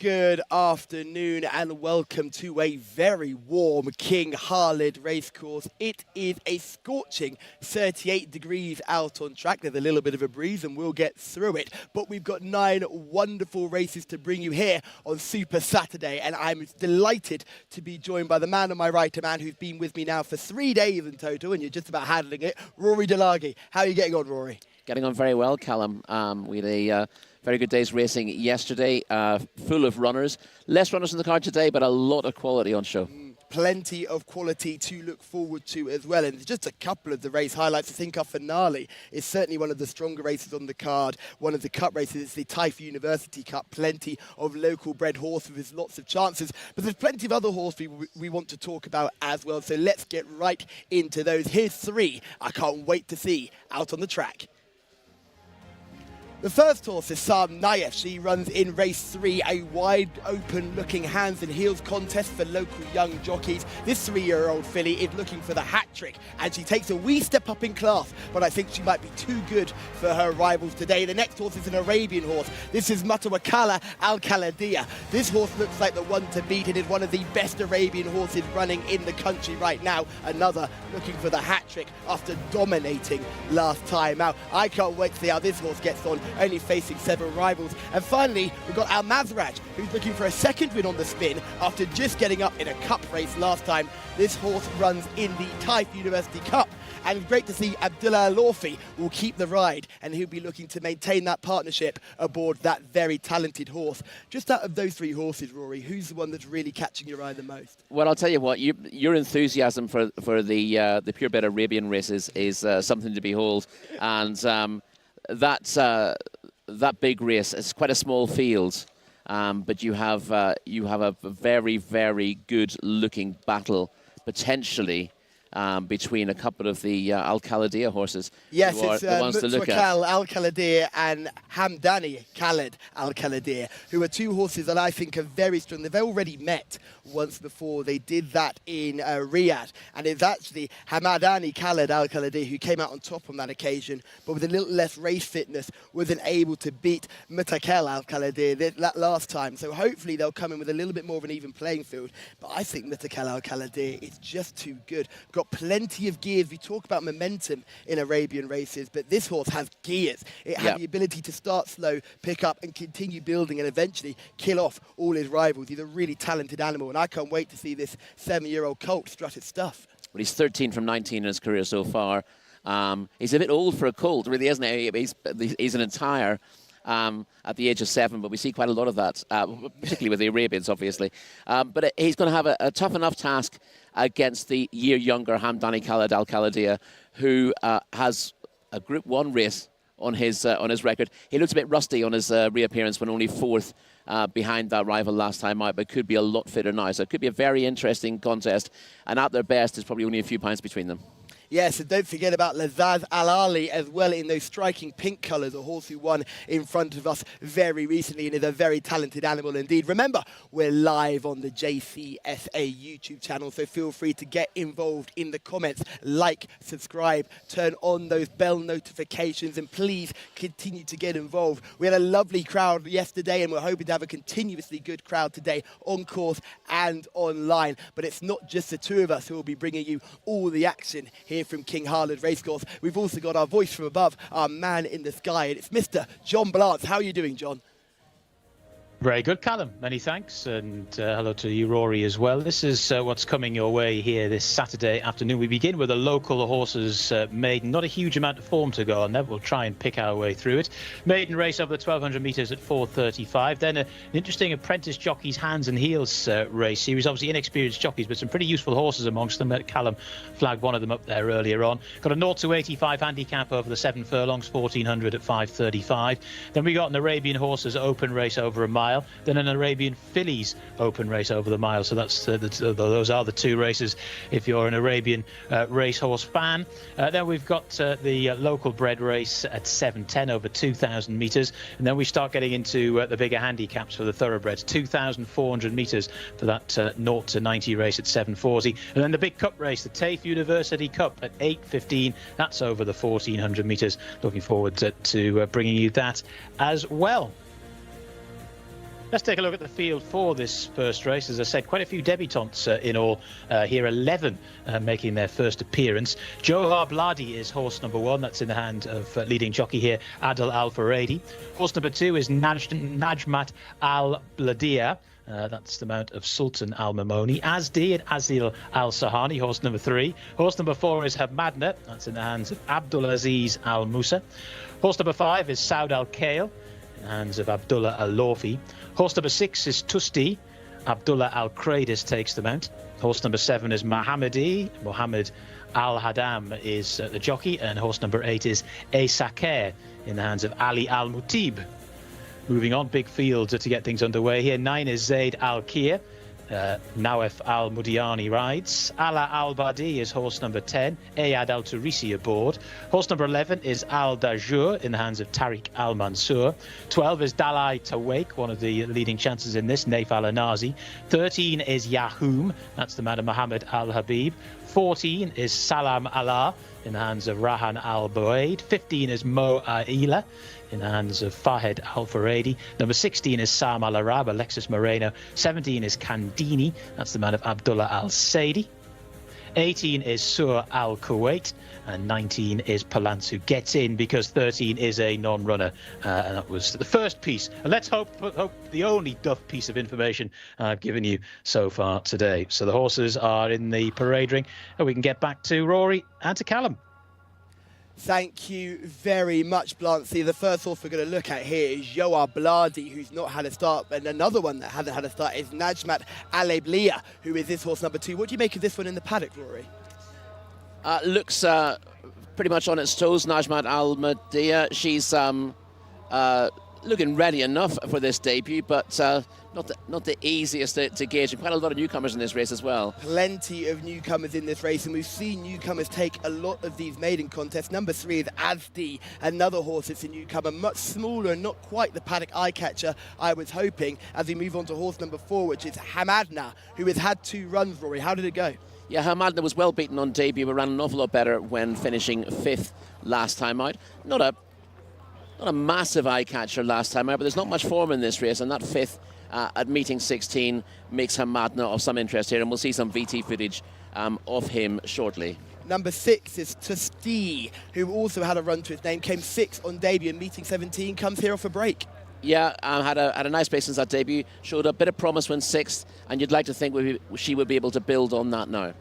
Good afternoon and welcome to a very warm King Khalid racecourse. It is a scorching 38 degrees out on track. There's a little bit of a breeze and we'll get through it. But we've got 9 wonderful races to bring you here on Super Saturday. And I'm delighted to be joined by the man on my right, a man who's been with me now for 3 days in total, and you're just about handling it, Rory Delaghi. How are you getting on, Rory? Getting on very well, Callum. We had a very good day's racing yesterday, full of runners. Less runners in the car today, but a lot of quality on show. Plenty of quality to look forward to as well. And just a couple of the race highlights. I think our finale is certainly one of the stronger races on the card. One of the cup races is the Taif University Cup. Plenty of local bred horses with lots of chances. But there's plenty of other horses we want to talk about as well. So let's get right into those. Here's 3 I can't wait to see out on the track. The first horse is Taif. She runs in race 3, a wide open looking hands and heels contest for local young jockeys. This 3-year-old filly is looking for the hat trick and she takes a wee step up in class, but I think she might be too good for her rivals today. The next horse is an Arabian horse. This is Mutawakala Al-Khaladiya. This horse looks like the one to beat. It is one of the best Arabian horses running in the country right now. Another looking for the hat trick after dominating last time out. I can't wait to see how this horse gets on, only facing 7 rivals. And finally, we've got Al Mazraj, who's looking for a second win on the spin after just getting up in a cup race last time. This horse runs in the Taif University Cup. And it's great to see Abdullah Al-Orfi will keep the ride, and he'll be looking to maintain that partnership aboard that very talented horse. Just out of those 3 horses, Rory, who's the one that's really catching your eye the most? Well, I'll tell you what, your enthusiasm for the purebred Arabian races is something to behold. And that big race, it's quite a small field, but you have a very, very good looking battle potentially between a couple of the Al-Khaladiya horses. Yes, who are it's the ones to look at. Al-Khaladiya and Hamdani Khaled Al-Khaladiya, who are 2 horses that I think are very strong. They've already met once before. They did that in Riyadh, and it's actually Hamadani Khaled Al-Khaladiya who came out on top on that occasion, but with a little less race fitness, wasn't able to beat Mutakel Al-Khaladiya that last time. So hopefully they'll come in with a little bit more of an even playing field. But I think Mutakel Al-Khaladiya is just too good. Got plenty of gears. We talk about momentum in Arabian races, but this horse has gears. It has the ability to start slow, pick up and continue building and eventually kill off all his rivals. He's a really talented animal, and I can't wait to see this 7-year-old colt strut his stuff. Well, he's 13 from 19 in his career so far. He's a bit old for a colt, really, isn't he? He's an entire at the age of 7, but we see quite a lot of that, particularly with the Arabians, obviously. But he's going to have a tough enough task against the year younger Hamdani Khaled Al-Khaladiya, who has a Group 1 race on his record. He looks a bit rusty on his reappearance when only 4th behind that rival last time out, but could be a lot fitter now. So it could be a very interesting contest, and at their best, there's probably only a few points between them. Yes, and don't forget about Lazaz Al-Ali as well in those striking pink colours, a horse who won in front of us very recently and is a very talented animal indeed. Remember, we're live on the Jcsa YouTube channel, so feel free to get involved in the comments, like, subscribe, turn on those bell notifications, and please continue to get involved. We had a lovely crowd yesterday, and we're hoping to have a continuously good crowd today on course and online. But it's not just the 2 of us who will be bringing you all the action here from King Khalid Racecourse. We've also got our voice from above, our man in the sky, and it's Mr. John Blance. How are you doing, John? Very good, Callum. Many thanks, and hello to you, Rory, as well. This is what's coming your way here this Saturday afternoon. We begin with a local horses maiden. Not a huge amount of form to go on there. We'll try and pick our way through it. Maiden race over the 1,200 metres at 4:35. Then an interesting apprentice jockey's hands and heels race series. Obviously inexperienced jockeys, but some pretty useful horses amongst them. Callum flagged one of them up there earlier on. Got a 0-85 handicap over the 7 furlongs, 1,400 at 5:35. Then we got an Arabian horses open race over a mile. Then an Arabian fillies open race over the mile. So that's those are the 2 races if you're an Arabian racehorse fan. Then we've got the local bred race at 7:10 over 2,000 metres. And then we start getting into the bigger handicaps for the thoroughbreds. 2,400 metres for that 0-90 race at 7:40. And then the big cup race, the Taif University Cup at 8:15. That's over the 1,400 metres. Looking forward to bringing you that as well. Let's take a look at the field for this first race. As I said, quite a few debutantes in all here, 11 making their first appearance. Johar Bladi is horse number 1. That's in the hand of leading jockey here, Adil Al-Faradi. Horse number 2 is Najmat Al-Bladia. That's the mount of Sultan Al-Mamoni. Asdi and Azil Al-Sahani, horse number 3. Horse number 4 is Hamadna. That's in the hands of Abdulaziz Al-Musa. Horse number 5 is Saud Al-Khail, in the hands of Abdullah Al-Lofi. Horse number 6 is Tusti. Abdullah Al-Kradis takes the mount. Horse number 7 is Mohammadi. Mohammed Al-Hadam is the jockey. And horse number 8 is Esaker, in the hands of Ali Al-Mutib. Moving on, big field to get things underway here. 9 is Zaid Al-Kir. Nawef Al-Mudiani rides. Ala Al-Badi is horse number 10. Ayad Al-Turisi aboard. Horse number 11 is Al-Dajur, in the hands of Tariq Al-Mansur. 12 is Dalai Tawake, one of the leading chances in this, Naif Al-Anazi. 13 is Yahoom, that's the man of Muhammad Al-Habib. 14 is Salam Allah, in the hands of Rahan Al-Buaid. 15 is Mo Aila, in the hands of Fahed Al-Faradi. Number 16 is Sam Al-Arab, Alexis Moreno. 17 is Kandini, that's the man of Abdullah Al-Saidi. 18 is Sur Al-Kuwait, and 19 is Palance, who gets in because 13 is a non-runner. And that was the first piece. And let's hope the only duff piece of information I've given you so far today. So the horses are in the parade ring, and we can get back to Rory and to Callum. Thank you very much, Blancy. The first horse we're going to look at here is Johar Bladi, who's not had a start, and another one that hasn't had a start is Najmat Aleblia, who is this horse number 2. What do you make of this one in the paddock, Rory? Looks pretty much on its toes, Najmat Al-Madia. She's looking ready enough for this debut, but not the easiest to gauge. And quite a lot of newcomers in this race as well. Plenty of newcomers in this race, and we've seen newcomers take a lot of these maiden contests. Number 3 is Asdi, another horse that's a newcomer, much smaller and not quite the paddock eye-catcher I was hoping. As we move on to horse number 4, which is Hamadna, who has had 2 runs, Rory. How did it go? Yeah, Hamadna was well beaten on debut, but ran an awful lot better when finishing 5th last time out. Not a massive eye-catcher last time out, but there's not much form in this race, and that 5th at meeting 16 makes Hamadna of some interest here, and we'll see some VT footage of him shortly. Number 6 is Tusti, who also had a run to his name, came 6th on debut, and meeting 17 comes here off a break. Yeah, had a nice pace since that debut, showed a bit of promise when 6th, and you'd like to think she would be able to build on that now.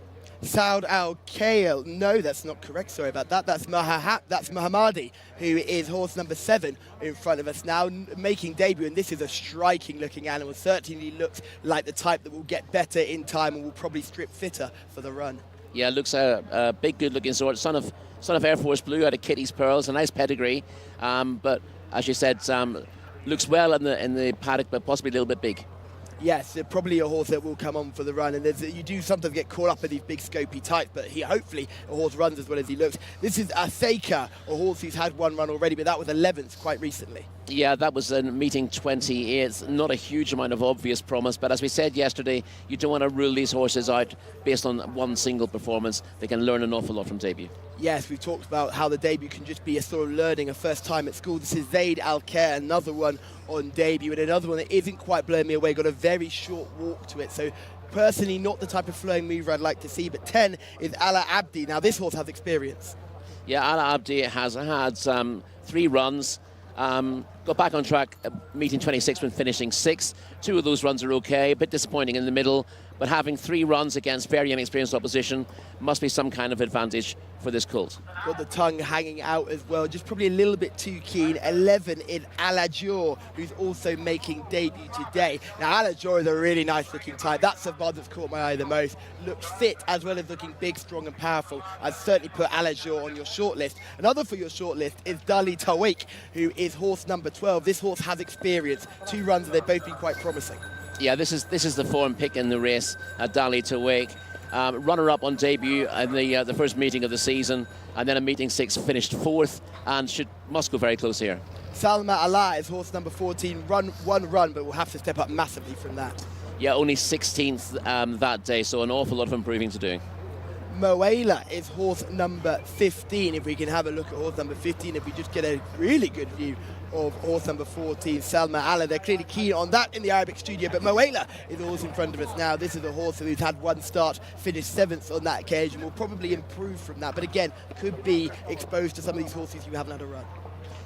Saud Al-Khail, no, that's not correct, sorry about that. That's Mohammadi, who is horse number 7 in front of us now, making debut, and this is a striking looking animal. Certainly looks like the type that will get better in time and will probably strip fitter for the run. Yeah, looks a big good looking sort, son of Air Force Blue out of Kitty's Pearls, a nice pedigree, but as you said, looks well in the paddock, but possibly a little bit big. Yes, probably a horse that will come on for the run, and you do sometimes get caught up in these big scopy types, but hopefully a horse runs as well as he looks. This is Aseka, a horse who's had 1 run already, but that was 11th quite recently. Yeah, that was in meeting 20. It's not a huge amount of obvious promise, but as we said yesterday, you don't want to rule these horses out based on one single performance. They can learn an awful lot from debut. Yes, we've talked about how the debut can just be a sort of learning, a first time at school. This is Zaid Al-Khair, another one on debut, and another one that isn't quite blowing me away, got a very short walk to it. So personally, not the type of flowing mover I'd like to see, but 10 is Ala Abdi. Now this horse has experience. Yeah, Ala Abdi has had 3 runs. Got back on track meeting 26 when finishing 6th. 2 of those runs are okay, a bit disappointing in the middle, but having 3 runs against very inexperienced opposition must be some kind of advantage for this colt. Got the tongue hanging out as well, just probably a little bit too keen. 11 in Alajor, who's also making debut today. Now Alajor is a really nice looking type. That's the one that's caught my eye the most. Looks fit as well as looking big, strong and powerful. I'd certainly put Alajor on your shortlist. Another for your shortlist is Dali Tawik, who is horse number 12. This horse has experience. 2 runs and they've both been quite promising. Yeah, this is the form pick in the race at Dali Tawik. Runner-up on debut in the first meeting of the season, and then a meeting 6 finished 4th, and must go very close here. Salma Allah is horse number 14, one run, but will have to step up massively from that. Yeah, only 16th that day, so an awful lot of improving to do. Moela is horse number 15. If we can have a look at horse number 15, if we just get a really good view of horse number 14, Salma Allah. They're clearly keen on that in the Arabic studio, but Moela is the horse in front of us now. This is a horse who's had one start, finished 7th on that occasion, will probably improve from that, but again, could be exposed to some of these horses who haven't had a run.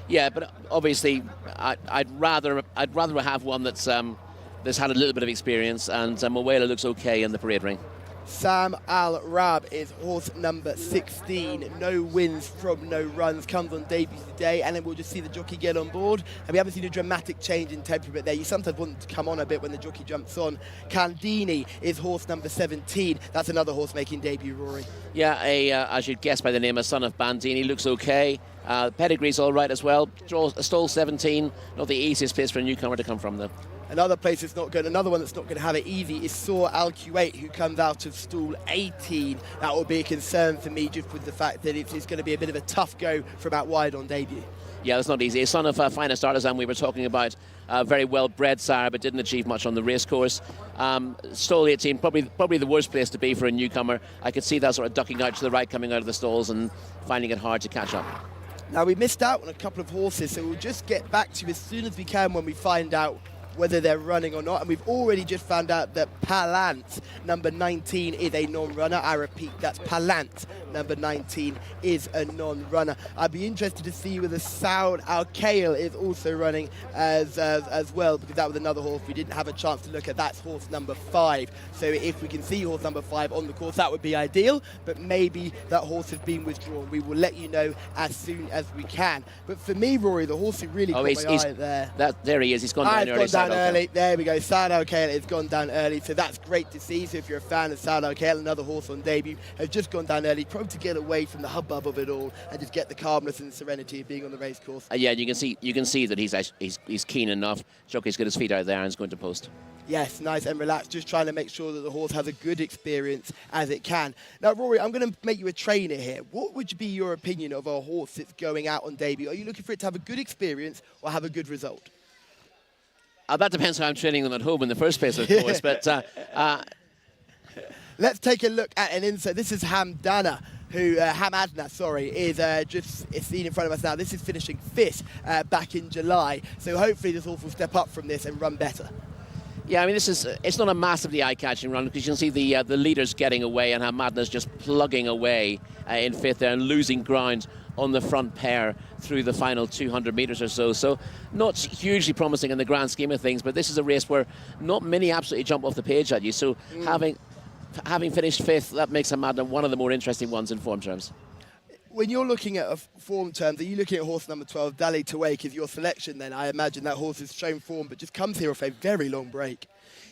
Yeah, but obviously, I'd rather have one that's had a little bit of experience, and Moela looks okay in the parade ring. Sam Al Rab is horse number 16. No wins from no runs, comes on debut today, and then we'll just see the jockey get on board. And we haven't seen a dramatic change in temperament there. You sometimes want to come on a bit when the jockey jumps on. Candini is horse number 17. That's another horse making debut, Rory. Yeah, as you'd guess by the name, a son of Bandini, looks okay. Pedigree's all right as well. Stall 17, not the easiest place for a newcomer to come from, though. Another place that's not good, another one that's not going to have it easy is Saw Al Kuwait, who comes out of stall 18. That will be a concern for me, just with the fact that it's going to be a bit of a tough go from out wide on debut. Yeah, that's not easy. A son of finest artisan we were talking about, very well bred sire, but didn't achieve much on the racecourse. Stall 18, probably the worst place to be for a newcomer. I could see that sort of ducking out to the right, coming out of the stalls and finding it hard to catch up. Now, we missed out on a couple of horses, so we'll just get back to you as soon as we can when we find out whether they're running or not. And we've already just found out that Palant, number 19, is a non-runner. I repeat, that's Palant, number 19, is a non-runner. I'd be interested to see whether Saud Al-Khail is also running as well, because that was another horse we didn't have a chance to look at. That's horse number 5. So if we can see horse number 5 on the course, that would be ideal, but maybe that horse has been withdrawn. We will let you know as soon as we can. But for me, Rory, the horse who really caught my eye there. There he is. He's gone down early. Early. There we go. Saud Al-Khail has gone down early, so that's great to see. So if you're a fan of Saud Al-Khail, another horse on debut, has just gone down early, probably to get away from the hubbub of it all and just get the calmness and the serenity of being on the race course. Yeah, you can see that he's keen enough. Jockey's got his feet out there and is going to post. Yes, nice and relaxed, just trying to make sure that the horse has a good experience as it can. Now, Rory, I'm going to make you a trainer here. What would be your opinion of a horse that's going out on debut? Are you looking for it to have a good experience or have a good result? That depends how I'm training them at home in the first place, of course. But let's take a look at an insert. This is Hamadna, is just seen in front of us now. This is finishing 5th back in July. So hopefully this horse will step up from this and run better. Yeah, I mean, it's not a massively eye-catching run, because you can see the leaders getting away and Hamadna's just plugging away in 5th there and losing ground on the front pair through the final 200 metres or so. So not hugely promising in the grand scheme of things, but this is a race where not many absolutely jump off the page at you. So having finished 5th, that makes Hamadna one of the more interesting ones in form terms. When you're looking at form terms, are you looking at horse number 12, Dali Tawake, is your selection then? I imagine that horse has shown form, but just comes here off a very long break.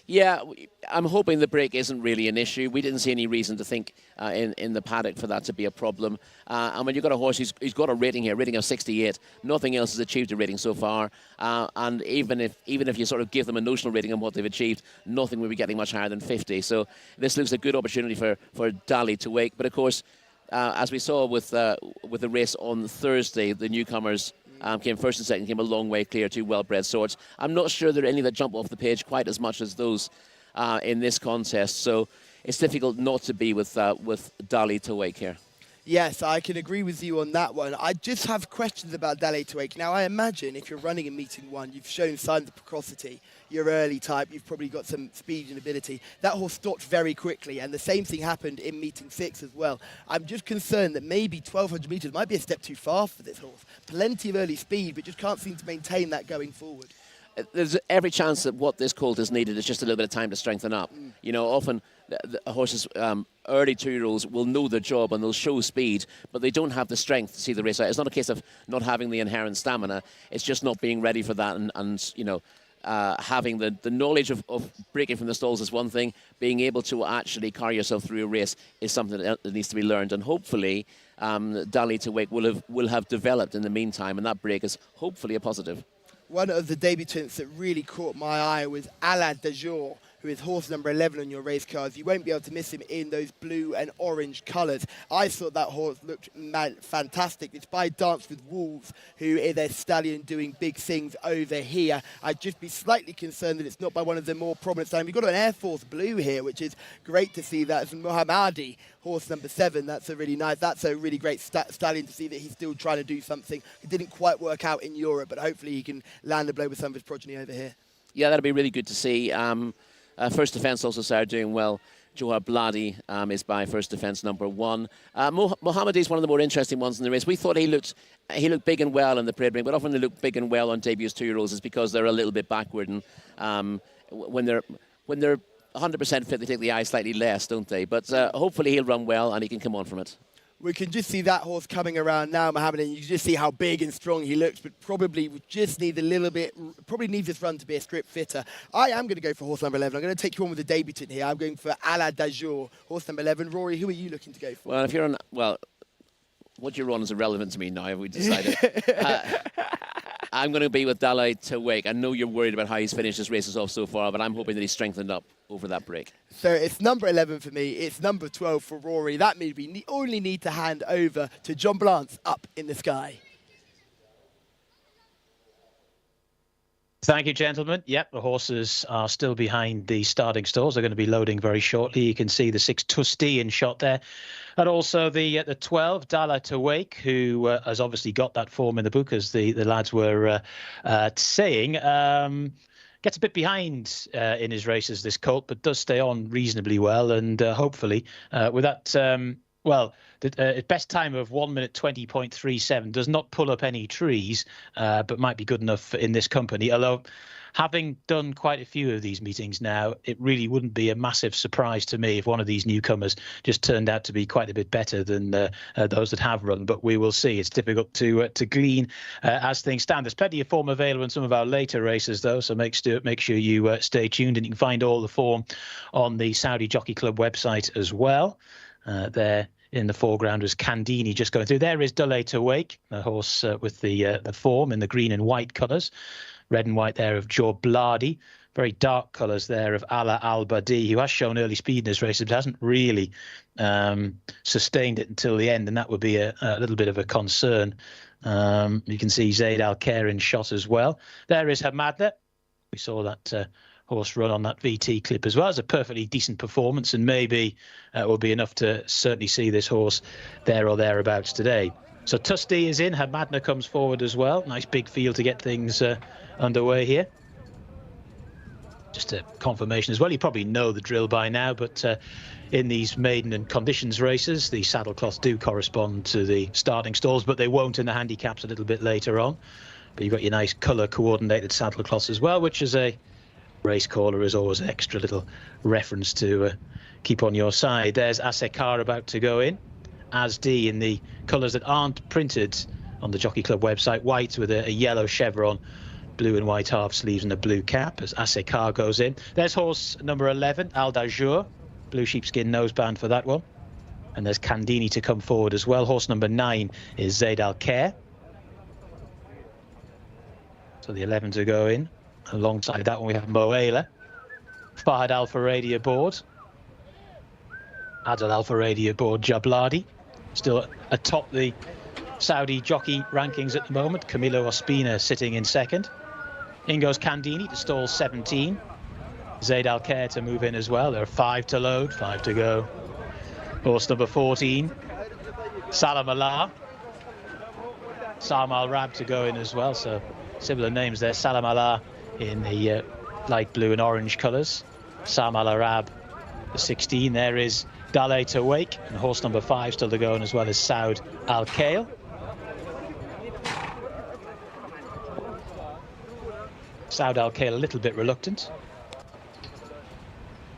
Yeah, I'm hoping the break isn't really an issue. We didn't see any reason to think in the paddock for that to be a problem. And when you've got a horse who's got a rating here, rating of 68, nothing else has achieved a rating so far. And even if you sort of give them a notional rating on what they've achieved, nothing will be getting much higher than 50. So this looks a good opportunity for Dali to wake. But of course, as we saw with the race on Thursday, the newcomers came first and second, came a long way clear, 2 well-bred sorts. I'm not sure there are any that jump off the page quite as much as those in this contest. So it's difficult not to be with Dali Tawake here. Yes, I can agree with you on that one. I just have questions about Dali Tawake. Now, I imagine if you're running in meeting 1, you've shown signs of precocity. You're early type, you've probably got some speed and ability. That horse stopped very quickly, and the same thing happened in meeting 6 as well. I'm just concerned that maybe 1,200 metres might be a step too fast for this horse. Plenty of early speed, but just can't seem to maintain that going forward. There's every chance that what this colt is needed is just a little bit of time to strengthen up. You know, often the horses, early 2-year-olds will know their job and they'll show speed, but they don't have the strength to see the race out. It's not a case of not having the inherent stamina. It's just not being ready for that and you know, having the knowledge of breaking from the stalls is one thing. Being able to actually carry yourself through a race is something that needs to be learned. And hopefully, Dali Tawake will have developed in the meantime, and that break is hopefully a positive. One of the debutants that really caught my eye was Ala Dajor, who is horse number 11 on your race cards. You won't be able to miss him in those blue and orange colours. I thought that horse looked fantastic. It's by Dance with Wolves, who is a stallion doing big things over here. I'd just be slightly concerned that it's not by one of the more prominent stallions. We've got an Air Force Blue here, which is great to see. That's Mohammadi, horse number 7. That's a really nice, that's a really great stallion to see that he's still trying to do something. It didn't quite work out in Europe, but hopefully he can land a blow with some of his progeny over here. Yeah, that'll be really good to see. First Defence also started doing well. Johar Bladi is by First Defence number 1. Mohammadi is one of the more interesting ones in the race. We thought he looked big and well in the parade ring, but often they look big and well on debuts 2-year-olds is because they're a little bit backward, and when they're 100% fit, they take the eye slightly less, don't they? But hopefully he'll run well and he can come on from it. We can just see that horse coming around now, Mohammed, and you can just see how big and strong he looks, but probably just need a little bit, probably needs this run to be a strip fitter. I am going to go for horse number 11. I'm going to take you on with the debutant here. I'm going for Ala Dajour, horse number 11. Rory, who are you looking to go for? Well, if you're on, well, what you're on is irrelevant to me now, have we decided? I'm going to be with Dalai to Wake. I know you're worried about how he's finished his races off so far, but I'm hoping that he's strengthened up over that break. So it's number 11 for me. It's number 12 for Rory. That means we only need to hand over to John Blance up in the sky. Thank you, gentlemen. Yep, the horses are still behind the starting stalls. They're going to be loading very shortly. You can see the 6 Tusti in shot there. And also the 12, Dala to Wake, who has obviously got that form in the book, as the lads were saying. Gets a bit behind in his races, this colt, but does stay on reasonably well. And hopefully with that... its best time of 1 minute 20.37 does not pull up any trees, but might be good enough in this company. Although, having done quite a few of these meetings now, it really wouldn't be a massive surprise to me if one of these newcomers just turned out to be quite a bit better than those that have run. But we will see. It's difficult to glean as things stand. There's plenty of form available in some of our later races, though, so make sure you stay tuned, and you can find all the form on the Saudi Jockey Club website as well. There in the foreground was Candini just going through. There is Dulé to Wake, the horse with the form in the green and white colours. Red and white there of Johar Bladi. Very dark colours there of Ala Al-Badi, who has shown early speed in this race, but hasn't really sustained it until the end, and that would be a little bit of a concern. You can see Zaid Al-Khair in shot as well. There is Hamadna. We saw that horse run on that VT clip as well. It's a perfectly decent performance, and maybe it will be enough to certainly see this horse there or thereabouts today. So Tusti is in. Hamadna comes forward as well. Nice big field to get things underway here. Just a confirmation as well. You probably know the drill by now, but in these maiden and conditions races, the saddle cloths do correspond to the starting stalls, but they won't in the handicaps a little bit later on. But you've got your nice colour coordinated saddle cloths as well, which is a race caller is always an extra little reference to keep on your side. There's Asekar about to go in, as D in the colours that aren't printed on the Jockey Club website. White with a yellow chevron, blue and white half sleeves and a blue cap as Asekar goes in. There's horse number 11, Al Dajour, blue sheepskin noseband for that one. And there's Candini to come forward as well. Horse number 9 is Zaid Al-Khair. So the 11 to go in. Alongside that one we have Moela, Fahad Al Faradi aboard, Adil Al Faradi aboard, Jabladi, still atop the Saudi jockey rankings at the moment. Camilo Ospina sitting in second. In goes Candini to stall 17. Zaid Al-Khair to move in as well. There are 5 to load, 5 to go. Horse number 14, Salam Allah. Sam Al Rab to go in as well, so similar names there. Salam Allah in the light blue and orange colours. Sam Al Arab, the 16. There is Dale to Wake, and horse number 5 still to go in as well as Saud Al Khail. Saud Al Khail a little bit reluctant.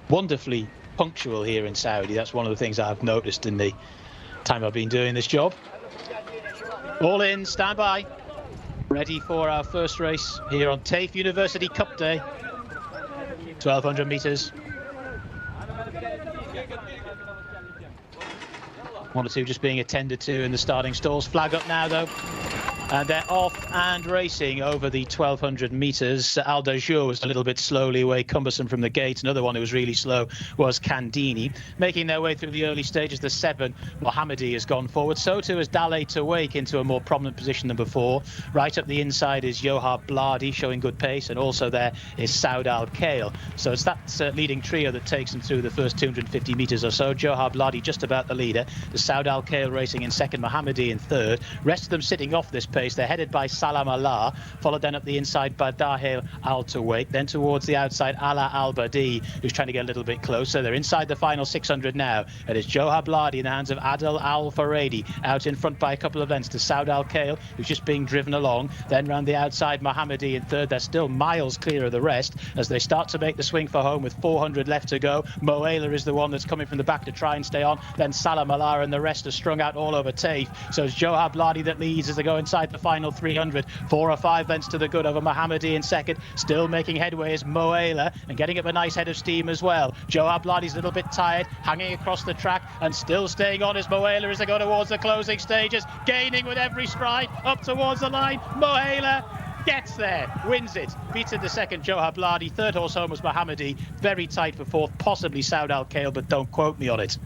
Wonderfully punctual here in Saudi. That's one of the things I've noticed in the time I've been doing this job. All in, stand by. Ready for our first race here on Taif University Cup Day. 1,200 metres. 1 or 2 just being attended to in the starting stalls. Flag up now, though. And they're off and racing over the 1,200 metres. Aldajou was a little bit slowly away, cumbersome from the gate. Another one who was really slow was Candini. Making their way through the early stages, the 7, Mohammadi, has gone forward. So too has Dale Tawake into a more prominent position than before. Right up the inside is Johar Bladi, showing good pace. And also there is Saud Al Khail. So it's that leading trio that takes them through the first 250 metres or so. Johar Bladi just about the leader. The Saud Al Khail racing in second, Mohammadi in third. Rest of them sitting off this pace. They're headed by Salam Allah, followed then up the inside by Dahil Al Tawake, then towards the outside Ala Al Badi, who's trying to get a little bit closer. They're inside the final 600 now. It is Johar Bladi in the hands of Adel Al Faradi, out in front by a couple of lengths to Saud Al Khail, who's just being driven along. Then round the outside, Mohammadi in third. They're still miles clear of the rest as they start to make the swing for home with 400 left to go. Moela is the one that's coming from the back to try and stay on. Then Salam Allah and the rest are strung out all over Taif. So it's Johar Bladi that leads as they go inside the final 300. 4 or 5 lengths to the good over Mohammadi in second. Still making headway is Moela and getting up a nice head of steam as well. Johar Bladi's a little bit tired, hanging across the track and still staying on as Moela as they go towards the closing stages, gaining with every stride up towards the line. Moela gets there, wins it, beats in the second Johar Bladi. Third horse home was Mohammadi, very tight for fourth, possibly Saud Al Khail, but don't quote me on it.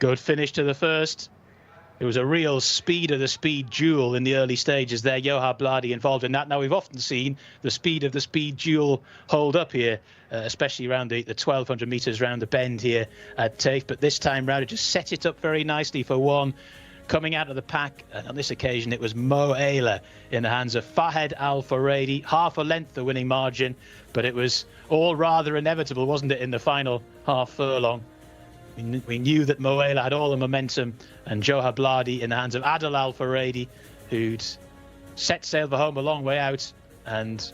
Good finish to the first. It was a real speed of the speed duel in the early stages there. Johar Bladi involved in that. Now, we've often seen the speed of the speed duel hold up here, especially around the 1,200 metres round the bend here at Taif. But this time round, it just set it up very nicely for one. Coming out of the pack, and on this occasion, it was Moela in the hands of Fahed Al Faradi. Half a length the winning margin, but it was all rather inevitable, wasn't it, in the final half furlong? We knew that Moela had all the momentum, and Johar Bladi in the hands of Adel Al Faradi, who'd set sail for home a long way out, and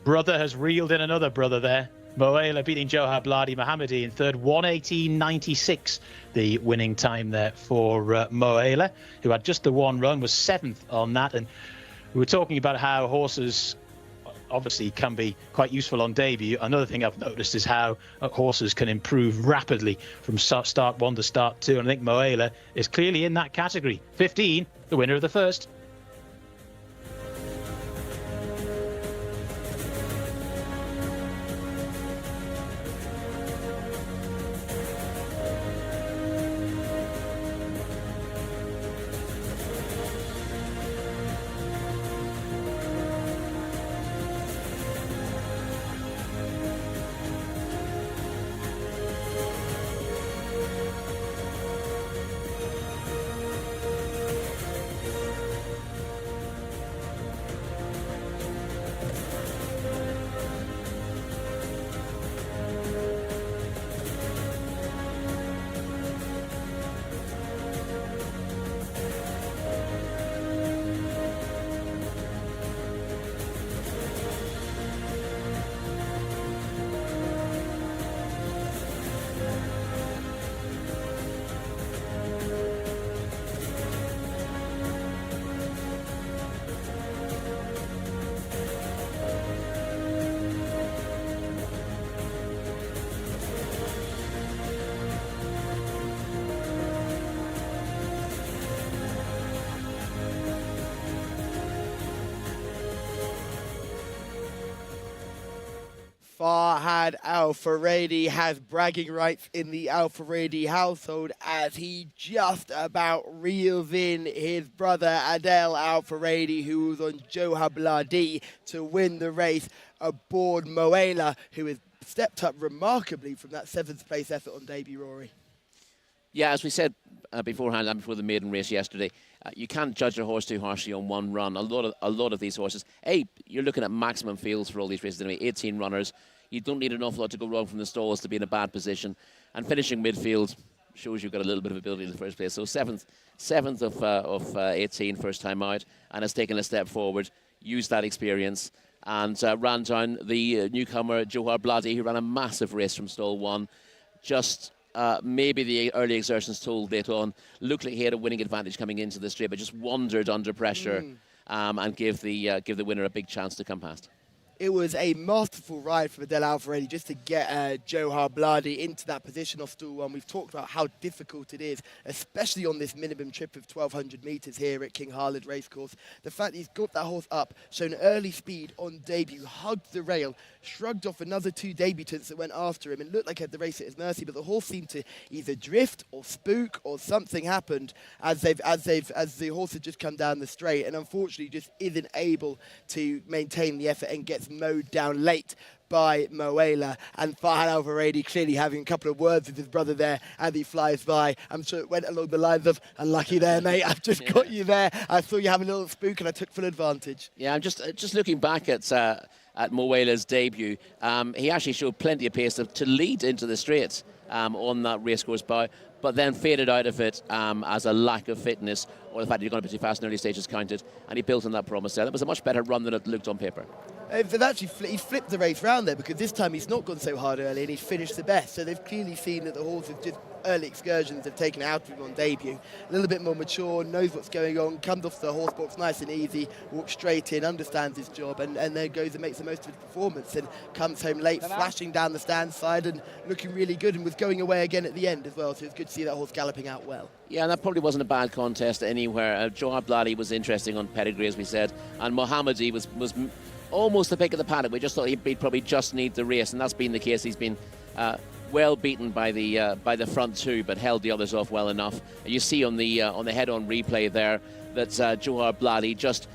brother has reeled in another brother there. Moela beating Johar Bladi. Mohammadi in third, 1:18.96 the winning time there for Moela, who had just the one run, was 7th on that. And we were talking about how horses obviously can be quite useful on debut. Another thing I've noticed is how horses can improve rapidly from start 1 to start 2, and I think Moela is clearly in that category. 15, the winner of the first. Farhad Al Faradi has bragging rights in the Al Faradi household as he just about reels in his brother Adel Al Faradi, who was on Johar Bladi, to win the race aboard Moela, who has stepped up remarkably from that 7th place effort on debut, Rory. Yeah, as we said beforehand and before the maiden race yesterday, you can't judge a horse too harshly on one run. A lot of these horses, you're looking at maximum fields for all these races anyway. 18 runners. You don't need an awful lot to go wrong from the stalls to be in a bad position, and finishing midfield shows you've got a little bit of ability in the first place. So seventh of 18 first time out, and has taken a step forward, used that experience, and ran down the newcomer Johar Bladi, who ran a massive race from stall 1. Just maybe the early exertions told late on, looked like he had a winning advantage coming into the straight, but just wandered under pressure and give the winner a big chance to come past. It was a masterful ride from Adele Alvarenga just to get Johar Bladi into that position off stool 1. We've talked about how difficult it is, especially on this minimum trip of 1,200 metres here at King Khalid Racecourse. The fact that he's got that horse up, shown early speed on debut, hugged the rail, shrugged off another 2 debutants that went after him and looked like he had the race at his mercy, but the horse seemed to either drift or spook or something happened as the horse had just come down the straight, and unfortunately just isn't able to maintain the effort and gets mowed down late by Moela. And Farhan Alvaredi clearly having a couple of words with his brother there as he flies by. I'm sure it went along the lines of, unlucky there, mate, I've just got you there. I saw you having a little spook and I took full advantage. Yeah, I'm just looking back at Moela's debut. He actually showed plenty of pace to lead into the straight on that racecourse bow, but then faded out of it as a lack of fitness or the fact that you're going to be too fast in early stages counted, and he built on that promise there. That was a much better run than it looked on paper. They've actually he's flipped the race round there, because this time he's not gone so hard early and he's finished the best. So they've clearly seen that the horse has just early excursions have taken it out of him on debut. A little bit more mature, knows what's going on, comes off the horse box nice and easy, walks straight in, understands his job, and then goes and makes the most of his performance and comes home late, flashing down the stand side and looking really good, and was going away again at the end as well. So it's good to see that horse galloping out well. Yeah, and that probably wasn't a bad contest anywhere. Johar Bladi was interesting on pedigree, as we said, and Mohammadi was almost the pick of the paddock. We just thought he'd probably just need the race, and that's been the case. He's been well beaten by the front 2, but held the others off well enough. You see on the head-on replay there that Johar Bladi just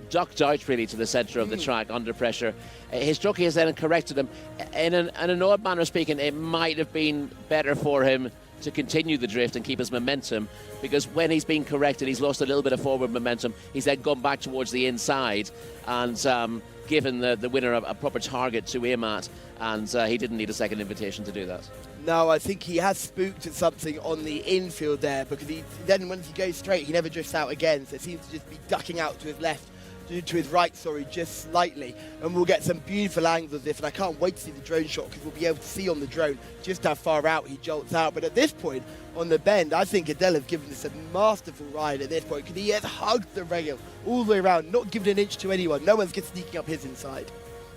ducked out really to the centre of the track under pressure. His jockey has then corrected him. In an odd manner of speaking, it might have been better for him to continue the drift and keep his momentum, because when he's been corrected, he's lost a little bit of forward momentum. He's then gone back towards the inside and given the winner a proper target to aim at, and he didn't need a second invitation to do that. No, I think he has spooked at something on the infield there, because then once he goes straight, he never drifts out again, so it seems to just be ducking out to his left. To his right, sorry, just slightly, and we'll get some beautiful angles of this, and I can't wait to see the drone shot, because we'll be able to see on the drone just how far out he jolts out. But at this point on the bend, I think Adele has given us a masterful ride at this point, because he has hugged the rail all the way around, not given an inch to anyone. No one's sneaking up his inside.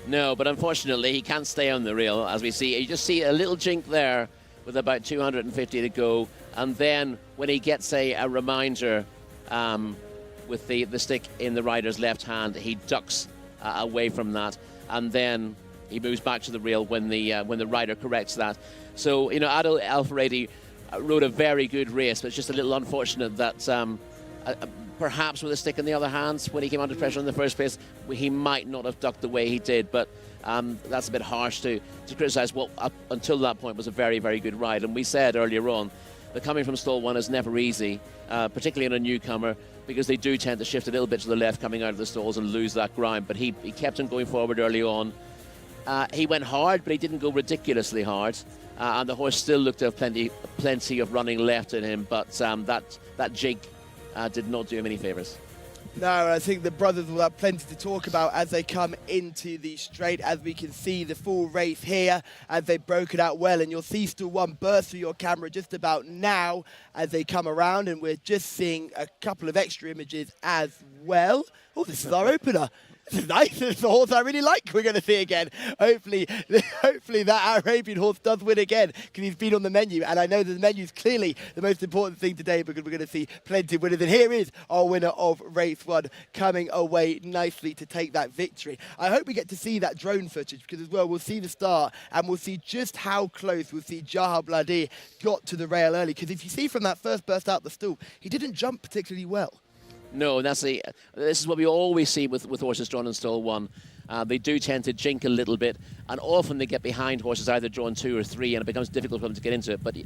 No, but unfortunately he can't stay on the rail, as we see. You just see a little jink there with about 250 to go, and then when he gets a reminder with the stick in the rider's left hand, he ducks away from that, and then he moves back to the rail when the rider corrects that. So, Adel Alfaredi rode a very good race, but it's just a little unfortunate that perhaps with a stick in the other hands, when he came under pressure in the first place, he might not have ducked the way he did, but that's a bit harsh to criticise what up until that point was a very, very good ride. And we said earlier on that coming from stall 1 is never easy, particularly in a newcomer, because they do tend to shift a little bit to the left coming out of the stalls and lose that ground. But he kept on going forward early on. He went hard, but he didn't go ridiculously hard. And the horse still looked to have plenty of running left in him, but that jig did not do him any favours. No, I think the brothers will have plenty to talk about as they come into the straight, as we can see the full race here as they broke it out well, and you'll see stall 1 burst through your camera just about now as they come around, and we're just seeing a couple of extra images as well. Oh, this is our opener. This is nice. This is the horse I really like. We're going to see again. Hopefully that Arabian horse does win again, because he's been on the menu, and I know that the menu is clearly the most important thing today, because we're going to see plenty of winners. And here is our winner of race 1 coming away nicely to take that victory. I hope we get to see that drone footage, because as well we'll see the start and we'll see just how close we'll see Johar Bladi got to the rail early, because if you see from that first burst out the stool, he didn't jump particularly well. No, this is what we always see with horses drawn in stall 1. They do tend to jink a little bit, and often they get behind horses either drawn 2 or 3, and it becomes difficult for them to get into it. But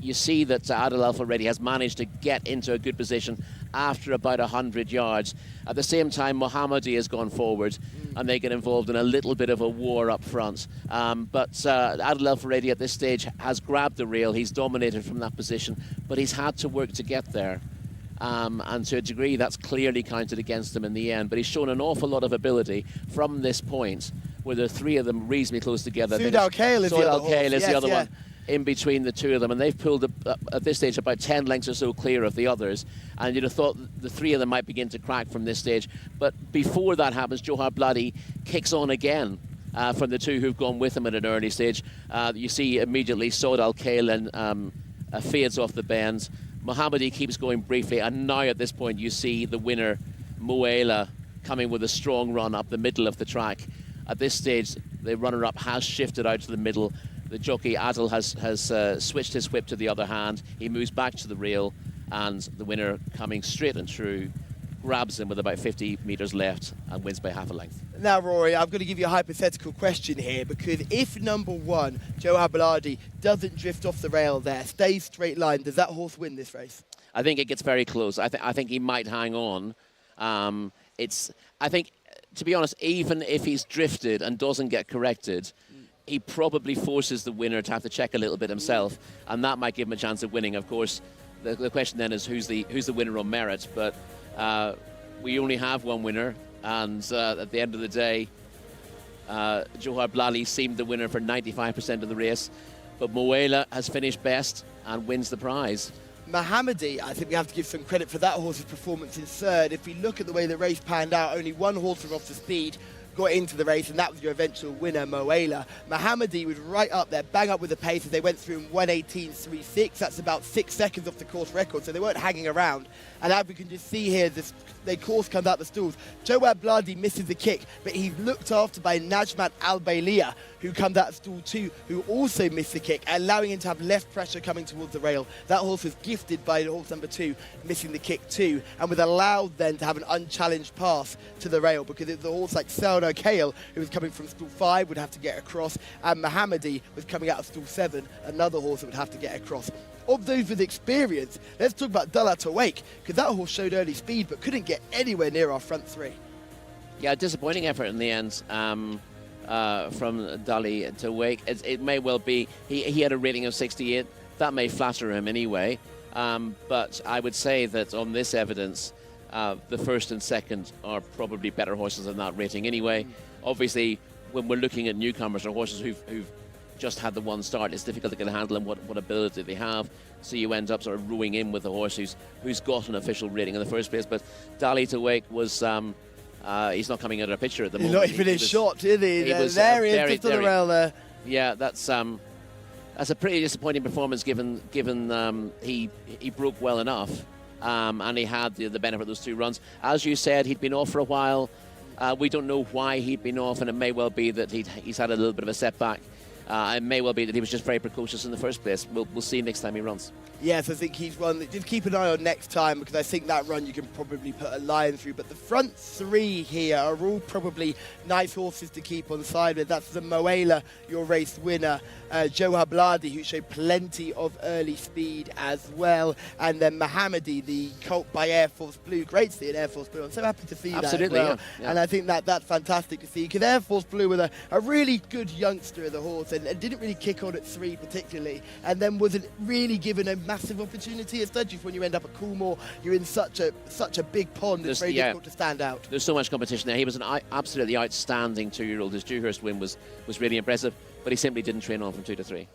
you see that Adel Alfaredi has managed to get into a good position after about 100 yards. At the same time, Mohammadi has gone forward, and they get involved in a little bit of a war up front. But Adel Alfaredi at this stage has grabbed the rail. He's dominated from that position, but he's had to work to get there. And to a degree that's clearly counted against him in the end, but he's shown an awful lot of ability from this point where the 3 of them reasonably close together. Soud Al-Khail is the other horse. one. in between the two of them, and they've pulled at this stage about 10 lengths or so clear of the others, and you'd have thought the three of them might begin to crack from this stage. But before that happens, Johar Bloody kicks on again from the two who've gone with him at an early stage. You see immediately Saud Al Khail fades off the bends. Mohammadi keeps going briefly, and now at this point you see the winner, Moela, coming with a strong run up the middle of the track. At this stage, the runner-up has shifted out to the middle. The jockey, Adil, has switched his whip to the other hand. He moves back to the rail, and the winner, coming straight and true, grabs him with about 50 metres left and wins by half a length. Now, Rory, I'm going to give you a hypothetical question here, because if number one, Johar Bloody, doesn't drift off the rail there, stays straight line, does that horse win this race? I think it gets very close. I think he might hang on. I think, to be honest, even if he's drifted and doesn't get corrected, he probably forces the winner to have to check a little bit himself, and that might give him a chance of winning. Of course, the question then is who's the winner on merit, but we only have one winner, and at the end of the day, Johar Bloody seemed the winner for 95% of the race, but Moela has finished best and wins the prize. Mohammadi, I think we have to give some credit for that horse's performance in third. If we look at the way the race panned out, only one horse was off the speed, got into the race, and that was your eventual winner, Moela. Mohammadi was right up there, bang up with the pace as they went through in 1:18.36. That's about 6 seconds off the course record, so they weren't hanging around. And as we can just see here, the course comes out the stalls. Johar Bloody misses the kick, but he's looked after by Najmat Al Bayliya, who comes out of stall 2, who also missed the kick, allowing him to have less pressure coming towards the rail. That horse was gifted by horse number 2, missing the kick too, and was allowed then to have an unchallenged pass to the rail, because it's a horse like Saud Al Khail, who was coming from stall 5, would have to get across, and Mohammadi was coming out of stall 7, another horse that would have to get across. Of those with experience, let's talk about Dalat Awake, because that horse showed early speed but couldn't get anywhere near our front three. Yeah, disappointing effort in the end from Dali to Wake. It may well be, he had a rating of 68. That may flatter him anyway. But I would say that on this evidence, the first and second are probably better horses than that rating anyway. Obviously, when we're looking at newcomers or horses who've just had the one start, it's difficult to get a handle on what ability they have. So you end up sort of rowing in with a horse who's got an official rating in the first place. But Dali to Wake was... he's not coming out of a picture at the moment. He's not even his shot, is he? He was there he is, just on the rail there. Yeah, that's a pretty disappointing performance given he broke well enough, and he had the benefit of those 2 runs. As you said, he'd been off for a while. We don't know why he'd been off, and it may well be that he's had a little bit of a setback. It may well be that he was just very precocious in the first place. We'll see next time he runs. Yes, I think he's one that just keep an eye on next time, because I think that run you can probably put a line through. But the front 3 here are all probably nice horses to keep on side with. That's the Moela, your race winner, Johar Bloody, who showed plenty of early speed as well, and then Mohammadi, the colt by Air Force Blue. Great to see an Air Force Blue. I'm so happy to see Absolutely, that as well. Yeah. And I think that's fantastic to see, because Air Force Blue with a really good youngster of the horse, and didn't really kick on at 3 particularly, and then wasn't really given a massive opportunity at Studgeons. When you end up at Coolmore, you're in such a big pond, it's very difficult to stand out. There's so much competition there. He was an absolutely outstanding 2-year-old. His Dewhurst win was really impressive, but he simply didn't train on from 2 to 3.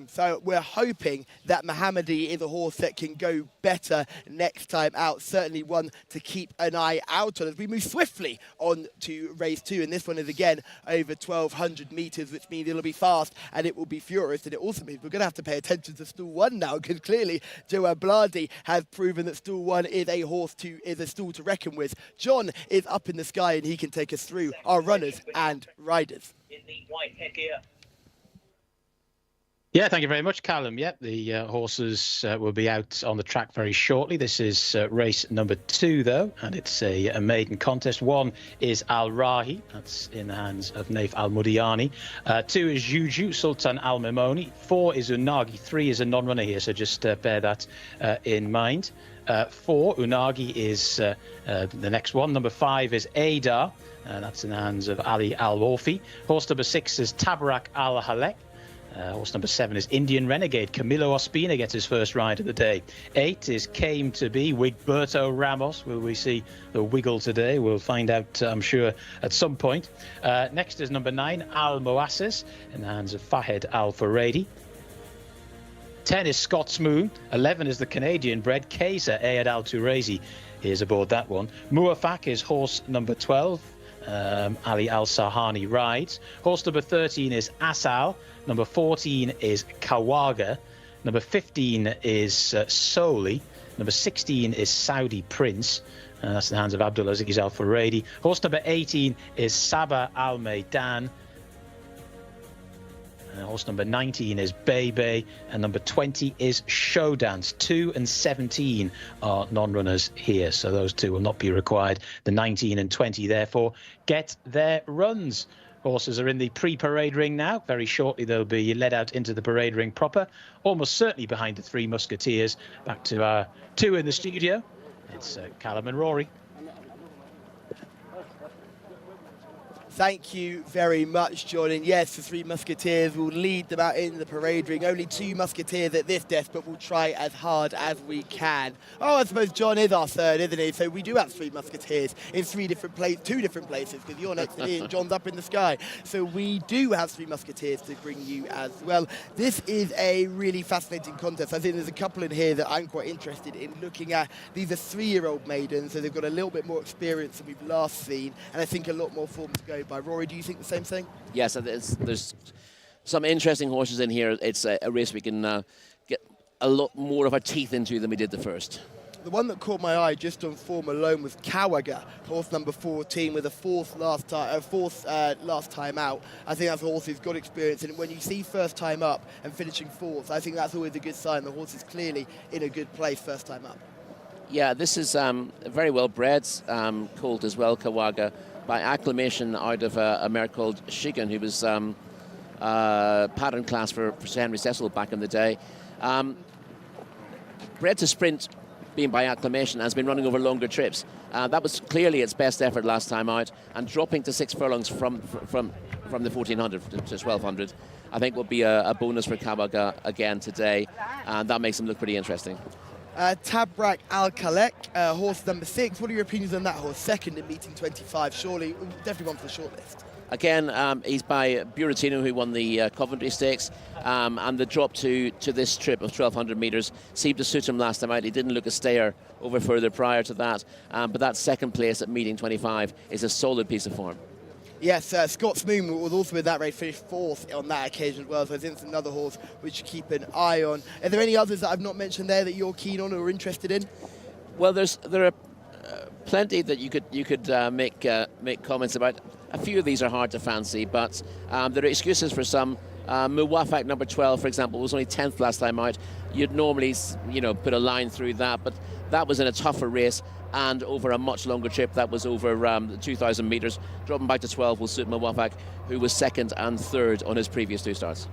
So we're hoping that Mohammadi is a horse that can go better next time out. Certainly one to keep an eye out on as we move swiftly on to race 2. And this one is again over 1,200 metres, which means it'll be fast and it will be furious. And it also means we're going to have to pay attention to stall 1 now, because clearly Johar Bloody has proven that stall 1 is a stall to reckon with. John is up in the sky and he can take us through our runners and riders. In the white headgear. Yeah, thank you very much, Callum. Yeah, the horses will be out on the track very shortly. This is race number 2, though, and it's a maiden contest. 1 is Al Rahi, that's in the hands of Naif Al Mudiani. 2 is Juju, Sultan Al Mimoni. 4 is Unagi. 3 is a non-runner here, so just bear that in mind. 4, Unagi is the next one. Number 5 is Adar, that's in the hands of Ali Al Wafi. Horse number 6 is Tabarak Al Halek. Horse number 7 is Indian Renegade. Camilo Ospina gets his first ride of the day. 8 is Came to Be, Wigberto Ramos. Will we see the wiggle today? We'll find out, I'm sure, at some point. Next is number 9, Al Moasses, in the hands of Fahed Al Faredi. 10 is Scots Moon. 11 is the Canadian bred Jcsa Ayad Al Turaisi. Is aboard that one. Muafak is horse number 12. Ali Al Sahani rides. Horse number 13 is Asal. Number 14 is Kawaga. Number 15 is Soli. Number 16 is Saudi Prince. That's in the hands of Abdulaziz Al Furedi. Horse number 18 is Sabah Al Maidan. Horse number 19 is Bebe, and number 20 is Showdance. 2 and 17 are non-runners here, so those two will not be required. The 19 and 20, therefore, get their runs. Horses are in the pre-parade ring now. Very shortly, they'll be led out into the parade ring proper, almost certainly behind the Three Musketeers. Back to our two in the studio. It's Callum and Rory. Thank you very much, John. And yes, the Three Musketeers will lead them out in the parade ring. Only 2 Musketeers at this desk, but we'll try as hard as we can. Oh, I suppose John is our third, isn't he? So we do have 3 Musketeers in 2 different places, because you're next to me and John's up in the sky. So we do have 3 Musketeers to bring you as well. This is a really fascinating contest. I think there's a couple in here that I'm quite interested in looking at. These are 3-year-old maidens, so they've got a little bit more experience than we've last seen, and I think a lot more form to go by. Rory, do you think the same thing? Yes, there's some interesting horses in here. It's a race we can get a lot more of our teeth into than we did the first. The one that caught my eye just on form alone was Kawaga, horse number 14, with a fourth last time out. I think that's a horse who's got experience, and when you see first time up and finishing fourth, I think that's always a good sign. The horse is clearly in a good place first time up. Yeah, this is a very well bred colt as well, Kawaga, by acclamation out of a mare called Shigan, who was pattern class for Sir Henry Cecil back in the day. Bred to sprint, being by acclamation, has been running over longer trips. That was clearly its best effort last time out, and dropping to 6 furlongs from the 1400 to 1200, I think will be a bonus for Kawaga again today, and that makes him look pretty interesting. Tabrak Al-Khalek, horse number 6. What are your opinions on that horse? Second in meeting 25, surely definitely one for the shortlist. Again, he's by Buratino, who won the Coventry Stakes, and the drop to this trip of 1,200 metres seemed to suit him last time out. He didn't look a stayer over further prior to that, but that second place at meeting 25 is a solid piece of form. Yes, Scots Moon was also in that race, finished 4th on that occasion as well, so I think it's another horse which you keep an eye on. Are there any others that I've not mentioned there that you're keen on or interested in? Well, there are plenty that you could make comments about. A few of these are hard to fancy, but there are excuses for some. Muwafaq number 12, for example, was only 10th last time out. You'd normally, put a line through that, but that was in a tougher race and over a much longer trip. That was over 2,000 metres. Dropping back to 12 will suit Muwafaq, who was 2nd and 3rd on his previous 2 starts.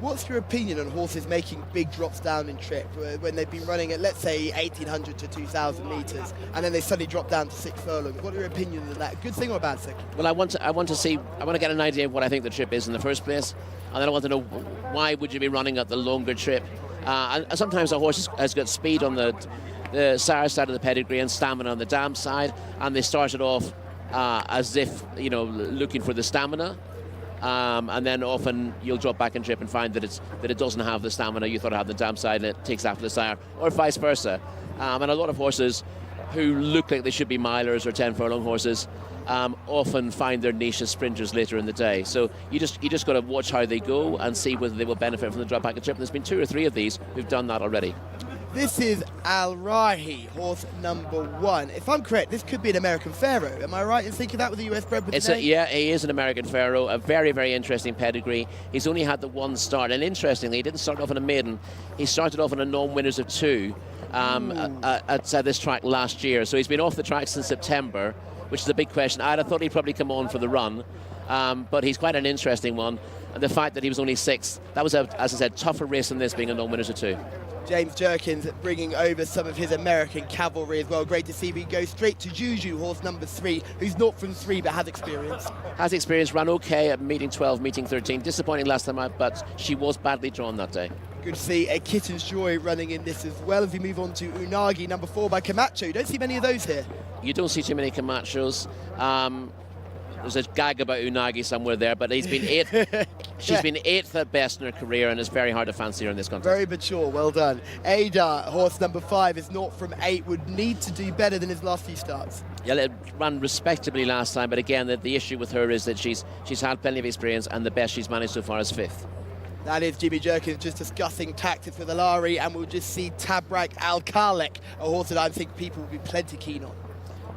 What's your opinion on horses making big drops down in trip when they've been running at, let's say, 1,800 to 2,000 metres, and then they suddenly drop down to 6 furlongs? What are your opinions on that? Good thing or a bad thing? Well, I want to get an idea of what I think the trip is in the first place, and then I want to know why would you be running at the longer trip. And sometimes a horse has got speed on the sire side of the pedigree and stamina on the dam side, and they started off as if looking for the stamina. And then often you'll drop back and trip and find that it doesn't have the stamina you thought it had the dam side, and it takes after the sire, or vice versa. And a lot of horses who look like they should be milers or 10 furlong horses often find their niche as sprinters later in the day. So you just got to watch how they go and see whether they will benefit from the drop back and trip. And there's been 2 or 3 of these who've done that already. This is Al Rahi, horse number 1. If I'm correct, this could be an American Pharaoh. Am I right in thinking that with the US bred? Yeah, he is an American Pharaoh. A very, very interesting pedigree. He's only had the 1 start, and interestingly, he didn't start off in a maiden. He started off in a non-winners of 2 at this track last year. So he's been off the track since September, which is a big question. I'd have thought he'd probably come on for the run, but he's quite an interesting one. And the fact that he was only 6th, that was, as I said, tougher race than this, being a non-winners of 2. James Jerkins bringing over some of his American cavalry as well. Great to see. We go straight to Juju, horse number 3, who's not from 3 but has experience. Ran okay at meeting 12, meeting 13. Disappointing last time out, but she was badly drawn that day. Good to see a Kitten's Joy running in this as well. As we move on to Unagi, number 4 by Camacho. You don't see many of those here. You don't see too many Camachos. There's a gag about Unagi somewhere there, but he's been eighth. She's been eighth at best in her career, and it's very hard to fancy her in this contest. Very mature, well done. Ada, horse number 5, is 0 from 8, would need to do better than his last few starts. Yeah, it ran respectably last time, but again, the issue with her is that she's had plenty of experience, and the best she's managed so far is 5th. That is Jimmy Jerkins just discussing tactics with Alari, and we'll just see Tabrak Al-Khalek, a horse that I think people will be plenty keen on.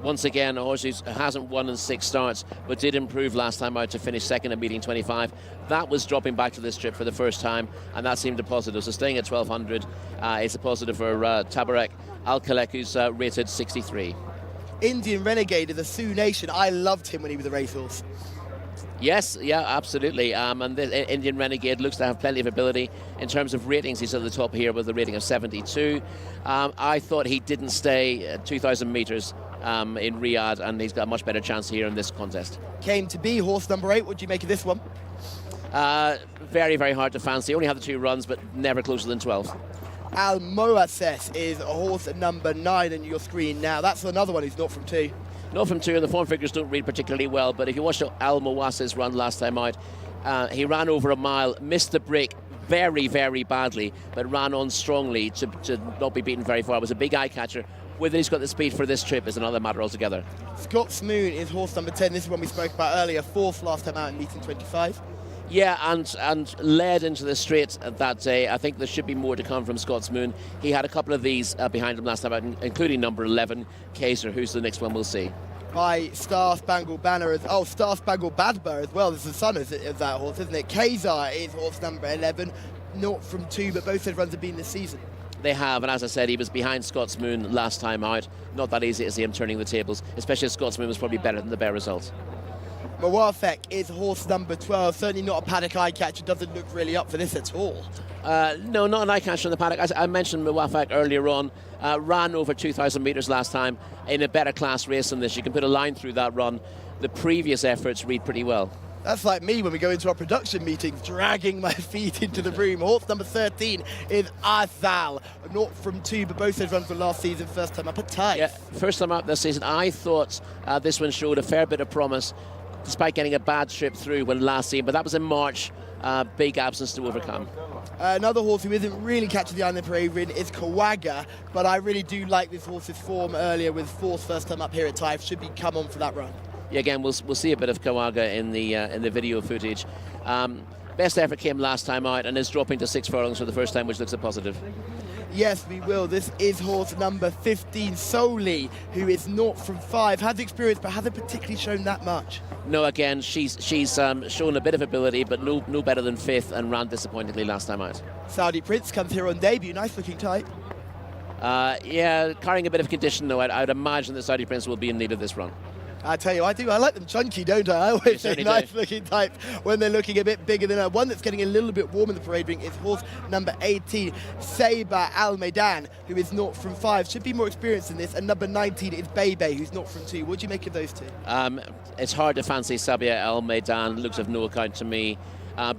Once again, a horse who hasn't won in 6 starts, but did improve last time out to finish second at meeting 25. That was dropping back to this trip for the first time, and that seemed a positive. So staying at 1200 is a positive for Tabarek Al-Khalek, who's rated 63. Indian Renegade of the Sioux Nation. I loved him when he was a racehorse. Yes, yeah, absolutely. And the Indian Renegade looks to have plenty of ability. In terms of ratings, he's at the top here with a rating of 72. I thought he didn't stay at 2,000 metres in Riyadh, and he's got a much better chance here in this contest. Came to be horse number 8. What do you make of this one? Very, very hard to fancy. Only had the 2 runs, but never closer than 12. Al Moases is a horse at number 9 on your screen now. That's another one who's not from 2. Not from 2, and the form figures don't read particularly well, but if you watched Al Moases run last time out, he ran over a mile, missed the break very, very badly, but ran on strongly to not be beaten very far. It was a big eye catcher. Whether he's got the speed for this trip is another matter altogether. Scott's Moon is horse number 10. This is one we spoke about earlier, 4th last time out in meeting 25. Yeah, and led into the straight that day. I think there should be more to come from Scott's Moon. He had a couple of these behind him last time out, including number 11, Kaiser, who's the next one we'll see. By Star Spangled Banner, Star Spangled Badber as well. There's the son of that horse, isn't it? Kaiser is horse number 11, not from 2, but both those runs have been this season. They have, and as I said, he was behind Scott's Moon last time out. Not that easy to see him turning the tables, especially as Scott's Moon was probably better than the bare result. Mawafek is horse number 12, certainly not a paddock eye catcher, doesn't look really up for this at all. No, not an eye catcher in the paddock. As I mentioned Mawafek earlier on, ran over 2,000 metres last time in a better class race than this. You can put a line through that run. The previous efforts read pretty well. That's like me when we go into our production meetings, dragging my feet into the room. Horse number 13 is Azal, not from 2, but both those runs were last season, first time up at Taif. Yeah, first time up this season. I thought this one showed a fair bit of promise, despite getting a bad trip through when last seen, but that was in March. Big absence to overcome. Another horse who isn't really catching the eye in the parade ring is Kawaga, but I really do like this horse's form earlier with 4th first time up here at Taif. Should be come on for that run. Yeah, again, we'll see a bit of Kawaga in the video footage. Best effort came last time out and is dropping to 6 furlongs for the first time, which looks a positive. Yes, we will. This is horse number 15, Soli, who is not from 5. Has experience, but hasn't particularly shown that much. No, again, she's shown a bit of ability, but no better than 5th, and ran disappointingly last time out. Saudi Prince comes here on debut. Nice looking type. Yeah, carrying a bit of condition, though. I'd imagine that Saudi Prince will be in need of this run. I tell you, I do. I like them chunky, don't I? I always say nice looking types when they're looking a bit bigger than one that's getting a little bit warm in the parade ring is horse number 18, Saber Al Maidan, who is not from 5. Should be more experienced in this. And number 19 is Bebe, who's not from 2. What do you make of those 2? It's hard to fancy Sabia Al Maidan. Looks of no account to me.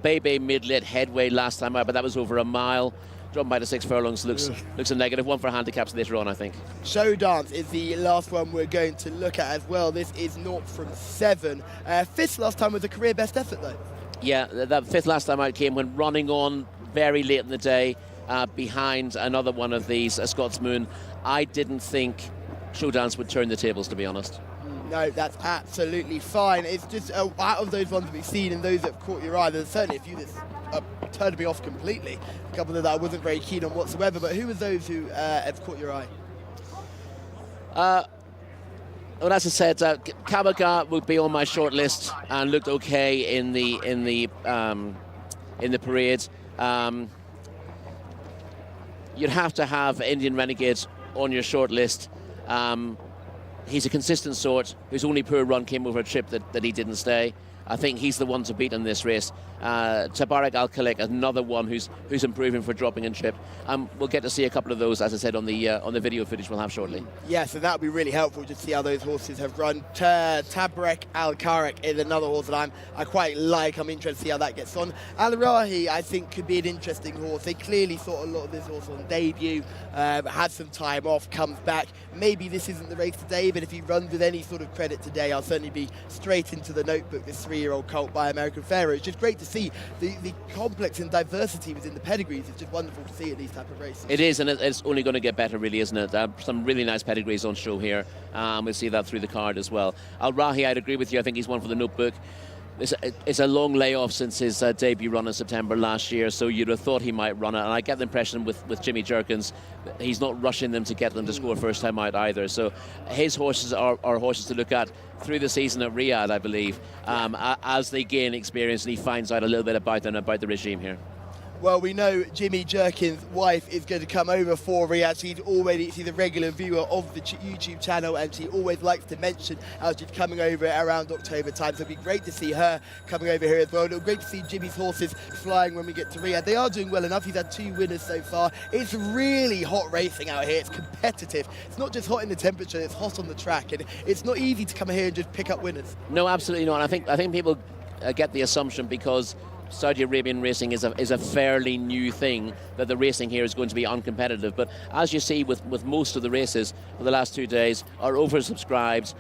Bebe mid-lit headway last time out, but that was over a mile. Dropping by the 6 furlongs looks a negative. One for handicaps later on, I think. Show Dance is the last one we're going to look at as well. This is 0 from 7. 5th last time was a career best effort, though. Yeah, that 5th last time out came when running on very late in the day behind another one of these, Scott's Moon. I didn't think Show Dance would turn the tables, to be honest. No, that's absolutely fine. It's just out of those ones we've seen and those that have caught your eye, there's certainly a few that turned me off completely. A couple of that I wasn't very keen on whatsoever, but who were those who have caught your eye? Well, as I said, Kabaga would be on my short list and looked okay in the parade. You'd have to have Indian Renegade on your short list. He's a consistent sort whose only poor run came over a trip that he didn't stay. I think he's the one to beat in this race. Tabarek Al-Khalik, another one who's improving for dropping and trip. We'll get to see a couple of those, as I said, on the video footage we'll have shortly. Yes, and that would be really helpful to see how those horses have run. Tabarek Al-Khalik is another horse that I quite like. I'm interested to see how that gets on. Al-Rahi, I think, could be an interesting horse. They clearly thought a lot of this horse on debut, had some time off, comes back. Maybe this isn't the race today, but if he runs with any sort of credit today, I'll certainly be straight into the notebook, this 3-year-old colt by American Pharaoh. It's just great to see the complex and diversity within the pedigrees. It's just wonderful to see in these type of races. It is, and it's only going to get better, really, isn't it? Some really nice pedigrees on show here. We'll see that through the card as well. Al-Rahi, I'd agree with you. I think he's one for the notebook. It's a long layoff since his debut run in September last year, so you'd have thought he might run it. And I get the impression with Jimmy Jerkins, he's not rushing them to get them to score first time out either. So his horses are horses to look at through the season at Riyadh, I believe, as they gain experience and he finds out a little bit about them, about the regime here. Well, we know Jimmy Jerkins' wife is going to come over for Riyadh. She's a regular viewer of the YouTube channel, and she always likes to mention how she's coming over around October time. So it'd be great to see her coming over here as well. It'll be great to see Jimmy's horses flying when we get to Riyadh. They are doing well enough. He's had 2 winners so far. It's really hot racing out here. It's competitive. It's not just hot in the temperature, it's hot on the track. And it's not easy to come here and just pick up winners. No, absolutely not. I think people get the assumption because Saudi Arabian racing is a fairly new thing that the racing here is going to be uncompetitive. But as you see with most of the races for the last 2 days are oversubscribed.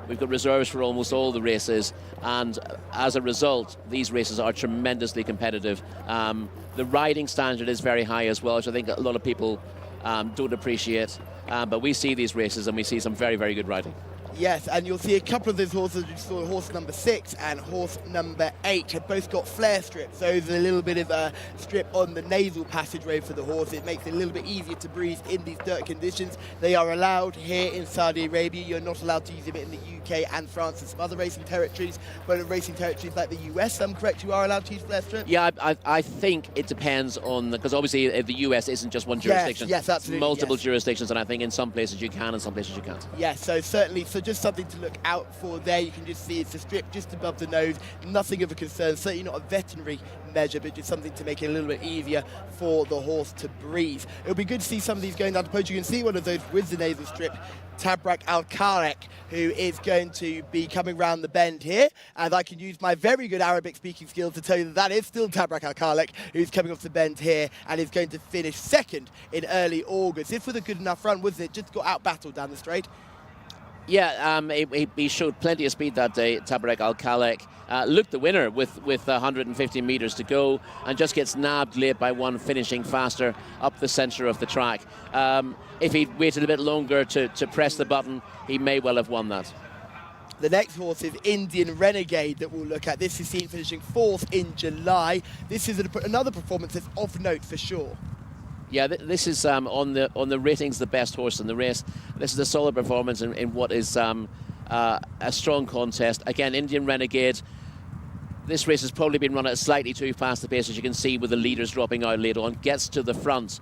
We've got reserves for almost all the races, and as a result, these races are tremendously competitive. The riding standard is very high as well, which I think a lot of people don't appreciate. But we see these races and we see some very, very good riding. Yes, and you'll see a couple of those horses. You saw horse number 6 and horse number 8 have both got flare strips. So there's a little bit of a strip on the nasal passageway for the horse. It makes it a little bit easier to breathe in these dirt conditions. They are allowed here in Saudi Arabia. You're not allowed to use them in the UK and France and some other racing territories. But in racing territories like the US, I'm correct, you are allowed to use flare strips? Yeah, I think it depends on, because obviously the US isn't just one jurisdiction. Yes, absolutely. Multiple jurisdictions, and I think in some places you can and some places you can't. Yes, so certainly, so just something to look out for there. You can just see it's a strip just above the nose, nothing of a concern, certainly not a veterinary measure, but just something to make it a little bit easier for the horse to breathe. It'll be good to see some of these going down the post. You can see one of those with the nasal strip, Tabarek Al-Khalik, who is going to be coming round the bend here, and I can use my very good Arabic speaking skills to tell you that is still Tabarek Al-Khalik, who's coming off the bend here and is going to finish second in early August. This was a good enough run, wasn't it? Just got out-battled down the straight. Yeah, he showed plenty of speed that day, Tabarek Al-Khalik. Looked the winner with 150 metres to go and just gets nabbed late by one finishing faster up the centre of the track. If he'd waited a bit longer to press the button, he may well have won that. The next horse is Indian Renegade that we'll look at. This is seen finishing 4th in July. This is another performance that's off note for sure. Yeah, this is on the ratings the best horse in the race. This is a solid performance in what is a strong contest. Again, Indian Renegade. This race has probably been run at slightly too fast the pace, as you can see with the leaders dropping out later on. Gets to the front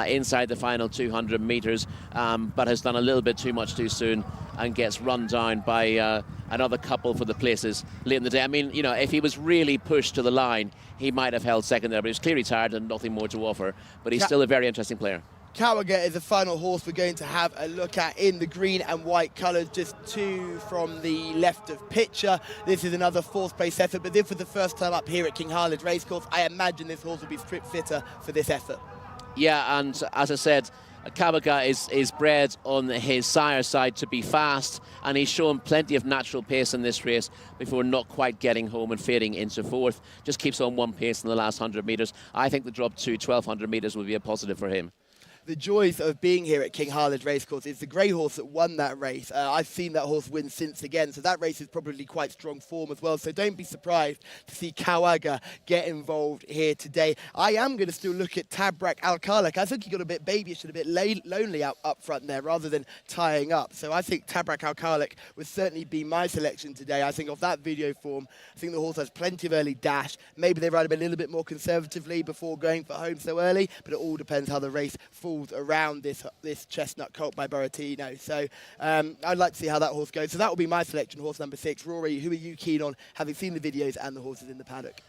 inside the final 200 metres, but has done a little bit too much too soon and gets run down by another couple for the places late in the day. I mean, you know, if he was really pushed to the line, he might have held second there, but he was clearly tired and nothing more to offer. But he's still a very interesting player. Kawaga is the final horse we're going to have a look at in the green and white colours, just 2 from the left of picture. This is another 4th place effort, but this was the first time up here at King Khalid Racecourse. I imagine this horse will be strip fitter for this effort. Yeah, and as I said, Kawaga is bred on his sire's side to be fast, and he's shown plenty of natural pace in this race before not quite getting home and fading into 4th. Just keeps on one pace in the last 100 metres. I think the drop to 1,200 metres will be a positive for him. The joys of being here at King Khalid Racecourse is the grey horse that won that race. I've seen that horse win since again, so that race is probably quite strong form as well. So don't be surprised to see Kawaga get involved here today. I am going to still look at Tabarek Al-Khalik. I think he got a bit babyish and a bit lonely up front there rather than tying up. So I think Tabarek Al-Khalik would certainly be my selection today. I think of that video form, I think the horse has plenty of early dash. Maybe they ride him a little bit more conservatively before going for home so early, but it all depends how the race falls stalls around this chestnut colt by Borratino. So I'd like to see how that horse goes. So that will be my selection, horse number 6. Rory, who are you keen on, having seen the videos and the horses in the paddock?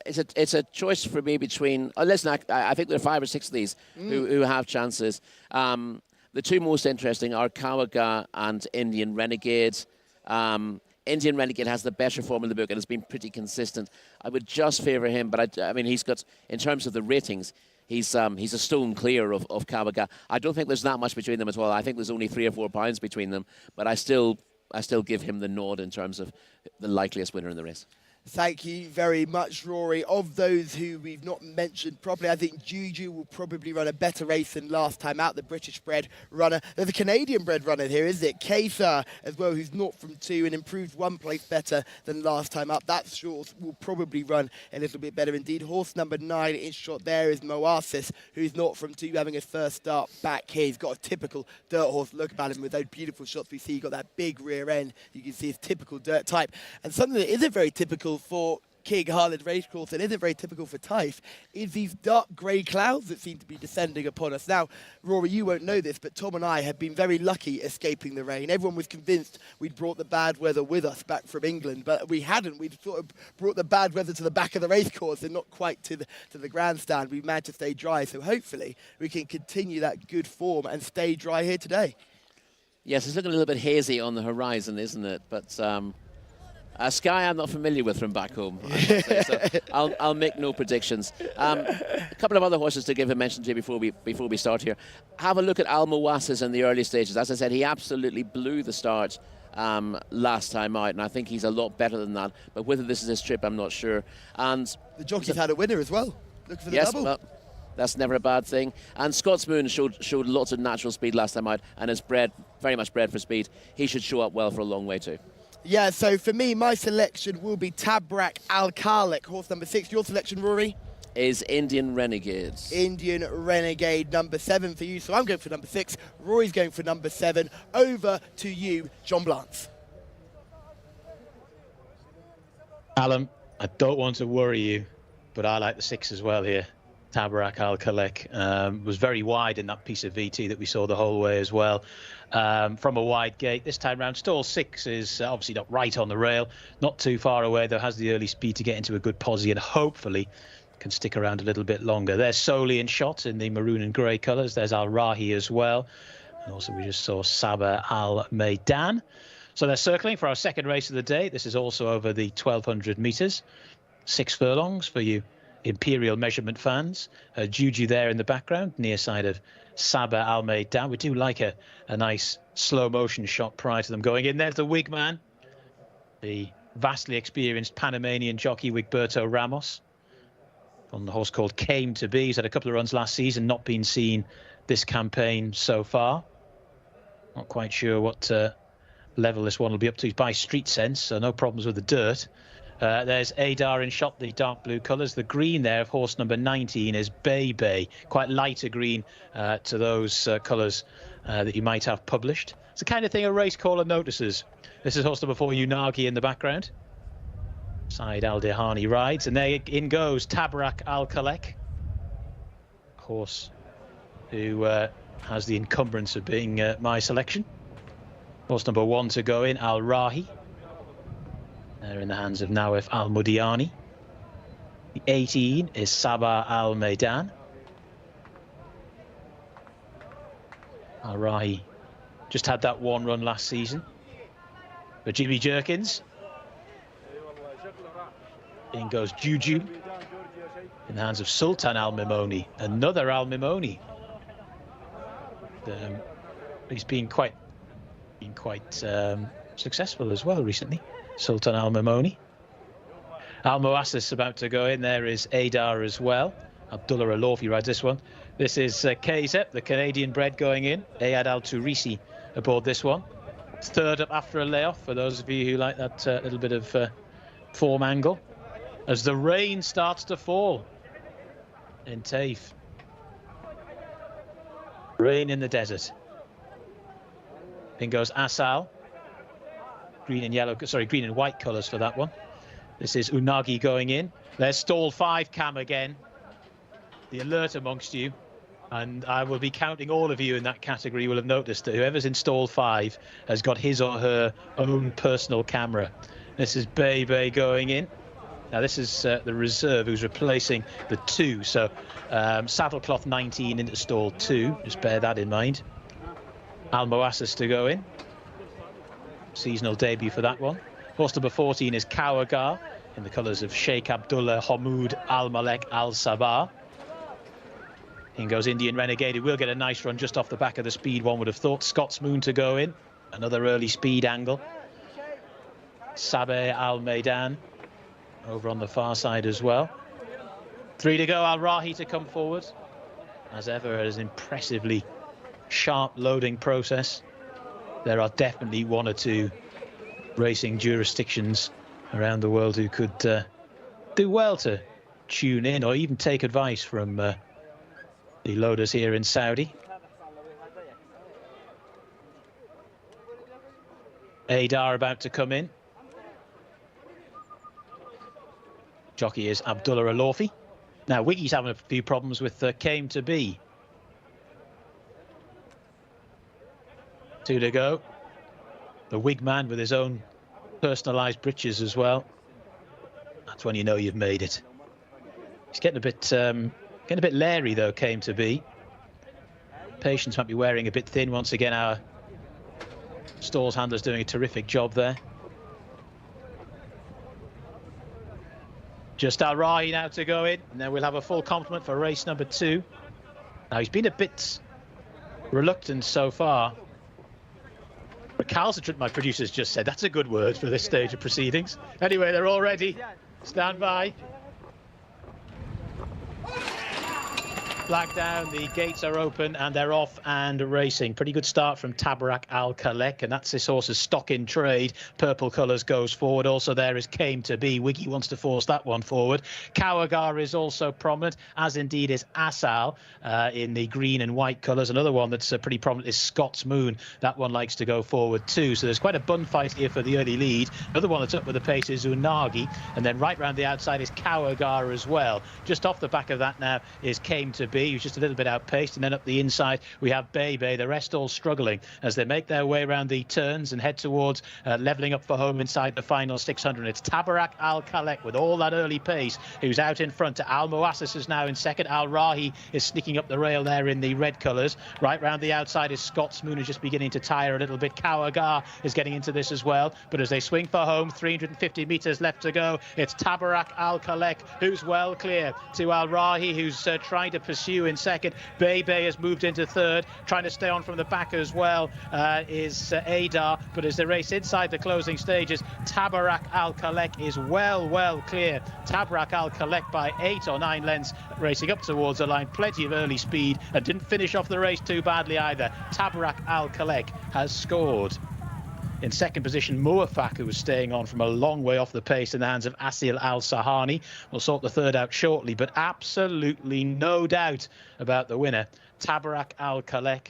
It's a choice for me between. Listen, I think there are 5 or 6 of these who have chances. The 2 most interesting are Kawaga and Indian Renegade. Indian Renegade has the better form in the book and has been pretty consistent. I would just favour him, but I mean, he's got, in terms of the ratings, he's a stone clear of Kawaga. I don't think there's that much between them at all. I think there's only 3 or 4 pounds between them, but I still give him the nod in terms of the likeliest winner in the race. Thank you very much, Rory. Of those who we've not mentioned properly, I think Juju will probably run a better race than last time out, the British-bred runner. There's a Canadian-bred runner here, isn't it? Jcsa as well, who's 0 from 2 and improved 1 place better than last time up. That short will probably run a little bit better indeed. Horse number 9 in shot there is Moasis, who's 0 from 2, having his first start back here. He's got a typical dirt horse look about him with those beautiful shots we see. He's got that big rear end. You can see his typical dirt type. And something that isn't very typical for King Harland Racecourse and isn't very typical for Taif is these dark grey clouds that seem to be descending upon us. Now, Rory, you won't know this, but Tom and I have been very lucky escaping the rain. Everyone was convinced we'd brought the bad weather with us back from England, but we hadn't. We'd sort of brought the bad weather to the back of the racecourse and not quite to the grandstand. We managed to stay dry, so hopefully we can continue that good form and stay dry here today. Yes, it's looking a little bit hazy on the horizon, isn't it? But a sky I'm not familiar with from back home. So I'll make no predictions. A couple of other horses to give a mention to before we start here. Have a look at Al Moassis in the early stages. As I said, he absolutely blew the start last time out, and I think he's a lot better than that. But whether this is his trip, I'm not sure. And the jockey's had a winner as well. Looking for the double. Well, that's never a bad thing. And Scott's Moon showed lots of natural speed last time out and is very much bred for speed. He should show up well for a long way too. Yeah, so for me, my selection will be Tabrak Al-Khalek, horse number 6. Your selection, Rory? Is Indian Renegade. Indian Renegade, number 7 for you. So I'm going for number 6. Rory's going for number 7. Over to you, John Blance. Alan, I don't want to worry you, but I like the 6 as well here. Tabrak Al-Khalek was very wide in that piece of VT that we saw the whole way as well. From a wide gate this time round. Stall 6 is obviously not right on the rail, not too far away though, has the early speed to get into a good posse and hopefully can stick around a little bit longer. There's Soli in shot in the maroon and grey colours. There's Al Rahi as well, and also we just saw Sabah Al Maidan. So they're circling for our second race of the day. This is also over the 1200 metres, 6 furlongs for you Imperial measurement fans. Juju there in the background, near side of Sabah Al Maidan. We do like a nice slow motion shot prior to them going in. There's the wig man, the vastly experienced Panamanian jockey Wigberto Ramos, on the horse called Came to Be. He's had a couple of runs last season, not been seen this campaign so far. Not quite sure what level this one will be up to. He's by Street Sense, so no problems with the dirt. There's Adar in shot, the dark blue colours. The green there of horse number 19 is Bay Bay, quite lighter green to those colours that you might have published. It's the kind of thing a race caller notices. This is horse number 4, Unagi, in the background. Side Al Dehani rides, and there in goes Tabrak Al-Khalek, horse who has the encumbrance of being my selection. Horse number 1 to go in, Al Rahi. They're in the hands of Nawef Al Mudiani. The 18 is Sabah Al Maidan. Al Rahi just had that 1 run last season. But Jimmy Jerkins. In goes Juju. In the hands of Sultan Al Mimoni. Another Al Mimoni. He's been quite successful as well recently. Sultan Al Mimoni. Al Moassis about to go in. There is Adar as well. Abdullah Alofi rides this one. This is Jcsa, the Canadian bred, going in. Ayad Al Turisi aboard this one. Third up after a layoff, for those of you who like that little bit of form angle. As the rain starts to fall in Taif. Rain in the desert. In goes Asal. Green and yellow, sorry, green and white colours for that one. This is Unagi going in. There's stall 5 Cam again. The alert amongst you. And I will be counting all of you in that category. You will have noticed that whoever's installed 5 has got his or her own personal camera. This is Bebe going in. Now, this is the reserve who's replacing the 2. So, Saddlecloth 19 into stall 2. Just bear that in mind. Al Moassis to go in. Seasonal debut for that one. Horse number 14 is Kawagar in the colours of Sheikh Abdullah Hamoud Al Malek Al Sabah. In goes Indian Renegade, who will get a nice run just off the back of the speed, one would have thought. Scots Moon to go in. Another early speed angle. Sabeh Al Maidan over on the far side as well. 3 to go. Al Rahi to come forward. As ever, it is an impressively sharp loading process. There are definitely 1 or 2 racing jurisdictions around the world who could do well to tune in or even take advice from the loaders here in Saudi. Adar about to come in. Jockey is Abdullah Alofi. Now, Wiggy's having a few problems with Came to Be. 2 to go. The wig man with his own personalised breeches as well. That's when you know you've made it. He's getting a bit leery though, Came to Be. Patience might be wearing a bit thin once again. Our stalls handler's doing a terrific job there. Just Al Rahi now to go in, and then we'll have a full complement for race number 2. Now, he's been a bit reluctant so far. Recalcitrant, my producers just said. That's a good word for this stage of proceedings. Anyway, they're all ready. Stand by. Flag down, the gates are open and they're off and racing. Pretty good start from Tabarak Al Khalek, and that's this horse's stock in trade. Purple colours goes forward. Also there is Came to Be. Wiggy wants to force that one forward. Kawagar is also prominent, as indeed is Asal in the green and white colours. Another one that's pretty prominent is Scots Moon. That one likes to go forward too. So there's quite a bun fight here for the early lead. Another one that's up with the pace is Unagi, and then right round the outside is Kawagar as well. Just off the back of that now is Came to Be, who's just a little bit outpaced, and then up the inside we have Bebe. The rest all struggling as they make their way around the turns and head towards levelling up for home inside the final 600. It's Tabarak Al Khalek with all that early pace who's out in front. Al Moassis is now in second. Al Rahi is sneaking up the rail there in the red colours. Right round the outside is Scots Moon, who's just beginning to tire a little bit. Kawagar is getting into this as well, but as they swing for home, 350 metres left to go. It's Tabarak Al Khalek who's well clear to Al Rahi, who's trying to pursue in second. Bebe has moved into third, trying to stay on from the back as well is Adar, but as they race inside the closing stages, Tabarak Al Khalek is well clear. Tabarak Al Khalek by 8 or 9 lengths, racing up towards the line. Plenty of early speed and didn't finish off the race too badly either. Tabarak Al Khalek has scored. In second position, Muafak, who was staying on from a long way off the pace in the hands of Asil Al-Sahani. We'll sort the third out shortly, but absolutely no doubt about the winner, Tabarak Al Khalek.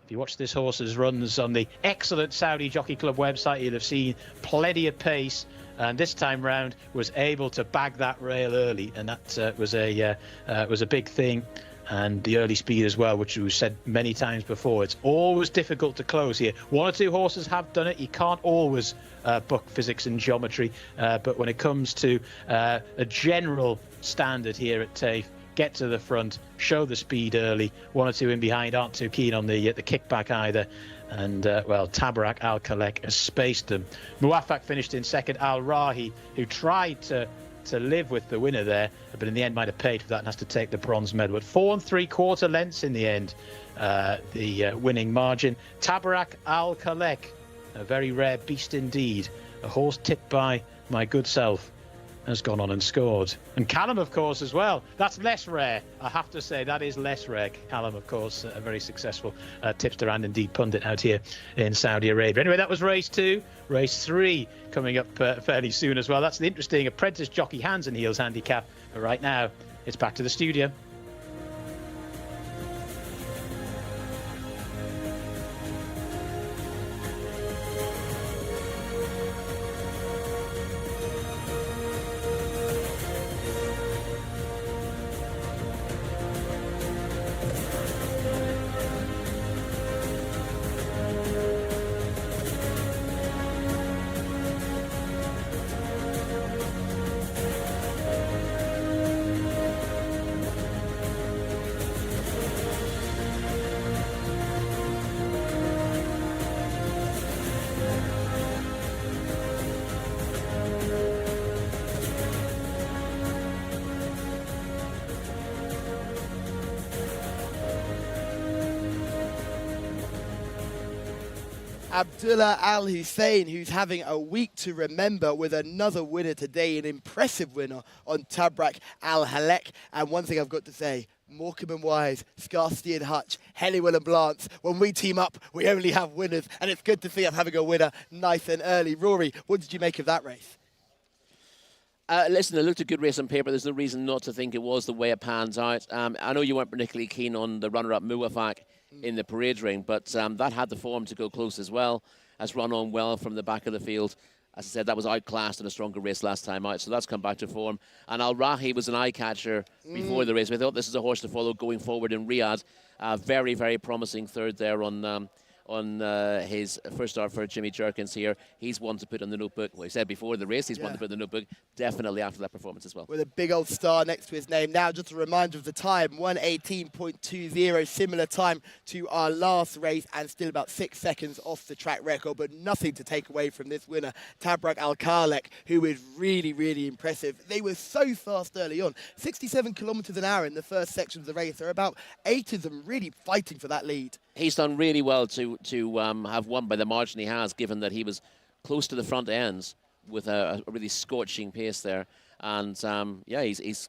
If you watch this horse's runs on the excellent Saudi Jockey Club website, you'll have seen plenty of pace, and this time round was able to bag that rail early, and that was a big thing. And the early speed as well, which we've said many times before. It's always difficult to close here. 1 or 2 horses have done it. You can't always buck physics and geometry. But when it comes to a general standard here at Taif, get to the front, show the speed early. 1 or 2 in behind aren't too keen on the kickback either. And, well, Tabarak Al Khalek has spaced them. Muafak finished in second. Al Rahi, who tried to live with the winner there, but in the end might have paid for that and has to take the bronze medal. But 4 3/4 lengths in the end, the winning margin. Tabarak Al Khalek, a very rare beast indeed. A horse tipped by my good self has gone on and scored. And Callum, of course, as well. That's less rare, I have to say. That is less rare. Callum, of course, a very successful tipster and indeed pundit out here in Saudi Arabia. Anyway, that was race 2. Race 3 coming up fairly soon as well. That's the interesting apprentice jockey hands and heels handicap. But right now, it's back to the studio. Abdullah Al Hussein, who's having a week to remember with another winner today, an impressive winner on Tabrak Al Halek. And one thing I've got to say, Morecambe and Wise, Scarsty and Hutch, Helliwell and Blance, when we team up, we only have winners. And it's good to see us having a winner nice and early. Rory, what did you make of that race? Listen, it looked a good race on paper. There's no reason not to think it was the way it pans out. I know you weren't particularly keen on the runner-up Muwafaq in the parade ring, but that had the form to go close as well. Has run on well from the back of the field. As I said, that was outclassed in a stronger race last time out, so that's come back to form. And Al Rahi was an eye-catcher before the race. We thought this is a horse to follow going forward in Riyadh. Very, very promising third there on his first start for Jimmy Jerkins here. He's one to put on the notebook. Well, he said before the race, he's one to put in the notebook. Definitely after that performance as well. With a big old star next to his name. Now, just a reminder of the time, 1:18.20, similar time to our last race, and still about 6 seconds off the track record, but nothing to take away from this winner, Tabrak Al-Khalek, who is really, really impressive. They were so fast early on, 67 kilometers an hour in the first section of the race. There are about 8 of them really fighting for that lead. He's done really well to have won by the margin he has, given that he was close to the front ends with a really scorching pace there. And yeah, his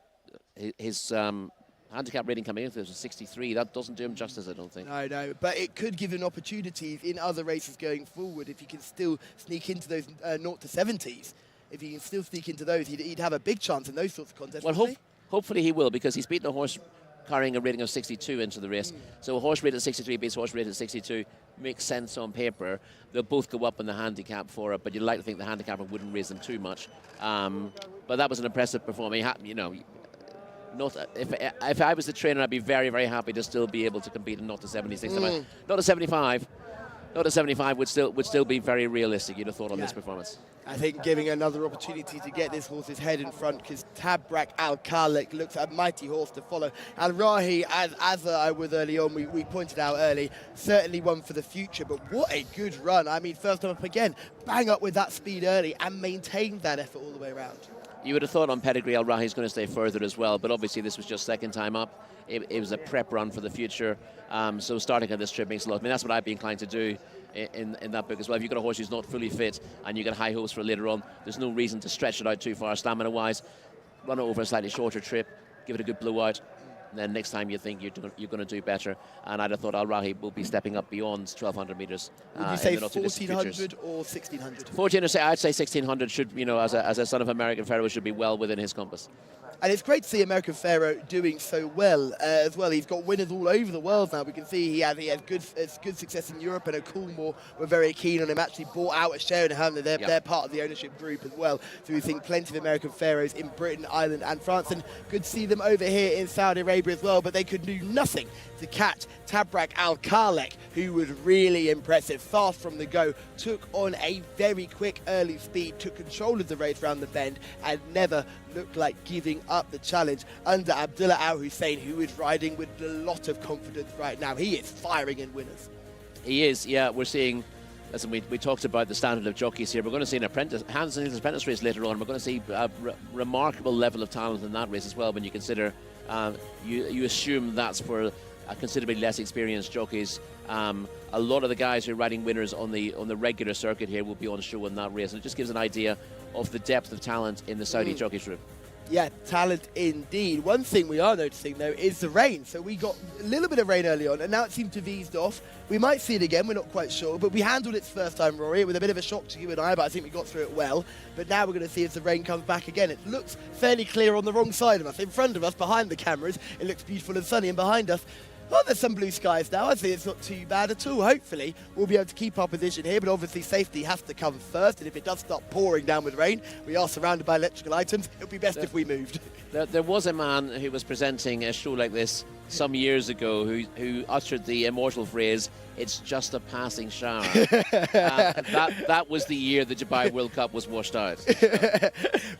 handicap rating coming into this was 63. That doesn't do him justice, I don't think. No, but it could give him opportunities in other races going forward if he can still sneak into those 0 to 70s. If he can still sneak into those, he'd have a big chance in those sorts of contests. Well, hopefully he will, because he's beaten a horse carrying a rating of 62 into the race. So a horse rated at 63 beats a horse rated at 62. Makes sense on paper. They'll both go up in the handicap for it, but you'd like to think the handicapper wouldn't raise them too much. But that was an impressive performance. You know, if I was the trainer, I'd be very, very happy to still be able to compete in not to 76. Not to 75. Not to 75 would still be very realistic, you'd have thought, on this performance. I think giving another opportunity to get this horse's head in front, because Tabrak Al-Khalek looks a mighty horse to follow. Al-Rahi, as I was early on, we pointed out early, certainly one for the future, but what a good run. I mean, first time up again, bang up with that speed early and maintained that effort all the way around. You would have thought on pedigree Al-Rahi is going to stay further as well, but obviously this was just second time up. It was a prep run for the future, so starting on this trip makes a lot. I mean, that's what I'd be inclined to do in that book as well. If you've got a horse who's not fully fit and you get high hopes for later on, there's no reason to stretch it out too far stamina-wise. Run it over a slightly shorter trip, give it a good blowout, and then next time you think you're going to do better. And I'd have thought Al-Rahi will be stepping up beyond 1,200 metres. Would you say 1,400 or 1,600? 1,400, I'd say 1,600 should, you know, as a son of American Pharaoh, should be well within his compass. And it's great to see American Pharaoh doing so well as well. He's got winners all over the world now. We can see he has good success in Europe, and a Coolmore were very keen on him. Actually bought out a share in Hamlin. They're part of the ownership group as well. So we think plenty of American Pharaohs in Britain, Ireland and France. And good to see them over here in Saudi Arabia as well. But they could do nothing to catch Tabrak Al-Khalek, who was really impressive. Fast from the go, took on a very quick early speed, took control of the race round the bend, and never looked like giving up the challenge under Abdullah Al Hussein, who is riding with a lot of confidence right now. He is firing in winners. He is, yeah. We're seeing, listen, we talked about the standard of jockeys here. We're going to see an Hans and apprentice race later on. We're going to see a remarkable level of talent in that race as well, when you consider, you assume that's for considerably less experienced jockeys. A lot of the guys who are riding winners on the regular circuit here will be on show in that race, and it just gives an idea of the depth of talent in the Saudi jockey group. Yeah, talent indeed. One thing we are noticing, though, is the rain. So we got a little bit of rain early on, and now it seems to have eased off. We might see it again, we're not quite sure, but we handled it first time, Rory. It was a bit of a shock to you and I, but I think we got through it well. But now we're going to see if the rain comes back again. It looks fairly clear on the wrong side of us. In front of us, behind the cameras, it looks beautiful and sunny, and behind us, well, there's some blue skies now. I think it's not too bad at all. Hopefully, we'll be able to keep our position here, but obviously safety has to come first, and if it does start pouring down with rain, we are surrounded by electrical items. It would be best if we moved. There was a man who was presenting a show like this some years ago who uttered the immortal phrase, "It's just a passing shower." That was the year the Dubai World Cup was washed out.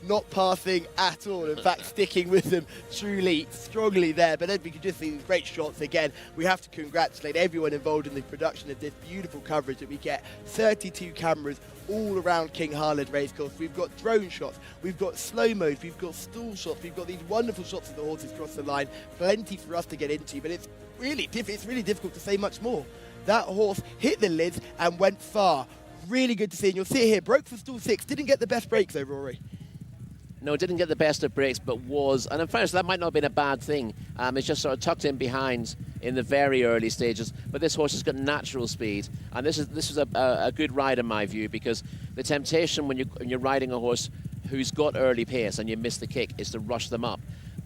Not passing at all. In fact, sticking with them truly, strongly there. But then we could just see these great shots again. We have to congratulate everyone involved in the production of this beautiful coverage that we get. 32 cameras all around King Khalid Racecourse. We've got drone shots, we've got slow mode, we've got stall shots, we've got these wonderful shots of the horses cross the line. Plenty for us to get into, but it's really difficult to say much more. that horse hit the lids and went far. Really good to see, and you'll see it here. Broke for stall 6, didn't get the best breaks though, Rory. No, didn't get the best of breaks, but was, and in fairness, that might not have been a bad thing. It's just sort of tucked in behind in the very early stages. But this horse has got natural speed, and this is a good ride in my view, because the temptation when you're riding a horse who's got early pace and you miss the kick is to rush them up.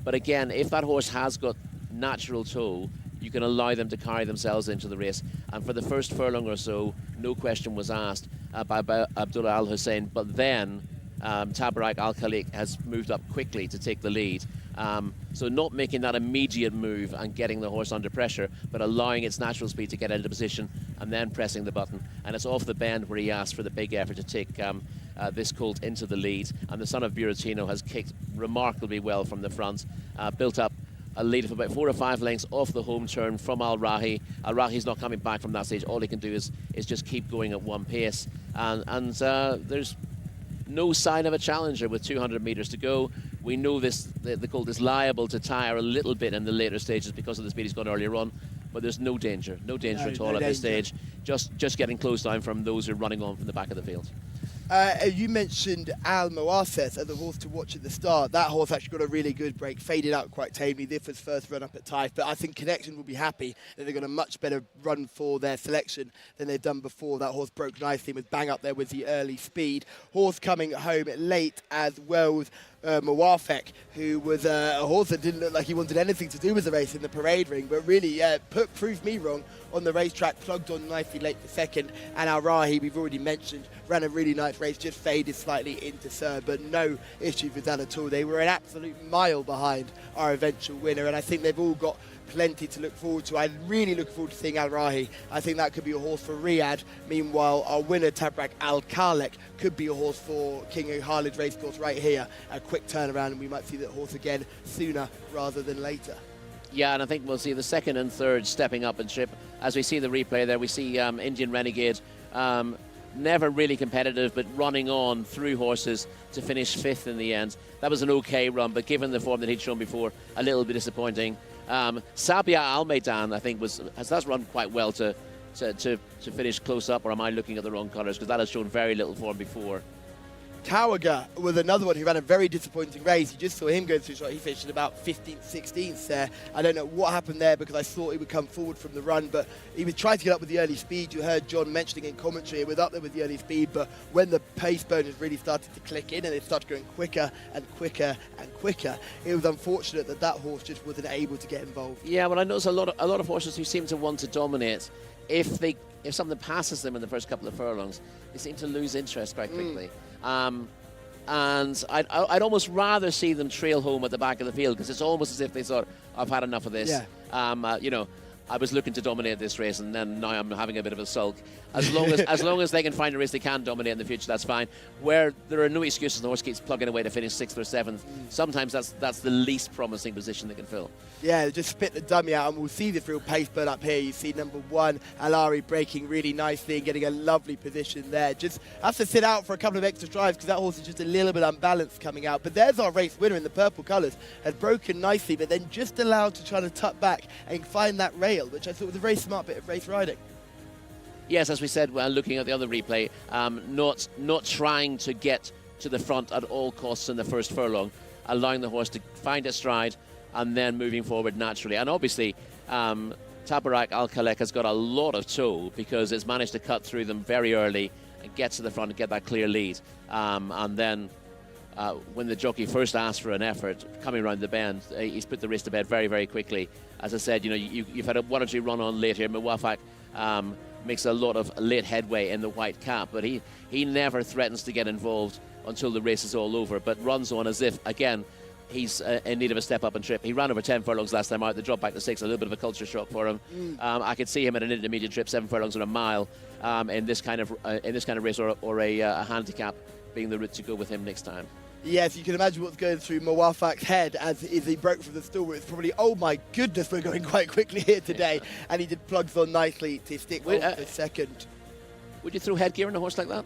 But again, if that horse has got natural toe, you can allow them to carry themselves into the race. And for the first furlong or so, no question was asked by Abdullah Al Hussein. But then Tabarak Al Khalik has moved up quickly to take the lead. So not making that immediate move and getting the horse under pressure, but allowing its natural speed to get into position and then pressing the button. And it's off the bend where he asked for the big effort to take this colt into the lead. And the son of Buratino has kicked remarkably well from the front, built up a lead of about 4 or 5 lengths off the home turn from Al Rahi. Al Rahi's not coming back from that stage. All he can do is just keep going at one pace. And there's no sign of a challenger with 200 metres to go. We know the colt is liable to tire a little bit in the later stages because of the speed he's got earlier on, but there's no danger at all at this stage. Just getting closed down from those who are running on from the back of the field. You mentioned Al Moases as the horse to watch at the start. That horse actually got a really good break, faded out quite tamely. This was first run up at Taif, but I think Connection will be happy that they've got a much better run for their selection than they've done before. That horse broke nicely and was bang up there with the early speed. Horse coming home late as well with Mawafek, who was a horse that didn't look like he wanted anything to do with the race in the parade ring, but really proved me wrong on the racetrack, plugged on nicely late for second. And Al Rahi, we've already mentioned, ran a really nice race, just faded slightly into third, but no issues with that at all. They were an absolute mile behind our eventual winner, and I think they've all got plenty to look forward to. I'm really looking forward to seeing Al Rahi. I think that could be a horse for Riyadh. Meanwhile, our winner, Tabrak Al Khalek, could be a horse for King Khalid Racecourse right here. A quick turnaround, and we might see that horse again sooner rather than later. Yeah, and I think we'll see the second and third stepping up in trip. As we see the replay there, we see Indian Renegade, never really competitive, but running on through horses to finish 5th in the end. That was an okay run, but given the form that he'd shown before, a little bit disappointing. Sabia Al Maidan, I think, has run quite well to finish close up, or am I looking at the wrong colours? Because that has shown very little form before. Kawaga was another one who ran a very disappointing race. You just saw him go through shot. He finished at about 15th, 16th there. I don't know what happened there because I thought he would come forward from the run, but he was trying to get up with the early speed. You heard John mentioning in commentary, he was up there with the early speed, but when the pace bonus really started to click in and it started going quicker and quicker and quicker, it was unfortunate that horse just wasn't able to get involved. Yeah, well, I notice a lot of horses who seem to want to dominate. If something passes them in the first couple of furlongs, they seem to lose interest quite quickly. And I'd almost rather see them trail home at the back of the field, because it's almost as if they thought, I've had enough of this. Yeah. I was looking to dominate this race, and then now I'm having a bit of a sulk. As long as they can find a race they can dominate in the future, that's fine. Where there are no excuses, the horse keeps plugging away to finish 6th or 7th. Sometimes that's the least promising position they can fill. Yeah, just spit the dummy out, and we'll see this real pace burn up here. You see number 1, Alari, breaking really nicely and getting a lovely position there. Just has to sit out for a couple of extra strides because that horse is just a little bit unbalanced coming out. But there's our race winner in the purple colours, has broken nicely, but then just allowed to try to tuck back and find that rail, which I thought was a very smart bit of race riding. Yes, as we said, looking at the other replay, not trying to get to the front at all costs in the first furlong, allowing the horse to find its stride and then moving forward naturally. And obviously, Tabarak Al Khalek has got a lot of toe because it's managed to cut through them very early and get to the front and get that clear lead. And then when the jockey first asked for an effort coming around the bend, he's put the race to bed very, very quickly. As I said, you've had a 1 or 2 run on late here. Mawafak makes a lot of late headway in the white cap, but he never threatens to get involved until the race is all over, but runs on as if, again, he's in need of a step up and trip. He ran over 10 furlongs last time out. The drop back to 6, a little bit of a culture shock for him. I could see him at an intermediate trip, 7 furlongs or a mile, in this kind of race, or a handicap being the route to go with him next time. Yes, you can imagine what's going through Mawafak's head as he broke from the stall. It's probably, oh my goodness, we're going quite quickly here today. And he did plugs on nicely to stick on for second. Would you throw headgear on a horse like that?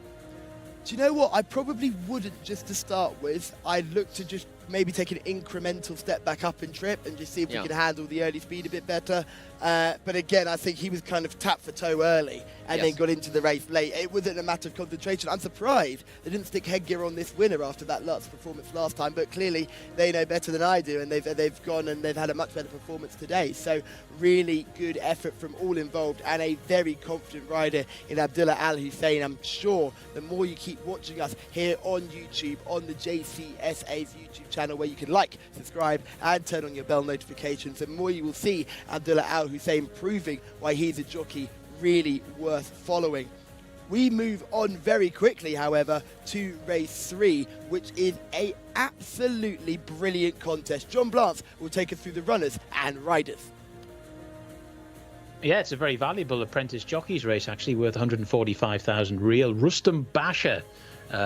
Do you know what? I probably wouldn't, just to start with. I'd look to just maybe take an incremental step back up in trip and just see if we can handle the early speed a bit better. But again, I think he was kind of tapped for toe early and then got into the race late. It wasn't a matter of concentration. I'm surprised they didn't stick headgear on this winner after that last performance last time, but clearly they know better than I do, and they've gone and they've had a much better performance today. So really good effort from all involved, and a very confident rider in Abdullah Al Hussein. I'm sure the more you keep watching us here on YouTube, on the JCSA's YouTube channel, where you can like, subscribe and turn on your bell notifications, the more you will see Abdullah Al Hussein proving why he's a jockey really worth following. We move on very quickly, however, to race 3, which is a absolutely brilliant contest. John Blance will take us through the runners and riders. Yeah, it's a very valuable apprentice jockeys race, actually, worth 145,000 real. Rustam Basha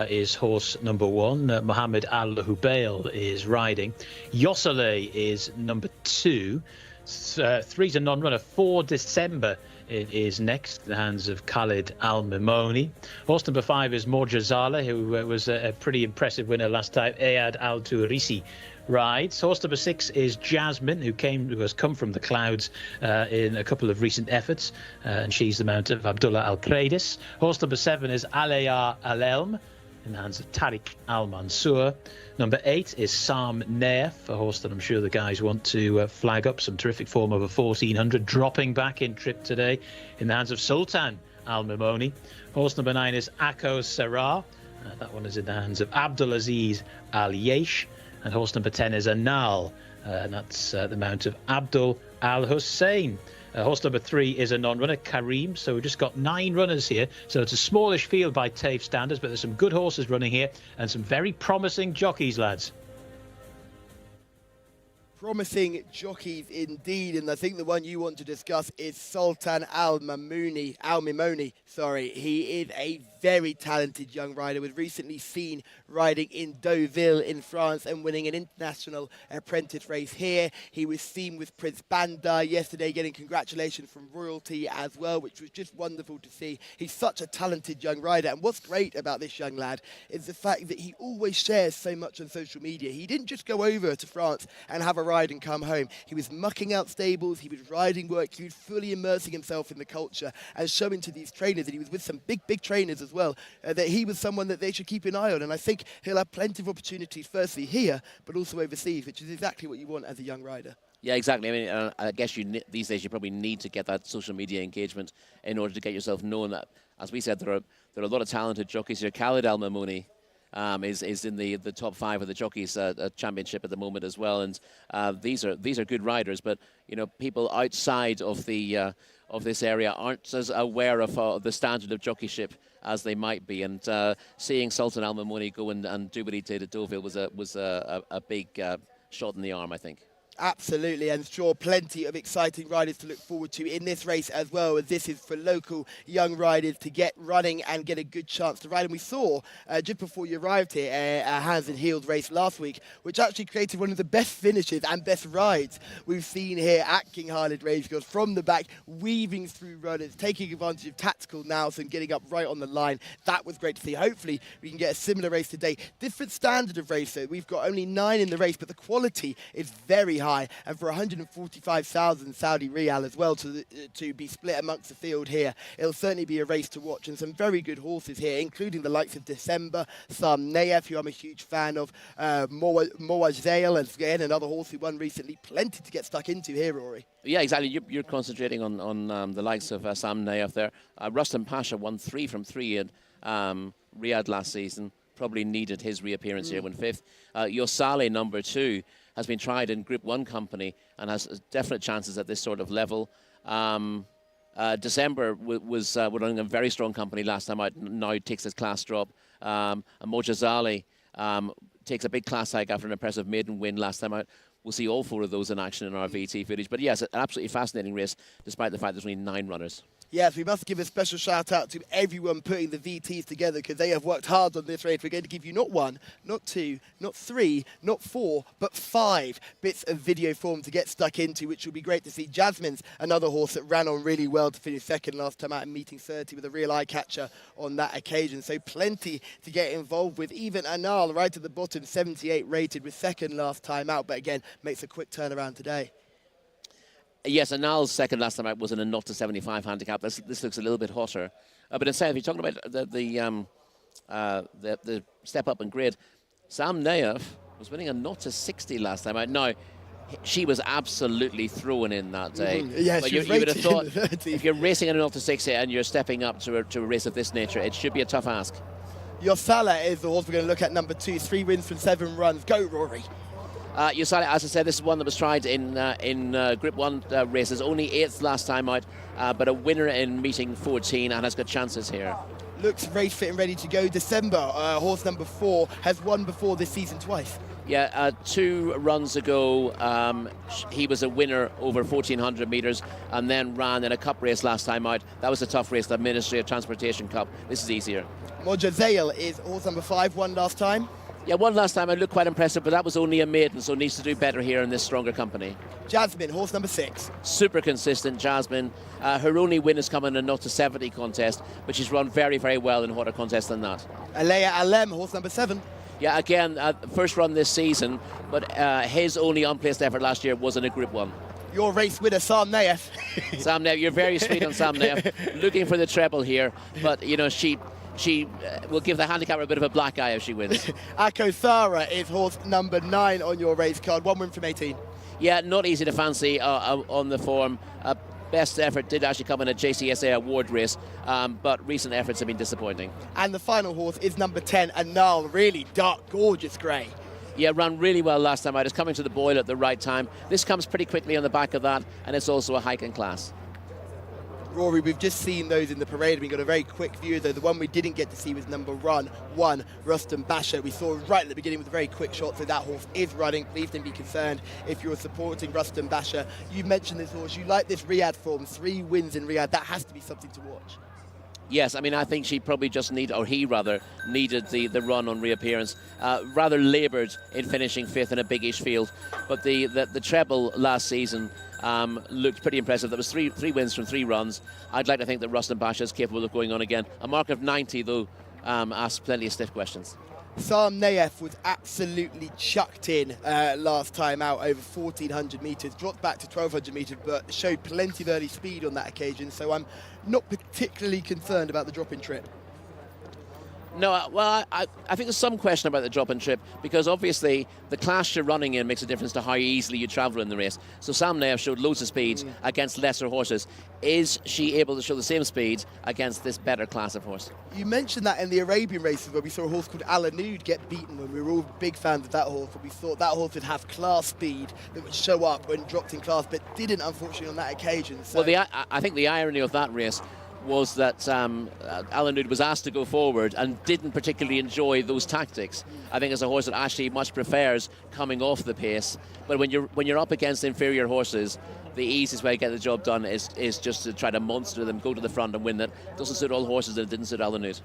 is horse number 1. Mohammed Al Hubail is riding. Yossele is number 2. 3's a non-runner. 4 December is next, in the hands of Khalid Al-Mimoni. Horse number 5 is Morjazala, who was a pretty impressive winner last time. Ayad Al-Tourisi rides. Horse number 6 is Jasmine, who has come from the clouds in a couple of recent efforts, and she's the mount of Abdullah Al-Kradis. Horse number 7 is Alaya Al-Elm, in the hands of Tariq Al-Mansour. Number 8 is Sam Naif, a horse that I'm sure the guys want to flag up. Some terrific form over 1400, dropping back in trip today, in the hands of Sultan Al-Mimoni. Horse number 9 is Akko Sarah. That one is in the hands of Abdulaziz Al-Yesh. And horse number 10 is Anal, and that's the mount of Abdul Al-Hussein. Horse number 3 is a non-runner, Kareem. So we've just got 9 runners here. So it's a smallish field by Taif standards, but there's some good horses running here and some very promising jockeys, lads. Promising jockeys indeed, and I think the one you want to discuss is Sultan Al-Mimoni. He is a very talented young rider. We've recently seen riding in Deauville in France and winning an international apprentice race here. He was seen with Prince Bandar yesterday, getting congratulations from royalty as well, which was just wonderful to see. He's such a talented young rider, and what's great about this young lad is the fact that he always shares so much on social media. He didn't just go over to France and have a ride and come home. He was mucking out stables, he was riding work, he was fully immersing himself in the culture and showing to these trainers, and he was with some big trainers as well, that he was someone that they should keep an eye on. And I think he'll have plenty of opportunities, firstly here, but also overseas, which is exactly what you want as a young rider. Yeah, exactly. I mean, I guess these days you probably need to get that social media engagement in order to get yourself known. As we said, there are a lot of talented jockeys here. Khalid Al-Mimoni is in the top 5 of the jockeys championship at the moment as well, and these are good riders. But you know, people outside of the of this area aren't as aware of the standard of jockeyship as they might be. And seeing Sultan Al-Mimoni go and do what he did at Deauville was a big shot in the arm, I think. Absolutely, and sure, plenty of exciting riders to look forward to in this race as well, as this is for local young riders to get running and get a good chance to ride. And we saw, just before you arrived here, a hands and heels race last week, which actually created one of the best finishes and best rides we've seen here at King Khalid Racecourse, from the back, weaving through runners, taking advantage of tactical nous and getting up right on the line. That was great to see. Hopefully, we can get a similar race today. Different standard of race, though. We've got only 9 in the race, but the quality is very high. And for 145,000 Saudi Riyal as well to be split amongst the field here, it'll certainly be a race to watch, and some very good horses here, including the likes of December, Sam Naif, who I'm a huge fan of, Moazale, and again another horse who won recently. Plenty to get stuck into here, Rory. Yeah, exactly. You're concentrating on the likes of Sam Naif there. Rustam Pasha won 3 from 3 in Riyadh last season. Probably needed his reappearance here, won 5th. Yossele, number 2, has been tried in Group 1 company and has definite chances at this sort of level. December was running a very strong company last time out, now takes his class drop. And Mojazali takes a big class hike after an impressive maiden win last time out. We'll see all 4 of those in action in our VT footage. But yes, an absolutely fascinating race, despite the fact there's only 9 runners. Yes, we must give a special shout out to everyone putting the VTs together because they have worked hard on this race. We're going to give you not one, not two, not three, not four, but 5 bits of video form to get stuck into, which will be great to see. Jasmine's another horse that ran on really well to finish second last time out in meeting 30 with a real eye catcher on that occasion. So plenty to get involved with. Even Anal right at the bottom, 78 rated with second last time out, but again, makes a quick turnaround today. Yes, Anal's second last time out was in a 0 to 75 handicap. This looks a little bit hotter. But instead, if you're talking about the step up in grade, Sam Naif was winning a 0 to 60 last time out. Now, she was absolutely thrown in that day. Yeah, but she was you would have thought, in the 30s. if you're racing in a 0 to 60 and you're stepping up to a race of this nature, it should be a tough ask. Jcsa is the horse we're going to look at, number 2, 3 wins from 7 runs. Go, Rory. Jcsa, as I said, this is one that was tried in Group 1 races, only 8th last time out, but a winner in meeting 14 and has got chances here. Looks race fit and ready to go. December, horse number 4, has won before this season twice. Yeah, 2 runs ago, he was a winner over 1,400 metres and then ran in a cup race last time out. That was a tough race, the Ministry of Transportation Cup. This is easier. Moja Zale is horse number 5, won last time. Yeah, one last time. It looked quite impressive, but that was only a maiden, so needs to do better here in this stronger company. Jasmine, horse number 6. Super consistent, Jasmine. Her only win has come in a 0 to 70 contest, but she's run very, very well in hotter contests than that. Alea Alem, horse number 7. Yeah, again, first run this season, but his only unplaced effort last year was in a Group 1. Your race winner, Sam Naif. Sam Naif, you're very sweet on Sam Naif. Looking for the treble here, but, you know, she will give the handicapper a bit of a black eye if she wins. Akko Thara is horse number 9 on your race card. 1 win from 18. Yeah, not easy to fancy on the form. Best effort did actually come in a Jcsa award race, but recent efforts have been disappointing. And the final horse is number 10, Anal. Really dark, gorgeous grey. Yeah, ran really well last time out. It's coming to the boil at the right time. This comes pretty quickly on the back of that, and it's also a hike in class. Rory, we've just seen those in the parade. We got a very quick view, though. The one we didn't get to see was number 1, Rustam Basha. We saw right at the beginning with a very quick shot, so that horse is running. Please don't be concerned if you're supporting Rustam Basha. You mentioned this horse. You like this Riyadh form. 3 wins in Riyadh. That has to be something to watch. Yes, I mean, I think she probably just needed the run on reappearance. Rather laboured in finishing 5th in a big-ish field. But the treble last season looked pretty impressive. There was three wins from 3 runs. I'd like to think that Rustam Basha is capable of going on again. A mark of 90, though, asks plenty of stiff questions. Sam Naif was absolutely chucked in last time out over 1,400 metres, dropped back to 1,200 metres, but showed plenty of early speed on that occasion, so I'm not particularly concerned about the drop-in trip. No, well, I think there's some question about the drop-in trip because obviously the class you're running in makes a difference to how easily you travel in the race. So Sam Naif showed loads of speed against lesser horses. Is she able to show the same speed against this better class of horse? You mentioned that in the Arabian races where we saw a horse called Alanud get beaten when we were all big fans of that horse, but we thought that horse would have class speed that would show up when dropped in class, but didn't, unfortunately, on that occasion. So well, I think the irony of that race was that Alanud was asked to go forward and didn't particularly enjoy those tactics. I think it's a horse that actually much prefers coming off the pace. But when you're up against inferior horses, the easiest way to get the job done is just to try to monster them, go to the front and win that. Doesn't suit all horses, and it didn't suit Alanud.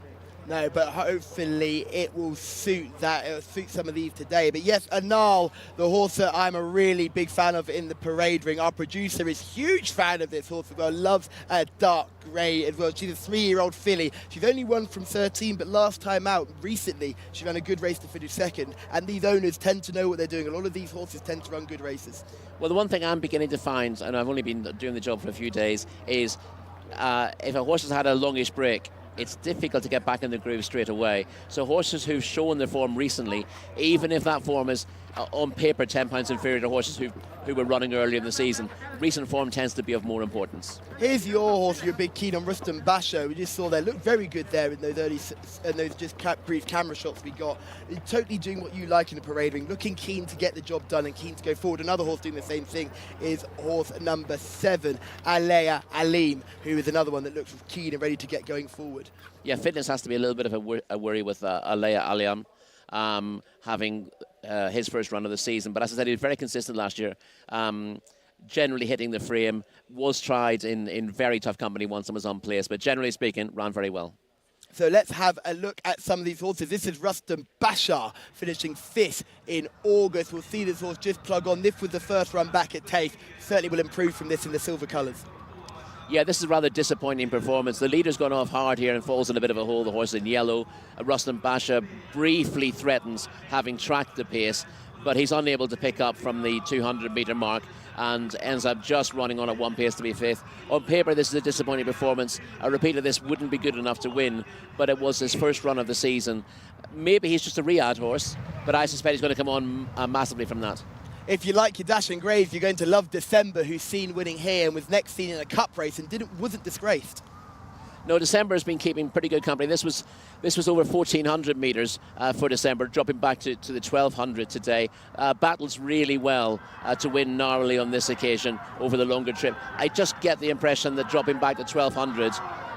No, but hopefully it will suit that. It will suit some of these today. But yes, Anal, the horse that I'm a really big fan of in the parade ring. Our producer is a huge fan of this horse as well. Loves a dark grey as well. She's a 3-year-old filly. She's only won from 13, but last time out, recently, she ran a good race to finish second. And these owners tend to know what they're doing. A lot of these horses tend to run good races. Well, the one thing I'm beginning to find, and I've only been doing the job for a few days, is if a horse has had a longish break, it's difficult to get back in the groove straight away. So horses who've shown their form recently, even if that form is on paper 10 pounds inferior to horses who were running earlier in the season, recent form tends to be of more importance. Here's your horse you're big keen on, Rustam Basha. We just saw there, looked very good there in those brief camera shots we got. Totally doing what you like in the parade ring, looking keen to get the job done and keen to go forward. Another horse doing the same thing is horse number 7, Alea Alim, who is another one that looks keen and ready to get going forward. Yeah, fitness has to be a little bit of a worry with Alea Alim having his first run of the season. But as I said, he was very consistent last year. generally hitting the frame. Was tried in very tough company once and was on place, but generally speaking, ran very well. So let's have a look at some of these horses. This is Rustam Bashar finishing 5th in August. We'll see this horse just plug on. This was the first run back at Taif. Certainly will improve from this in the silver colours. Yeah, this is a rather disappointing performance. The leader's gone off hard here and falls in a bit of a hole. The horse in yellow. Rustam Bashar briefly threatens, having tracked the pace, but he's unable to pick up from the 200-metre mark and ends up just running on at one pace to be 5th. On paper, this is a disappointing performance. A repeat of this wouldn't be good enough to win, but it was his first run of the season. Maybe he's just a Riyadh horse, but I suspect he's going to come on massively from that. If you like your dash and grays, you're going to love December, who's seen winning here and was next seen in a cup race and wasn't disgraced. No, December has been keeping pretty good company. This was over 1,400 metres for December, dropping back to the 1,200 today. Battles really well to win narrowly on this occasion over the longer trip. I just get the impression that dropping back to 1,200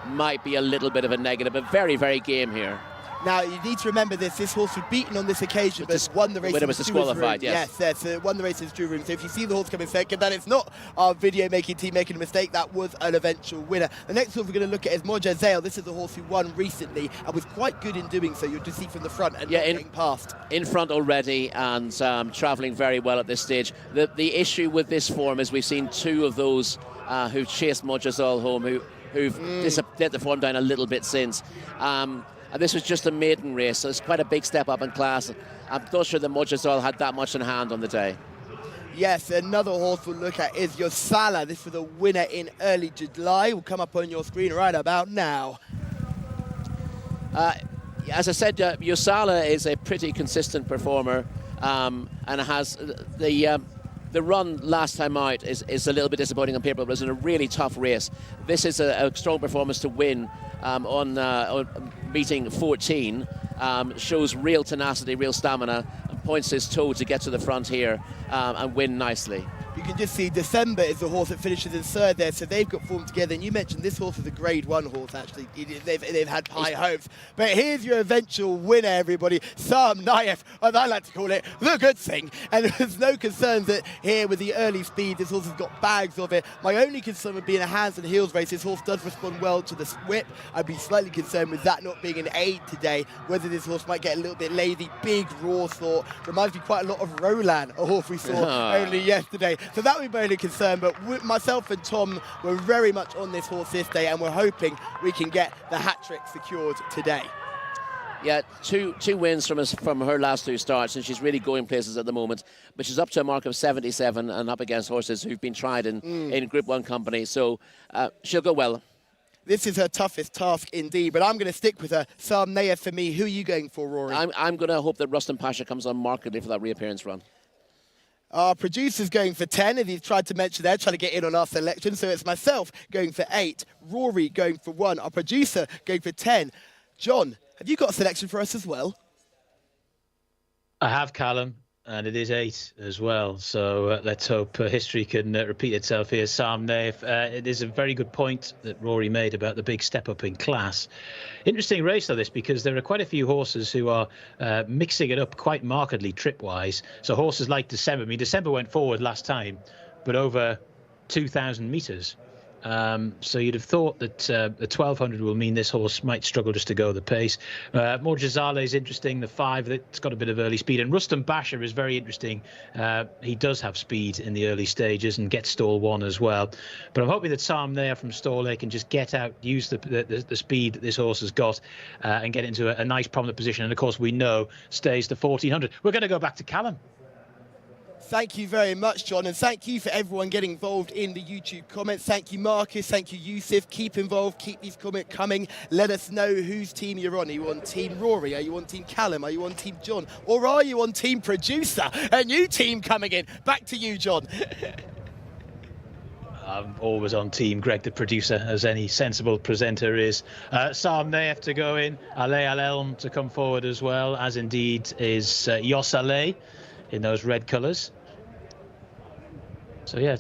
might be a little bit of a negative, but very, very game here. Now, you need to remember this. This horse was beaten on this occasion, but won the race. When it was disqualified, yes, it won the race in Drew Room. So if you see the horse coming second, then it's not our video-making team making a mistake. That was an eventual winner. The next horse we're going to look at is Jcsa. This is the horse who won recently and was quite good in doing so. You'll just see from the front and getting past. In front already and travelling very well at this stage. The issue with this form is we've seen two of those who've chased Jcsa home who've let the form down a little bit since. And this was just a maiden race, so it's quite a big step up in class. I'm not sure that Jcsa had that much in hand on the day. Yes, another horse we'll look at is Jcsa. This was a winner in early July. Will come up on your screen right about now. As I said, Jcsa is a pretty consistent performer and has the run last time out is a little bit disappointing on paper, but it was in a really tough race. This is a strong performance to win on meeting 14. Shows real tenacity, real stamina, and points his toe to get to the front here and win nicely. You can just see December is the horse that finishes in third there, so they've got form together. And you mentioned this horse is a grade 1 horse, actually. They've had high hopes. But here's your eventual winner, everybody. Sam Taif, as I like to call it, the good thing. And there's no concerns that here with the early speed, this horse has got bags of it. My only concern would be in a hands and heels race. This horse does respond well to the whip. I'd be slightly concerned with that not being an aid today, whether this horse might get a little bit lazy. Big raw thought. Reminds me quite a lot of Roland, a horse we saw only yesterday. So that would be my only concern, but myself and Tom were very much on this horse this day, and we're hoping we can get the hat-trick secured today. Yeah, two wins from her last 2 starts, and she's really going places at the moment. But she's up to a mark of 77 and up against horses who've been tried in Group 1 company, so she'll go well. This is her toughest task indeed, but I'm going to stick with her. Sam Taif for me. Who are you going for, Rory? I'm going to hope that Rustam Bashar comes on markedly for that reappearance run. Our producer's going for 10, and he's tried to mention there, trying to get in on our selection. So it's myself going for 8, Rory going for 1, our producer going for 10. John, have you got a selection for us as well? I have, Callum, and it is 8 as well. So let's hope history can repeat itself here. Sam Taif, it is a very good point that Rory made about the big step up in class. Interesting race, though, this, because there are quite a few horses who are mixing it up quite markedly trip-wise. So horses like December. I mean, December went forward last time, but over 2,000 metres. So you'd have thought that the 1,200 will mean this horse might struggle just to go the pace. Jcsa is interesting, the 5, it's got a bit of early speed. And Rustam Bashar is very interesting. He does have speed in the early stages and gets stall 1 as well. But I'm hoping that Sam there from Stall Lake can just get out, use the speed that this horse has got and get into a nice prominent position. And of course, we know stays the 1,400. We're going to go back to Callum. Thank you very much, John, and thank you for everyone getting involved in the YouTube comments. Thank you, Marcus. Thank you, Yusuf. Keep involved. Keep these comments coming. Let us know whose team you're on. Are you on Team Rory? Are you on Team Callum? Are you on Team John? Or are you on Team Producer? A new team coming in. Back to you, John. I'm always on Team Greg, the producer, as any sensible presenter is. Sam Taif to go in. Ale Al-Elm to come forward as well, as indeed is Jcsa in those red colours. So yeah,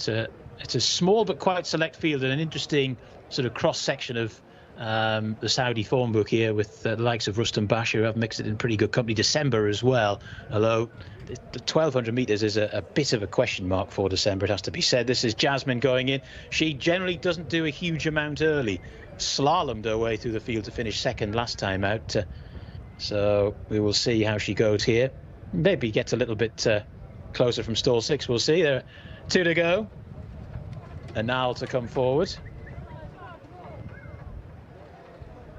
it's a small but quite select field and an interesting sort of cross section of the Saudi form book here with the likes of Rustam Basha, who have mixed it in pretty good company. December as well, although the 1200 metres is a bit of a question mark for December, it has to be said. This is Jasmine going in. She generally doesn't do a huge amount early. Slalomed her way through the field to finish second last time out. So we will see how she goes here. Maybe gets a little bit closer from stall 6. We'll see. There are 2 to go. Anal to come forward.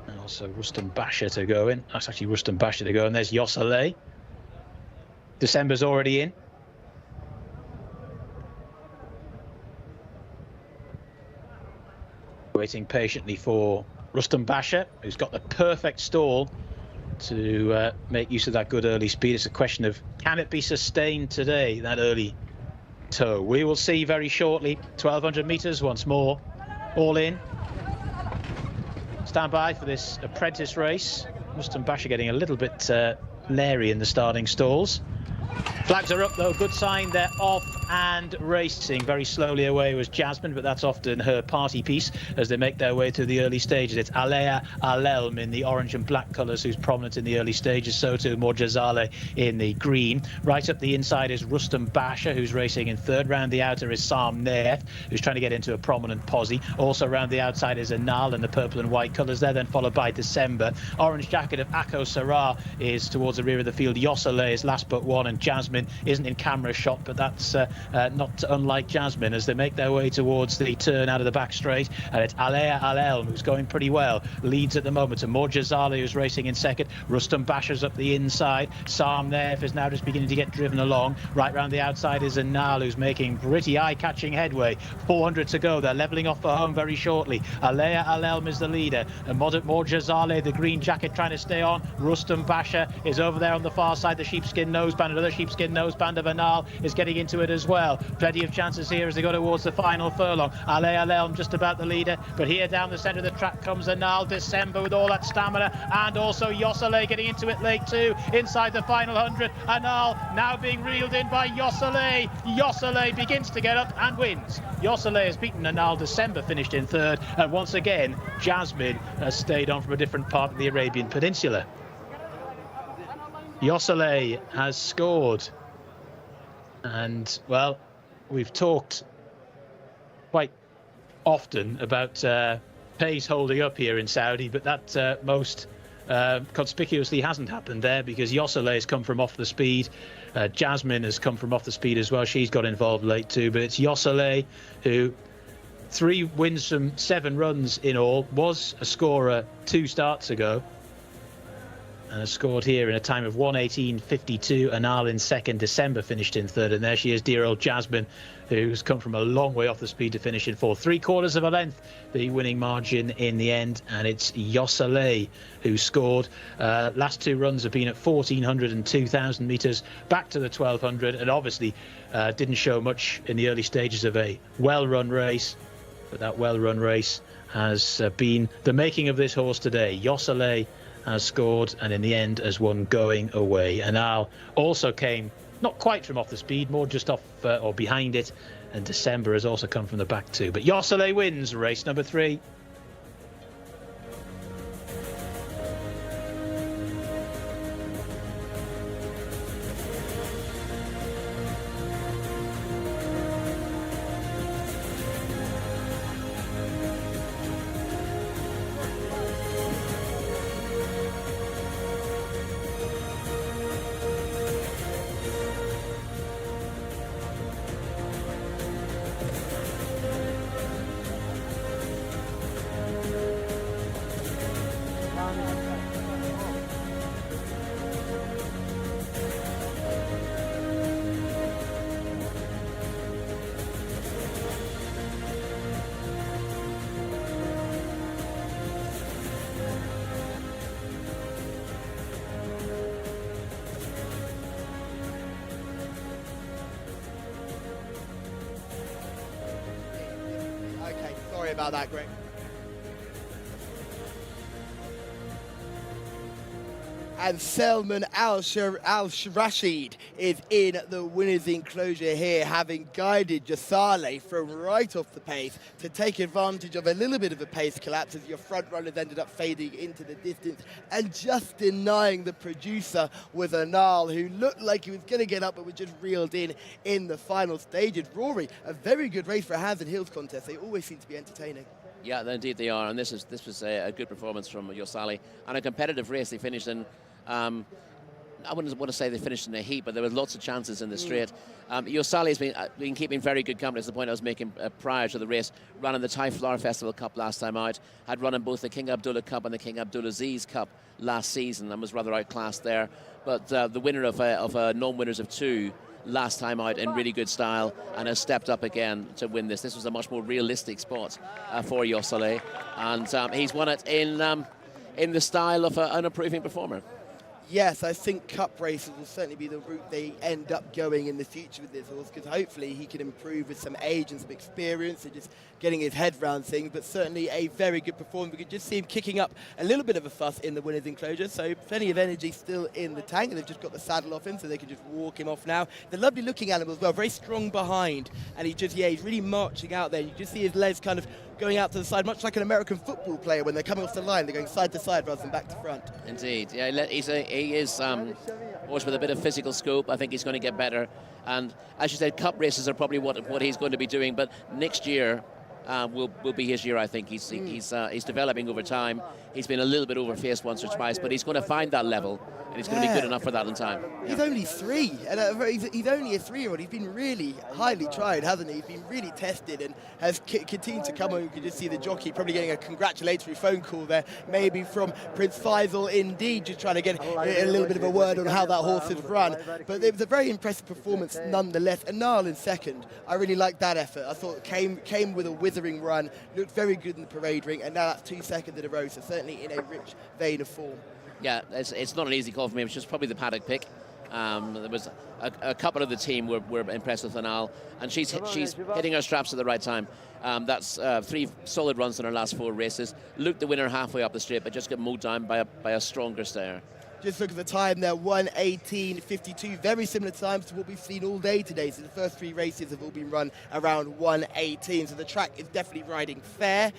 And also Rustam Basha to go in. That's actually Rustam Basha to go. And there's Jcsa. December's already in. Waiting patiently for Rustam Basha, who's got the perfect stall to make use of that good early speed. It's a question of, can it be sustained today, that early toe? We will see very shortly. 1200 metres once more, all in. Stand by for this apprentice race. Rustam Basha getting a little bit leery in the starting stalls. Flags are up though, good sign, they're off and racing. Very slowly away was Jasmine, but that's often her party piece as they make their way through the early stages. It's Alea Alelm in the orange and black colours who's prominent in the early stages, so too Morjazale in the green. Right up the inside is Rustam Basha, who's racing in third. Round the outer is Sam Nath, who's trying to get into a prominent posse. Also round the outside is Anal in the purple and white colours there, then followed by December. Orange jacket of Akko Sarah is towards the rear of the field. Jcsa is last but one, and Jasmine isn't in camera shot, but that's not unlike Jasmine as they make their way towards the turn out of the back straight. And it's Alea Alelm who's going pretty well, leads at the moment. And Morjazale who's racing in second. Rustam Basha's up the inside. Sam Nath is now just beginning to get driven along. Right round the outside is Anal, who's making pretty eye-catching headway. 400 to go. They're levelling off for home very shortly. Alea Alelm is the leader, and Morjazale, the green jacket, trying to stay on. Rustam Basha is over there on the far side. The sheepskin noseband, another sheepskin noseband of Anal is getting into it as well. Plenty of chances here as they go towards the final furlong. Alea Alelm just about the leader, but here down the centre of the track comes Anal. December with all that stamina, and also Jcsa getting into it late too, inside the final 100. Anal now being reeled in by Jcsa. Jcsa begins to get up and wins. Jcsa has beaten Anal. December finished in third, and once again Jasmine has stayed on from a different part of the Arabian Peninsula. Jcsa has scored, and well, we've talked quite often about pace holding up here in Saudi, but that most conspicuously hasn't happened there, because Jcsa has come from off the speed. Jasmine has come from off the speed as well. She's got involved late too, but it's Jcsa who, 3 wins from 7 runs in all, was a scorer 2 starts ago, and has scored here in a time of 1:18.52. Anal in second. December finished in third, and there she is, dear old Jasmine, who's come from a long way off the speed to finish in fourth. 3/4 of a length the winning margin in the end, and it's Jcsa who scored. Last 2 runs have been at 1400 and 2000 metres, back to the 1200, and obviously didn't show much in the early stages of a well-run race, but that well-run race has been the making of this horse today. Jcsa has scored, and in the end has won going away. Anal also came not quite from off the speed, more just off or behind it, and December has also come from the back too. But Jcsa wins race number 3. Sorry about that, Greg. And Selman Al-Rashid is in the winner's enclosure here, having guided Jcsa from right off the pace to take advantage of a little bit of a pace collapse as your front runners ended up fading into the distance and just denying the producer with Anal, who looked like he was going to get up but was just reeled in the final stages. Rory, a very good race for a hands and heels contest. They always seem to be entertaining. Yeah, indeed they are, and this was a good performance from Jcsa and a competitive race. They finished in, I wouldn't want to say they finished in a heat, but there was lots of chances in the straight. Jcsa has been keeping very good company. That's the point I was making prior to the race. Running the Taif Flower Festival Cup last time out, had run in both the King Abdullah Cup and the King Abdulaziz Cup last season and was rather outclassed there. But the winner of a non-winners of two last time out in really good style and has stepped up again to win this. This was a much more realistic spot for Jcsa, and he's won it in the style of an improving performer. Yes, I think cup races will certainly be the route they end up going in the future with this horse, because hopefully he can improve with some age and some experience and just getting his head round things, but certainly a very good performance. We could just see him kicking up a little bit of a fuss in the winner's enclosure, so plenty of energy still in the tank, and they've just got the saddle off him so they can just walk him off now. The lovely looking animal as well, very strong behind, and he's really marching out there. You just see his legs kind of going out to the side, much like an American football player when they're coming off the line. They're going side to side rather than back to front. Indeed, yeah, he is horse with a bit of physical scope. I think he's going to get better. And as you said, cup races are probably what he's going to be doing. But next year will be his year. I think he's developing over time. He's been a little bit overfaced once or twice, but he's going to find that level, and he's going to be good enough for that in time. Yeah. He's only 3, and he's only a 3-year-old. He's been really highly tried, hasn't he? He's been really tested and has continued to come on. You can just see the jockey probably getting a congratulatory phone call there, maybe from Prince Faisal, indeed, just trying to get a little bit of a word on how that horse has run. But it was a very impressive performance nonetheless. Anal in second, I really liked that effort. I thought it came with a withering run, looked very good in the parade ring, and now that's 2 seconds in a row, so certainly in a rich vein of form. Yeah, it's not an easy call for me. It was just probably the paddock pick. There was a couple of the team were impressed with Anal, and she's hitting her straps at the right time. That's 3 solid runs in her last 4 races. Looked the winner halfway up the straight, but just got mowed down by a stronger stayer. Just look at the time there, 1:18.52. Very similar times to what we've seen all day today. So the first 3 races have all been run around 1:18. So the track is definitely riding fair.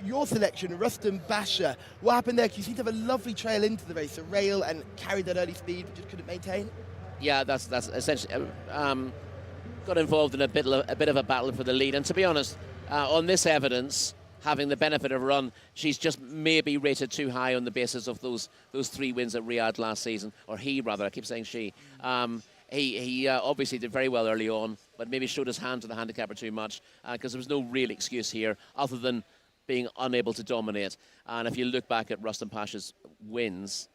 Your selection, Rustam Basha. What happened there? 'Cause you seem to have a lovely trail into the race, a rail, and carried that early speed, but just couldn't maintain. Yeah, that's essentially got involved in a bit of a battle for the lead. And to be honest, on this evidence, having the benefit of a run, she's just maybe rated too high on the basis of those 3 wins at Riyadh last season, or he rather. I keep saying she. He obviously did very well early on, but maybe showed his hand to the handicapper too much, because there was no real excuse here other than being unable to dominate. And if you look back at Rustam Pasha's wins,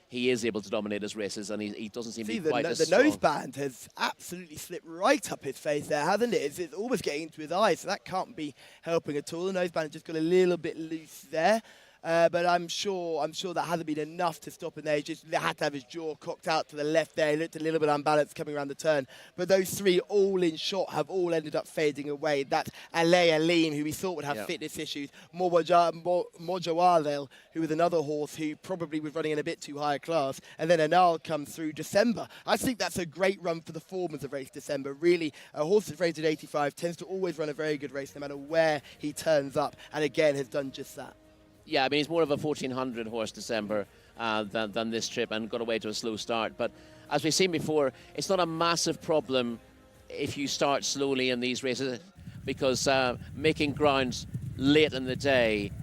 he is able to dominate his races, and he doesn't seem to be quite as strong. The noseband has absolutely slipped right up his face there, hasn't it? It's almost getting into his eyes, so that can't be helping at all. The noseband has just got a little bit loose there. But I'm sure that hasn't been enough to stop him there. He had to have his jaw cocked out to the left there. He looked a little bit unbalanced coming around the turn. But those 3 all in shot have all ended up fading away. That's Alay Alim, who we thought would have fitness issues. Mojawadel, who was another horse who probably was running in a bit too high a class. And then Anal comes through December. I think that's a great run for the form of the race, December. Really, a horse that's rated 85 tends to always run a very good race no matter where he turns up. And again, has done just that. Yeah, I mean, he's more of a 1400 horse December than this trip, and got away to a slow start. But as we've seen before, it's not a massive problem if you start slowly in these races, because making ground late in the day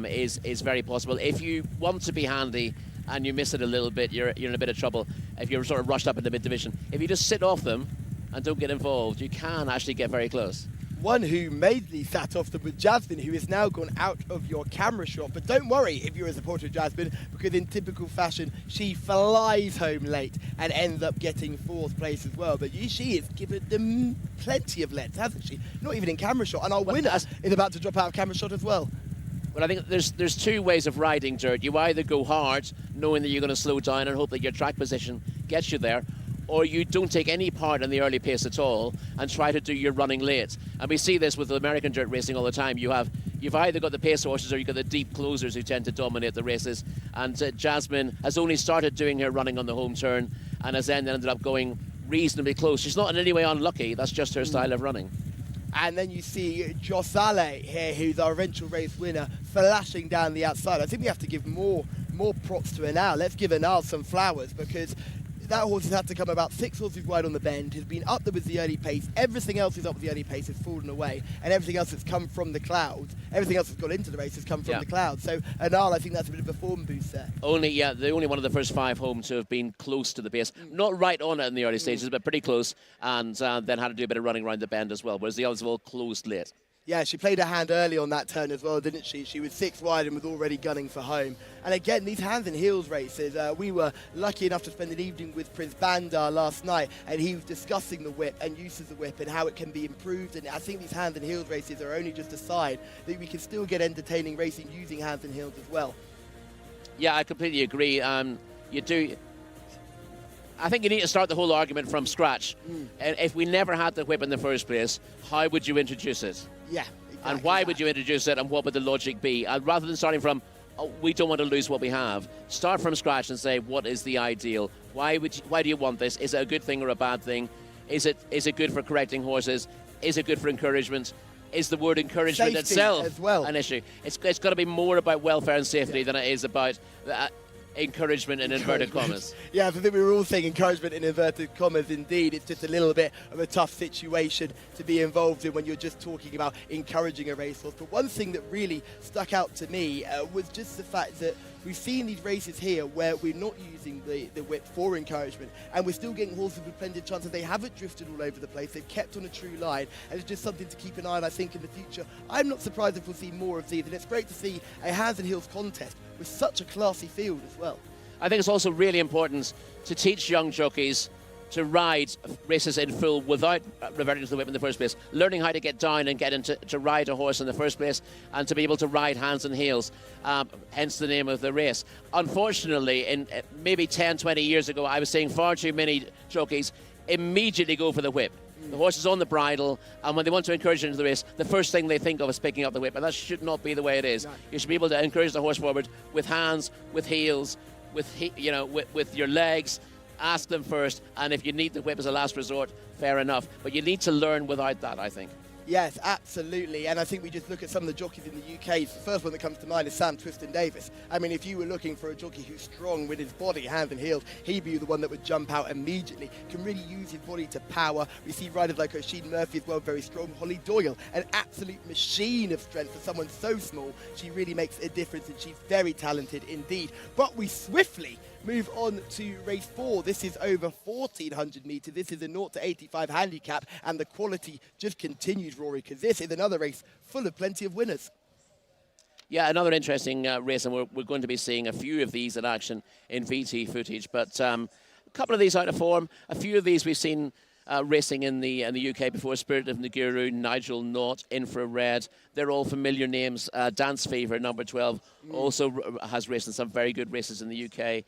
is very possible. If you want to be handy and you miss it a little bit, you're in a bit of trouble if you're sort of rushed up in the mid-division. If you just sit off them and don't get involved, you can actually get very close. One who mainly sat off them with Jasmine, who is now gone out of your camera shot. But don't worry if you're a supporter of Jasmine, because in typical fashion, she flies home late and ends up getting 4th place as well. But she has given them plenty of lets, hasn't she? Not even in camera shot. And our winner is about to drop out of camera shot as well. Well, I think there's 2 ways of riding dirt. You either go hard, knowing that you're going to slow down and hope that your track position gets you there, or you don't take any part in the early pace at all and try to do your running late. And we see this with American dirt racing all the time. You have you've either got the pace horses or you've got the deep closers who tend to dominate the races. And Jasmine has only started doing her running on the home turn and has then ended up going reasonably close. She's not in any way unlucky. That's just her style of running. And then you see Jcsa here, who's our eventual race winner, flashing down the outside. I think we have to give more props to Anal. Let's give Anal some flowers, because that horse has had to come about 6 horses wide on the bend, has been up there with the early pace. Everything else is up with the early pace has fallen away, and everything else that's come from the clouds, everything else that's got into the race has come from the clouds. So Anal, I think that's a bit of a form boost there. The only one of the first 5 home to have been close to the pace. Not right on it in the early stages, but pretty close, and then had to do a bit of running around the bend as well, whereas the others have all closed late. Yeah, she played her hand early on that turn as well, didn't she? She was 6 wide and was already gunning for home. And again, these hands and heels races, we were lucky enough to spend an evening with Prince Bandar last night, and he was discussing the whip and uses of the whip and how it can be improved. And I think these hands and heels races are only just a sign that we can still get entertaining racing using hands and heels as well. Yeah, I completely agree. You do. I think you need to start the whole argument from scratch. And if we never had the whip in the first place, how would you introduce it? Yeah, exactly. And why would you introduce it, and what would the logic be? And rather than starting from, oh, we don't want to lose what we have, start from scratch and say, what is the ideal? Why do you want this? Is it a good thing or a bad thing? Is it good for correcting horses? Is it good for encouragement? Is the word encouragement Safety itself as well an issue? It's got to be more about welfare and safety than it is about encouragement in inverted commas. Yeah, I think we were all saying encouragement in inverted commas indeed. It's just a little bit of a tough situation to be involved in when you're just talking about encouraging a racehorse. But one thing that really stuck out to me was just the fact that we've seen these races here where we're not using the whip for encouragement, and we're still getting horses with plenty of chances. They haven't drifted all over the place. They've kept on a true line, and it's just something to keep an eye on, I think, in the future. I'm not surprised if we'll see more of these, and it's great to see a hands and heels contest with such a classy field as well. I think it's also really important to teach young jockeys to ride races in full without reverting to the whip in the first place, learning how to get down and get into to ride a horse in the first place, and to be able to ride hands and heels, hence the name of the race. Unfortunately, in maybe 10, 20 years ago, I was seeing far too many jockeys immediately go for the whip. The horse is on the bridle, and when they want to encourage it into the race, the first thing they think of is picking up the whip, and that should not be the way it is. No. You should be able to encourage the horse forward with hands, with heels, with your legs. Ask them first, and if you need the whip as a last resort, fair enough. But you need to learn without that, I think. Yes, absolutely. And I think we just look at some of the jockeys in the UK. The first one that comes to mind is Sam Twiston-Davis. I mean, if you were looking for a jockey who's strong with his body, hands and heels, he'd be the one that would jump out immediately. Can really use his body to power. We see riders like Oisin Murphy as well, very strong. Holly Doyle, an absolute machine of strength for someone so small. She really makes a difference, and she's very talented indeed. But we swiftly move on to race 4. This is over 1,400 metres. This is a 0 to 85 handicap, and the quality just continues, Rory, because this is another race full of plenty of winners. Yeah, another interesting race, and we're going to be seeing a few of these in action in VT footage. But a couple of these out of form. A few of these we've seen racing in the UK before. Spirit of Naguru, Nigel Knott, Infrared. They're all familiar names. Dance Fever, number 12, also has raced in some very good races in the UK.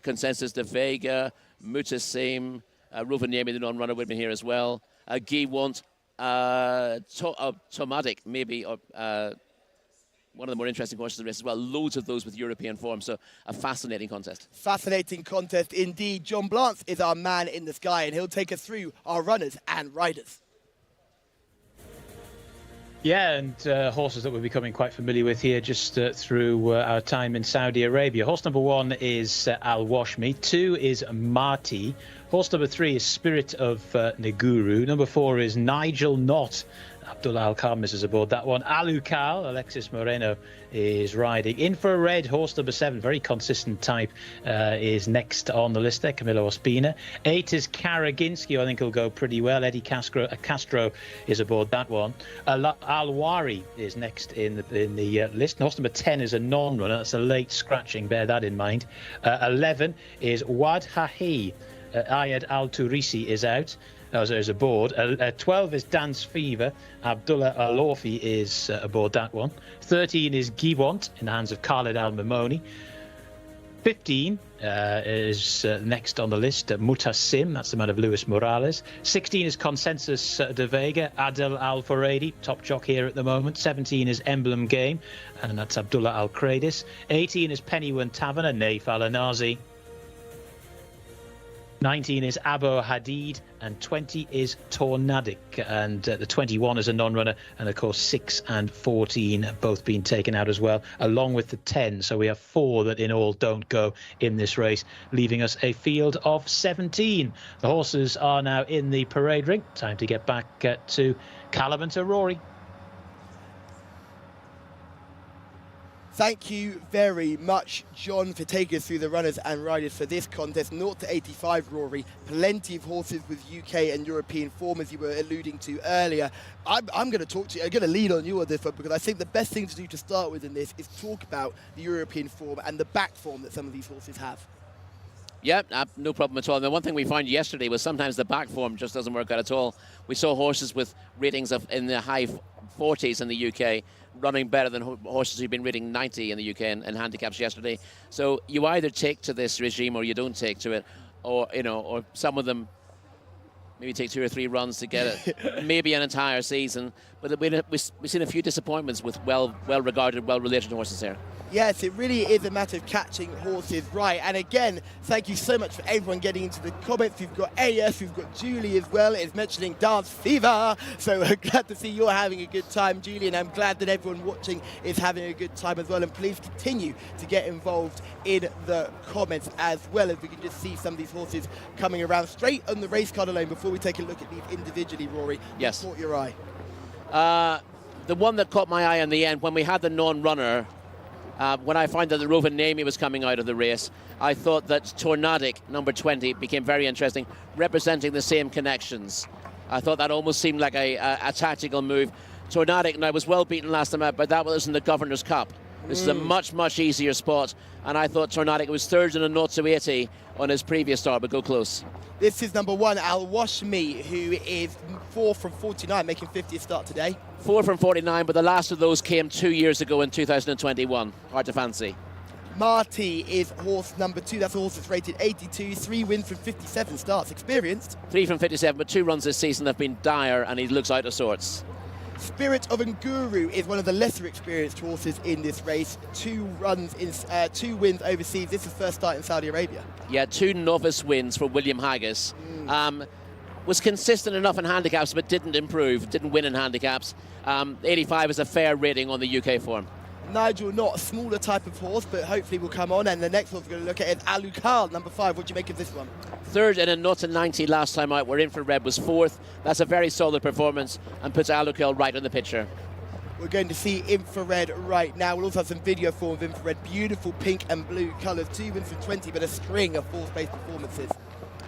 Consensus de Vega, Mutasim, Rovaniemi, the non-runner, would be here as well. Guy Want, Tomatic, maybe one of the more interesting horses in the race as well. Loads of those with European form, so a fascinating contest. Fascinating contest indeed. John Blance is our man in the sky, and he'll take us through our runners and riders. Yeah, and horses that we're becoming quite familiar with here just through our time in Saudi Arabia. Horse number 1 is Al Washmi. 2 is Marti. Horse number 3 is Spirit of Neguru. Number 4 is Nigel Knott. Abdullah Al-Khamis is aboard that one. Alukal, Alexis Moreno is riding. Infrared, horse number 7, very consistent type, is next on the list there, Camilo Ospina. 8 is Karaginski, who I think will go pretty well. Eddie Castro is aboard that one. Al-Wari is next in the list. Horse number 10 is a non-runner. That's a late scratching, bear that in mind. 11 is Wad Hahi. Ayed Al-Turisi is out. Is aboard. 12 is Dance Fever. Abdullah Al-Orfi is aboard that one. 13 is Giwant in the hands of Khalid Al-Mamoni. 15 is next on the list, Mutasim, that's the man of Luis Morales. 16 is Consensus de Vega, Adel Al-Furedi, top jock here at the moment. 17 is Emblem Game, and that's Abdullah Al-Kradis. 18 is Pennywan Taverner, Naif Al-Anazi. 19 is Abo Hadid, and 20 is Tornadic, and the 21 is a non-runner, and of course 6 and 14 both being taken out as well, along with the 10. So we have 4 that in all don't go in this race, leaving us a field of 17. The horses are now in the parade ring. Time to get back to Callum and to Rory. Thank you very much, John, for taking us through the runners and riders for this contest. 0 to 85, Rory. Plenty of horses with UK and European form, as you were alluding to earlier. I'm going to talk to you. I'm going to lead on you on this one, because I think the best thing to do to start with in this is talk about the European form and the back form that some of these horses have. Yeah, no problem at all. And the one thing we found yesterday was sometimes the back form just doesn't work out at all. We saw horses with ratings of in the high 40s in the UK running better than horses who've been rating 90 in the UK in handicaps yesterday. So you either take to this regime or you don't take to it, or or some of them maybe take 2 or 3 runs to get it, maybe an entire season. But we've seen a few disappointments with well-regarded, well-related horses here. Yes, it really is a matter of catching horses right. And again, thank you so much for everyone getting into the comments. We've got AS, we've got Julie as well. It's mentioning Dance Fever. So we're glad to see you're having a good time, Julie. And I'm glad that everyone watching is having a good time as well. And please continue to get involved in the comments as well, as we can just see some of these horses coming around straight on the race card alone. Before we take a look at these individually, Rory, yes, what caught your eye? The one that caught my eye in the end, when we had the non-runner, when I found that the Rovan Nami was coming out of the race, I thought that Tornadic, number 20, became very interesting, representing the same connections. I thought that almost seemed like a tactical move. Tornadic, now, was well beaten last time out, but that was in the Governor's Cup. This is a much, much easier spot, and I thought Tornadic was third in a 0 to 80 on his previous start, but go close. This is number 1, Al Washmi, who is 4 from 49, making 50th start today. 4 from 49, but the last of those came 2 years ago in 2021. Hard to fancy. Marty is horse number 2. That's a horse that's rated 82, 3 wins from 57 starts. Experienced. 3 from 57, but 2 runs this season have been dire, and he looks out of sorts. Spirit of Nguru is one of the lesser experienced horses in this race. 2 wins overseas. This is first start in Saudi Arabia. Yeah, 2 novice wins for William Haggis. Was consistent enough in handicaps, but didn't improve, didn't win in handicaps. 85 is a fair rating on the UK form. Nigel, not a smaller type of horse, but hopefully will come on. And the next one we're going to look at is Alucard, number 5. What do you make of this one? Third in a 0 to 90 last time out, where Infrared was 4th. That's a very solid performance and puts Alucard right in the picture. We're going to see Infrared right now. We'll also have some video form of Infrared. Beautiful pink and blue colours. 2 wins from 20, but a string of fourth-place performances.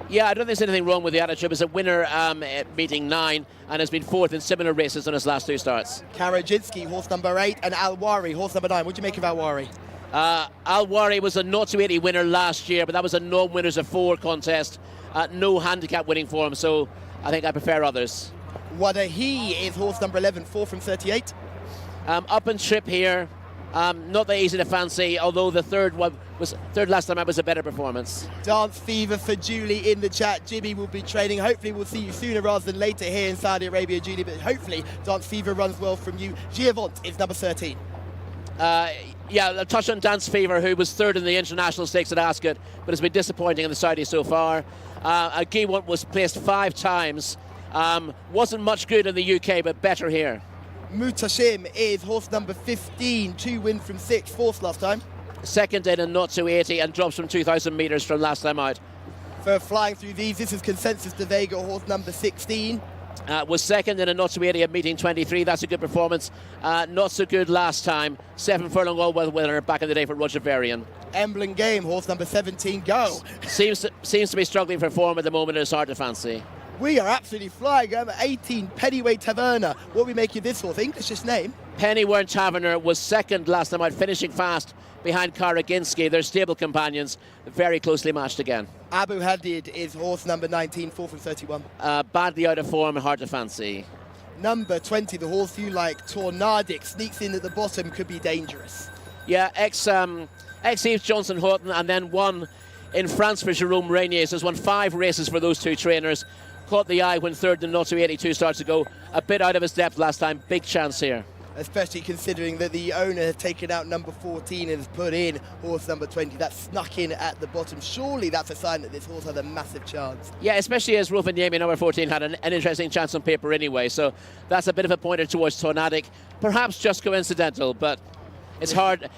Yeah, I don't think there's anything wrong with the attitude. It's a winner at meeting 9 and has been 4th in similar races on his last 2 starts. Karajinski, horse number 8, and Alwari, horse number 9. What do you make of Alwari? Alwari was a 0 to 80 winner last year, but that was a non-winners of 4 contest. No handicap winning for him, so I think I prefer others. Wadahi is horse number 11, 4 from 38. Up and trip here. Not that easy to fancy, although the third last time out was a better performance. Dance Fever for Julie in the chat. Jimmy will be training. Hopefully we'll see you sooner rather than later here in Saudi Arabia, Julie, but hopefully Dance Fever runs well from you. Giavont is number 13. Yeah, a touch on Dance Fever, who was 3rd in the international stakes at Ascot, but has been disappointing in the Saudi so far. Giavont was placed 5 times. Wasn't much good in the UK, but better here. Mutashim is horse number 15, 2 wins from 6, 4th last time. 2nd in a 0 to 80 and drops from 2,000 metres from last time out. For flying through these, this is Consensus de Vega, horse number 16. Was 2nd in a 0 to 80 at meeting 23. That's a good performance. Not so good last time. 7 furlong all-weather winner back in the day for Roger Varian. Emblem Game, horse number 17, go. Seems to be struggling for form at the moment. It's hard to fancy. We are absolutely flying. 18, Pennyway Taverner. What we make of this horse? English's name. Pennyway Taverner was 2nd last time out, finishing fast behind Karaginski. They're stable companions, very closely matched again. Abu Hadid is horse number 19, 4 from 31. Badly out of form, hard to fancy. Number 20, the horse you like, Tornadic, sneaks in at the bottom, could be dangerous. Yeah, ex-Yves Johnson Houghton, and then won in France for Jerome Renier. So he's won 5 races for those 2 trainers. Caught the eye when third in the 0-82 starts to go. A bit out of his depth last time. Big chance here. Especially considering that the owner has taken out number 14 and has put in horse number 20. That snuck in at the bottom. Surely that's a sign that this horse has a massive chance. Yeah, especially as Rovaniemi, number 14, had an interesting chance on paper anyway. So that's a bit of a pointer towards Tornadic. Perhaps just coincidental, but it's hard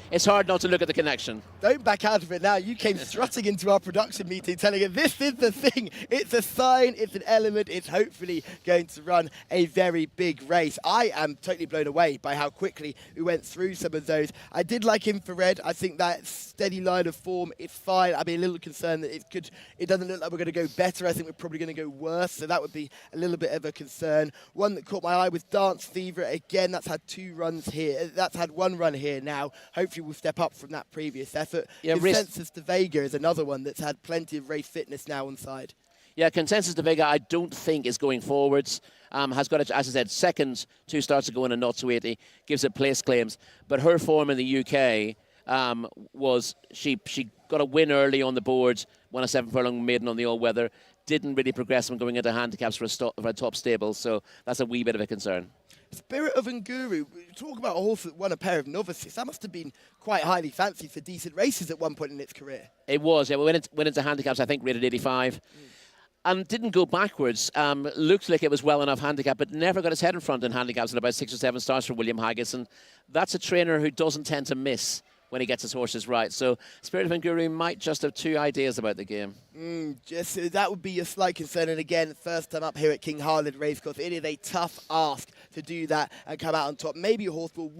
not to look at the connection. Don't back out of it now. You came strutting into our production meeting telling us this is the thing. It's a sign, it's an element, it's hopefully going to run a very big race. I am totally blown away by how quickly we went through some of those. I did like Infrared. I think that steady line of form is fine. I'd be a little concerned that it doesn't look like we're going to go better. I think we're probably going to go worse, so that would be a little bit of a concern. One that caught my eye was Dance Fever. Again, that's had 2 runs here. That's had 1 run here now. Hopefully we'll step up from that previous effort. Yeah, Consensus de Vega is another one that's had plenty of race fitness now on side. Yeah, Consensus de Vega I don't think is going forwards. Has got, as I said, second 2 starts ago in a 0-80, gives it place claims. But her form in the UK was she got a win early on the board, won a 7 furlong maiden on the all-weather, didn't really progress from going into handicaps for a top stable, so that's a wee bit of a concern. Spirit of Nguru, talk about a horse that won a pair of novices. That must have been quite highly fancied for decent races at one point in its career. It was, yeah. We went into handicaps, I think, rated 85. And didn't go backwards. Looked like it was well enough handicap, but never got his head in front in handicaps in about 6 or 7 starts for William Haggis. And that's a trainer who doesn't tend to miss when he gets his horses right. So Spirit of Nguru might just have 2 ideas about the game. Just that would be a slight concern. And again, first time up here at King Harlid Racecourse, it is a tough ask to do that and come out on top. Maybe a horse will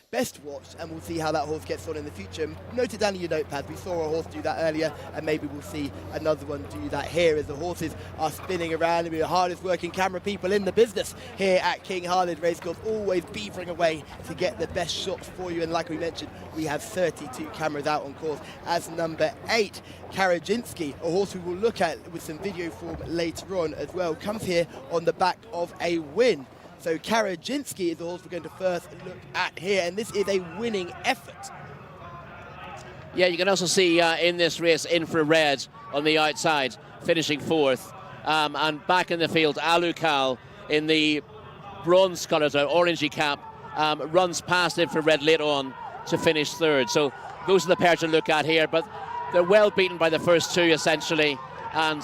best watched, and we'll see how that horse gets on in the future. Note it down in your notepads. We saw a horse do that earlier, and maybe we'll see another one do that here as the horses are spinning around. And we're the hardest working camera people in the business here at King Harlid Racecourse, always beavering away to get the best shots for you. And like we mentioned, we have 32 cameras out on course. As number 8, Karajinsky, a horse we will look at with some video form later on as well, comes here on the back of a win. So Karajinsky is the horse we're going to first look at here, and this is a winning effort. Yeah, you can also see in this race Infrared on the outside, finishing 4th. And back in the field, Alucal in the bronze colours, or orangey cap, runs past Infrared later on to finish 3rd. So those are the pair to look at here, but they're well beaten by the first 2 essentially, and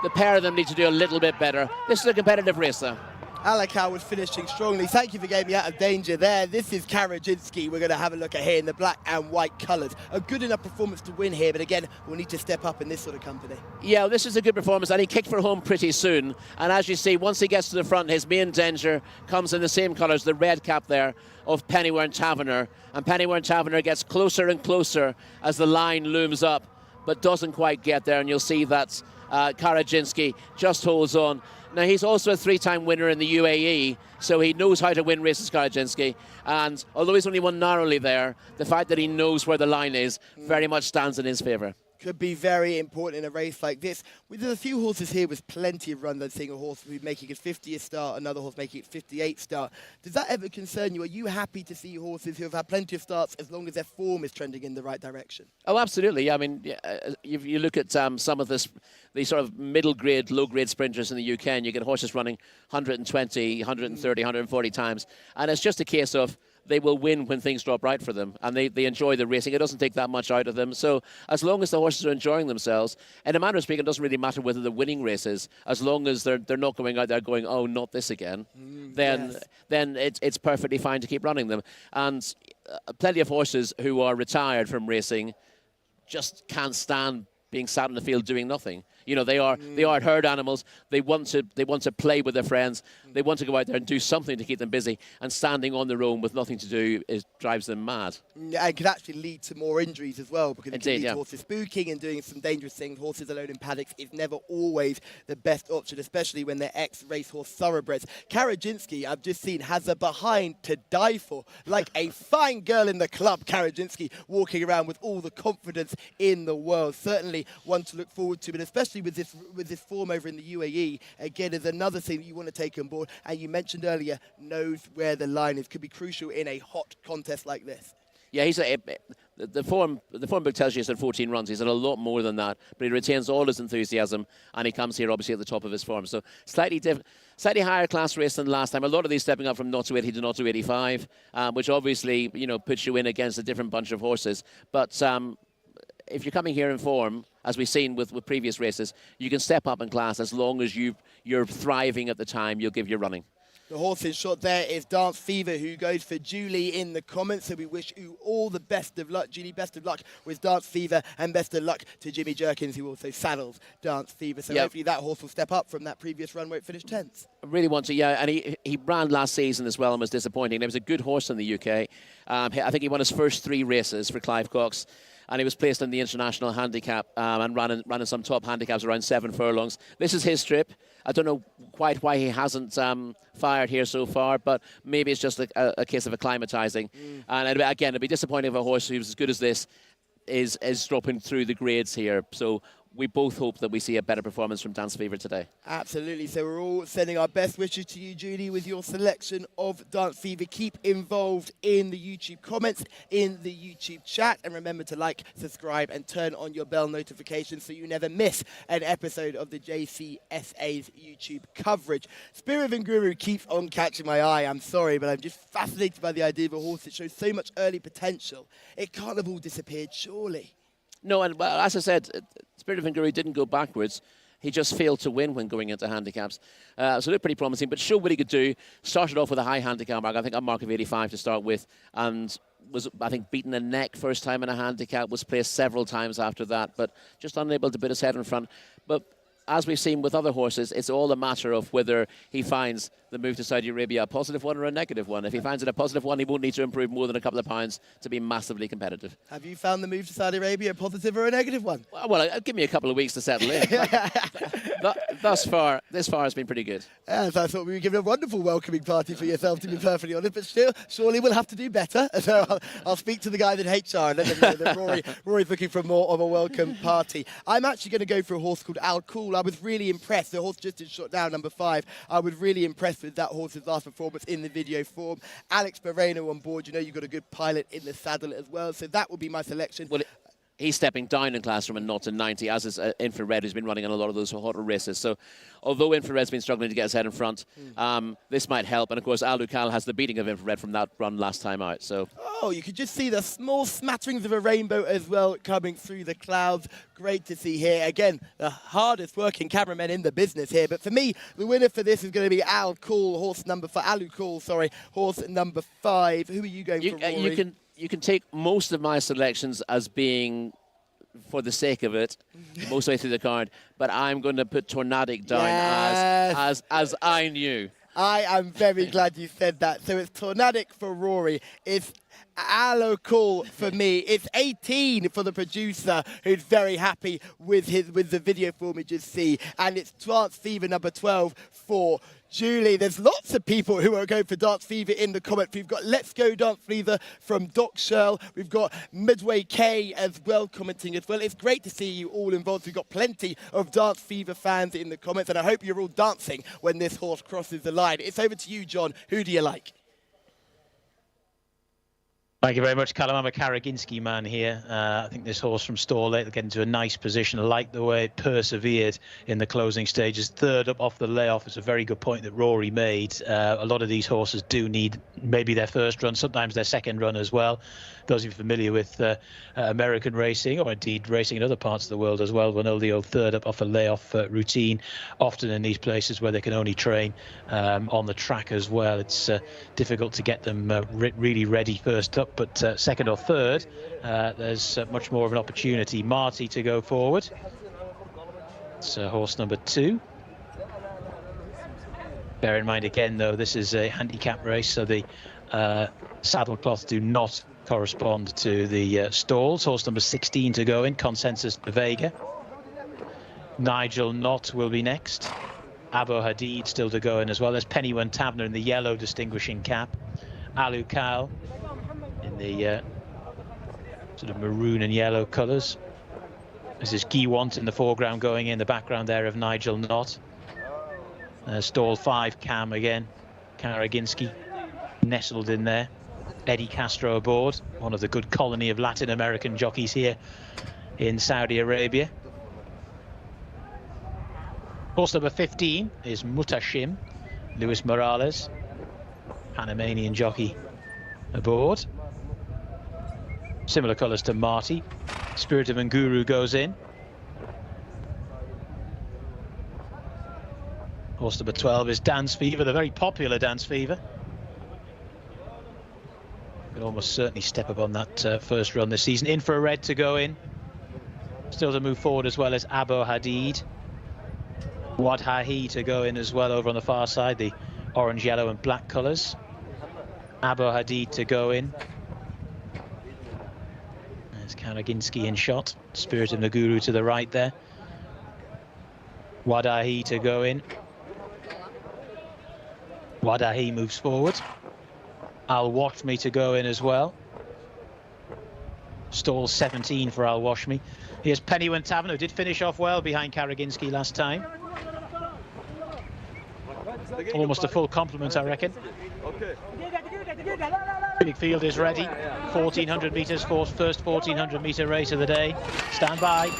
the pair of them need to do a little bit better. This is a competitive race though. Alakal was finishing strongly. Thank you for getting me out of danger there. This is Karajinsky we're going to have a look at here in the black and white colours. A good enough performance to win here, but again, we'll need to step up in this sort of company. Yeah, this is a good performance, and he kicked for home pretty soon. And as you see, once he gets to the front, his main danger comes in the same colours, the red cap there, of Pennywern Taverner. And Pennywern Taverner gets closer and closer as the line looms up, but doesn't quite get there, and you'll see that Karajinsky just holds on. Now, he's also a 3-time winner in the UAE, so he knows how to win races, Karajinsky. And although he's only won narrowly there, the fact that he knows where the line is very much stands in his favour. Could be very important in a race like this. There's a few horses here with plenty of runs. I'm seeing a horse who's making his 50th start, another horse making its 58th start. Does that ever concern you? Are you happy to see horses who have had plenty of starts as long as their form is trending in the right direction? Oh, absolutely. I mean, you look at some of these sort of middle-grade, low-grade sprinters in the UK, and you get horses running 120, 130, 140 times. And it's just a case of they will win when things drop right for them, and they enjoy the racing. It doesn't take that much out of them. So as long as the horses are enjoying themselves, in a manner of speaking, it doesn't really matter whether they're winning races, as long as they're not going out there going, oh, not this again, then it's perfectly fine to keep running them. And plenty of horses who are retired from racing just can't stand being sat in the field doing nothing. You know, they are herd animals. They want to play with their friends. They want to go out there and do something to keep them busy. And standing on their own with nothing to do drives them mad. And can actually lead to more injuries as well, because it can lead to yeah. horses spooking and doing some dangerous things. Horses alone in paddocks is never always the best option, especially when they're ex-racehorse thoroughbreds. Karajinsky, I've just seen, has a behind to die for. Like a fine girl in the club, Karajinsky, walking around with all the confidence in the world. Certainly one to look forward to, but especially with this form over in the UAE, again, is another thing that you want to take on board. And you mentioned earlier, knows where the line is. Could be crucial in a hot contest like this. Yeah, the form book tells you he's had 14 runs. He's had a lot more than that, but he retains all his enthusiasm, and he comes here obviously at the top of his form. So slightly higher class race than last time. A lot of these stepping up from 0 to 80 to 0 to 85, which obviously puts you in against a different bunch of horses. But if you're coming here in form, as we've seen with previous races, you can step up in class as long as you're thriving at the time you'll give your running. The horse in shot there is Dance Fever, who goes for Julie in the comments. So we wish you all the best of luck. Julie, best of luck with Dance Fever, and best of luck to Jimmy Jerkins, who also saddles Dance Fever. So hopefully that horse will step up from that previous run where it finished 10th. I really want to, yeah. And he ran last season as well and was disappointing. There was a good horse in the UK. I think he won his first 3 races for Clive Cox. And he was placed in the international handicap and ran in some top handicaps around 7 furlongs. This is his trip. I don't know quite why he hasn't fired here so far, but maybe it's just a case of acclimatizing. And again, it'd be disappointing if a horse who's as good as this is dropping through the grades here. So we both hope that we see a better performance from Dance Fever today. Absolutely. So we're all sending our best wishes to you, Julie, with your selection of Dance Fever. Keep involved in the YouTube comments, in the YouTube chat, and remember to like, subscribe, and turn on your bell notifications so you never miss an episode of the JCSA's YouTube coverage. Spirit of Guru keeps on catching my eye. I'm sorry, but I'm just fascinated by the idea of a horse that shows so much early potential. It can't have all disappeared, surely. No, and well, as I said, Spirit of Guru didn't go backwards. He just failed to win when going into handicaps. So it looked pretty promising, but showed what he could do. Started off with a high handicap mark, I think a mark of 85 to start with, and was, I think, beaten a neck first time in a handicap, was placed several times after that, but just unable to put his head in front. But as we've seen with other horses, it's all a matter of whether he finds the move to Saudi Arabia a positive one or a negative one. If he finds it a positive one, he won't need to improve more than a couple of pounds to be massively competitive. Have you found the move to Saudi Arabia a positive or a negative one? Well, give me a couple of weeks to settle in. This far has been pretty good. Yes, I thought we were giving a wonderful welcoming party for yourself, to be perfectly honest, but still, surely we'll have to do better. So I'll speak to the guys at HR and let them know that Rory's looking for more of a welcome party. I'm actually going to go for a horse called Al Cool. I was really impressed. The horse just is shot down, number 5. I was really impressed with that horse's last performance in the video form. Alex Moreno on board. You know you've got a good pilot in the saddle as well. So that will be my selection. Well, he's stepping down in class from a 0 to 90, as is Infrared, who's been running on a lot of those hotter races. So although Infrared's been struggling to get his head in front, this might help. And of course, Al Lucal has the beating of Infrared from that run last time out. So you could just see the small smatterings of a rainbow as well coming through the clouds. Great to see here. Again, the hardest working cameramen in the business here. But for me, the winner for this is going to be Al Cool, horse number 5. Horse number 5. Who are you going for, Rory? You can take most of my selections as being, for the sake of it, most of the way through the card. But I'm going to put Tornadic down as I knew. I am very glad you said that. So it's Tornadic for Rory. It's Aloe Cool for me. It's 18 for the producer, who's very happy with the video form we just see. And it's Dance Fever number 12 for Julie. There's lots of people who are going for Dance Fever in the comments. We've got Let's Go Dance Fever from Doc Shirl. We've got Midway K as well commenting as well. It's great to see you all involved. We've got plenty of Dance Fever fans in the comments, and I hope you're all dancing when this horse crosses the line. It's over to you, John. Who do you like? Thank you very much, Callum. I'm a Karaginski man here. I think this horse from Stall will get into a nice position. I like the way it persevered in the closing stages. 3rd up off the layoff. It's a very good point that Rory made. A lot of these horses do need maybe their first run, sometimes their second run as well. Those of you familiar with American racing, or indeed racing in other parts of the world as well, will know the old 3rd up off a layoff routine, often in these places where they can only train on the track as well. It's difficult to get them really ready first up, but 2nd or 3rd, there's much more of an opportunity. Marty to go forward. It's horse number 2. Bear in mind again, though, this is a handicap race, so the saddlecloths do not correspond to the stalls. Horse number 16 to go in, Consensus Vega. Nigel Knott will be next. Abo Hadid still to go in as well. There's Pennywan Tabner in the yellow distinguishing cap. Alu Kal in the sort of maroon and yellow colours. This is Giewant in the foreground going in the background there of Nigel Knott. Stall 5 Cam again. Karaginski nestled in there. Eddie Castro aboard, one of the good colony of Latin American jockeys here in Saudi Arabia. Horse number 15 is Mutashim, Luis Morales, Panamanian jockey aboard. Similar colours to Marty. Spirit of Nguru goes in. Horse number 12 is Dance Fever, the very popular Dance Fever. Could almost certainly step up on that first run this season. Infrared to go in. Still to move forward as well as Abo Hadid. Wadhahi to go in as well over on the far side, the orange, yellow and black colours. Abo Hadid to go in. There's Karaginski in shot. Spirit of Nguru to the right there. Wadahi to go in. Wadahi moves forward. Al Washmi to go in as well. Stall 17 for Al Washmi. Here's Pennywen Tavern, who did finish off well behind Karaginski last time. Almost a full complement, I reckon. Big field is ready. 1400 metres for first 1400 metre race of the day. Stand by.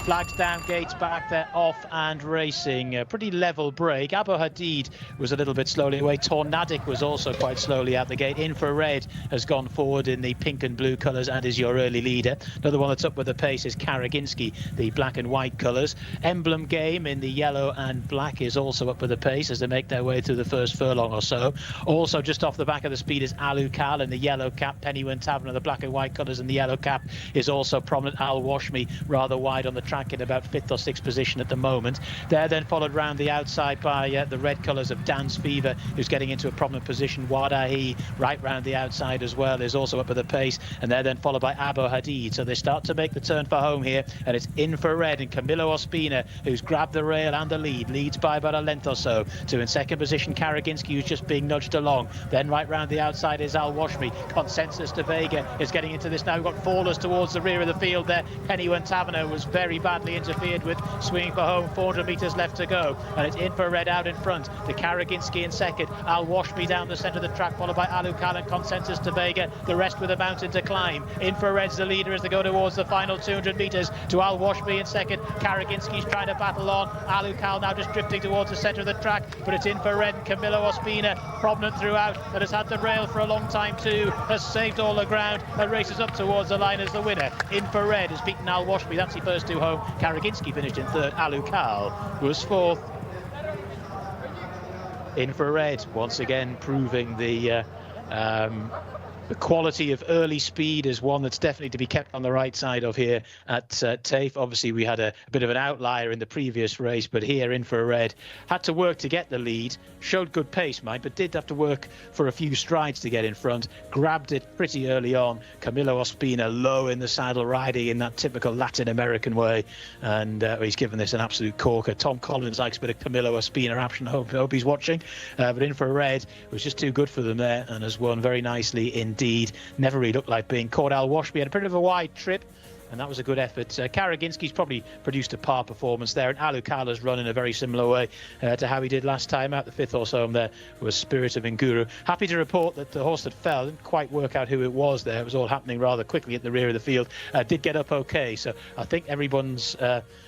Flags down, gates back, they're off and racing. A pretty level break. Abo Hadid was a little bit slowly away. Tornadic was also quite slowly out the gate. Infrared has gone forward in the pink and blue colours and is your early leader. Another one that's up with the pace is Karaginski, the black and white colours. Emblem Game in the yellow and black is also up with the pace as they make their way through the first furlong or so. Also just off the back of the speed is Alu Kal in the yellow cap. Pennywen Tavern in the black and white colours and the yellow cap is also prominent. Al Washmi rather wide on the track in about 5th or 6th position at the moment. They're then followed round the outside by the red colours of Dance Fever, who's getting into a prominent position. Wadahi right round the outside as well is also up at the pace, and they're then followed by Abo Hadid. So they start to make the turn for home here, and it's Infrared and Camilo Ospina who's grabbed the rail and the lead, leads by about a length or so. To in second position Karaginski, who's just being nudged along. Then right round the outside is Al Washmi. Consensus de Vega is getting into this now. We've got Fallers towards the rear of the field there. Pennywen Taverner was very badly interfered with, swinging for home. 400 metres left to go, and it's Infrared out in front. The Karaginski in second. Al Washmi down the centre of the track, followed by Alu Kal and Consensus de Vega. The rest with a mountain to climb. Infrared's the leader as they go towards the final 200 metres. To Al Washmi in second. Karaginski's trying to battle on. Alu Kal now just drifting towards the centre of the track, but it's Infrared and Camilo Ospina prominent throughout, that has had the rail for a long time too, has saved all the ground and races up towards the line as the winner. Infrared has beaten Al Washmi, that's the first two home. Karaginski finished in third. Alu Kal was fourth. Infrared once again proving the quality of early speed is one that's definitely to be kept on the right side of here at Taif. Obviously, we had a bit of an outlier in the previous race, but here Infrared had to work to get the lead. Showed good pace, mind, but did have to work for a few strides to get in front. Grabbed it pretty early on. Camilo Ospina low in the saddle, riding in that typical Latin American way, and he's given this an absolute corker. Tom Collins likes a bit of Camilo Ospina action. Hope he's watching, but Infrared was just too good for them there and has won very nicely indeed. Never really looked like being caught. Al Washmi had a bit of a wide trip, and that was a good effort. Karaginski's probably produced a par performance there, and Alu Kal has run in a very similar way to how he did last time out. The fifth or so there was Spirit of Nguru. Happy to report that the horse that fell, didn't quite work out who it was there. It was all happening rather quickly at the rear of the field. Did get up okay, so I think everyone's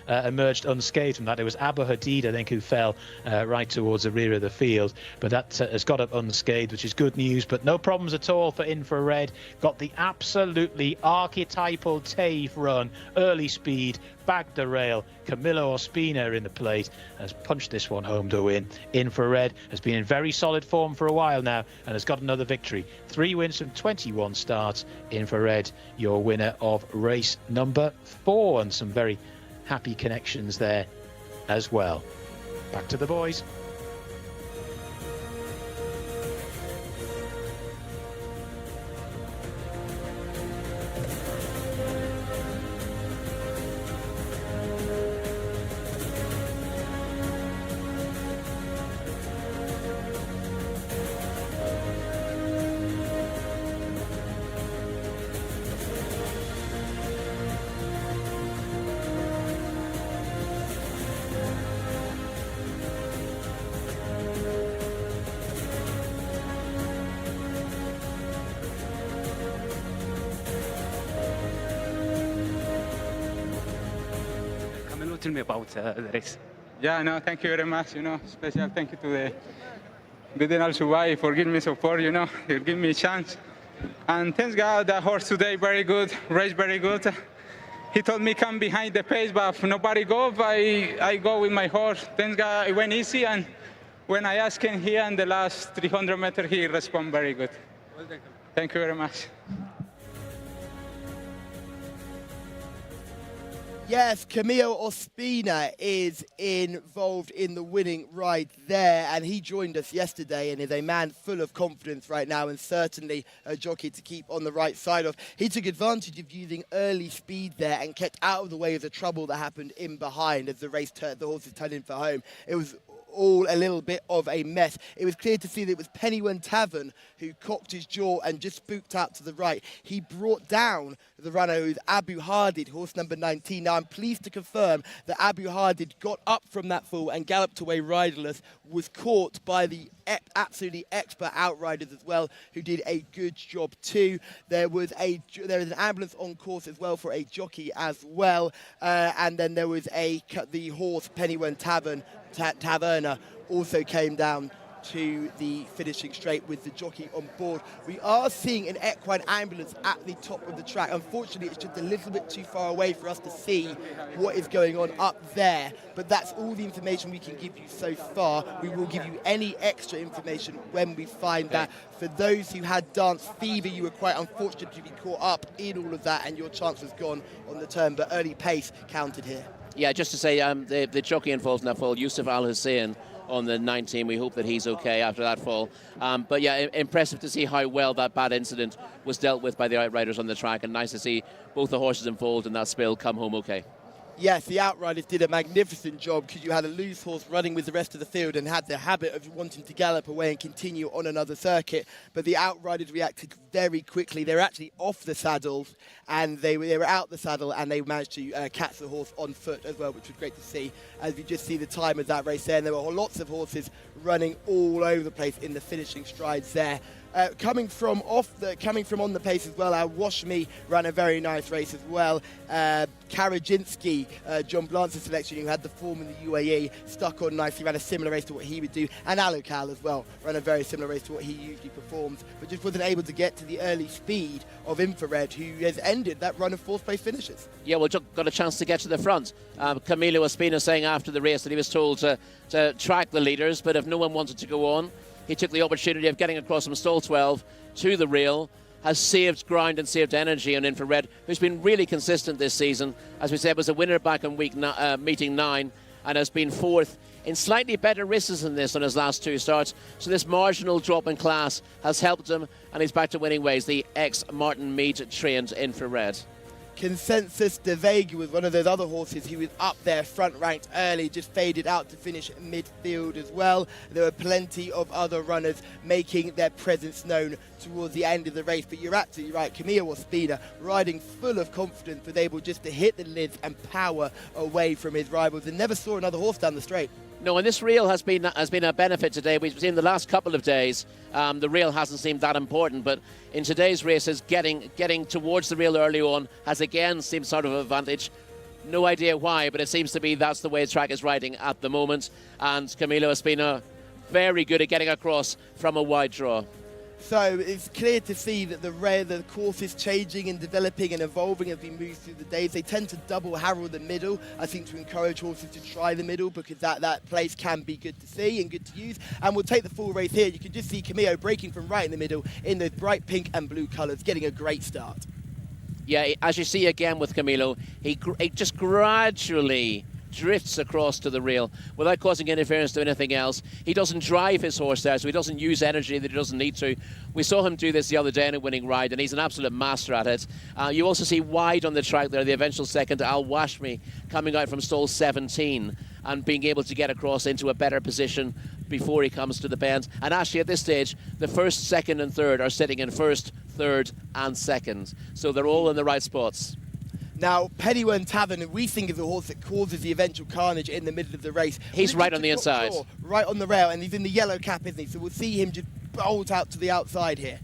emerged unscathed from that. It was Abo Hadid, I think, who fell right towards the rear of the field, but that has got up unscathed, which is good news. But no problems at all for Infrared. Got the absolutely archetypal Taif run, early speed, bagged the rail. Camilo Ospina in the plate has punched this one home to win. Infrared has been in very solid form for a while now and has got another victory. 3 wins from 21 starts. Infrared, your winner of race number 4, and some very happy connections there as well. Back to the boys. tell me about the race. Yeah, no, thank you very much. Special thank you to the Bidden Subai for giving me support. They give me a chance. And thanks God, the horse today very good, race very good. He told me come behind the pace, but if nobody go, I go with my horse. Thanks God, it went easy. And when I asked him here in the last 300 meters, he responded very good. Well done. Thank you very much. Yes, Camilo Ospina is involved in the winning ride there, and he joined us yesterday and is a man full of confidence right now, and certainly a jockey to keep on the right side of. He took advantage of using early speed there and kept out of the way of the trouble that happened in behind as the horses turned in for home. It was all a little bit of a mess. It was clear to see that it was Pennywen Tavern who cocked his jaw and just spooked out to the right. He brought down the runner who's Abu Hadid, horse number 19. Now I'm pleased to confirm that Abu Hadid got up from that fall and galloped away riderless, was caught by the absolutely expert outriders as well, who did a good job too. There is an ambulance on course as well for a jockey as well, and then there was the horse Pennywen Taverna also came down to the finishing straight with the jockey on board. We are seeing an equine ambulance at the top of the track. Unfortunately, it's just a little bit too far away for us to see what is going on up there, but that's all the information we can give you so far. We will give you any extra information when we find that. For those who had dance fever, you were quite unfortunate to be caught up in all of that, and your chance was gone on the turn, but early pace counted here. Yeah, just to say, the jockey involved in that fall, Yusuf Al Hussein, on the 19. We hope that he's okay after that fall. But yeah, impressive to see how well that bad incident was dealt with by the outriders on the track, and nice to see both the horses involved in that spill come home okay. Yes, the outriders did a magnificent job, because you had a loose horse running with the rest of the field and had the habit of wanting to gallop away and continue on another circuit. But the outriders reacted very quickly. They were actually off the saddles, and they were out the saddle, and they managed to catch the horse on foot as well, which was great to see. As you just see the time of that race there, and there were lots of horses running all over the place in the finishing strides there. Coming from on the pace as well, our Wash Me ran a very nice race as well. Karajinsky, John Blance's selection, who had the form in the UAE, stuck on nicely, ran a similar race to what he would do. And Alukal as well, ran a very similar race to what he usually performs, but just wasn't able to get to the early speed of Infrared, who has ended that run of fourth place finishes. Yeah, well, got a chance to get to the front. Camilo Ospina saying after the race that he was told to track the leaders, but if no one wanted to go on, he took the opportunity of getting across from stall 12 to the rail, has saved ground and saved energy on Infrared, who's been really consistent this season. As we said, was a winner back in meeting 9, and has been fourth in slightly better races than this on his last two starts. So this marginal drop in class has helped him, and he's back to winning ways. The ex-Martin Mead trained Infrared. Consensus de Vega was one of those other horses who was up there front ranked early, just faded out to finish midfield as well. There were plenty of other runners making their presence known towards the end of the race, but you're absolutely right. Camilo Ospina, riding full of confidence, was able just to hit the lids and power away from his rivals, and never saw another horse down the straight. No, and this rail has been a benefit today. We've seen the last couple of days, the rail hasn't seemed that important, but in today's races, getting towards the rail early on has again seemed sort of an advantage. No idea why, but it seems to be that's the way the track is riding at the moment. And Camilo Ospina, very good at getting across from a wide draw. So it's clear to see that the course is changing and developing and evolving as we move through the days. They tend to double harrow the middle, I think, to encourage horses to try the middle, because that place can be good to see and good to use. And we'll take the full race here. You can just see Camilo breaking from right in the middle in those bright pink and blue colours, getting a great start. Yeah, as you see again with Camilo, he just gradually drifts across to the rail without causing interference to anything else. He doesn't drive his horse there, so he doesn't use energy that he doesn't need to. We saw him do this the other day in a winning ride, and he's an absolute master at it. You also see wide on the track there, the eventual second, Al Washmi, coming out from stall 17 and being able to get across into a better position before he comes to the bend. And actually at this stage, the first, second and third are sitting in first, third and second. So they're all in the right spots. Now, Pennywen Tavern, we think, is the horse that causes the eventual carnage in the middle of the race. He's right on the inside. Right on the rail, and he's in the yellow cap, isn't he? So we'll see him just bolt out to the outside here.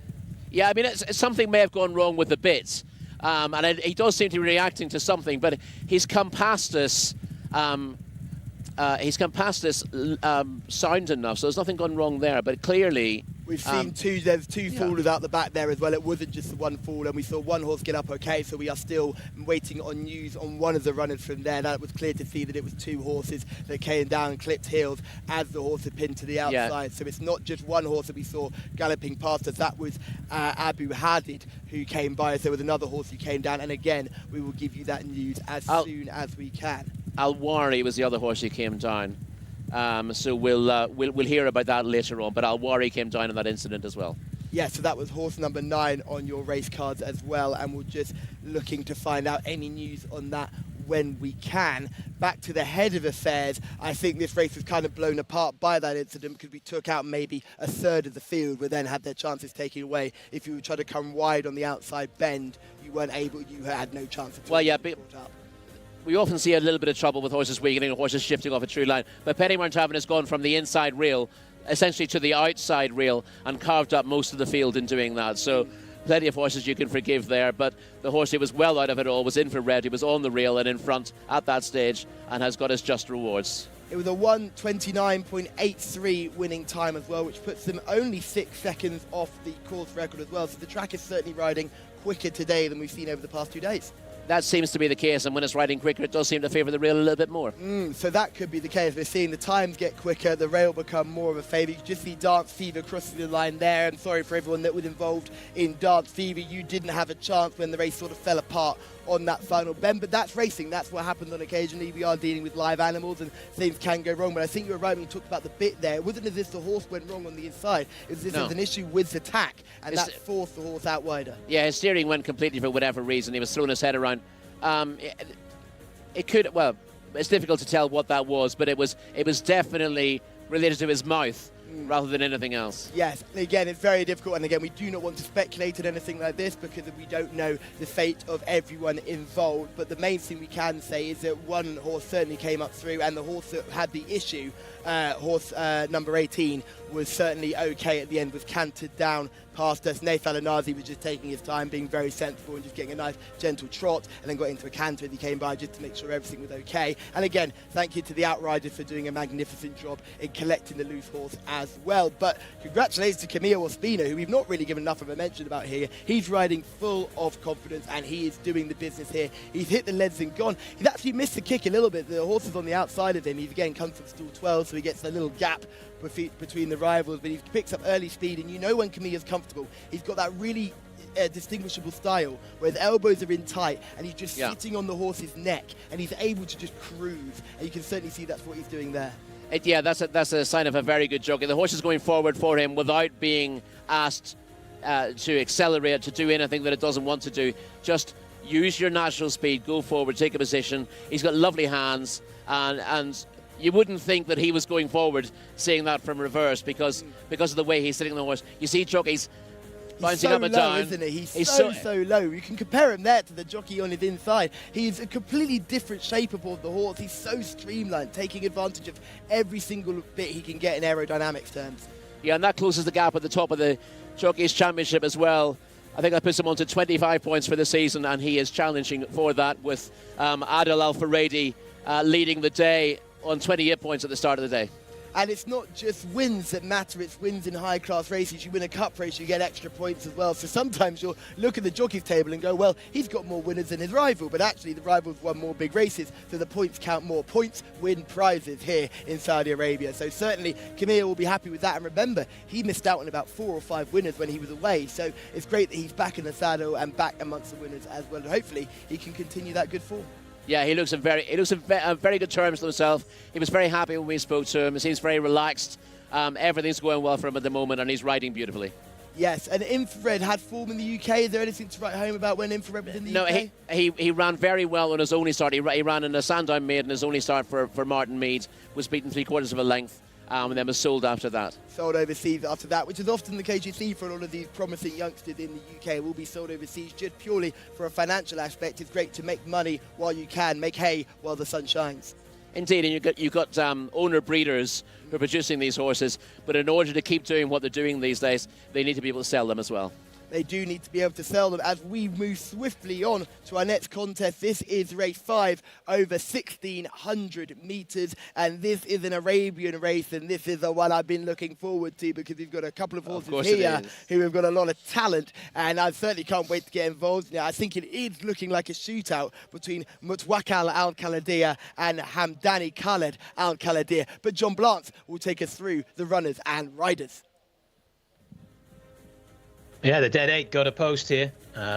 Yeah, I mean, something may have gone wrong with the bits. And he does seem to be reacting to something, but he's come past us he's come past this sound enough, so there's nothing gone wrong there. But clearly, we've seen there's two fallers out the back there as well. It wasn't just the one fall, and we saw one horse get up okay, so we are still waiting on news on one of the runners from there. That was clear to see that it was two horses that came down and clipped heels as the horse had pinned to the outside. So it's not just one horse that we saw galloping past us. That was Abu Hadid who came by us. There was another horse who came down, and again, we will give you that news as soon as we can. Al-Wari was the other horse who came down. So we'll hear about that later on. But Al-Wari came down in that incident as well. Yeah, so that was horse number 9 on your race cards as well, and we're just looking to find out any news on that when we can. Back to the head of affairs, I think this race was kind of blown apart by that incident because we took out maybe a third of the field, but then had their chances taken away. If you try to come wide on the outside bend, you weren't able, you had no chance at all. Well, yeah, but we often see a little bit of trouble with horses weakening and horses shifting off a true line. But Pennymount Tavern has gone from the inside rail essentially to the outside rail and carved up most of the field in doing that. So plenty of horses you can forgive there. But the horse who was well out of it all was in for red. He was on the rail and in front at that stage and has got his just rewards. It was a 1:29.83 winning time as well, which puts them only 6 seconds off the course record as well. So the track is certainly riding quicker today than we've seen over the past 2 days. That seems to be the case, and when it's riding quicker, it does seem to favour the rail a little bit more. So that could be the case. We're seeing the times get quicker, the rail become more of a favour. You can just see Dance Fever crossing the line there. I'm sorry for everyone that was involved in Dance Fever. You didn't have a chance when the race sort of fell apart on that final bend, but that's racing. That's what happens on occasionally. We are dealing with live animals and things can go wrong, but I think you were right when you talked about the bit there. It wasn't as if the horse went wrong on the inside. It was as if there was an issue with the tack, and that forced the horse out wider. Yeah, his steering went completely for whatever reason. He was throwing his head around. It could, well, it's difficult to tell what that was, but it was definitely related to his mouth rather than anything else. Yes, again, it's very difficult, and again, we do not want to speculate on anything like this because we don't know the fate of everyone involved, but the main thing we can say is that one horse certainly came up through, and the horse that had the issue, horse number 18, was certainly okay at the end, was cantered down past us. Naif Al-Anazi was just taking his time, being very sensible and just getting a nice gentle trot, and then got into a canter as he came by just to make sure everything was okay. And again, thank you to the outriders for doing a magnificent job in collecting the loose horse as well. But congratulations to Camille Ospina, who we've not really given enough of a mention about here. He's riding full of confidence and he is doing the business here. He's hit the leads and gone. He's actually missed the kick a little bit. The horse is on the outside of him. He's again come from stall 12, so he gets a little gap between the rivals, but he picks up early speed, and you know when Camille's comfortable, he's got that really distinguishable style where his elbows are in tight and he's just sitting on the horse's neck and he's able to just cruise, and you can certainly see that's what he's doing there. Yeah, that's a sign of a very good jockey. The horse is going forward for him without being asked to accelerate, to do anything that it doesn't want to do. Just use your natural speed, go forward, take a position. He's got lovely hands, and you wouldn't think that he was going forward seeing that from reverse because of the way he's sitting on the horse. You see jockeys bouncing so up and low, down. Isn't he? He's so low. You can compare him there to the jockey on his inside. He's a completely different shape of the horse. He's so streamlined, taking advantage of every single bit he can get in aerodynamics terms. Yeah, and that closes the gap at the top of the Jockeys Championship as well. I think that puts him on to 25 points for the season, and he is challenging for that with Adel Al-Faredi leading the day on 28 points at the start of the day. And it's not just wins that matter, it's wins in high-class races. You win a cup race, you get extra points as well. So sometimes you'll look at the jockey's table and go, well, he's got more winners than his rival, but actually the rival's won more big races, so the points count more. Points win prizes here in Saudi Arabia. So certainly Camille will be happy with that. And remember, he missed out on about 4 or 5 winners when he was away. So it's great that he's back in the saddle and back amongst the winners as well. And hopefully he can continue that good form. Yeah, he looks in very good terms to himself. He was very happy when we spoke to him. He seems very relaxed. Everything's going well for him at the moment, and he's riding beautifully. Yes, and Infrared had form in the UK. Is there anything to write home about when Infrared was in the UK? No, he ran very well on his only start. He ran in a Sandown Maiden, his only start for Martin Mead. Was beaten 3/4 of a length. And then was sold after that. Sold overseas after that, which is often the case you see for a lot of these promising youngsters in the UK. Will be sold overseas just purely for a financial aspect. It's great to make money while you can, make hay while the sun shines. Indeed, and you've got owner breeders who are producing these horses, but in order to keep doing what they're doing these days, they need to be able to sell them as well. they do need to be able to sell them as we move swiftly on to our next contest. This is race 5 over 1,600 metres, and this is an Arabian race, and this is the one I've been looking forward to because we've got a couple of horses here who have got a lot of talent, and I certainly can't wait to get involved now. I think it is looking like a shootout between Mutwakkal Al-Khaladiya and Hamdani Khaled Al-Khaladiya, but John Blance will take us through the runners and riders. Yeah, the dead 8 got a post here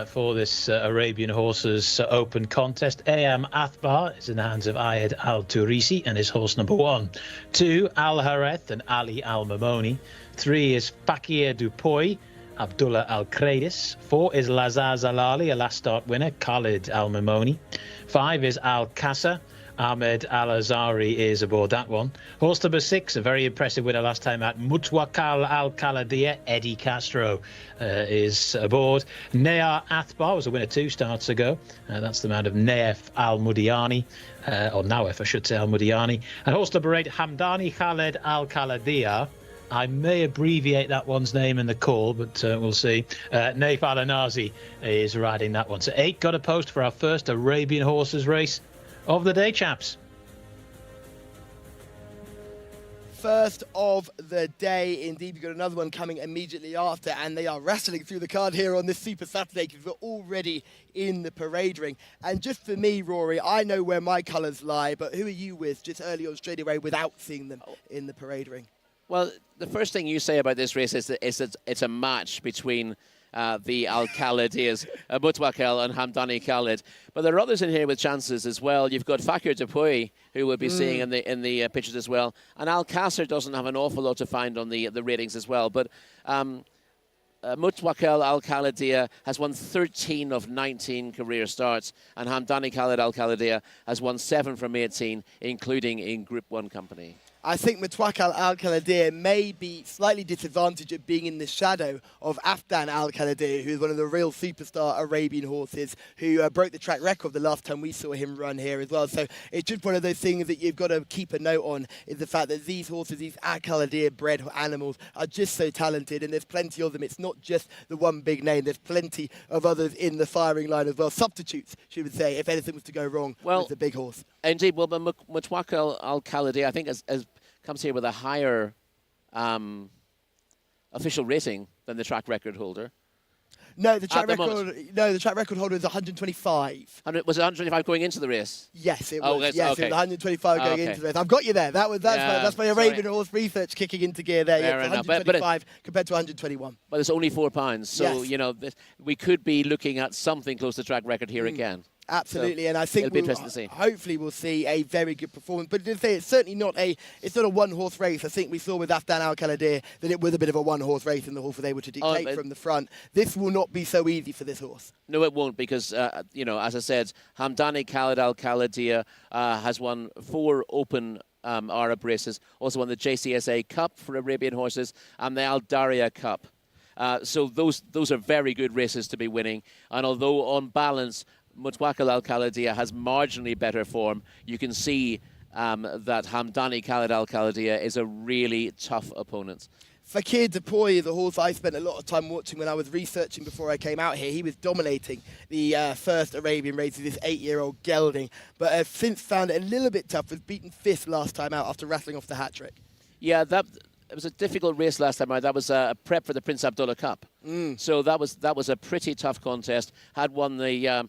for this Arabian Horses Open contest. AM Athbar is in the hands of Ayed Al-Turisi and his horse number 1. 2, Al-Hareth and Ali Al-Mamoni. 3 is Fakir Dupoy, Abdullah Al-Kradis. 4 is Lazar Zalali, a last start winner, Khalid Al-Mamoni. 5 is Al-Qasa. Ahmed Al-Azari is aboard that one. Horse number 6, a very impressive winner last time out, Mutwakkal Al-Khaladiya, Eddie Castro is aboard. Nayar Athbar was a winner 2 starts ago. That's the man of Naif Al-Mudiani, or Nawef, I should say, Al-Mudiani. And horse number 8, Hamdani Khaled Al-Khaladiya. I may abbreviate that one's name in the call, but we'll see. Naif Al-Anazi is riding that one. So 8 got a post for our first Arabian Horses race of the day, chaps. First of the day, indeed. We've got another one coming immediately after, and they are wrestling through the card here on this Super Saturday because we're already in the parade ring. And just for me, Rory, I know where my colours lie, but who are you with just early on straight away without seeing them in the parade ring? Well, the first thing you say about this race is that it's a match between the Al-Khalidiyas, Mutwakkal and Hamdani Khalid. But there are others in here with chances as well. You've got Fakir Dupuy, who we'll be seeing in the pictures as well. And Al-Qasr doesn't have an awful lot to find on the ratings as well. But Mutwakkal Al-Khalidiyya has won 13 of 19 career starts, and Hamdani Khalid Al-Khalidiyya has won 7 from 18, including in Group 1 company. I think Mutwakkal Al-Khaladiya may be slightly disadvantaged at being in the shadow of Afdan Al-Khaladiya, who is one of the real superstar Arabian horses who broke the track record the last time we saw him run here as well. So it's just one of those things that you've got to keep a note on, is the fact that these horses, these Al-Khaladiya bred animals, are just so talented, and there's plenty of them. It's not just the one big name. There's plenty of others in the firing line as well. Substitutes, she would say, if anything was to go wrong with the big horse. Indeed, well, but Mutwakkal Al-Khalidiyya, I think, comes here with a higher official rating than the track record holder. No, the track record holder is 125. Was it 125 going into the race? Yes, it was. Yes, okay. it was 125 going into the race. I've got you there. That's my Arabian horse research kicking into gear there. Fair yeah, 125 compared to 121. But it's only £4, so yes. you know we could be looking at something close to track record here again. Absolutely, so and I think it'll be interesting to see. Hopefully we'll see a very good performance. But to say it's certainly not a one-horse race. I think we saw with Afdan Al-Khaladiya that it was a bit of a one-horse race, and the horse was able to dictate from the front. This will not be so easy for this horse. No, it won't, because as I said, Hamdani Khalid Al-Khalidiyya has won 4 open Arab races, also won the Jcsa Cup for Arabian horses and the Al Daria Cup. So those are very good races to be winning. And although on balance Mutwakkal Al-Khalidiyya has marginally better form, you can see that Hamdani Khalid Al-Khalidiyya is a really tough opponent. Fakir Dupoy, the horse I spent a lot of time watching when I was researching before I came out here, he was dominating the first Arabian race of this 8-year-old gelding, but has since found it a little bit tough. Was beaten 5th last time out after rattling off the hat trick. Yeah, it was a difficult race last time out. That was a prep for the Prince Abdullah Cup. So that was a pretty tough contest. Had won the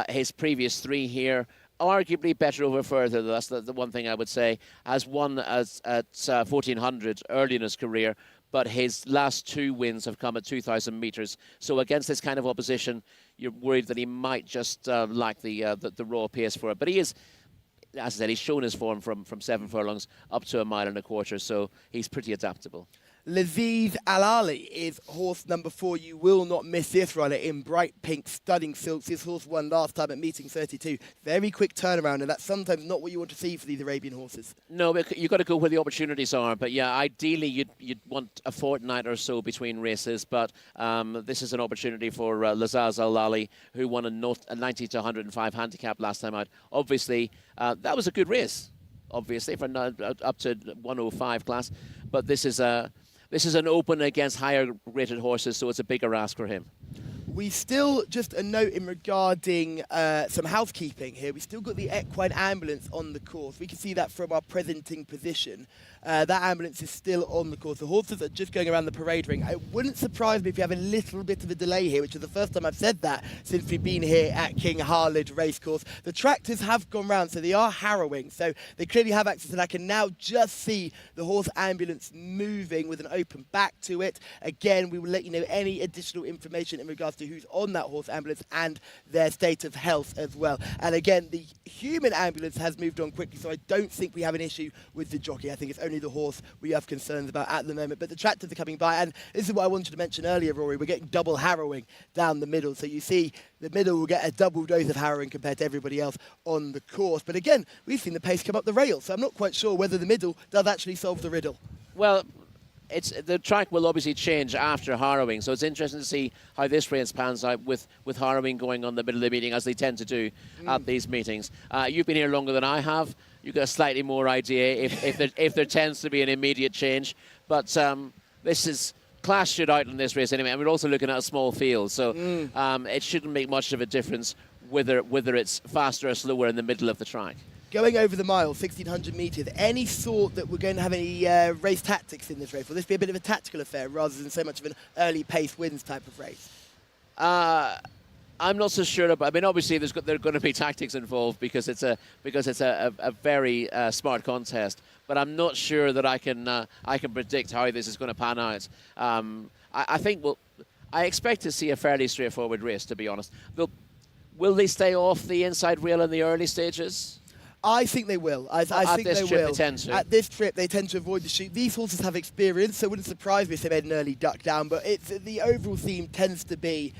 his previous 3 here. Arguably better over further. That's the one thing I would say. Has won at 1400 early in his career, but his last 2 wins have come at 2,000 metres. So against this kind of opposition, you're worried that he might just lack the raw pace for it. But he is, as I said, he's shown his form from 7 furlongs up to 1.25 miles, so he's pretty adaptable. Laziz Al-Ali is horse number 4. You will not miss this runner in bright pink stunning silks. This horse won last time at meeting 32. Very quick turnaround, and that's sometimes not what you want to see for these Arabian horses. No, but you've got to go where the opportunities are. But yeah, ideally you'd want a fortnight or so between races. But this is an opportunity for Laziz Al-Ali, who won a 90 to 105 handicap last time out. Obviously, that was a good race. Obviously, for up to 105 class. But this is an open against higher rated horses, so it's a bigger ask for him. We still, just a note in regarding some housekeeping here, we still got the equine ambulance on the course. We can see that from our presenting position. That ambulance is still on the course. The horses are just going around the parade ring. It wouldn't surprise me if you have a little bit of a delay here, which is the first time I've said that since we've been here at King Khalid Racecourse. The tractors have gone round, so they are harrowing. So they clearly have access, and I can now just see the horse ambulance moving with an open back to it. Again, we will let you know any additional information in regards to who's on that horse ambulance and their state of health as well. And again, the human ambulance has moved on quickly, so I don't think we have an issue with the jockey. I think it's only the horse we have concerns about at the moment. But the tractors are coming by, and this is what I wanted to mention earlier, Rory. We're getting double harrowing down the middle. So you see the middle will get a double dose of harrowing compared to everybody else on the course. But again, we've seen the pace come up the rail, so I'm not quite sure whether the middle does actually solve the riddle. Well, the track will obviously change after harrowing, so it's interesting to see how this race pans out with harrowing going on the middle of the meeting, as they tend to do at these meetings. You've been here longer than I have. You've got a slightly more idea if there tends to be an immediate change. But this is class should out in this race anyway, and we're also looking at a small field, so it shouldn't make much of a difference whether it's faster or slower in the middle of the track. Going over the mile, 1,600 metres, any thought that we're going to have any race tactics in this race? Will this be a bit of a tactical affair rather than so much of an early pace wins type of race? I'm not so sure about. I mean, obviously, there are going to be tactics involved because it's a very smart contest. But I'm not sure that I can predict how this is going to pan out. I think I expect to see a fairly straightforward race, to be honest. Will they stay off the inside rail in the early stages? I think they will. I think they will. At this trip, they tend to avoid the chute. These horses have experience, so it wouldn't surprise me if they made an early duck down. But the overall theme tends to be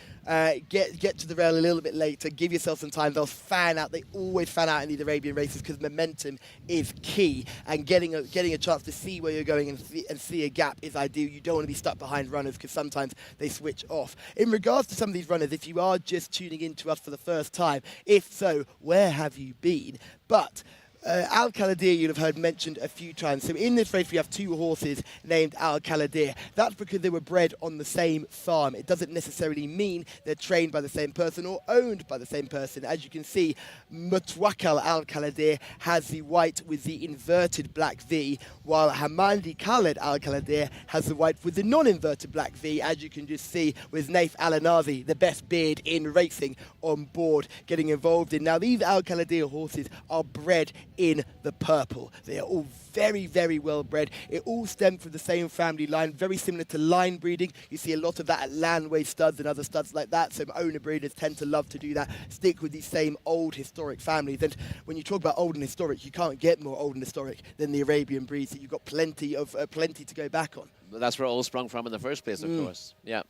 get to the rail a little bit later, give yourself some time. They'll fan out. They always fan out in the Arabian races because momentum is key, and getting a chance to see where you're going and see a gap is ideal. You don't want to be stuck behind runners because sometimes they switch off. In regards to some of these runners, if you are just tuning in to us for the first time, if so, where have you been? But Al Khaladir you'll have heard mentioned a few times. So in this race we have two horses named Al Khaladir. That's because they were bred on the same farm. It doesn't necessarily mean they're trained by the same person or owned by the same person. As you can see, Mutwakkal Al Khaladir has the white with the inverted black V, while Hamandi Khaled Al Khaladir has the white with the non-inverted black V, as you can just see with Naif Al Anazi, the best beard in racing, on board getting involved in. Now these Al Khaladir horses are bred in the purple. They are all very, very well bred. It all stems from the same family line, very similar to line breeding. You see a lot of that at Landway studs and other studs like that. So owner breeders tend to love to do that, stick with these same old historic families. And when you talk about old and historic, you can't get more old and historic than the Arabian breeds. So you've got plenty to go back on. That's where it all sprung from in the first place, of course. Yeah.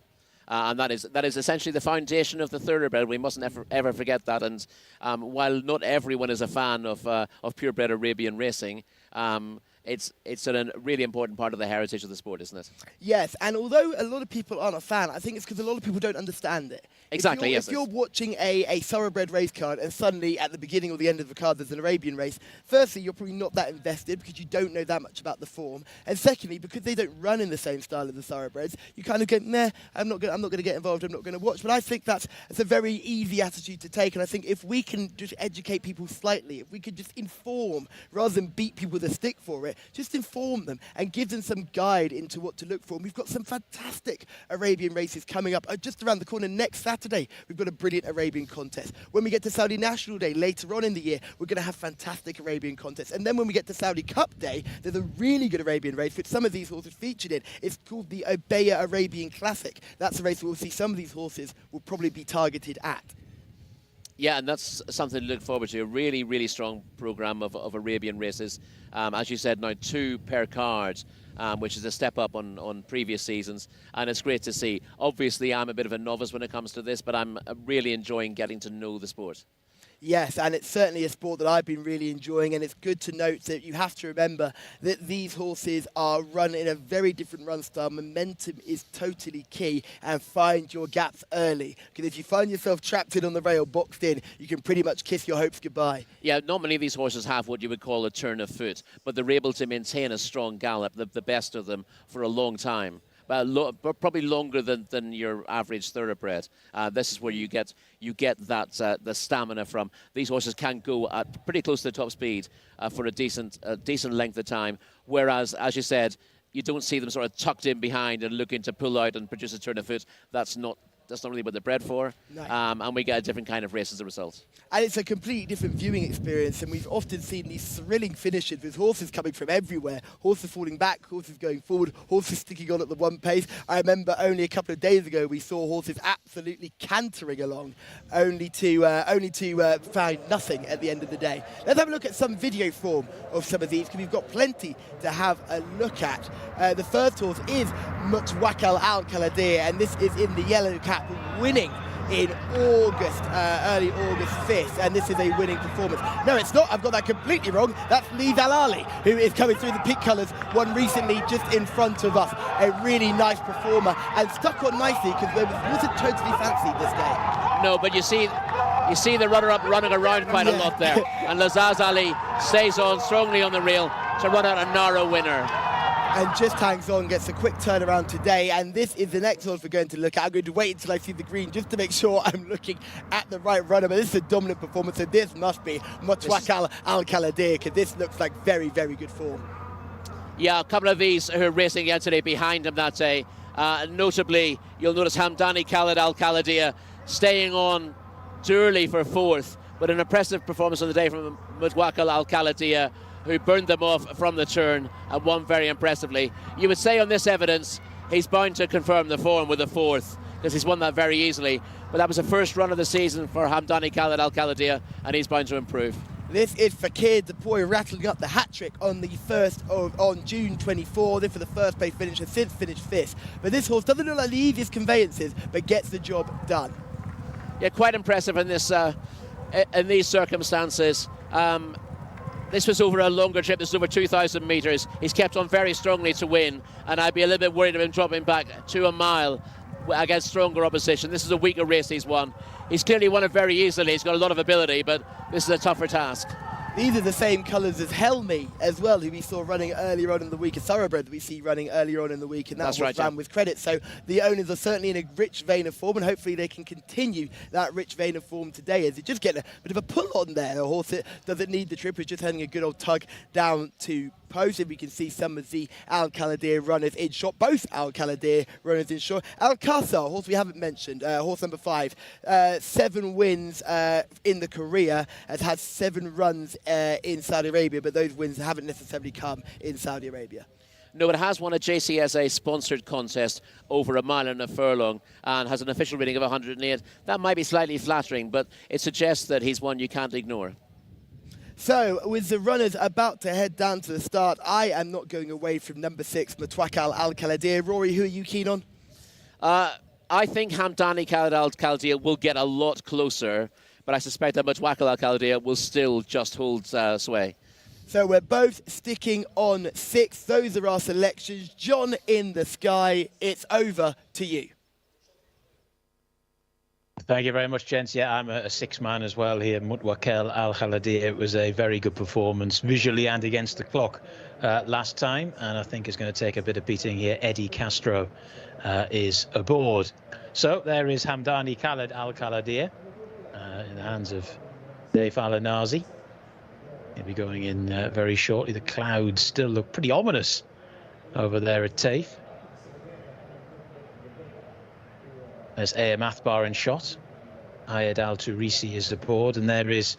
And that is essentially the foundation of the thoroughbred. We mustn't ever forget that. And while not everyone is a fan of purebred Arabian racing, it's a really important part of the heritage of the sport, isn't it? Yes, and although a lot of people aren't a fan, I think it's because a lot of people don't understand it. Exactly, yes. If you're watching a thoroughbred race card and suddenly at the beginning or the end of the card there's an Arabian race, firstly, you're probably not that invested because you don't know that much about the form. And secondly, because they don't run in the same style as the thoroughbreds, you kind of go, meh, I'm not going to get involved, I'm not going to watch. But I think that's a very easy attitude to take. And I think if we can just educate people slightly, if we could just inform rather than beat people with a stick for it, just inform them and give them some guide into what to look for. And we've got some fantastic Arabian races coming up just around the corner next Saturday. We've got a brilliant Arabian contest. When we get to Saudi National Day later on in the year, we're going to have fantastic Arabian contests. And then when we get to Saudi Cup Day, there's a really good Arabian race which some of these horses featured in. It's called the Obeya Arabian Classic. That's a race where we'll see some of these horses will probably be targeted at. Yeah, and that's something to look forward to. A really, really strong programme of Arabian races. As you said, now 2 per card, which is a step up on previous seasons. And it's great to see. Obviously, I'm a bit of a novice when it comes to this, but I'm really enjoying getting to know the sport. Yes, and it's certainly a sport that I've been really enjoying, and it's good to note that you have to remember that these horses are run in a very different run style. Momentum is totally key, and find your gaps early. Because if you find yourself trapped in on the rail, boxed in, you can pretty much kiss your hopes goodbye. Yeah, not many of these horses have what you would call a turn of foot, but they're able to maintain a strong gallop, the best of them, for a long time. but probably longer than your average thoroughbred. This is where you get that the stamina from. These horses can go at pretty close to the top speed for a decent length of time. Whereas, as you said, you don't see them sort of tucked in behind and looking to pull out and produce a turn of foot. That's not really what they're bred for. No. And we get a different kind of race as a result. And it's a completely different viewing experience, and we've often seen these thrilling finishes with horses coming from everywhere, horses falling back, horses going forward, horses sticking on at the one pace. I remember only a couple of days ago we saw horses absolutely cantering along, only to find nothing at the end of the day. Let's have a look at some video form of some of these, because we've got plenty to have a look at. The first horse is Mutawakal Al Kaladir, and this is in the yellow cap, winning in August, early August 5th, and this is a winning performance. No, it's not. I've got that completely wrong. That's Lee Zalali, who is coming through the pink colours, won recently just in front of us. A really nice performer, and stuck on nicely, because it wasn't totally fancied this day. No, but you see the runner-up running around quite a lot there, and Lazaz Ali stays on strongly on the rail to run out a narrow winner. And just hangs on, gets a quick turnaround today, and this is the next horse we're going to look at. I'm going to wait until I see the green just to make sure I'm looking at the right runner, but this is a dominant performance, so this must be Mutawakal Al Kaladir, because this looks like very, very good form. Yeah, a couple of these who are racing yesterday behind him that day. Notably, you'll notice Hamdani Khalid Al Kaladir staying on early for fourth, but an impressive performance on the day from Mutawakal Al Kaladir, who burned them off from the turn and won very impressively. You would say on this evidence, he's bound to confirm the form with a fourth, because he's won that very easily. But that was the first run of the season for Hamdani Khalid Al Kaladir, and he's bound to improve. This is Fakir Depoy rattling up the hat-trick on June 24. This for the first place finish, has since finished fifth. But this horse doesn't look like the easiest conveyances, but gets the job done. Yeah, quite impressive in these circumstances. This was over a longer trip. This is over 2,000 metres. He's kept on very strongly to win, and I'd be a little bit worried of him dropping back to a mile against stronger opposition. This is a weaker race he's won. He's clearly won it very easily. He's got a lot of ability, but this is a tougher task. These are the same colours as Helmi as well, who we saw running earlier on in the week, a thoroughbred that we see running earlier on in the week, and that was ran with credit. So the owners are certainly in a rich vein of form, and hopefully they can continue that rich vein of form today, as it just get a bit of a pull on there. A horse that doesn't need the trip, is just having a good old tug down to post, and we can see some of the Al Kaladir runners in shot, both Al Kaladir runners in shot. Al-Qasr, horse we haven't mentioned, horse number 5, 7 wins in the career, has had 7 runs in Saudi Arabia, but those wins haven't necessarily come in Saudi Arabia. No, it has won a Jcsa sponsored contest over a mile and a furlong and has an official rating of 108. That might be slightly flattering, but it suggests that he's one you can't ignore. So, with the runners about to head down to the start, I am not going away from number 6, Mutawakal Al Kaladir. Rory, who are you keen on? I think Hamdani Khalid Al Kaladir will get a lot closer, but I suspect that Mutawakal Al Kaladir will still just hold sway. So we're both sticking on 6. Those are our selections. John in the sky, it's over to you. Thank you very much, gents. Yeah, I'm a 6-man as well here. Mutawakal Al Kaladir. It was a very good performance, visually and against the clock last time, and I think it's going to take a bit of beating here. Eddie Castro is aboard. So there is Hamdani Khalid Al Kaladir in the hands of Taif Al-Nazi. He'll be going in very shortly. The clouds still look pretty ominous over there at Taif. There's Ayam Athbar in shot. Ayad Al Turisi is aboard, and there is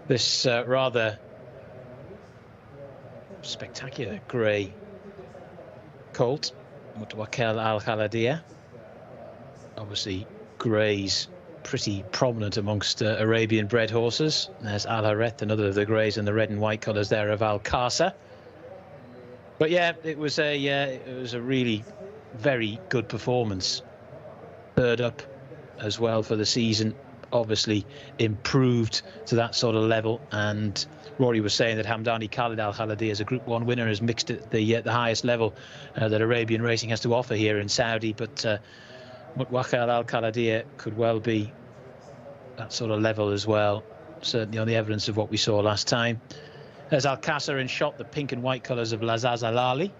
this rather spectacular grey colt, Mutawakal Al Kaladir. Obviously, greys pretty prominent amongst Arabian bred horses. There's Al Hareth, another of the greys, and the red and white colours there of Al-Qasr. But yeah, it was a really very good performance. Third up as well for the season, obviously improved to that sort of level. And Rory was saying that Hamdani Khalid Al Kaladir as a Group 1 winner has mixed at the highest level that Arabian racing has to offer here in Saudi. But Mutawakal Al Kaladir could well be that sort of level as well, certainly on the evidence of what we saw last time. There's Al-Qasr in shot, the pink and white colours of Lazaz Al Ali.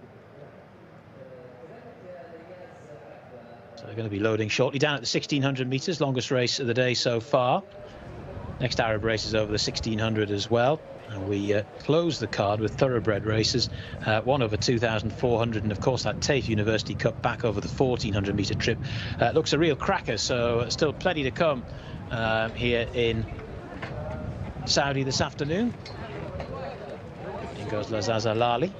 going to be loading shortly. Down at the 1600 metres, longest race of the day so far. Next Arab race is over the 1600 as well. And we close the card with thoroughbred races, one over 2,400, and of course that Taif University Cup back over the 1,400 metre trip. Looks a real cracker, so still plenty to come here in Saudi this afternoon. In goes Lazaz Alali.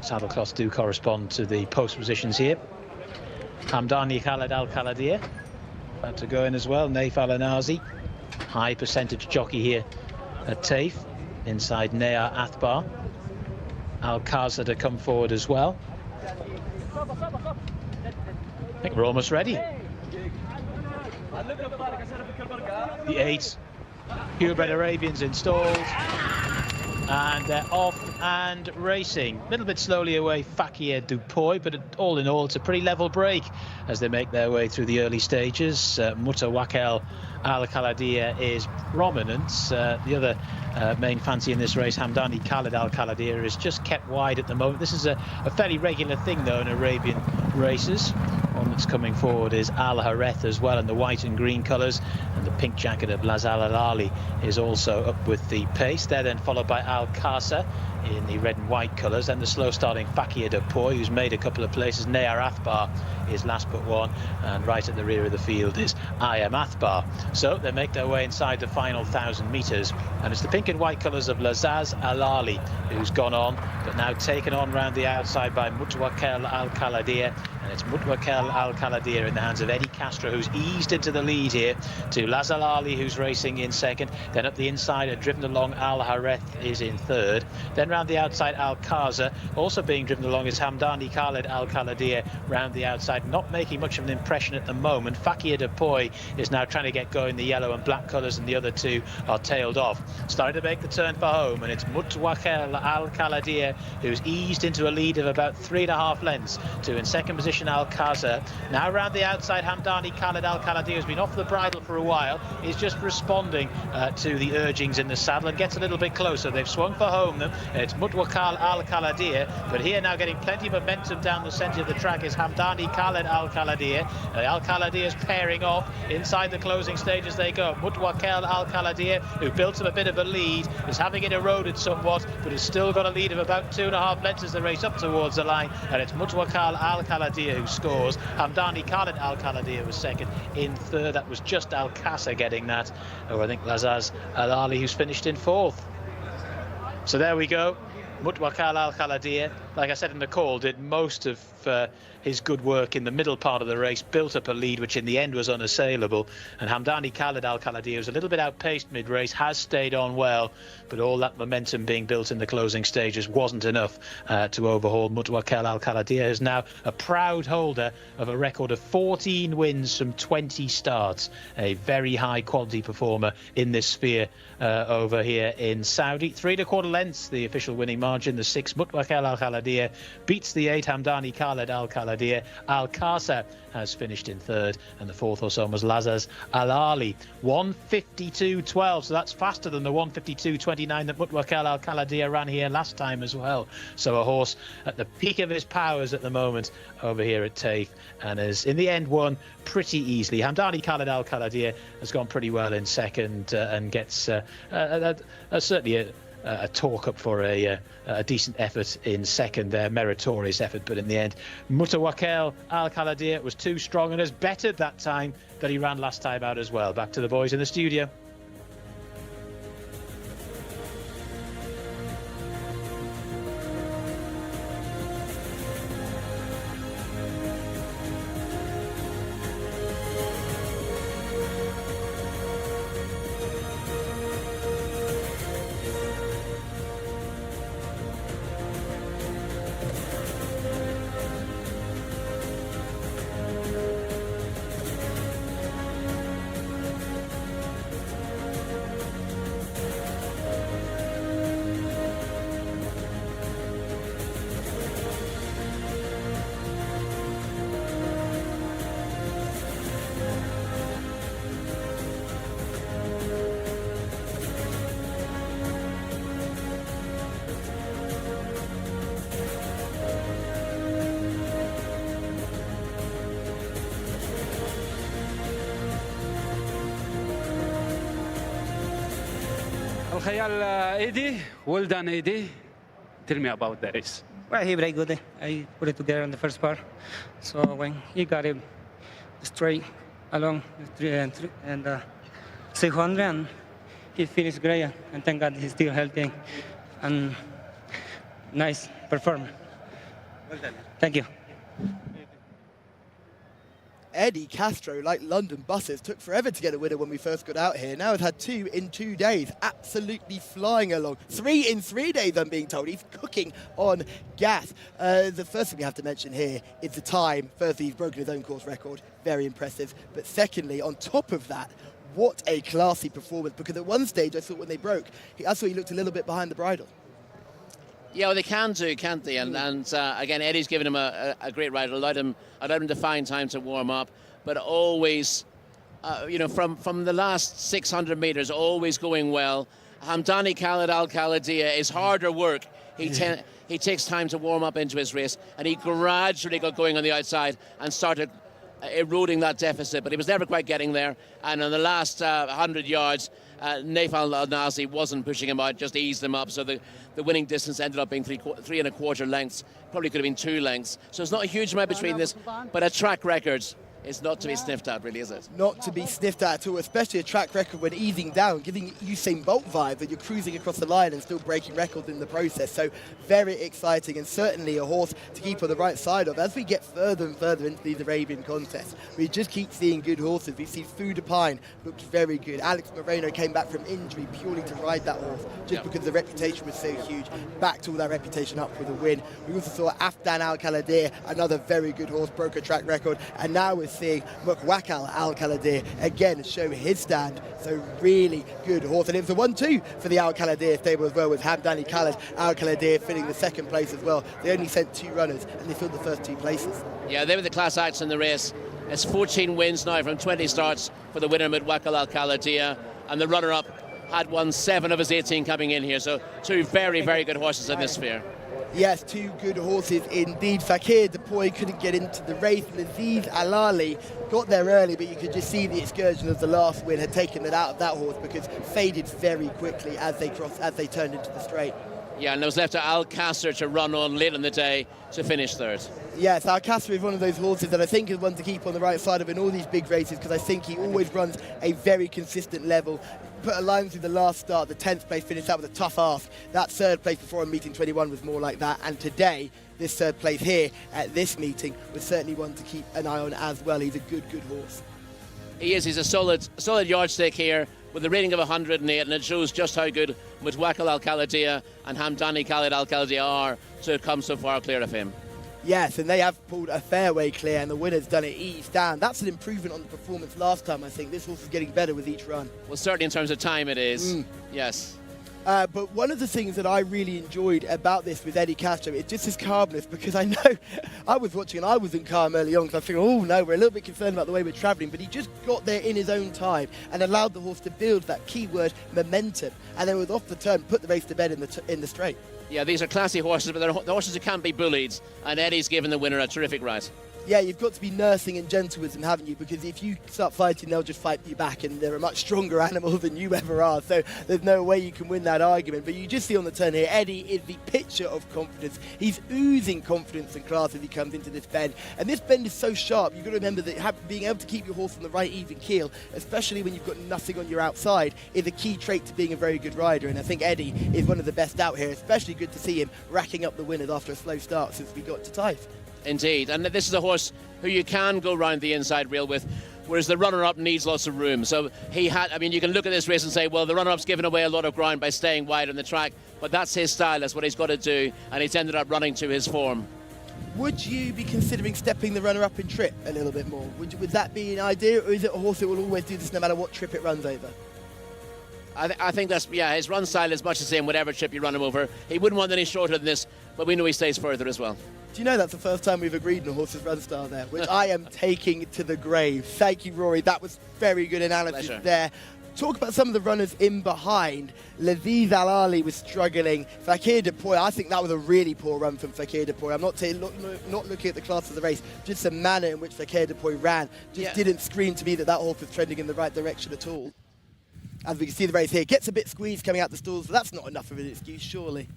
Saddlecloths do correspond to the post positions here. Hamdani Khaled Al-Khaladieh about to go in as well. Naif Al-Anazi, high percentage jockey here at Taif, inside Nea Athbar. Al-Qaza to come forward as well. I think we're almost ready. The 8 purebred Arabians installed, and they're off and racing. A little bit slowly away, Fakir Dupoy, but all in all, it's a pretty level break as they make their way through the early stages. Mutawakel Al-Khaladieh is prominent. The other main fancy in this race, Hamdani Khaled Al-Khaladieh, is just kept wide at the moment. This is a fairly regular thing, though, in Arabian races. One that's coming forward is Al Hareth as well in the white and green colours, and the pink jacket of Lazal Al-Ali is also up with the pace. They're then followed by Al-Qasa in the red and white colours, and the slow starting Fakir Dupoy, who's made a couple of places. Neyar Athbar is last but one, and right at the rear of the field is I Am Athbar. So they make their way inside the final 1,000 metres, and it's the pink and white colours of Lazaz Al-Ali who's gone on, but now taken on round the outside by Mutawakel Al-Khaladieh, and it's Mutawakel Al-Khaladieh in the hands of Eddie Castro, who's eased into the lead here, to Lazal Ali, who's racing in second. Then up the inside, driven along, Al Hareth is in third. Then round the outside, Al-Qaza, also being driven along, is Hamdani Khaled Al-Khaladieh round the outside, not making much of an impression at the moment. Fakir Dupoy is now trying to get going, the yellow and black colours, and the other two are tailed off. Starting to make the turn for home, and it's Mutawakel Al-Khaladieh who's eased into a lead of about 3.5 lengths to, in second position, Al-Qaza. Now round the outside, Hamdani Khaled Al-Khaladieh has been off the bridle for a while, is just responding to the urgings in the saddle and gets a little bit closer. They've swung for home them. It's Mutawakel Al-Khaladieh, but here now getting plenty of momentum down the centre of the track is Hamdani Khaled Al-Khaladieh. Al-Khaladieh is pairing off inside the closing stage as they go. Mutawakel Al-Khaladieh, who built up a bit of a lead, is having it eroded somewhat, but has still got a lead of about 2.5 lengths as they race up towards the line, and it's Mutawakel Al-Khaladieh who scores. Hamdani Khaled Al-Khaladieh was second. In third, that was just Al-Qasa getting that. Oh, I think Lazaz Al-Ali who's finished in fourth. So there we go. Mutawakel Al-Khaladieh, like I said in the call, did most of his good work in the middle part of the race, built up a lead which in the end was unassailable, and Hamdani Khaled Al-Khaladieh was a little bit outpaced mid-race, has stayed on well, but all that momentum being built in the closing stages wasn't enough to overhaul. Mutawakel Al-Khaladieh is now a proud holder of a record of 14 wins from 20 starts, a very high quality performer in this sphere over here in Saudi. 3 1/4 lengths the official winning margin. The 6 Mutawakel Al-Khaladieh beats the 8 Hamdani Khaled Al-Khaladieh. Al-Qasa has finished in third, and the fourth or so was Lazaz Al-Ali. 1:52.12, so that's faster than the 1:52.29 that Mutawakel Al-Khaladieh ran here last time as well. So a horse at the peak of his powers at the moment over here at Taif, and has in the end won pretty easily. Hamdani Khaled Al-Khaladieh has gone pretty well in second, and gets certainly a talk up for a decent effort in second there, meritorious effort, but in the end Mutawakel Al-Khaladieh was too strong and has bettered that time that he ran last time out as well. Back to the boys in the studio. Al Eddie, well done, Eddie. Tell me about the race. Well, he very good. I put it together in the first part. So when he got it straight along and 600, and he finished great. And thank God he's still healthy and nice performance. Well done. Thank you. Eddie Castro, like London buses, took forever to get a winner when we first got out here. Now has had 2 in 2 days, absolutely flying along. 3 in 3 days, I'm being told. He's cooking on gas. The first thing we have to mention here is the time. Firstly, he's broken his own course record, very impressive. But secondly, on top of that, what a classy performance, because at one stage I thought when they broke, I thought he looked a little bit behind the bridle. Yeah, well, they can do, can't they? And again, Eddie's given him a great ride. Allowed him to find time to warm up, but always, from the last 600 metres, always going well. Hamdani Khalid Al Khalidia is harder work. He takes time to warm up into his race, and he gradually got going on the outside and started eroding that deficit, but he was never quite getting there. And on the last 100 yards, Naif Al-Nazi wasn't pushing him out, just eased him up. So the winning distance ended up being 3.25 lengths. Probably could have been 2 lengths. So it's not a huge amount between this, but a track record is not to be sniffed at, really, is it? Not to be sniffed at all, especially a track record when easing down, giving Usain Bolt vibe that you're cruising across the line and still breaking records in the process. So very exciting, and certainly a horse to keep on the right side of. As we get further and further into these Arabian contests, we just keep seeing good horses. We see Fuda Pine looked very good. Alex Moreno came back from injury purely to ride that horse, just because the reputation was so huge. Backed all that reputation up with a win. We also saw Afdan Al Khaladir, another very good horse, broke a track record, and now we're seeing Mukwakal Al Khaladir again show his stand. So really good horse, and it was a 1-2 for the Al Khaladir stable as well, with Hamdani Khalid Al Khaladir filling the second place as well. They only sent 2 runners and they filled the first 2 places. Yeah, they were the class acts in the race. It's 14 wins now from 20 starts for the winner, Mukwakal Al Khaladir, and the runner-up had won 7 of his 18 coming in here. So 2 very, very good horses in this sphere. Yes, 2 good horses indeed. Fakir Depoy couldn't get into the race. Laziz Alali got there early, but you could just see the excursion of the last win had taken it out of that horse, because faded very quickly as they turned into the straight. Yeah, and it was left to Alcácer to run on late in the day to finish third. Yes, Alcácer is one of those horses that I think is one to keep on the right side of in all these big races, because I think he always runs a very consistent level. Put a line through the last start, the 10th place finish, that was a tough ask. That 3rd place before a meeting 21 was more like that, and today, this 3rd place here at this meeting was certainly one to keep an eye on as well. He's a good horse. He is. He's a solid yardstick here with a rating of 108, and it shows just how good Mukwakal Al Khaladia and Hamdani Khalid Al Khaladia are to come so far clear of him. Yes, and they have pulled a fairway clear, and the winner's done it eased down. That's an improvement on the performance last time, I think. This horse is getting better with each run. Well, certainly in terms of time it is, yes. But one of the things that I really enjoyed about this with Eddie Castro is just his calmness, because I know I was watching and I wasn't calm early on, because I figured, oh no, we're a little bit concerned about the way we're travelling, but he just got there in his own time and allowed the horse to build that keyword momentum, and then with off the turn, put the race to bed in the straight. Yeah, these are classy horses, but they're the horses who can't be bullied, and Eddie's given the winner a terrific ride. Yeah, you've got to be nursing and gentle with them, haven't you? Because if you start fighting, they'll just fight you back, and they're a much stronger animal than you ever are. So there's no way you can win that argument. But you just see on the turn here, Eddie is the picture of confidence. He's oozing confidence and class as he comes into this bend. And this bend is so sharp, you've got to remember that being able to keep your horse on the right even keel, especially when you've got nothing on your outside, is a key trait to being a very good rider. And I think Eddie is one of the best out here. Especially good to see him racking up the winners after a slow start since we got to Taif. Indeed, and this is a horse who you can go round the inside rail with, whereas the runner-up needs lots of room. So you can look at this race and say, well, the runner-up's given away a lot of ground by staying wide on the track, but that's his style, that's what he's got to do, and he's ended up running to his form. Would you be considering stepping the runner-up in trip a little bit more? Would that be an idea, or is it a horse that will always do this no matter what trip it runs over? I think that's, his run style is much the same whatever trip you run him over. He wouldn't want any shorter than this, but we know he stays further as well. Do you know that's the first time we've agreed on a horse's run style there, which I am taking to the grave. Thank you, Rory. That was very good analysis there. Talk about some of the runners in behind. Laziz Al-Ali was struggling. Fakir Depoy, I think that was a really poor run from Fakir Depoy. I'm not looking at the class of the race, just the manner in which Fakir Depoy ran. Didn't scream to me that horse was trending in the right direction at all. As we can see the race here, gets a bit squeezed coming out the stalls, but that's not enough of an excuse, surely.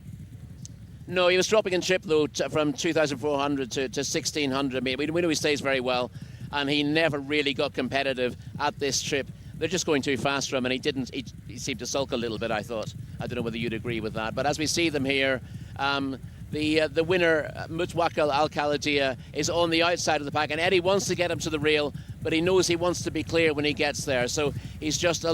No, he was dropping in trip, though, from 2,400 to 1,600. We know he stays very well, and he never really got competitive at this trip. They're just going too fast for him, and he seemed to sulk a little bit, I thought. I don't know whether you'd agree with that. But as we see them here, the winner, Mutawakil Al-Khalidia, is on the outside of the pack, and Eddie wants to get him to the rail, but he knows he wants to be clear when he gets there. So he's just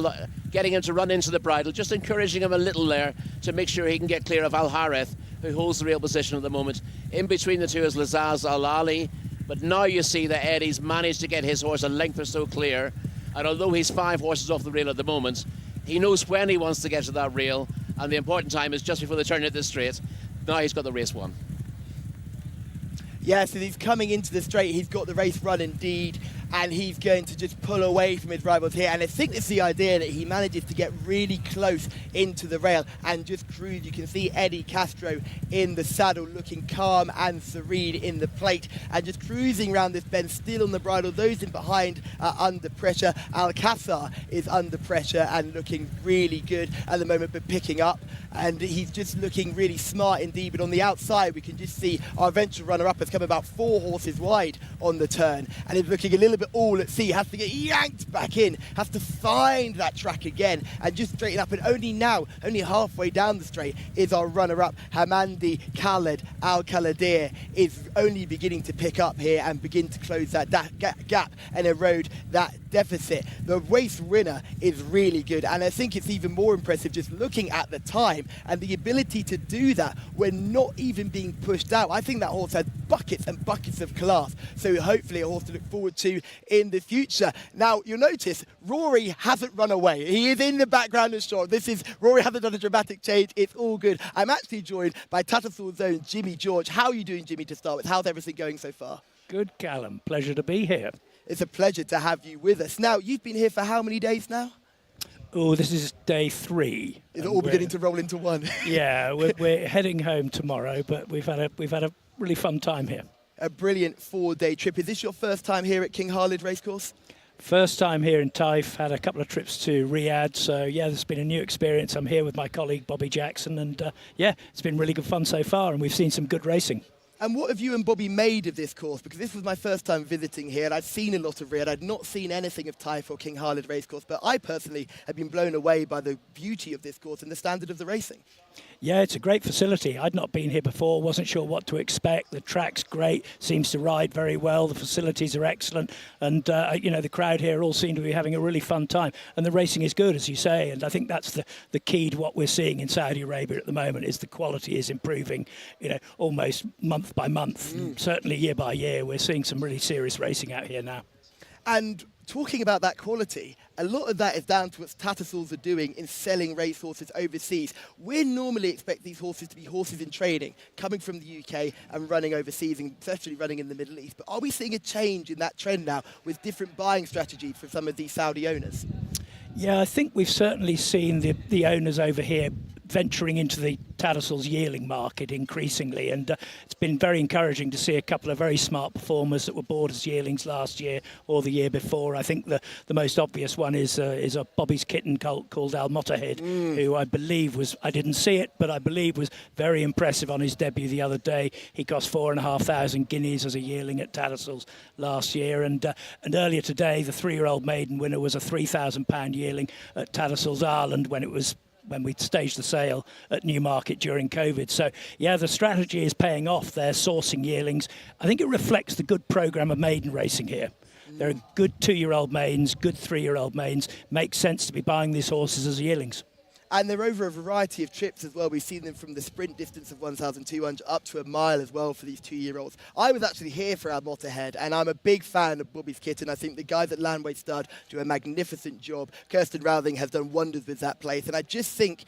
getting him to run into the bridle, just encouraging him a little there to make sure he can get clear of Al-Harith, who holds the rail position at the moment. In between the two is Lazaz Al-Ali, but now you see that Eddie's managed to get his horse a length or so clear, and although he's 5 horses off the rail at the moment, he knows when he wants to get to that rail, and the important time is just before the turn at this straight. Now he's got the race won. Yeah, so he's coming into the straight, he's got the race run indeed, and he's going to just pull away from his rivals here. And I think it's the idea that he manages to get really close into the rail and just cruise. You can see Eddie Castro in the saddle looking calm and serene in the plate and just cruising around this bend, still on the bridle. Those in behind are under pressure. Alcazar is under pressure and looking really good at the moment, but picking up. And he's just looking really smart indeed. But on the outside, we can just see our eventual runner-up has come about 4 horses wide on the turn. And he's looking a little bit all at sea, has to get yanked back in, has to find that track again and just straighten up. And only now, only halfway down the straight, is our runner-up, Hamandi Khaled Al-Khalidia, is only beginning to pick up here and begin to close that gap and erode that deficit. The race winner is really good, and I think it's even more impressive just looking at the time and the ability to do that when not even being pushed out. I think that horse has buckets and buckets of class, so hopefully a horse to look forward to in the future. Now, you'll notice Rory hasn't run away. He is in the background and shot. Rory hasn't done a dramatic change. It's all good. I'm actually joined by Tattersalls' own Jimmy George. How are you doing, Jimmy, to start with? How's everything going so far? Good, Callum. Pleasure to be here. It's a pleasure to have you with us. Now, you've been here for how many days now? Oh, this is day 3. Is it all beginning to roll into one? Yeah, we're heading home tomorrow, but we've had a really fun time here. A brilliant 4-day trip. Is this your first time here at King Khalid Racecourse? First time here in Taif, had a couple of trips to Riyadh, so yeah, it's been a new experience. I'm here with my colleague Bobby Jackson, and yeah, it's been really good fun so far, and we've seen some good racing. And what have you and Bobby made of this course? Because this was my first time visiting here, and I'd seen a lot of Riyadh. I'd not seen anything of Taif or King Khalid Racecourse, but I personally have been blown away by the beauty of this course and the standard of the racing. Yeah, it's a great facility. I'd not been here before, wasn't sure what to expect. The track's great, seems to ride very well. The facilities are excellent. And, you know, the crowd here all seem to be having a really fun time. And the racing is good, as you say. And I think that's the key to what we're seeing in Saudi Arabia at the moment is the quality is improving, you know, almost month by month. Certainly year by year, we're seeing some really serious racing out here now. And talking about that quality, a lot of that is down to what Tattersalls are doing in selling racehorses overseas. We normally expect these horses to be horses in training, coming from the UK and running overseas, and especially running in the Middle East. But are we seeing a change in that trend now with different buying strategies for some of these Saudi owners? Yeah, I think we've certainly seen the owners over here venturing into the Tattersalls yearling market increasingly, and it's been very encouraging to see a couple of very smart performers that were bought as yearlings last year or the year before. I think the most obvious one is a Bobby's kitten called Al Mottahed, who I believe I didn't see it, but I believe was very impressive on his debut the other day. He cost 4,500 guineas as a yearling at Tattersalls last year, and earlier today the 3-year-old maiden winner was a £3,000 yearling at Tattersalls Ireland when we staged the sale at Newmarket during COVID. So, yeah, the strategy is paying off. They're sourcing yearlings. I think it reflects the good programme of maiden racing here. There are good 2-year-old maidens, good 3-year-old maidens. Makes sense to be buying these horses as yearlings. And they're over a variety of trips as well. We've seen them from the sprint distance of 1,200 up to a mile as well for these 2-year-olds. I was actually here for Al Mottahed, and I'm a big fan of Bobby's kitten. I think the guys at Landway Stud do a magnificent job. Kirsten Rowling has done wonders with that place, and I just think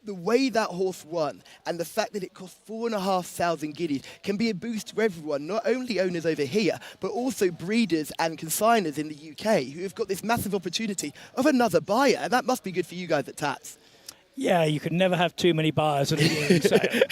the way that horse won and the fact that it cost 4,500 guineas can be a boost to everyone, not only owners over here, but also breeders and consigners in the UK who have got this massive opportunity of another buyer, and that must be good for you guys at Tats. Yeah, you can never have too many buyers at a yearling sale.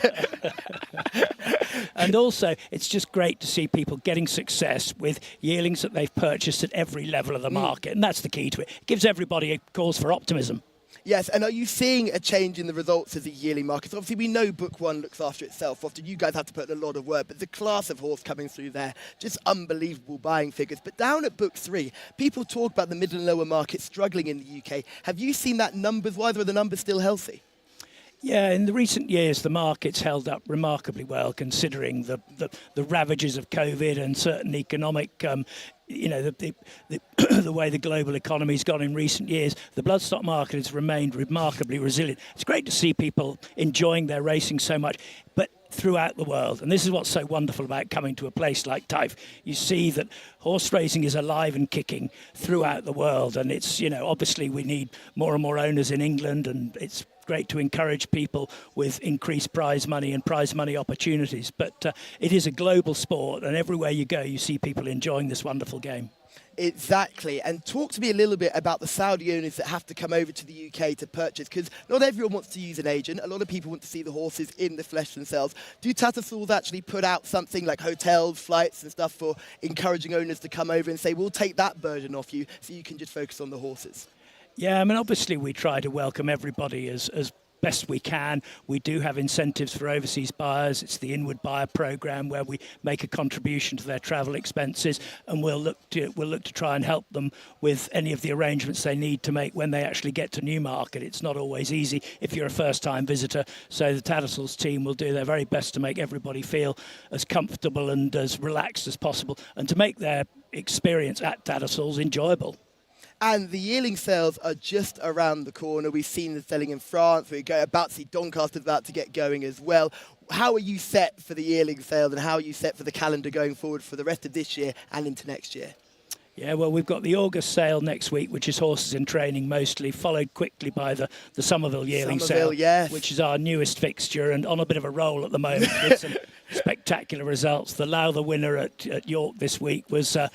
And also, it's just great to see people getting success with yearlings that they've purchased at every level of the market, and that's the key to it. It gives everybody a cause for optimism. Yes, and are you seeing a change in the results of the yearling markets? Obviously, we know Book 1 looks after itself. Often you guys have to put in a lot of work, but the class of horse coming through there, just unbelievable buying figures. But down at Book 3, people talk about the middle and lower market struggling in the UK. Have you seen that numbers-wise, or are the numbers still healthy? Yeah, in the recent years, the market's held up remarkably well, considering the ravages of COVID and certain economic, the way the global economy's gone in recent years. The bloodstock market has remained remarkably resilient. It's great to see people enjoying their racing so much, but throughout the world. And this is what's so wonderful about coming to a place like Taif. You see that horse racing is alive and kicking throughout the world. And it's, obviously we need more and more owners in England, and it's great to encourage people with increased prize money and prize money opportunities. But it is a global sport, and everywhere you go, you see people enjoying this wonderful game. Exactly. And talk to me a little bit about the Saudi owners that have to come over to the UK to purchase, because not everyone wants to use an agent. A lot of people want to see the horses in the flesh themselves. Do Tattersalls actually put out something like hotels, flights and stuff for encouraging owners to come over and say, we'll take that burden off you so you can just focus on the horses? Yeah, I mean, obviously we try to welcome everybody as best we can. We do have incentives for overseas buyers. It's the Inward Buyer Programme, where we make a contribution to their travel expenses, and we'll look to try and help them with any of the arrangements they need to make when they actually get to Newmarket. It's not always easy if you're a first-time visitor, so the Tattersalls team will do their very best to make everybody feel as comfortable and as relaxed as possible, and to make their experience at Tattersalls enjoyable. And the yearling sales are just around the corner. We've seen them selling in France. We're about to see Doncaster's about to get going as well. How are you set for the yearling sales, and how are you set for the calendar going forward for the rest of this year and into next year? Yeah, well, we've got the August sale next week, which is horses in training mostly, followed quickly by the Somerville yearling sale, yes, which is our newest fixture and on a bit of a roll at the moment with some spectacular results. The Lowther winner at York this week was a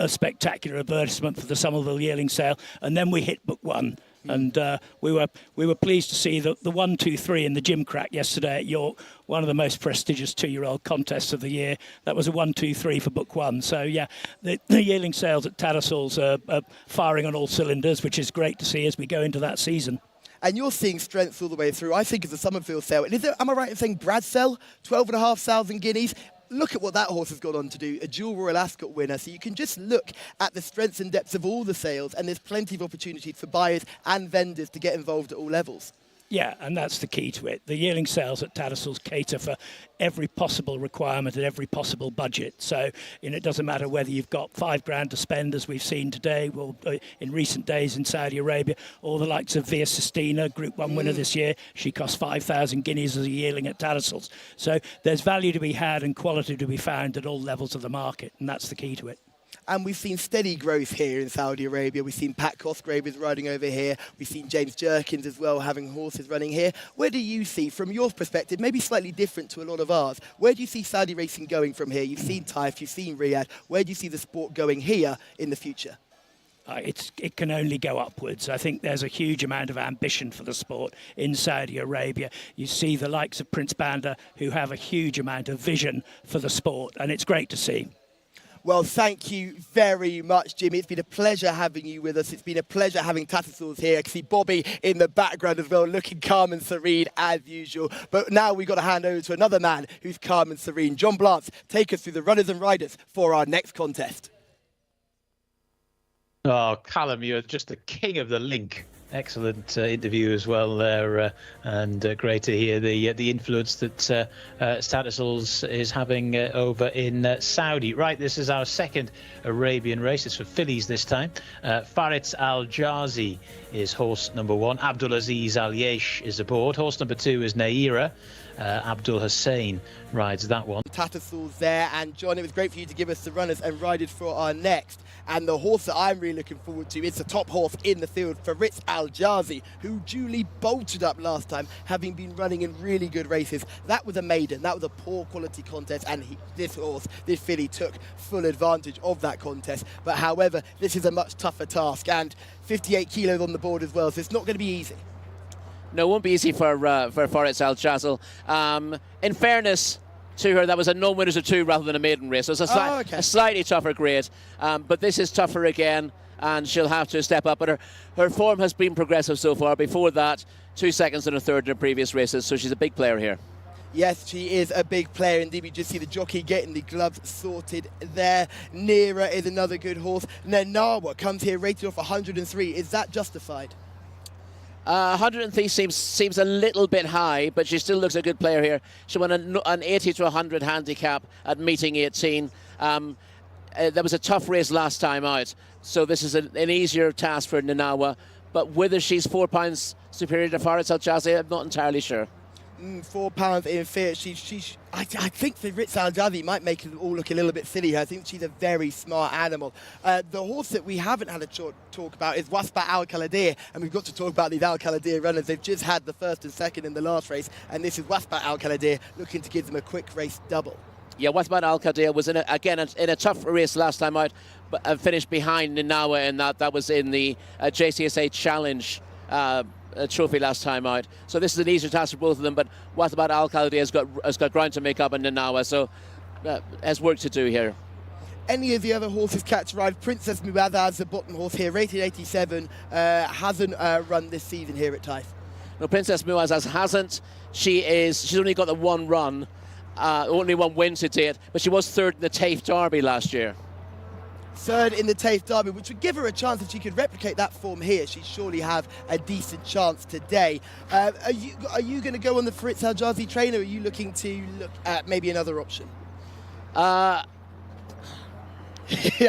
spectacular advertisement for the Somerville yearling sale, and then we hit Book 1. And we were pleased to see the 1, 2, 3 in the Gym Crack yesterday at York, one of the most prestigious 2-year-old contests of the year. That was a 1, 2, 3 for Book 1. So yeah, the yearling sales at Tattersalls are firing on all cylinders, which is great to see as we go into that season. And you're seeing strength all the way through. I think of the Somerville sale. And am I right in saying Bradsell, 12,500 guineas? Look at what that horse has gone on to do, a dual Royal Ascot winner. So you can just look at the strengths and depths of all the sales, and there's plenty of opportunities for buyers and vendors to get involved at all levels. Yeah, and that's the key to it. The yearling sales at Tattersalls cater for every possible requirement and every possible budget. So, it doesn't matter whether you've got $5,000 to spend, as we've seen today, well, in recent days in Saudi Arabia, or the likes of Via Sistina, Group 1 winner this year. She cost 5,000 guineas as a yearling at Tattersalls. So there's value to be had and quality to be found at all levels of the market, and that's the key to it. And we've seen steady growth here in Saudi Arabia. We've seen Pat Cosgrave riding over here. We've seen James Jerkins as well having horses running here. Where do you see, from your perspective, maybe slightly different to a lot of ours, where do you see Saudi racing going from here? You've seen Taif, you've seen Riyadh. Where do you see the sport going here in the future? It can only go upwards. I think there's a huge amount of ambition for the sport in Saudi Arabia. You see the likes of Prince Bandar, who have a huge amount of vision for the sport, and it's great to see. Well, thank you very much, Jimmy. It's been a pleasure having you with us. It's been a pleasure having Tattersalls here. I can see Bobby in the background as well, looking calm and serene as usual. But now we've got to hand over to another man who's calm and serene. John Blance, take us through the runners and riders for our next contest. Oh, Callum, you're just the king of the link. Excellent interview as well there, and great to hear the influence that Tattersalls is having over in Saudi. Right, this is our second Arabian race. It's for fillies this time. Farid Al Jazi is horse number 1. Abdulaziz Al Yesh is aboard. Horse number 2 is Naira. Abdul Hussein rides that one. Tattersalls there, and John, it was great for you to give us the runners and riders for our next. And the horse that I'm really looking forward to is the top horse in the field, Farid Al Jazi, who duly bolted up last time, having been running in really good races. That was a maiden, that was a poor quality contest, and this filly took full advantage of that contest. But however, this is a much tougher task, and 58 kilos on the board as well, so it's not going to be easy. No, it won't be easy for Farid Al Jazi. In fairness to her, that was a non-winners of 2 rather than a maiden race. So it's a slightly tougher grade, but this is tougher again. and she'll have to step up. But her form has been progressive so far. Before that, 2 seconds and a third in her previous races, so she's a big player here. Yes, she is a big player indeed. We just see the jockey getting the gloves sorted there. Nera is another good horse. Nanawa comes here rated off 103. Is that justified? 103 seems a little bit high, but she still looks a good player here. She won an 80 to 100 handicap at meeting 18. There was a tough race last time out, so this is an easier task for Nanawa. But whether she's £4 superior to Faris Al-Jazzi, I'm not entirely sure. £4 in fear. I think Faris Al-Jazzi might make it all look a little bit silly here. I think she's a very smart animal. The horse that we haven't had a talk about is Waspa Al-Kaladir, and we've got to talk about these Al-Kaladir runners. They've just had the first and second in the last race, and this is Waspa Al-Kaladir looking to give them a quick race double. Yeah, Waspa Al-Kaladir was in a tough race last time out, but finished behind Nanawa in that was in the Jcsa Challenge trophy last time out. So this is an easier task for both of them, but what about Al-Kaladir has got ground to make up in Nanawa, so has work to do here. Any of the other horses catch ride. Princess Muadaz, the bottom horse here, rated 87, hasn't run this season here at Taif. No, Princess Muadaz hasn't. She's only got the one run, only one win to date, but she was third in the Taif Derby last year. Third in the Taif Derby, which would give her a chance if she could replicate that form here. She'd surely have a decent chance today. Are you going to go on the Faris Al-Jazzi train, or are you looking to look at maybe another option? Yeah,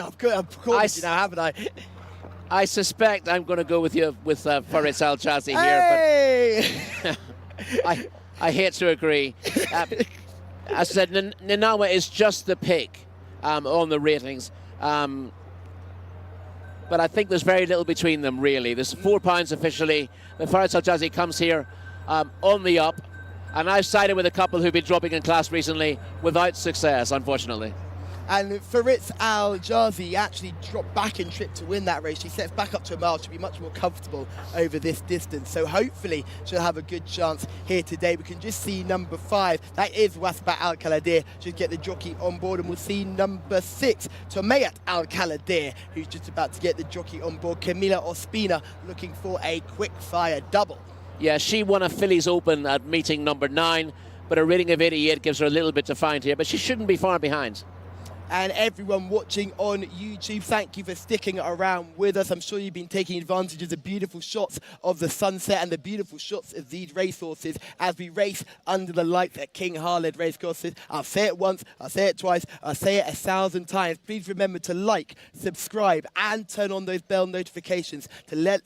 I've caught you now, haven't I? I suspect I'm going to go with you with Faris Al-Jazzi hey! here, but I hate to agree. As I said, Nanawa is just the pick on the ratings. But I think there's very little between them, really. There's £4 officially. The Faris Al-Jazzi comes here on the up, and I've sided with a couple who've been dropping in class recently without success, unfortunately. And Faris Al-Jazzi actually dropped back in trip to win that race. She sets back up to a mile. She'll be much more comfortable over this distance. So hopefully she'll have a good chance here today. We can just see number 5. That is Waspa Al-Kaladir. She'll get the jockey on board. And we'll see number 6, Tomayat Al-Kaladir, who's just about to get the jockey on board. Camila Ospina looking for a quick fire double. Yeah, she won a Fillies Open at meeting number 9, but a rating of 88 gives her a little bit to find here, but she shouldn't be far behind. And everyone watching on YouTube, thank you for sticking around with us. I'm sure you've been taking advantage of the beautiful shots of the sunset and the beautiful shots of these racehorses as we race under the lights at King Khalid Racecourses. I'll say it once, I'll say it twice, I'll say it 1,000 times. Please remember to like, subscribe, and turn on those bell notifications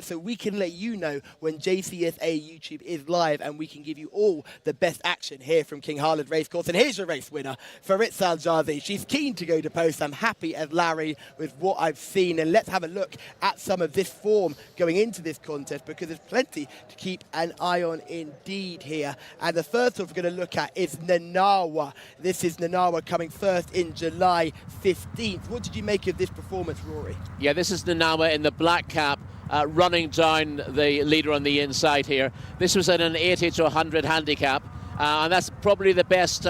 so we can let you know when Jcsa YouTube is live, and we can give you all the best action here from King Khalid Racecourse. And here's your race winner, Faris Al-Jazzi. She's keen to go to post. I'm happy as Larry with what I've seen, and let's have a look at some of this form going into this contest, because there's plenty to keep an eye on indeed here. And the first one we're going to look at is Nanawa. This is Nanawa coming first in July 15th. What did you make of this performance, Rory? Yeah, this is Nanawa in the black cap, running down the leader on the inside here. This was at an 80 to 100 handicap, and that's probably the best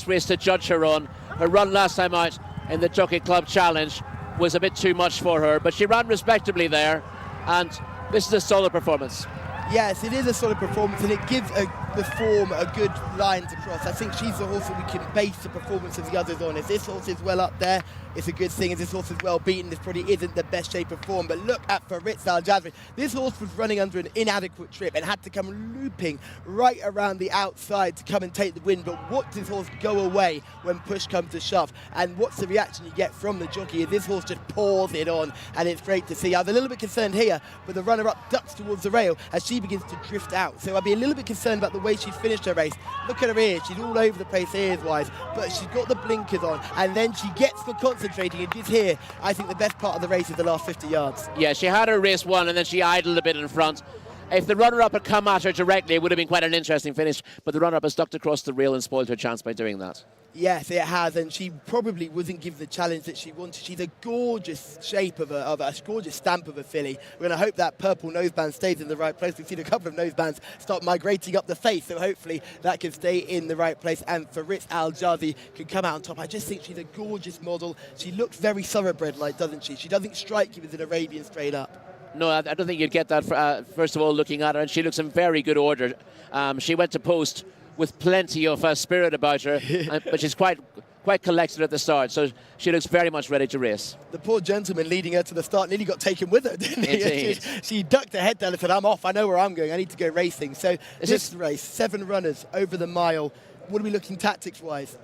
race to judge her on. Her run last time out in the Jockey Club Challenge was a bit too much for her, but she ran respectably there, and this is a solid performance. Yes, it is a solid performance, and it gives the form a good line to cross. I think she's the horse that we can base the performance of the others on. If this horse is well up there, it's a good thing. If this horse is well beaten, this probably isn't the best shape of form. But look at Faris Al-Jazzi. This horse was running under an inadequate trip and had to come looping right around the outside to come and take the win. But watch this horse go away when push comes to shove. And what's the reaction you get from the jockey? Is this horse just pours it on, and it's great to see. I was a little bit concerned here, but the runner-up ducks towards the rail as she begins to drift out. So I'd be a little bit concerned about the way she's finished her race. Look at her ears. She's all over the place ears-wise, but she's got the blinkers on, and then she gets for concentrating, and just here, I think the best part of the race is the last 50 yards. Yeah, she had her race won, and then she idled a bit in front. If the runner-up had come at her directly, it would have been quite an interesting finish, but the runner-up has ducked across the rail and spoiled her chance by doing that. Yes, it has, and she probably wasn't given the challenge that she wanted. She's a gorgeous shape of a gorgeous stamp of a filly. We're going to hope that purple noseband stays in the right place. We've seen a couple of nosebands start migrating up the face, so hopefully that can stay in the right place. And Faritz Al Jazi can come out on top. I just think she's a gorgeous model. She looks very thoroughbred-like, doesn't she? She doesn't strike you as an Arabian straight up. No, I don't think you'd get that, first of all, looking at her, and she looks in very good order. She went to post with plenty of spirit about her, but she's quite collected at the start, so she looks very much ready to race. The poor gentleman leading her to the start nearly got taken with her, didn't he? Indeed. She ducked her head down and said, I'm off, I know where I'm going, I need to go racing. So this race, 7 runners over the mile. What are we looking tactics-wise?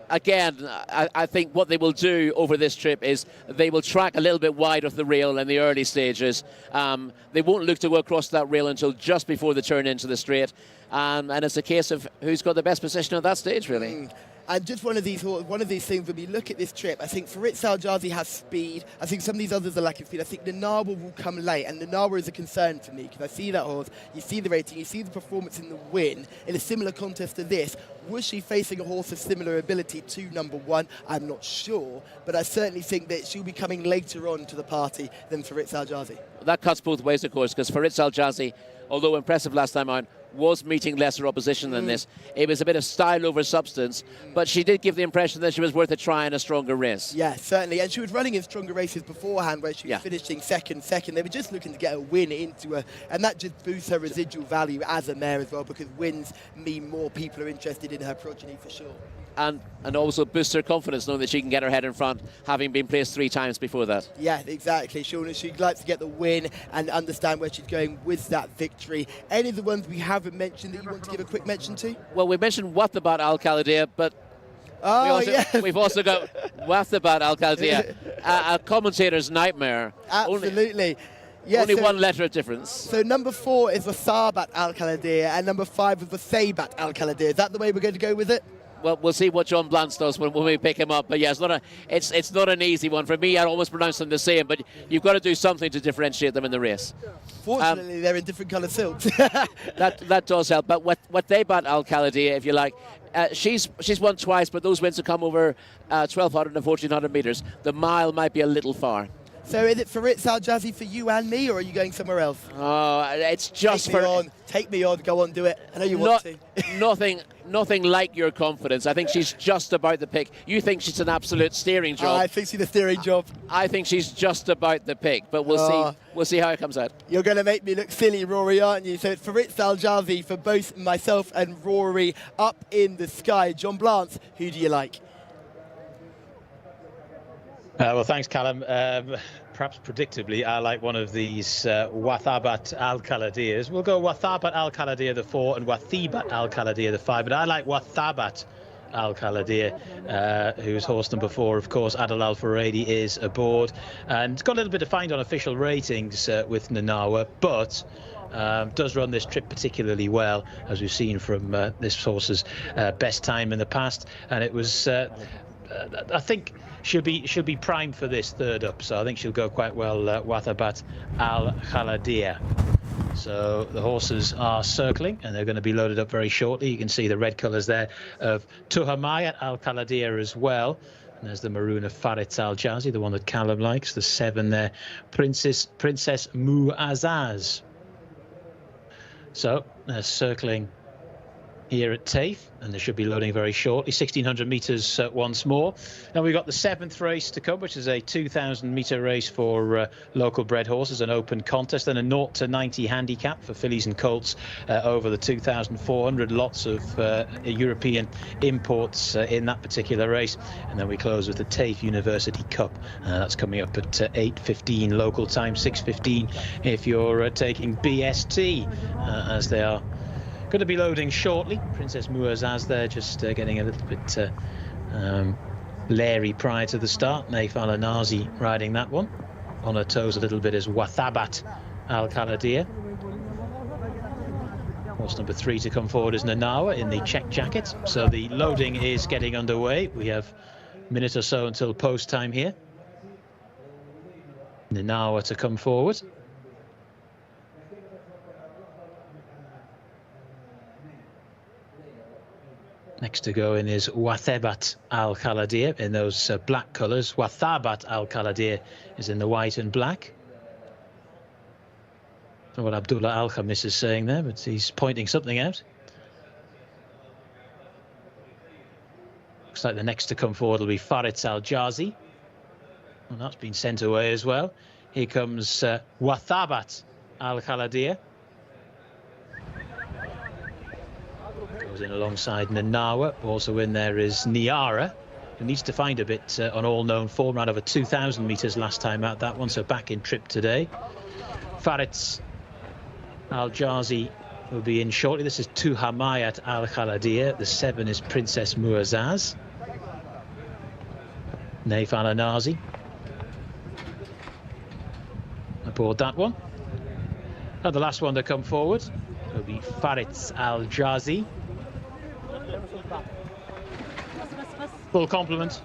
Again, I think what they will do over this trip is they will track a little bit wide of the rail in the early stages. They won't look to go across that rail until just before they turn into the straight. And it's a case of who's got the best position at that stage, really. And just one of these things, when we look at this trip, I think Faritz Al Jazi has speed. I think some of these others are lacking speed. I think Nanawa will come late, and Nanawa is a concern for me because I see that horse, you see the rating, you see the performance in the win in a similar contest to this. Was she facing a horse of similar ability to number 1? I'm not sure, but I certainly think that she'll be coming later on to the party than Faritz Al Jazi. That cuts both ways, of course, because Faritz Al Jazi, although impressive last time out, was meeting lesser opposition than this. It was a bit of style over substance, but she did give the impression that she was worth a try in a stronger race. Yeah, certainly. And she was running in stronger races beforehand where she was finishing second. They were just looking to get a win into her, and that just boosts her residual value as a mare as well, because wins mean more people are interested in her progeny for sure. And also boosts her confidence knowing that she can get her head in front, having been placed 3 times before that. Yeah, exactly. She'd like to get the win and understand where she's going with that victory. Any of the ones we haven't mentioned that you want to give a quick mention to? Well, we mentioned Wathabat Al Khalidiyah, but we've also got Wathabat Al Khalidiyah, a commentator's nightmare. Absolutely. Only one letter of difference. So number 4 is Wasabat Al Khalidiyah, and number 5 is Wasabat Al Khalidiyah. Is that the way we're going to go with it? Well, we'll see what John Blantz does when we pick him up. But yeah, it's not an easy one. For me, I almost pronounce them the same, but you've got to do something to differentiate them in the race. Fortunately, they're in different colour silks. that does help. But what they bat Al Khalidiyah, if you like, she's won twice, but those wins have come over 1,200 and 1,400 metres. The mile might be a little far. So is it Faritz Al Jazi for you and me, or are you going somewhere else? Oh, it's just Take me on, go on, do it. I know you want to. Nothing like your confidence. I think she's just about the pick. You think she's an absolute steering job. I think she's the steering job. I think she's just about the pick, but we'll see. We'll see how it comes out. You're going to make me look silly, Rory, aren't you? So it's Faritz Al Jazi for both myself and Rory up in the sky. John Blantz, who do you like? Well, thanks, Callum. Perhaps predictably, I like one of these Wathabat Al Khalidiyahs. We'll go Wathabat Al Khalidiyah the 4 and Wathibat Al Khalidiyah the 5. But I like Wathabat Al Khalidiyah, who's horse number 4, of course. Adel Al Furedi is aboard, and got a little bit to find on official ratings with Nanawa, but does run this trip particularly well, as we've seen from this horse's best time in the past. And it was, I think, she'll be primed for this third up, so I think she'll go quite well. Wathabat Al Khalidiyah. So the horses are circling, and they're going to be loaded up very shortly. You can see the red colours there of Tuhamayat Al Khalidiyah as well. And there's the maroon of Faritz Al Jazi, the one that Callum likes. The 7 there, Princess Muazzaz. So they're circling here at Taif, and they should be loading very shortly. 1,600 metres once more. Now we've got the 7th race to come, which is a 2,000-metre race for local bred horses, an open contest, and a 0 to 90 handicap for fillies and colts over the 2,400. Lots of European imports in that particular race. And then we close with the Taif University Cup. That's coming up at 8:15 local time, 6:15 if you're taking BST, as they are going to be loading shortly. Princess Muazzaz there, just getting a little bit leery prior to the start. Naif Al Anazi riding that one. On her toes a little bit is Wathabat Al Khalidiyah. Horse number 3 to come forward is Nanawa in the check jacket. So the loading is getting underway. We have a minute or so until post time here. Nanawa to come forward. Next to go in is Wathabat Al-Khaladir in those black colours. Wathabat Al-Khaladir is in the white and black. I don't know what Abdullah Al-Khamis is saying there, but he's pointing something out. Looks like the next to come forward will be Farid Al-Jazi. And that's been sent away as well. Here comes Wathabat Al-Khaladir. Goes in alongside Nanawa. Also in there is Niara, who needs to find a bit on all-known form. Ran over 2,000 metres last time out, that one, so back in trip today. Farid Al-Jazi will be in shortly. This is Tuhamayat Al-Khaladir. The 7 is Princess Muazzaz. Naif Al-Anazi aboard that one. And the last one to come forward will be Farid Al-Jazi. Full complement.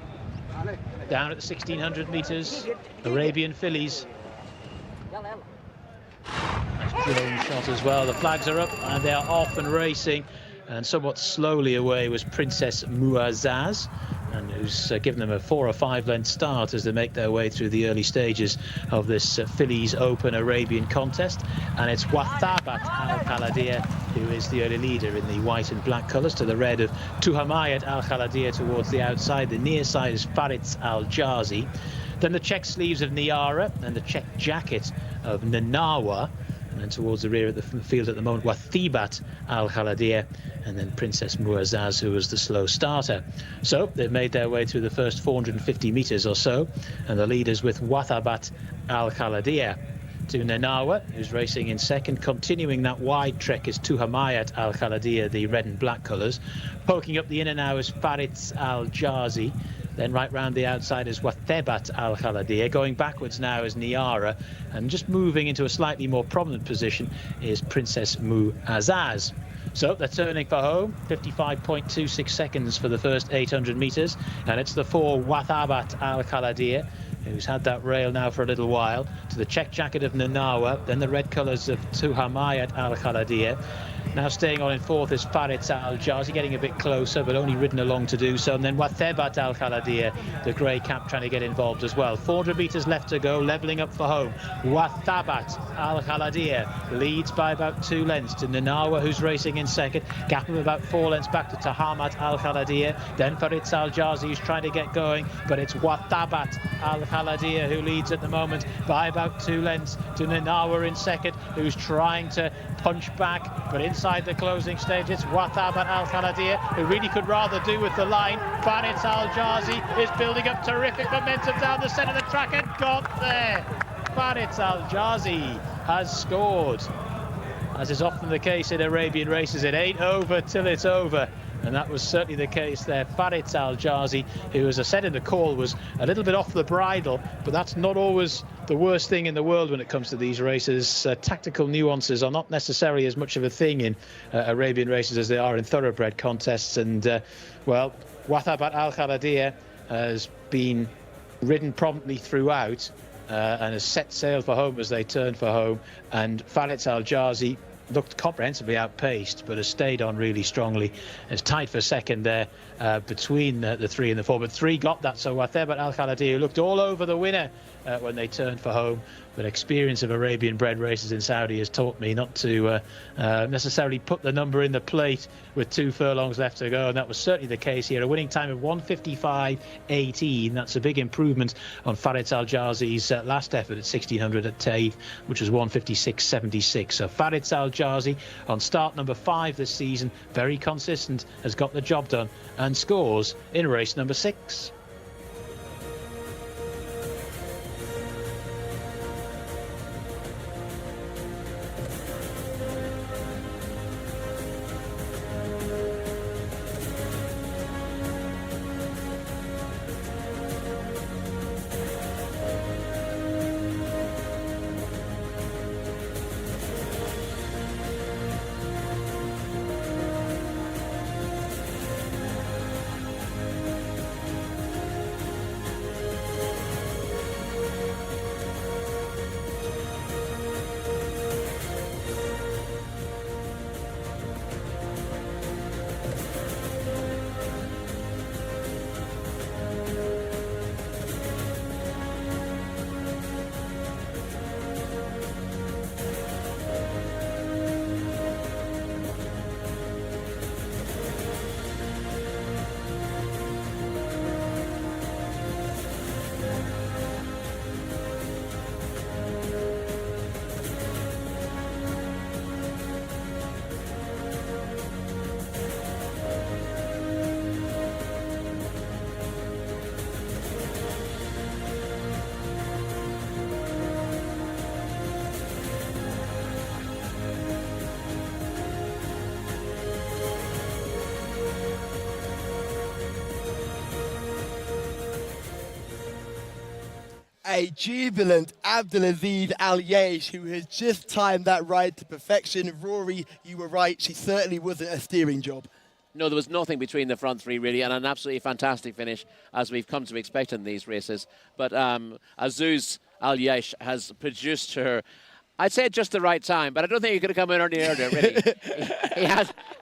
Down at the 1,600 metres. Arabian fillies. Nice drone shot as well. The flags are up and they are off and racing. And somewhat slowly away was Princess Muazzaz, and who's given them a 4 or 5 length start as they make their way through the early stages of this Fillies Open Arabian contest. And it's Wathabat Al-Khaladir who is the early leader in the white and black colours, to the red of Tuhamayat Al-Khaladir towards the outside. The near side is Farid Al-Jazi. Then the check sleeves of Niara and the check jacket of Nanawa. And then towards the rear of the field at the moment, Wathabat Al-Khaladir, and then Princess Muazzaz, who was the slow starter. So they've made their way through the first 450 metres or so, and the leaders with Wathabat Al-Khaladir. To Nanawa, who's racing in second. Continuing that wide trek is Tuhamayat Al-Khaladir, the red and black colours. Poking up the inner now is Farid Al-Jazi. Then right round the outside is Wathabat Al-Khaladir. Going backwards now is Niara. And just moving into a slightly more prominent position is Princess Muazzaz. So they're turning for home. 55.26 seconds for the first 800 metres. And it's the 4 Wathabat Al-Khaladir, who's had that rail now for a little while, to the check jacket of Nanawa, then the red colours of Tuhamayat Al-Khaladir. Now staying on in fourth is Farid Al-Jazi, getting a bit closer, but only ridden along to do so. And then Wathabat Al-Khaladir, the grey cap, trying to get involved as well. 400 metres left to go, levelling up for home. Wathabat Al-Khaladir leads by about 2 lengths to Nanawa, who's racing in second. Gap of about 4 lengths back to Tuhamayat Al-Khaladir. Then Farid Al-Jazi, who's trying to get going, but it's Wathabat Al-Khaladir who leads at the moment by about 2 lengths to Nanawa in second, who's trying to punch back, but inside the closing stage it's Wathabat Al-Khaladir, who really could rather do with the line. Farid Al-Jazi is building up terrific momentum down the centre of the track and got there. Farid Al-Jazi has scored. As is often the case in Arabian races, it ain't over till it's over. And that was certainly the case there. Farid Al-Jazi, who, as I said in the call, was a little bit off the bridle, but that's not always the worst thing in the world when it comes to these races. Tactical nuances are not necessarily as much of a thing in Arabian races as they are in thoroughbred contests. And, well, Wathabat Al-Khaladir has been ridden promptly throughout and has set sail for home as they turn for home. And Farid Al-Jazi looked comprehensively outpaced, but has stayed on really strongly. It's tied for second there between the 3 and the 4, but 3 got that. So Wathabat Al-Khaladir looked all over the winner when they turned for home. But experience of Arabian bred races in Saudi has taught me not to necessarily put the number in the plate with 2 furlongs left to go, and that was certainly the case here. A winning time of 1:55.18. That's a big improvement on Farid Al-Jazi's last effort at 1600 at Taif, which was 1:56.76. So Farid Al-Jazi on start number 5 this season, very consistent, has got the job done and scores in race number 6. a jubilant Abdelaziz Al-Yesh, who has just timed that ride to perfection. Rory, you were right, she certainly wasn't a steering job. No, there was nothing between the front three, really, and an absolutely fantastic finish, as we've come to expect in these races. But Azuz Al-Yesh has produced her, I'd say at just the right time, but I don't think he could have come in earlier, really.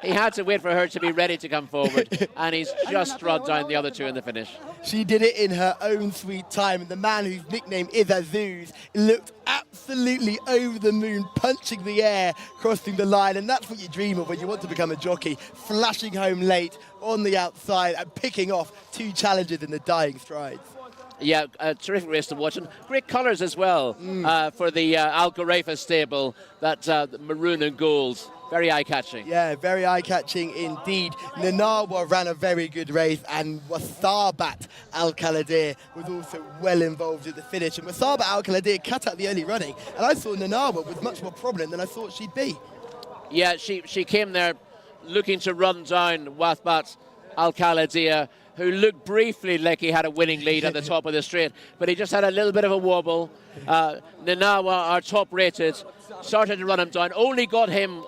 he had to wait for her to be ready to come forward, and he's just run down the other two in the finish. She did it in her own sweet time, and the man whose nickname is Azuz looked absolutely over the moon, punching the air, crossing the line, and that's what you dream of when you want to become a jockey, flashing home late on the outside and picking off two challenges in the dying strides. Yeah, a terrific race to watch, and great colours as well for the Al Ghurafa stable, that maroon and gold. Very eye-catching. Yeah, very eye-catching indeed. Nanawa ran a very good race, and Wasabat Al-Kaladir was also well involved in the finish. And Wasabat Al-Kaladir cut out the early running, and I saw Nanawa was much more prominent than I thought she'd be. Yeah, she came there looking to run down Wasabat Al-Kaladir, who looked briefly like he had a winning lead at the top of the straight, but he just had a little bit of a wobble. Nanawa, our top-rated, started to run him down, only got him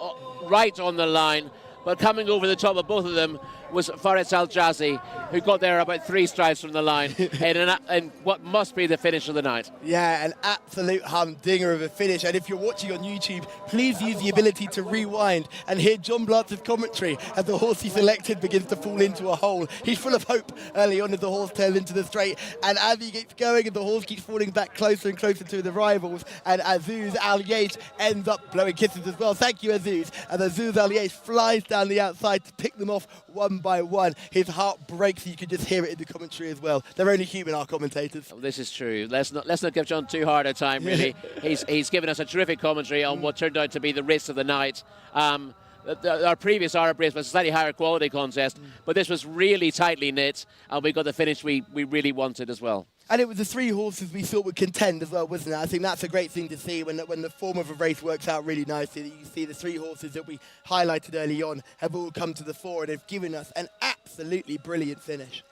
right on the line, but coming over the top of both of them was Faris Al-Jazi, who got there about 3 strides from the line in what must be the finish of the night. Yeah, an absolute humdinger of a finish. And if you're watching on YouTube, please use the ability to rewind and hear John Blanch's commentary as the horse he selected begins to fall into a hole. He's full of hope early on as the horse tails into the straight. And as he gets going and the horse keeps falling back closer and closer to the rivals, and Azuz Al-Yesh ends up blowing kisses as well. Thank you, Azuz. And Azuz Al-Yesh flies down the outside to pick them off one by one. His heart breaks. You can just hear it in the commentary as well. They're only human, our commentators. Oh, this is true. Let's not give John too hard a time, really. he's given us a terrific commentary on what turned out to be the race of the night. Our previous Arab race was a slightly higher quality contest, but this was really tightly knit, and we got the finish we really wanted as well. And it was the 3 horses we thought would contend as well, wasn't it? I think that's a great thing to see when the form of a race works out really nicely. That you see the 3 horses that we highlighted early on have all come to the fore and have given us an absolutely brilliant finish.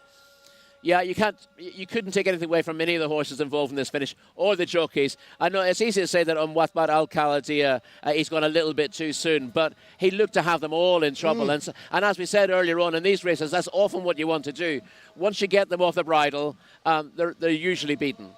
Yeah, you couldn't take anything away from any of the horses involved in this finish, or the jockeys. I know it's easy to say that on Wathbat Al-Kaladir he's gone a little bit too soon, but he looked to have them all in trouble. And as we said earlier on in these races, that's often what you want to do. Once you get them off the bridle, they're usually beaten.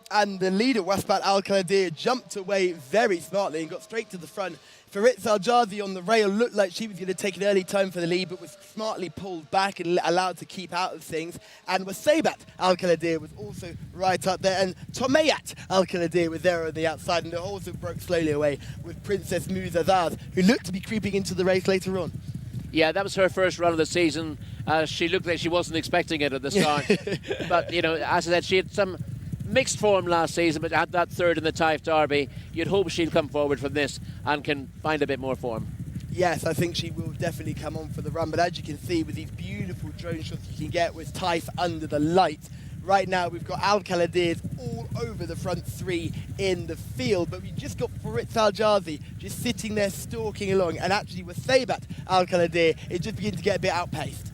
And the leader, Wathbat Al-Kaladir, jumped away very smartly and got straight to the front. Faritz Al-Jazi on the rail looked like she was going to take an early time for the lead, but was smartly pulled back and allowed to keep out of things. And Wasabat Al-Kaladir was also right up there. And Tomayat Al-Kaladir was there on the outside, and the horse broke slowly away with Princess Muzazaz, who looked to be creeping into the race later on. Yeah, that was her first run of the season. She looked like she wasn't expecting it at the start. But, you know, as I said, she had some mixed form last season, but had that third in the Taif Derby. You'd hope she'll come forward from this and can find a bit more form. Yes, I think she will definitely come on for the run. But as you can see, with these beautiful drone shots you can get with Taif under the light, right now we've got Al-Kaladir's all over the front 3 in the field. But we just got Faritz Al-Jazi just sitting there stalking along. And actually with Sabat Al-Kaladir, it just begins to get a bit outpaced.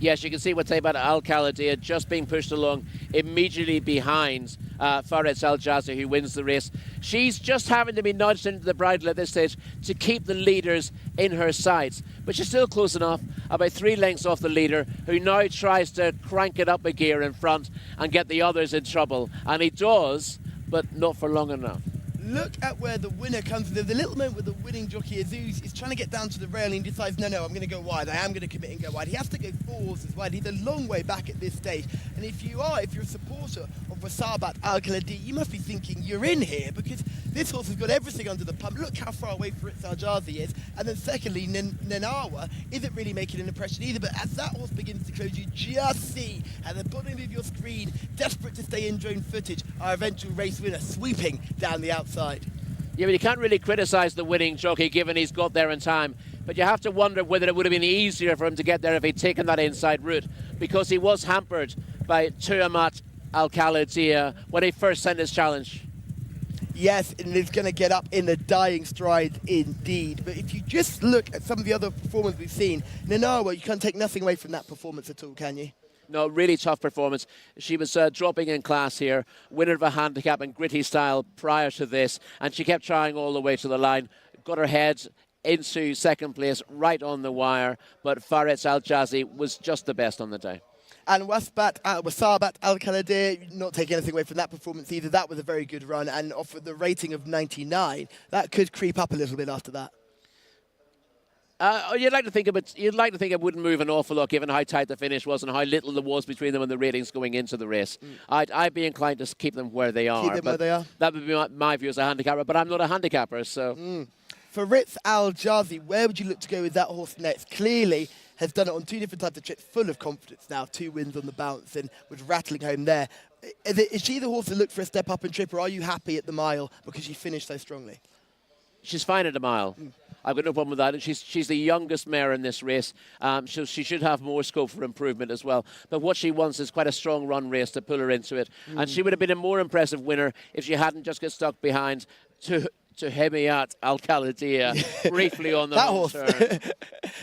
Yes, you can see what's about Al-Kaladir just being pushed along immediately behind Faris Al-Jazi, who wins the race. She's just having to be nudged into the bridle at this stage to keep the leaders in her sights. But she's still close enough, about 3 lengths off the leader, who now tries to crank it up a gear in front and get the others in trouble. And he does, but not for long enough. Look at where the winner comes from. There's a little moment where the winning jockey Azuz is trying to get down to the rail and he decides, no, I'm going to go wide. I am going to commit and go wide. He has to go 4 horses wide. He's a long way back at this stage. And if you're a supporter of Wasabat Al-Kaladir, you must be thinking you're in here because this horse has got everything under the pump. Look how far away Faritz Al-Jazi is. And then secondly, Nanawa isn't really making an impression either. But as that horse begins to close, you just see at the bottom of your screen, desperate to stay in drone footage, our eventual race winner sweeping down the outside. Yeah, but you can't really criticise the winning jockey given he's got there in time. But you have to wonder whether it would have been easier for him to get there if he'd taken that inside route, because he was hampered by Tuamat Al-Kaladir when he first sent his challenge. Yes, and he's going to get up in the dying stride indeed. But if you just look at some of the other performances we've seen, Nanawa, you can't take nothing away from that performance at all, can you? No, really tough performance. She was dropping in class here, winner of a handicap and gritty style prior to this, and she kept trying all the way to the line, got her head into second place, right on the wire, but Faretz Al-Jazi was just the best on the day. And Wasabat Al-Khalidi, not taking anything away from that performance either. That was a very good run, and off with the rating of 99, that could creep up a little bit after that. You'd like to think it wouldn't move an awful lot, given how tight the finish was and how little there was between them and the ratings going into the race. I'd be inclined to keep them where they are. Keep them where they are. That would be my view as a handicapper, but I'm not a handicapper, so. For Faretz Al-Jazi, where would you look to go with that horse next? Clearly has done it on 2 different types of trips, full of confidence now, 2 wins on the bounce and was rattling home there. Is she the horse to look for a step up in trip, or are you happy at the mile because she finished so strongly? She's fine at a mile. I've got no problem with that. And she's the youngest mare in this race. So she should have more scope for improvement as well. But what she wants is quite a strong run race to pull her into it. And she would have been a more impressive winner if she hadn't just got stuck behind to Hemiyat Al-Khalidiyah briefly on the home turn.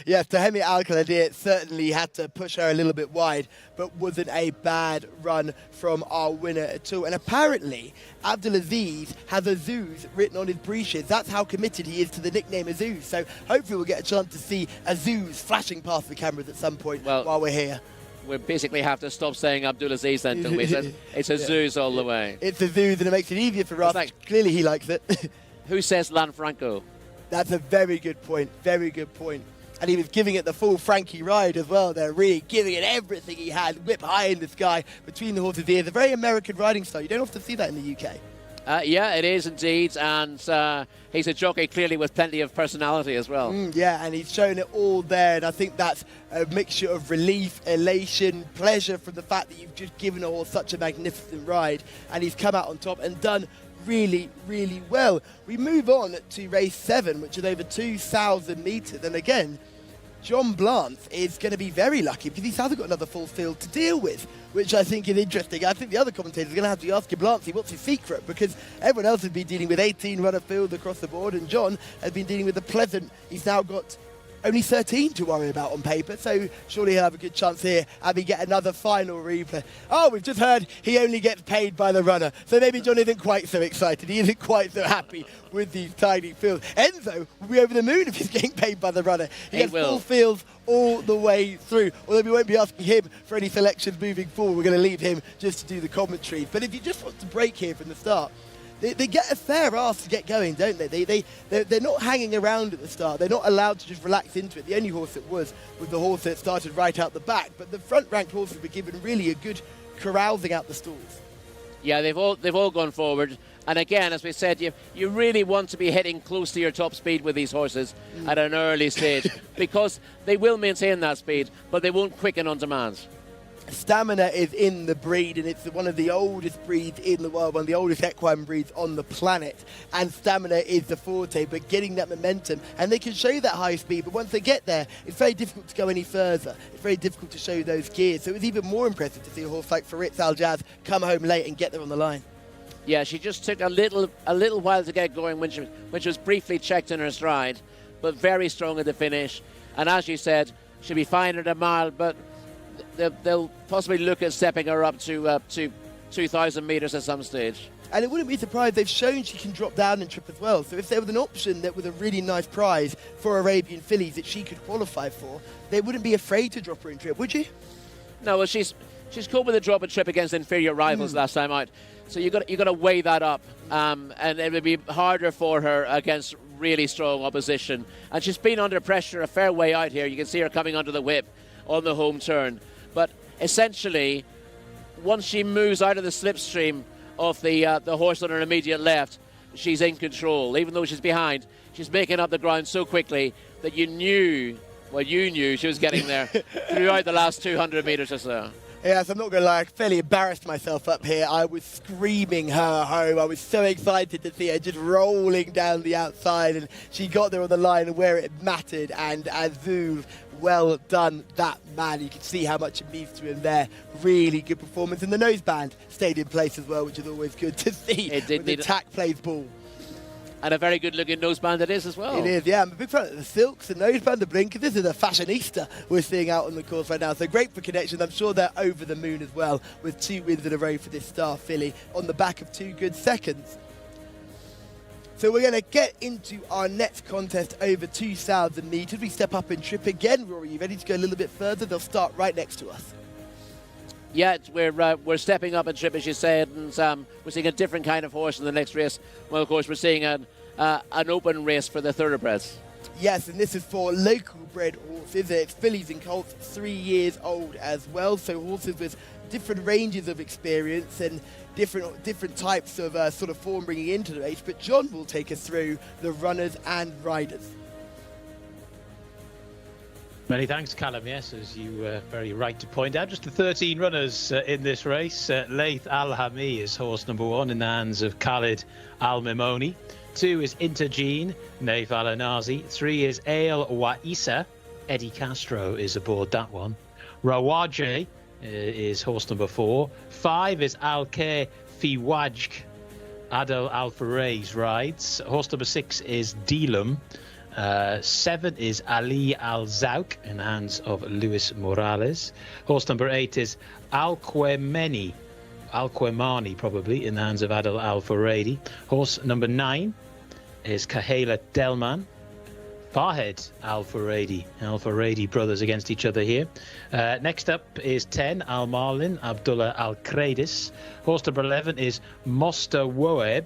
Yes, Tahemi Al-Khalidiyah certainly had to push her a little bit wide, but wasn't a bad run from our winner at all. And apparently, Abdulaziz has Azuz written on his breeches. That's how committed he is to the nickname Azuz. So hopefully we'll get a chance to see Azuz flashing past the cameras at some point while we're here. We basically have to stop saying Abdulaziz then, don't we? It's Azuz all the way. It's Azuz, and it makes it easier for us. Clearly he likes it. Who says Lanfranco? That's a very good point. Very good point. And he was giving it the full Frankie ride as well. They're really giving it everything he had, whip high in the sky between the horses' ears. A very American riding style. You don't often see that in the UK. Yeah, it is indeed. And he's a jockey clearly with plenty of personality as well. Yeah, and he's shown it all there. And I think that's a mixture of relief, elation, pleasure from the fact that you've just given a horse such a magnificent ride. And he's come out on top and done really, really well. We move on to race 7, which is over 2,000 metres. And again, John Blanc is going to be very lucky because he hasn't got another full field to deal with, which I think is interesting. I think the other commentators are going to have to ask Blanc what's his secret, because everyone else has been dealing with 18 runner field across the board, and John has been dealing with the pleasant. He's now got only 13 to worry about on paper, so surely he'll have a good chance here and we get another final replay. Oh, we've just heard he only gets paid by the runner, so maybe John isn't quite so excited. He isn't quite so happy with these tiny fields. Enzo will be over the moon if he's getting paid by the runner. He gets full fields all the way through, although we won't be asking him for any selections moving forward. We're going to leave him just to do the commentaries. But if you just want to break here from the start, they get a fair ask to get going, don't they? They're not hanging around at the start. They're not allowed to just relax into it. The only horse that was the horse that started right out the back. But the front-ranked horses were given really a good carousing out the stalls. Yeah, they've all gone forward. And again, as we said, you really want to be hitting close to your top speed with these horses at an early stage because they will maintain that speed, but they won't quicken on demand. Stamina is in the breed, and it's one of the oldest breeds in the world, one of the oldest equine breeds on the planet. And stamina is the forte, but getting that momentum, and they can show that high speed, but once they get there, it's very difficult to go any further. It's very difficult to show those gears. So it was even more impressive to see a horse like Faretz Al-Jazi come home late and get there on the line. Yeah, she just took a little while to get going when she was briefly checked in her stride, but very strong at the finish. And as you said, she'll be fine at a mile, but they'll possibly look at stepping her up to 2,000 metres at some stage. And it wouldn't be surprised, they've shown she can drop down and trip as well. So if there was an option that was a really nice prize for Arabian fillies that she could qualify for, they wouldn't be afraid to drop her in trip, would you? No, well, she's caught with a drop and trip against inferior rivals last time out. So you got to weigh that up, and it would be harder for her against really strong opposition. And she's been under pressure a fair way out here. You can see her coming under the whip on the home turn. But essentially, once she moves out of the slipstream of the horse on her immediate left, she's in control. Even though she's behind, she's making up the ground so quickly that you knew she was getting there throughout the last 200 metres or so. Yes, I'm not going to lie, I fairly embarrassed myself up here. I was screaming her home. I was so excited to see her just rolling down the outside, and she got there on the line where it mattered. And Azul, well done, that man. You can see how much it means to him there. Really good performance. And the noseband stayed in place as well, which is always good to see. It did when the attack plays ball. And a very good-looking noseband it is as well. It is, yeah. I'm a big fan of the silks, the noseband, the blinkers. This is a fashionista we're seeing out on the course right now. So great for connections. I'm sure they're over the moon as well with 2 wins in a row for this star filly on the back of 2 good seconds. So we're going to get into our next contest over 2,000 metres. We step up in trip again. Rory, you ready to go a little bit further? They'll start right next to us. Yeah, we're stepping up in trip, as you said, and we're seeing a different kind of horse in the next race. Well, of course, we're seeing an open race for the thoroughbreds. Yes, and this is for local bred horses. It's fillies and colts, 3 years old as well. So horses with different ranges of experience and different types of sort of form bringing into the race. But John will take us through the runners and riders. Many thanks, Callum. Yes, as you were very right to point out, just the 13 runners in this race. Laith Al-Hami is horse number 1 in the hands of Khalid Al-Mimoni. 2 is Intergene, Naif Al-Anazi. 3 is Ale Waisa. Eddie Castro is aboard that one. Rawaje is horse number 4. 5 is Al-Khe Fiwajk. Adel Al-Farez rides. Horse number 6 is Dilum. 7 is Ali Al-Zauk in the hands of Luis Morales. Horse number 8 is Al-Quemani probably, in the hands of Adel Al-Faredi. Horse number 9 is Kahela Delman. Farhed Al-Faredi brothers against each other here. Next up is 10, Al-Marlin Abdullah Al-Kradis. Horse number 11 is Mosta Woeb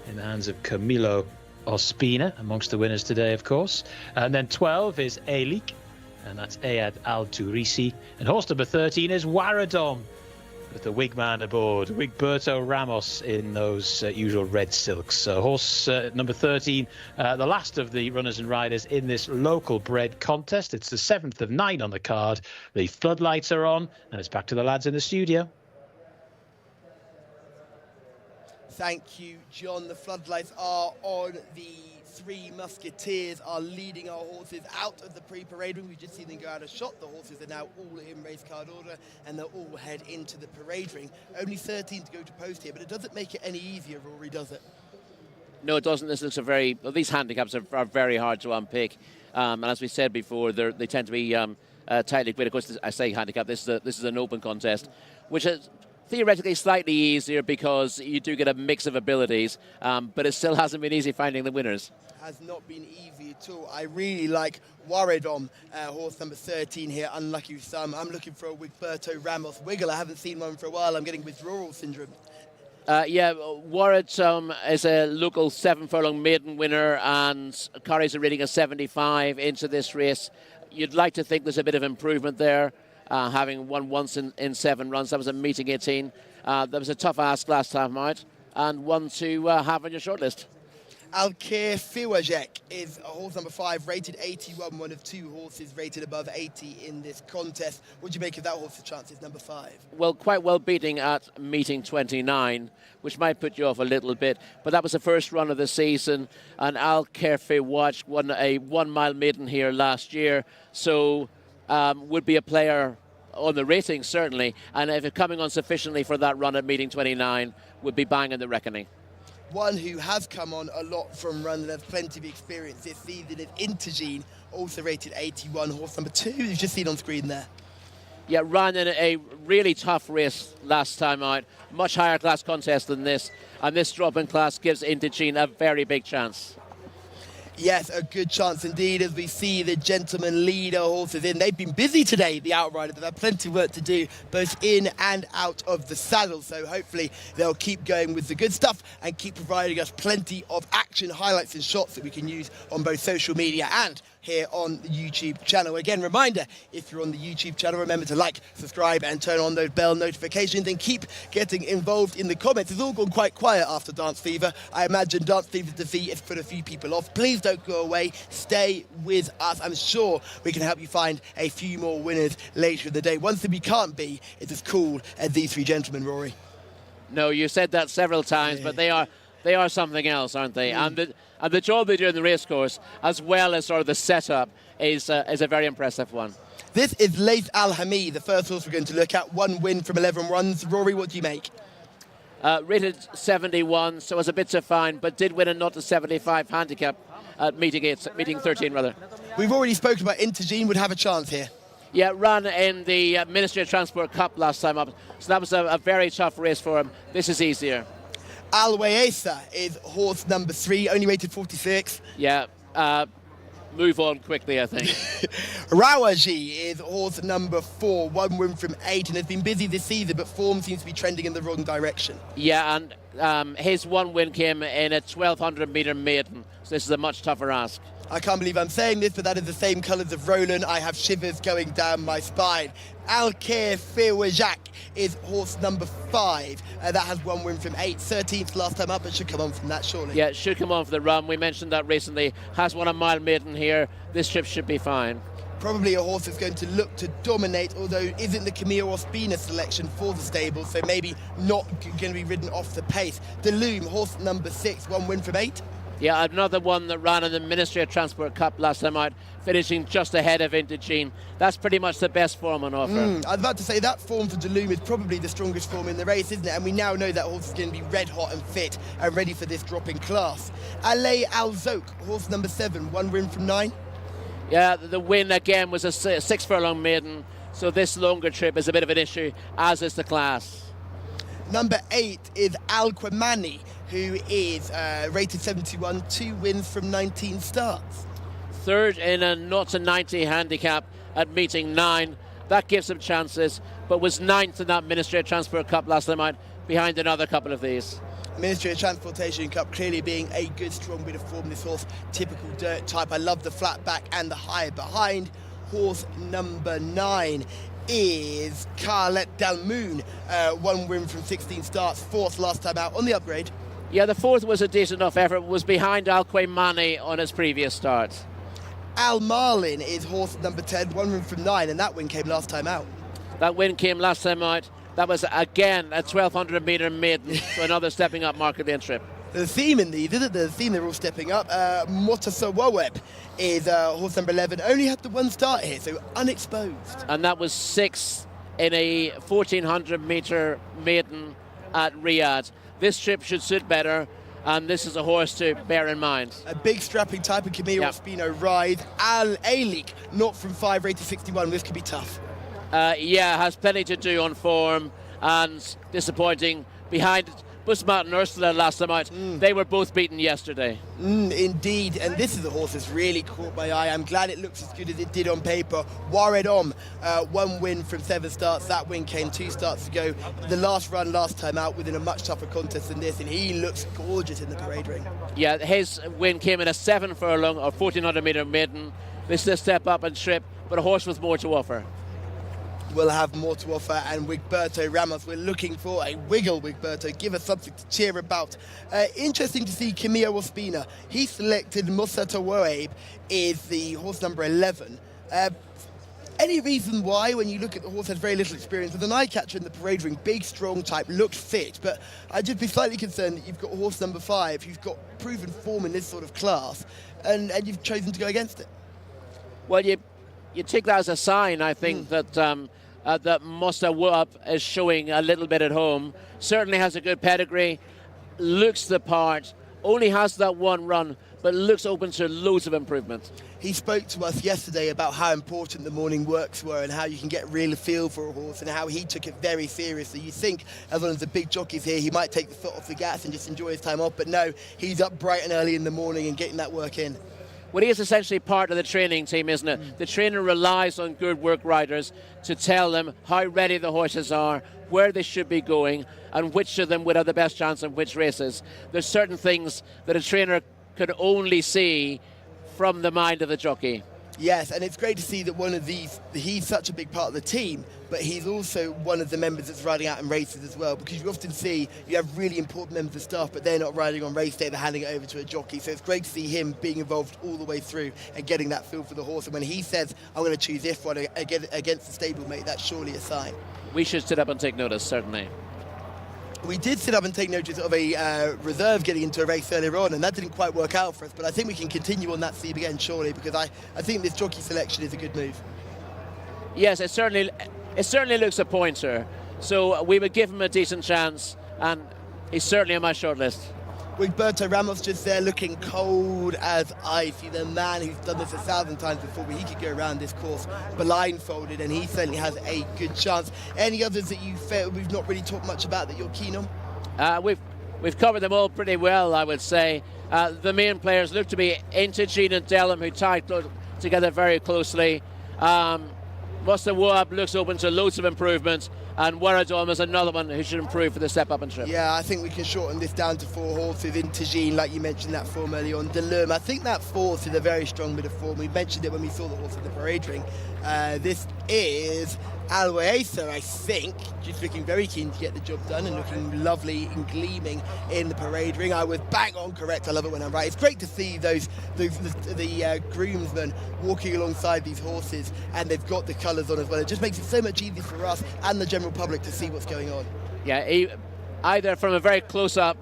in the hands of Camilo Ospina, amongst the winners today, of course. And then 12 is Alik, and that's Ayad Al-Turisi. And horse number 13 is Waradom, with the wig man aboard, Wigberto Ramos in those usual red silks. So horse number 13, the last of the runners and riders in this local bred contest. It's the 7th of 9 on the card. The floodlights are on, and it's back to the lads in the studio. Thank you, John. The floodlights are on. The 3 musketeers are leading our horses out of the pre-parade ring. We've just seen them go out of shot. The horses are now all in race card order, and they'll all head into the parade ring. Only 13 to go to post here, but it doesn't make it any easier, Rory, does it? No, it doesn't. This looks these handicaps are very hard to unpick. And as we said before, they tend to be tightly gripped. Of course, I say handicap. This is an open contest, which is theoretically slightly easier because you do get a mix of abilities, but it still hasn't been easy finding the winners. Has not been easy at all. I really like Waradom, horse number 13 here, Unlucky Some. I'm looking for a Wigberto Ramos wiggle. I haven't seen one for a while. I'm getting withdrawal syndrome. Yeah, Waradom is a local 7 furlong maiden winner and carries a rating of 75 into this race. You'd like to think there's a bit of improvement there. Having won once in 7 runs. That was a meeting 18. That was a tough ask last time out, and one to have on your shortlist. Al-Khe Fiwajek is a horse number 5, rated 81, one of 2 horses rated above 80 in this contest. What do you make of that horse's chances, number 5? Well, quite well beating at meeting 29, which might put you off a little bit. But that was the first run of the season, and Al-Khe Fiwajek won a 1 mile maiden here last year, so would be a player on the rating, certainly, and if it's coming on sufficiently for that run at meeting 29, would be bang in the reckoning. One who has come on a lot from run and has plenty of experience this season is Intergene, also rated 81, horse number 2, you've just seen on screen there. Yeah, ran in a really tough race last time out, much higher class contest than this, and this drop in class gives Intergene a very big chance. Yes, a good chance indeed as we see the gentleman leader horses in. They've been busy today, the outriders. They've had plenty of work to do, both in and out of the saddle. So hopefully they'll keep going with the good stuff and keep providing us plenty of action, highlights and shots that we can use on both social media and here on the YouTube channel. Again, reminder, if you're on the YouTube channel, remember to like, subscribe and turn on those bell notifications and keep getting involved in the comments. It's all gone quite quiet after Dance Fever. I imagine Dance Fever's defeat has put a few people off. Please don't go away. Stay with us. I'm sure we can help you find a few more winners later in the day. One thing we can't be is as cool as these 3 gentlemen, Rory. No, you said that several times, but they are something else, aren't they? And the job they do in the racecourse, as well as sort of the setup, is a very impressive one. This is Laith Al-Hami, the first horse we're going to look at. 1 win from 11 runs. Rory, what do you make? rated 71, so was a bit too fine, but did win a 0 to 75 handicap at meeting 13 rather. We've already spoken about Intergene would have a chance here. Yeah, ran in the Ministry of Transport Cup last time up, so that was a very tough race for him. This is easier. Jcsa is horse number 3, only rated 46. Yeah, move on quickly, I think. Rawaji is horse number 4, 1 win from 8, and has been busy this season, but form seems to be trending in the wrong direction. Yeah, and his 1 win came in a 1200-metre maiden, so this is a much tougher ask. I can't believe I'm saying this, but that is the same colours of Roland. I have shivers going down my spine. Alkir Firwajak is horse number 5. That has 1 win from 8, 13th last time up, but should come on from that surely. Yeah, it should come on for the run. We mentioned that recently. Has won a mile maiden here. This trip should be fine. Probably a horse that's going to look to dominate, although isn't the Camille Ospina selection for the stable, so maybe not going to be ridden off the pace. Delume, horse number 6, 1 win from 8. Yeah, another one that ran in the Ministry of Transport Cup last time out, finishing just ahead of Intergene. That's pretty much the best form on offer. I was about to say that form for Delume is probably the strongest form in the race, isn't it? And we now know that horse is going to be red hot and fit and ready for this drop in class. Alay Al Zouk, horse number 7, 1 win from 9. Yeah, the win again was a 6 furlong maiden, so this longer trip is a bit of an issue, as is the class. Number 8 is Alquamani, who is rated 71, 2 wins from 19 starts. Third in a 0 to 90 handicap at meeting 9. That gives him chances, but was 9th in that Ministry of Transport Cup last time out, behind another couple of these. Ministry of Transportation Cup clearly being a good, strong bit of form. This horse, typical dirt type. I love the flat back and the high behind. Horse number 9 is Carlet Dalmoon, 1 win from 16 starts, 4th last time out on the upgrade. Yeah, the 4th was a decent enough effort, was behind Alquemani on his previous start. Al Marlin is horse number 10, 1 win from 9, and that win came last time out. That win came last time out. That was again a 1200-metre maiden, so another stepping up mark at the end trip. The theme in these, isn't it? The theme, they're all stepping up. Motasawaweb is horse number 11, only had the 1 start here, so unexposed. And that was 6th in a 1400-metre maiden at Riyadh. This trip should suit better, and this is a horse to bear in mind. A big strapping type of Camille Ospino ride. Al Alik, not from 5, rated 61. This could be tough. Yeah, has plenty to do on form, and disappointing behind Busmat and Ursula last time out. They were both beaten yesterday. Indeed, and this is a horse that's really caught my eye. I'm glad it looks as good as it did on paper. Wared Om, 1 win from 7 starts. That win came 2 starts ago. The last run last time out within a much tougher contest than this, and he looks gorgeous in the parade ring. Yeah, his win came in a 7 furlong or 1400-metre maiden. This is a step up and trip, but a horse with more to offer. Will have more to offer, and Wigberto Ramos, we're looking for a wiggle. Wigberto, give us something to cheer about. Interesting to see Camille Ospina. He selected Mosata Woabe is the horse number 11. Any reason why, when you look at the horse, has very little experience, with an eye catcher in the parade ring, big, strong type, looks fit, but I'd just be slightly concerned that you've got horse number 5 who's got proven form in this sort of class, and you've chosen to go against it. Well, you take that as a sign, I think, that that Mosta Woab is showing a little bit at home. Certainly has a good pedigree, looks the part, only has that 1 run, but looks open to loads of improvement. He spoke to us yesterday about how important the morning works were and how you can get real feel for a horse and how he took it very seriously. You think, as one of the big jockeys here, he might take the foot off the gas and just enjoy his time off, but no, he's up bright and early in the morning and getting that work in. Well, he is essentially part of the training team, isn't it? The trainer relies on good work riders to tell them how ready the horses are, where they should be going, and which of them would have the best chance in which races. There's certain things that a trainer could only see from the mind of the jockey. Yes, and it's great to see that one of these, he's such a big part of the team, but he's also one of the members that's riding out in races as well, because you often see you have really important members of staff, but they're not riding on race day, they're handing it over to a jockey. So it's great to see him being involved all the way through and getting that feel for the horse. And when he says, I'm going to choose this one against the stablemate, that's surely a sign. We should sit up and take notice, certainly. We did sit up and take notice of a reserve getting into a race earlier on, and that didn't quite work out for us, but I think we can continue on that theme again, surely, because I think this jockey selection is a good move. Yes, it certainly looks a pointer, so we would give him a decent chance, and he's certainly on my shortlist. Wigberto Ramos just there looking cold as ice. He's a man who's done this 1,000 times before, but he could go around this course blindfolded, and he certainly has a good chance. Any others that you feel we've not really talked much about that you're keen on? We've covered them all pretty well, I would say. The main players look to be Intagene and Delham, who tied together very closely. Musta Wahab looks open to loads of improvements, and Waradom is another one who should improve for the step up and trip. Yeah, I think we can shorten this down to 4 horses. Intagene, like you mentioned, that form early on. Delham, I think that fourth is a very strong bit of form. We mentioned it when we saw the horse in the parade ring. This is Jcsa, I think, just looking very keen to get the job done and looking lovely and gleaming in the parade ring. I was bang on correct. I love it when I'm right. It's great to see the groomsmen walking alongside these horses, and they've got the colours on as well. It just makes it so much easier for us and the general public to see what's going on. Yeah, either from a very close up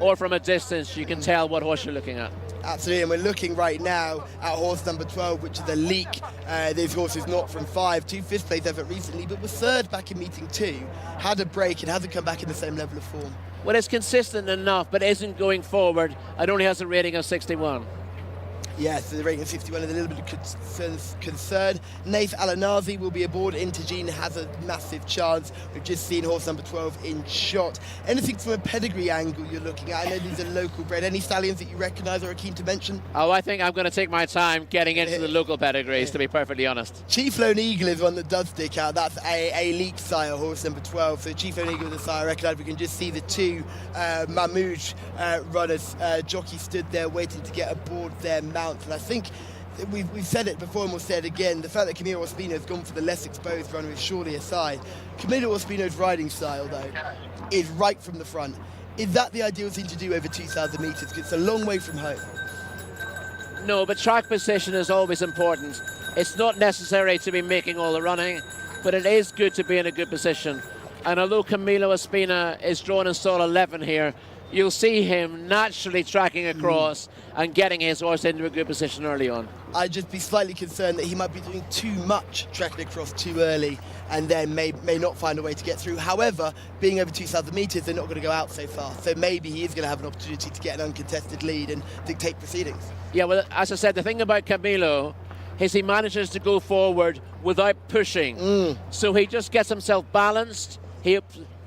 or from a distance, you can tell what horse you're looking at. Absolutely, and we're looking right now at horse number 12, which is a leak. This horse is not from 5 to 5th place effort recently, but was 3rd back in meeting 2, had a break and hasn't come back in the same level of form. Well, it's consistent enough, but isn't going forward, and only has a rating of 61. Yes, the rating of 61 is a little bit of concern. Nath Alanazi will be aboard. Intagene has a massive chance. We've just seen horse number 12 in shot. Anything from a pedigree angle you're looking at? I know these are local bred. Any stallions that you recognise or are keen to mention? Oh, I think I'm going to take my time getting into the local pedigrees, to be perfectly honest. Chief Lone Eagle is one that does stick out. That's a leak sire, horse number 12. So Chief Lone Eagle is a sire I recognise. We can just see the 2 Mahmoud runners. Jockey stood there waiting to get aboard their mount. And I think we've said it before and we'll say it again, the fact that Camilo Ospino has gone for the less exposed runner is surely a sign. Camilo Ospino's riding style, though, is right from the front. Is that the ideal thing to do over 2,000 metres? Because it's a long way from home. No, but track position is always important. It's not necessary to be making all the running, but it is good to be in a good position. And although Camilo Ospina is drawn in stall 11 here, you'll see him naturally tracking across and getting his horse into a good position early on. I'd just be slightly concerned that he might be doing too much tracking across too early and then may not find a way to get through. However, being over 2,000 metres, they're not going to go out so far. So maybe he is going to have an opportunity to get an uncontested lead and dictate proceedings. Yeah, well, as I said, the thing about Camilo is he manages to go forward without pushing. So he just gets himself balanced.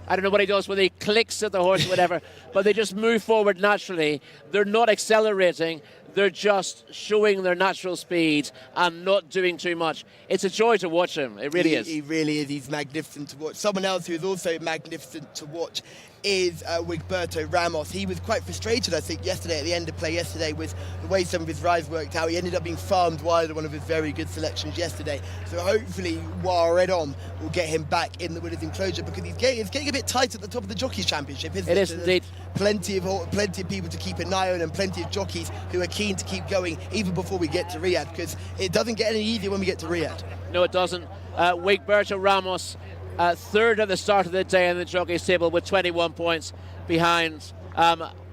I don't know what he does, whether he clicks at the horse or whatever, but they just move forward naturally. They're not accelerating, they're just showing their natural speed and not doing too much. It's a joy to watch him, it really is. He really is, he's magnificent to watch. Someone else who is also magnificent to watch is Wigberto Ramos. He was quite frustrated, I think, yesterday, at the end of play yesterday, with the way some of his rides worked out. He ended up being farmed wide on one of his very good selections yesterday. So hopefully Waradom will get him back in the winner's enclosure, because it's getting a bit tight at the top of the Jockeys Championship, isn't it? It is indeed. Plenty of people to keep an eye on and plenty of jockeys who are keen to keep going even before we get to Riyadh, because it doesn't get any easier when we get to Riyadh. No, it doesn't. Wigberto Ramos, 3rd at the start of the day in the jockeys table with 21 points behind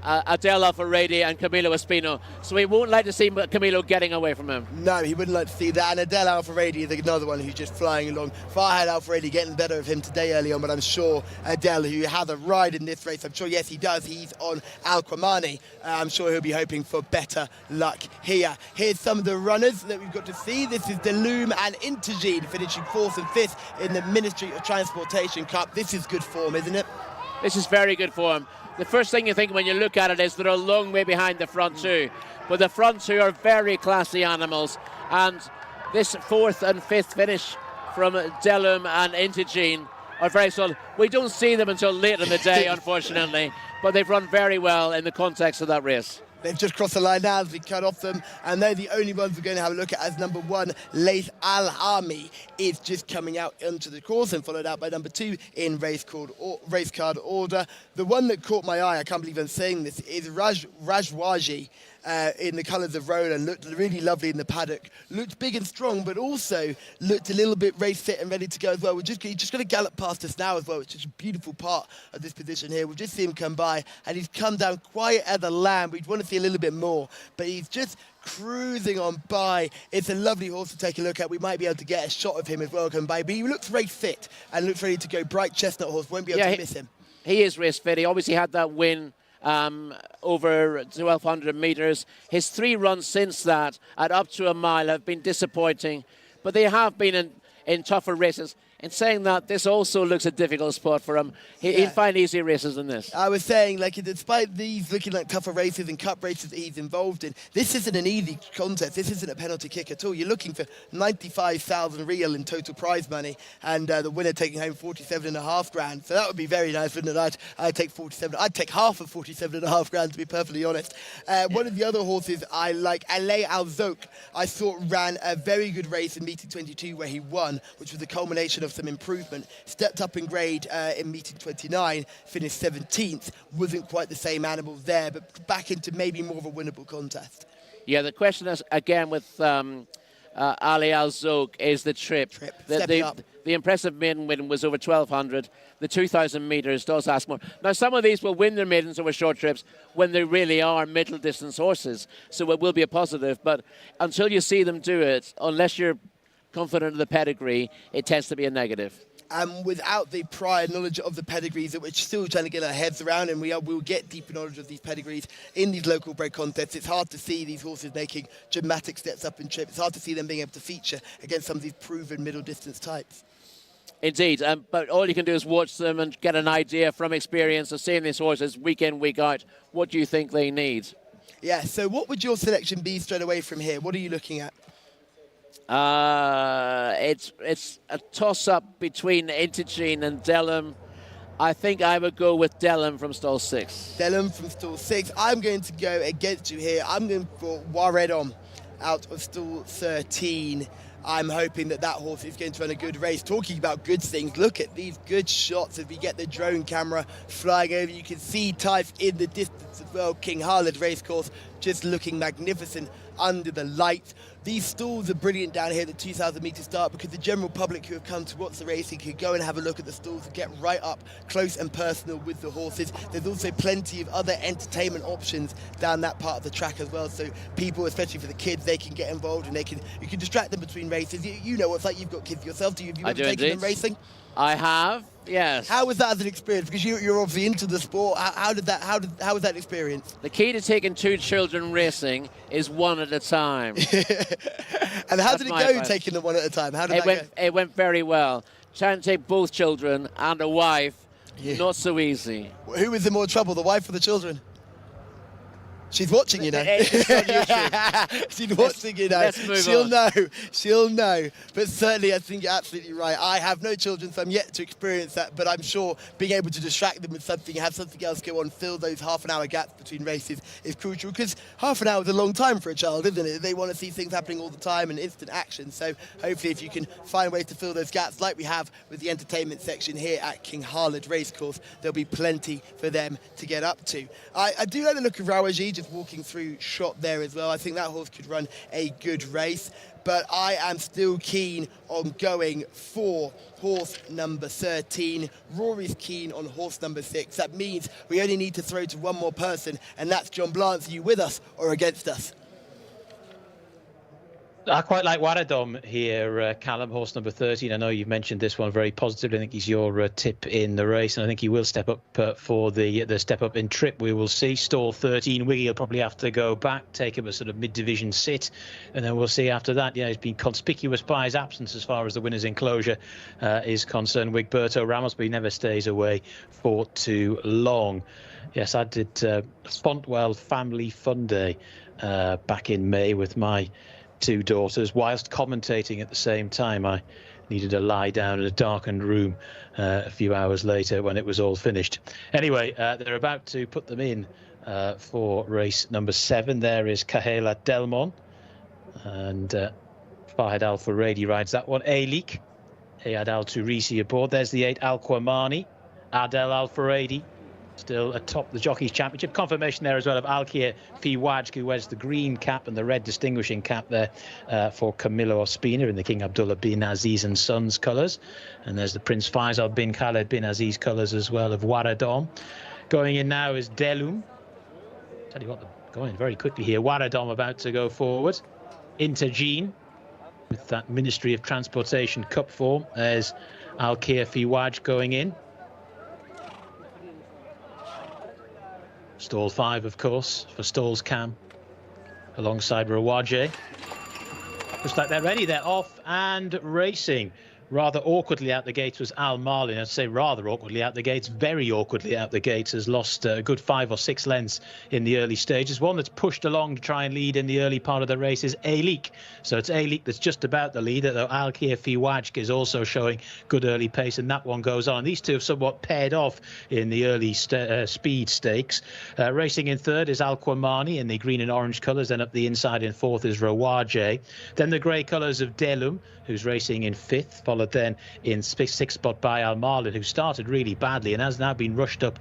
Adel Alfaredi and Camilo Ospino. So we won't like to see Camilo getting away from him. No, he wouldn't like to see that. And Adel Alfaredi is another one who's just flying along. Farhad Alfaredi getting better of him today early on, but I'm sure Adel, who has a ride in this race, I'm sure, yes, he does. He's on Al-Qamani. I'm sure he'll be hoping for better luck here. Here's some of the runners that we've got to see. This is Delham and Intagene finishing 4th and 5th in the Ministry of Transportation Cup. This is good form, isn't it? This is very good form. The first thing you think when you look at it is they're a long way behind the front 2. But the front 2 are very classy animals. And this 4th and 5th finish from Delham and Intagene are very solid. We don't see them until late in the day, unfortunately. But they've run very well in the context of that race. They've just crossed the line now as we cut off them, and they're the only ones we're going to have a look at, as number 1, Laith Al-Hami, is just coming out onto the course, and followed out by number 2 in race card order. The one that caught my eye, I can't believe I'm saying this, is Rajwaji. In the colours of Roland, looked really lovely in the paddock, looked big and strong, but also looked a little bit race fit and ready to go as well. He's just going to gallop past us now as well, which is a beautiful part of this position here. We've just seen him come by, and he's come down quiet as a lamb. We'd want to see a little bit more, but he's just cruising on by. It's a lovely horse to take a look at. We might be able to get a shot of him as well coming by, but he looks race fit and looks ready to go. Bright chestnut horse, won't be able to miss him. he is race fit. He obviously had that win over 1,200 metres. His 3 runs since that at up to a mile have been disappointing, but they have been in tougher races. In saying that, this also looks a difficult spot for him. He'll find easier races than this. I was saying, like, despite these looking like tougher races and cup races that he's involved in, this isn't an easy contest. This isn't a penalty kick at all. You're looking for 95,000 real in total prize money, and the winner taking home 47.5 grand. So that would be very nice, wouldn't it? I'd take 47. I'd take half of 47.5 grand, to be perfectly honest. One of the other horses I like, Alay Al Zouk, I thought ran a very good race in meeting 22 where he won, which was a culmination of some improvement. Stepped up in grade in meeting 29, finished 17th. Wasn't quite the same animal there, but back into maybe more of a winnable contest. Yeah, the question is, again, with Ali Al Zouk is the trip. The impressive maiden win was over 1,200. The 2,000 metres does ask more. Now, some of these will win their maidens over short trips when they really are middle distance horses, so it will be a positive. But until you see them do it, unless you're confident of the pedigree, it tends to be a negative. And without the prior knowledge of the pedigrees that we're still trying to get our heads around, and we'll get deeper knowledge of these pedigrees in these local bred contests, it's hard to see these horses making dramatic steps up in trip. It's hard to see them being able to feature against some of these proven middle distance types. Indeed, but all you can do is watch them and get an idea from experience of seeing these horses week in, week out. What do you think they need? Yeah, so what would your selection be straight away from here? What are you looking at? It's a toss-up between Intergene and Delham. I think I would go with Delham from stall 6. Delham from stall 6. I'm going to go against you here. I'm going for Waredom out of stall 13. I'm hoping that horse is going to run a good race. Talking about good things, look at these good shots as we get the drone camera flying over. You can see Taif in the distance as well. King Khalid Racecourse just looking magnificent under the light. These stalls are brilliant down here at the 2,000 metre start because the general public who have come to watch the racing can go and have a look at the stalls and get right up close and personal with the horses. There's also plenty of other entertainment options down that part of the track as well, so people, especially for the kids, they can get involved and you can distract them between races. You know what it's like, you've got kids yourself. Have you ever taken them racing? I have, yes. How was that as an experience? Because you're obviously into the sport. How was that experience? The key to taking 2 children racing is 1 at a time. And how did it go, taking them 1 at a time? How did that go? It went very well. Trying to take both children and a wife, not so easy. Who was in more trouble, the wife or the children? She's watching, you know. She's watching, you know. She'll know. But certainly, I think you're absolutely right. I have no children, so I'm yet to experience that. But I'm sure being able to distract them with something, have something else go on, fill those half-an-hour gaps between races is crucial. Because half an hour is a long time for a child, isn't it? They want to see things happening all the time and instant action. So hopefully, if you can find ways to fill those gaps, like we have with the entertainment section here at King Khalid Racecourse, there'll be plenty for them to get up to. I do like the look of Rawaji just walking through shot there as well. I think that horse could run a good race, but I am still keen on going for horse number 13. Rory's keen on horse number 6. That means we only need to throw to one more person, and that's John Blance. Are you with us or against us? I quite like Waradom here, Callum, horse number 13. I know you've mentioned this one very positively. I think he's your tip in the race, and I think he will step up for the step up in trip. We will see. Stall 13, Wiggy will probably have to go back, take him a sort of mid-division sit, and then we'll see after that. Yeah, he's been conspicuous by his absence as far as the winner's enclosure is concerned. Wigberto Ramos, but he never stays away for too long. Yes, I did Fontwell Family Fun Day back in May with my 2 daughters, whilst commentating at the same time. I needed to lie down in a darkened room a few hours later when it was all finished. Anyway, they're about to put them in for race number 7. There is Kahela Delmon, and Fahad Al Faradi rides that one. A-Leak, Ayad Al Turisi aboard. There's the 8, Al Qamani, Adel Al Faradi, still atop the Jockeys Championship. Confirmation there as well of Alkir Fiwaj, who wears the green cap and the red distinguishing cap there for Camilo Ospina in the King Abdullah bin Aziz and Sons colours. And there's the Prince Faisal bin Khaled bin Aziz colours as well of Waradom. Going in now is Delum. Tell you what, they're going very quickly here. Waradom about to go forward. Intergene with that Ministry of Transportation Cup form. There's Alkir Fiwaj going in. Stall 5, of course, for Stall's Cam, alongside Rawaje. Looks like they're ready, they're off and racing. Rather awkwardly out the gates was Al Marlin. I'd say rather awkwardly out the gates, very awkwardly out the gates, has lost a good 5 or 6 lengths in the early stages. One that's pushed along to try and lead in the early part of the race is A-Leak. So it's A-Leak that's just about the leader, though Alkir Fiwajk is also showing good early pace, and that one goes on. These two have somewhat paired off in the early speed stakes. Racing in third is Alquamani in the green and orange colours. Then up the inside in fourth is Rawaje. Then the grey colours of Delum, who's racing in fifth, followed then in sixth spot by Al Marlin, who started really badly and has now been rushed up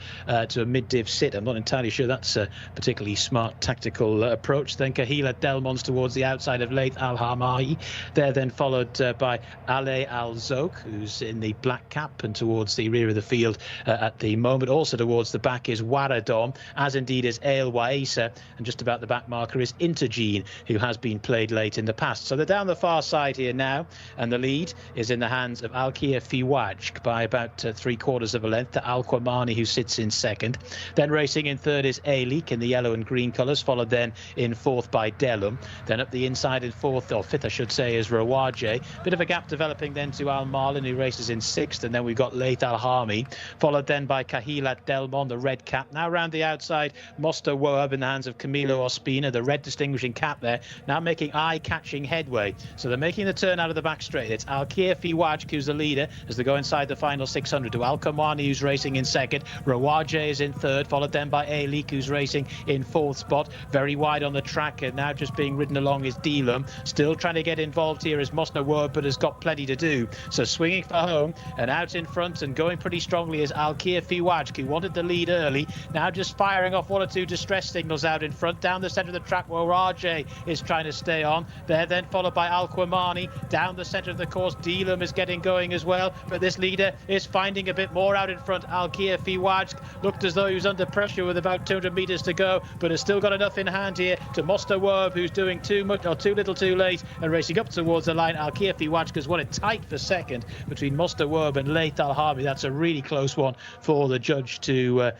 to a mid-div sit. I'm not entirely sure that's a particularly smart tactical approach. Then Kahila Delmons towards the outside of Laith Al Hamai. They're then followed by Ale Al Zouk, who's in the black cap and towards the rear of the field at the moment. Also towards the back is Waradom, as indeed is Ale Waesa, and just about the back marker is Intergene, who has been played late in the past. So they're down the far side here now, and the lead is in the hands of Alkir Fiwajk by about 3/4 of a length to Alquamani, who sits in second. Then racing in third is A-Leak in the yellow and green colours, followed then in fourth by Delum. Then up the inside in fourth, or fifth I should say, is Rawaje. Bit of a gap developing then to Al Marlin, who races in sixth, and then we've got Laith Al Hami, followed then by Kahilat Delmon, the red cap. Now round the outside, Mosta Woab in the hands of Camilo Ospina, the red distinguishing cap there, now making eye-catching headway. So they're making the turn out of the back straight. It's Alkir Fiwajk who's the leader as they go inside the final 600 to Alkamani, who's racing in second. Rawaje is in third, followed then by A-Leak, who's racing in fourth spot. Very wide on the track, and now just being ridden along is Delum. Still trying to get involved here is Mosna Word, but has got plenty to do. So swinging for home, and out in front and going pretty strongly is Alkir Fiwajk, who wanted the lead early. Now just firing off one or two distress signals out in front. Down the centre of the track, where Rawaje is trying to stay on. They're then followed by Alquamani. Down the centre of the course, Delum is getting going as well, but this leader is finding a bit more out in front. Alkir Fiwajk looked as though he was under pressure with about 200 metres to go, but has still got enough in hand here to Mosta Werb, who's doing too much or too little too late and racing up towards the line. Alkir Fiwajk has won it tight for second between Mosta Werb and Laith Al Harbi. That's a really close one for the judge to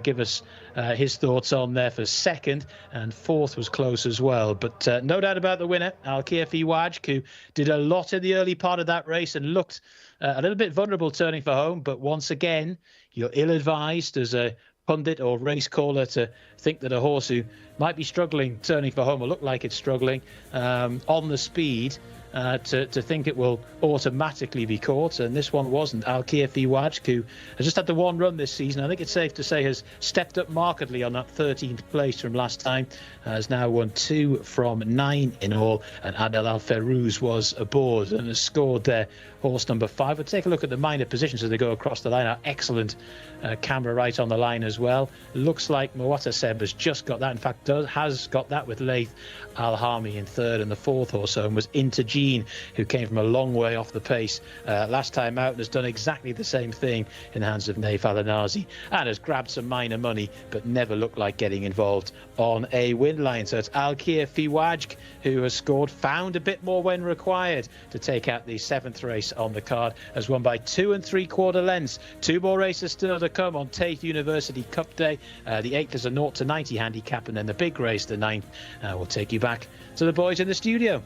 give us his thoughts on there for second, and fourth was close as well. But no doubt about the winner, Alkir Fiwajk, who did a lot in the early part of that race and looked a little bit vulnerable turning for home. But once again, you're ill-advised as a pundit or race caller to think that a horse who might be struggling turning for home or look like it's struggling on the speed to think it will automatically be caught, and this one wasn't. Alkir Fiwajk, who has just had the one run this season, I think it's safe to say has stepped up markedly on that 13th place from last time, has now won 2 from 9 in all, and Adel Al-Ferrouz was aboard and has scored there horse number 5. But take a look at the minor positions as they go across the line. Our excellent camera right on the line as well. Looks like Moata Seb has just got that. In fact, has got that with Laith Al Hami in third, and the fourth horse home was Intergene, who came from a long way off the pace last time out and has done exactly the same thing in the hands of Naif Alanazi and has grabbed some minor money but never looked like getting involved on a win line. So it's Alkir Fiwajk who has scored, found a bit more when required to take out the 7th race on the card, has won by 2 3/4 lengths. 2 more races still to come on Taif University Cup Day. The 8th is a 0 to 90 handicap, and then the big race, the 9th, will take you back to the boys in the studio.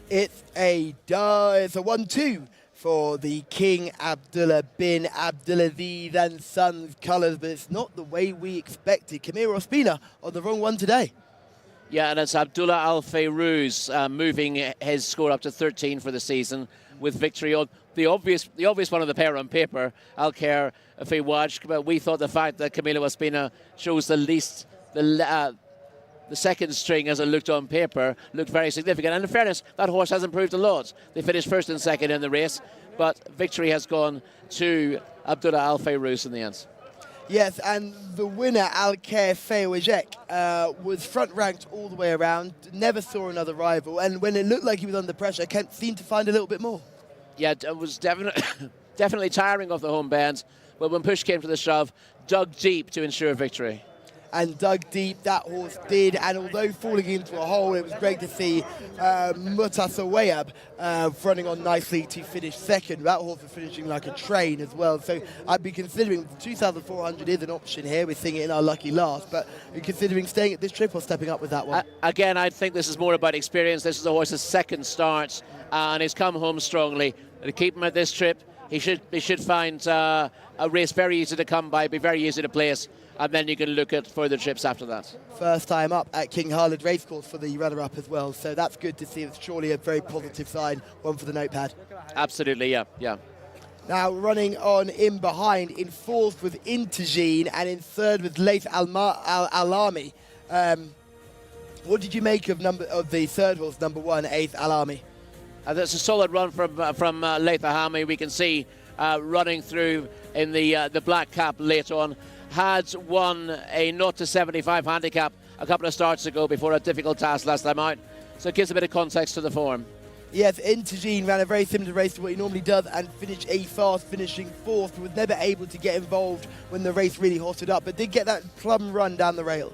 It's a 1-2 for the King Abdullah bin Abdulaziz and Sons colours, but it's not the way we expected. Kamil Ospina on the wrong one today. Yeah, and it's Abdullah Al Fayrouz moving his score up to 13 for the season with victory on the obvious one of the pair on paper, Al Khair Fayouaj. But we thought the fact that Camilo Ospina chose the second string as it looked on paper looked very significant. And in fairness, that horse has improved a lot. They finished first and second in the race, but victory has gone to Abdullah Al Fayrouz in the end. Yes, and the winner, Al Khair Fayouaj, was front-ranked all the way around, never saw another rival, and when it looked like he was under pressure, Kent seemed to find a little bit more. Yeah, it was definitely tiring of the home bend, but when push came to the shove, dug deep to ensure victory. And dug deep, that horse did, and although falling into a hole, it was great to see Mutasawayab running on nicely to finish second. That horse was finishing like a train as well, so I'd be considering 2,400 is an option here. We're seeing it in our lucky last, but you're considering staying at this trip or stepping up with that one? Again, I think this is more about experience. This is the horse's second start, and he's come home strongly. To keep him at this trip, he should find a race very easy to come by, be very easy to place, and then you can look at further trips after that. First time up at King Khalid Racecourse for the runner-up as well, so that's good to see. It's surely a very positive sign, one for the notepad. Absolutely, yeah. Now running on in behind, in fourth with Intagine and in third with Laith Alami. What did you make of the third horse, number one, Aith Alami? That's a solid run from Laith Alami. We can see running through in the black cap late on. Had won a 0-75 handicap a couple of starts ago before a difficult task last time out. So it gives a bit of context to the form. Yes, Intagine ran a very similar race to what he normally does and finished a fast, finishing fourth, but was never able to get involved when the race really hotted up, but did get that plum run down the rail.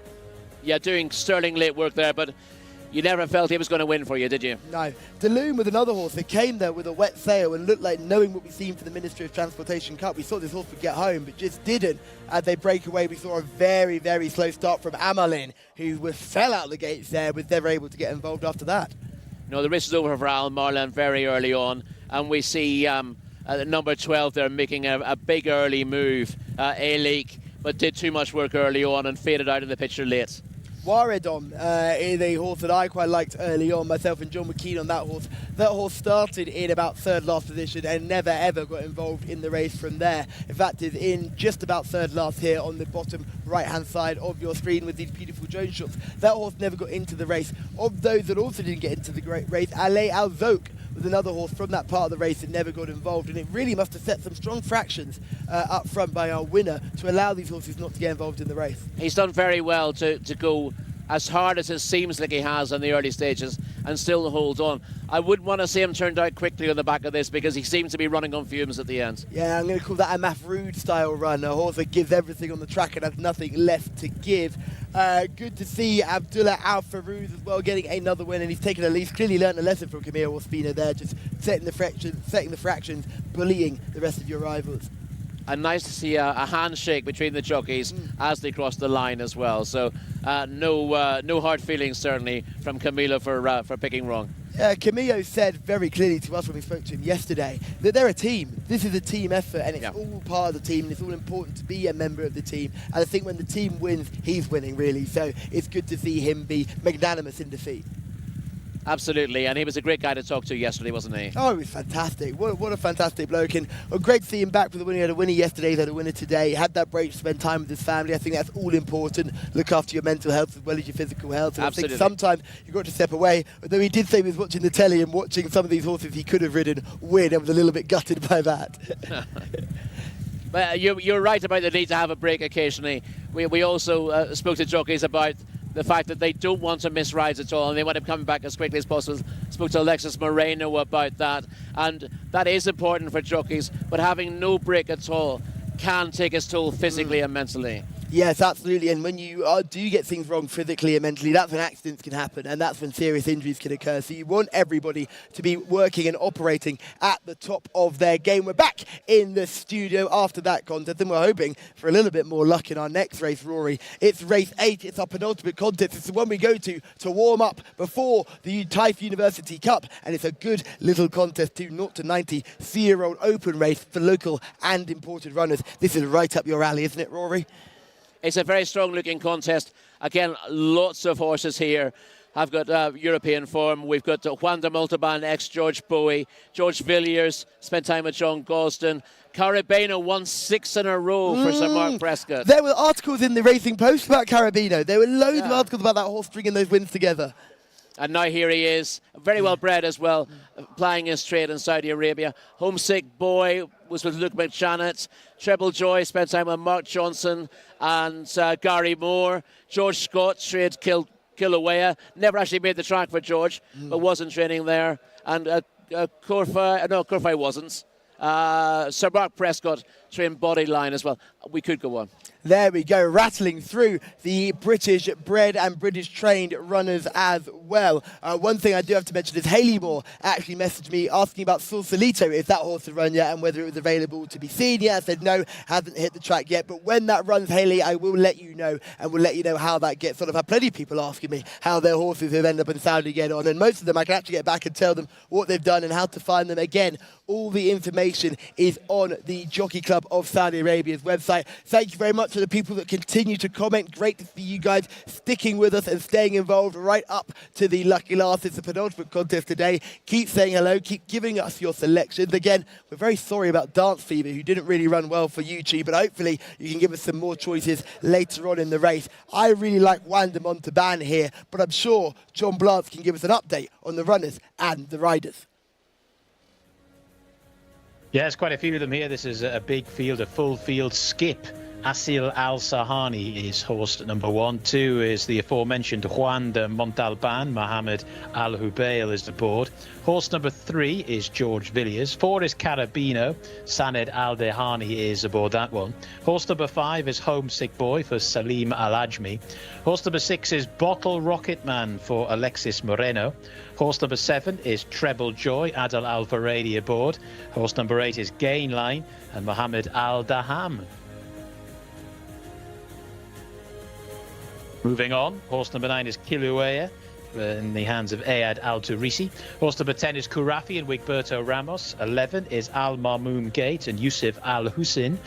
Yeah, doing sterling late work there, but you never felt he was going to win for you, did you? No. Deloom with another horse that came there with a wet sail and looked like knowing what we've seen for the Ministry of Transportation Cup. We thought this horse would get home, but just didn't. As they break away, we saw a very, very slow start from Amalin, who fell out the gates there, was never able to get involved after that. No, the race is over for Al Marlin very early on, and we see number 12 there making a big early move, A-Leak, but did too much work early on and faded out of the picture late. Waredom is a horse that I quite liked early on. Myself and John were keen on that horse. That horse started in about third last position and never ever got involved in the race from there. In fact, is in just about third last here on the bottom right hand side of your screen with these beautiful drone shots. That horse never got into the race. Of those that also didn't get into the great race, Ale Al Zouk was another horse from that part of the race that never got involved, and it really must have set some strong fractions up front by our winner to allow these horses not to get involved in the race. He's done very well to go as hard as it seems like he has in the early stages and still hold on. I wouldn't want to see him turned out quickly on the back of this because he seems to be running on fumes at the end. Yeah, I'm going to call that a Mafrood style run, a horse that gives everything on the track and has nothing left to give. Good to see Abdullah Al Fayrouz as well getting another win, and he's taken at least clearly learned a lesson from Kamil Ospina there, just setting the fractions, bullying the rest of your rivals. And nice to see a handshake between the jockeys as they cross the line as well. So no hard feelings certainly from Camilo for picking wrong. Camillo said very clearly to us when we spoke to him yesterday that they're a team. This is a team effort, and it's all part of the team, and it's all important to be a member of the team. And I think when the team wins, he's winning, really. So it's good to see him be magnanimous in defeat. Absolutely, and he was a great guy to talk to yesterday, wasn't he? Oh, he was fantastic. What a fantastic bloke. And great to see him back for the winner. He had a winner yesterday, he had a winner today. He had that break to spend time with his family. I think that's all important. Look after your mental health as well as your physical health. And Absolutely. I think sometimes you've got to step away. Although he did say he was watching the telly and watching some of these horses he could have ridden win. I was a little bit gutted by that. But you're right about the need to have a break occasionally. We also spoke to jockeys about the fact that they don't want to miss rides at all and they want him coming back as quickly as possible. Spoke to Alexis Moreno about that, and that is important for jockeys, but having no break at all can take its toll physically and mentally. Yes, absolutely. And when you do get things wrong physically and mentally, that's when accidents can happen, and that's when serious injuries can occur. So you want everybody to be working and operating at the top of their game. We're back in the studio after that contest, and we're hoping for a little bit more luck in our next race, Rory. It's race 8. It's our penultimate contest. It's the one we go to warm up before the Taif University Cup, and it's a good little contest too, 0 to 90 3-year-old open race for local and imported runners. This is right up your alley, isn't it, Rory? It's a very strong-looking contest. Again, lots of horses here. I've got European form. We've got Juan de Montalban, ex-George Bowie. George Villiers spent time with John Gosden. Carabino won 6 in a row for Sir Mark Prescott. There were articles in the Racing Post about Carabino. There were loads of articles about that horse stringing those wins together. And now here he is, very well bred as well, plying his trade in Saudi Arabia. Homesick Boy was with Luke McJanet. Treble Joy spent time with Mark Johnson and Gary Moore. George Scott trade Kilauea. Never actually made the track for George, but was in training there. And Corfai wasn't. Sir Mark Prescott trained Bodyline as well. We could go on. There we go, rattling through the British bred and British trained runners as well. One thing I do have to mention is Hayley Moore actually messaged me asking about Sausalito, if that horse had run yet and whether it was available to be seen yet. I said no, hasn't hit the track yet, but when that runs, Hayley, I will let you know, and we'll let you know how that gets. I've had plenty of people asking me how their horses have ended up in Saudi get on, and most of them I can actually get back and tell them what they've done and how to find them. Again, all the information is on the Jockey Club of Saudi Arabia's website. Thank you very much to the people that continue to comment. Great to see you guys sticking with us and staying involved right up to the lucky last. It's the penultimate contest today. Keep saying hello, keep giving us your selections. Again, we're very sorry about Dance Fever, who didn't really run well for you, Chi, but hopefully you can give us some more choices later on in the race. I really like Juan de Montalban here, but I'm sure John Blance can give us an update on the runners and the riders. Yeah, there's quite a few of them here. This is a big field, a full field skip. Asil Al-Sahani is horse number 1. 2 is the aforementioned Juan de Montalban. Mohammed Al-Hubail is aboard. Horse number 3 is George Villiers. 4 is Carabino. Saned Al-Dehani is aboard that one. Horse number 5 is Homesick Boy for Salim Al-Ajmi. Horse number 6 is Bottle Rocket Man for Alexis Moreno. Horse number 7 is Treble Joy, Adel Al-Faradi aboard. Horse number 8 is Gainline and Mohammed Al-Daham. Moving on, horse number 9 is Kilauea in the hands of Ayad Al-Turisi. Horse number 10 is Kurafi and Wigberto Ramos. 11 is Al Marmoon Gate and Yusuf Al-Hussein.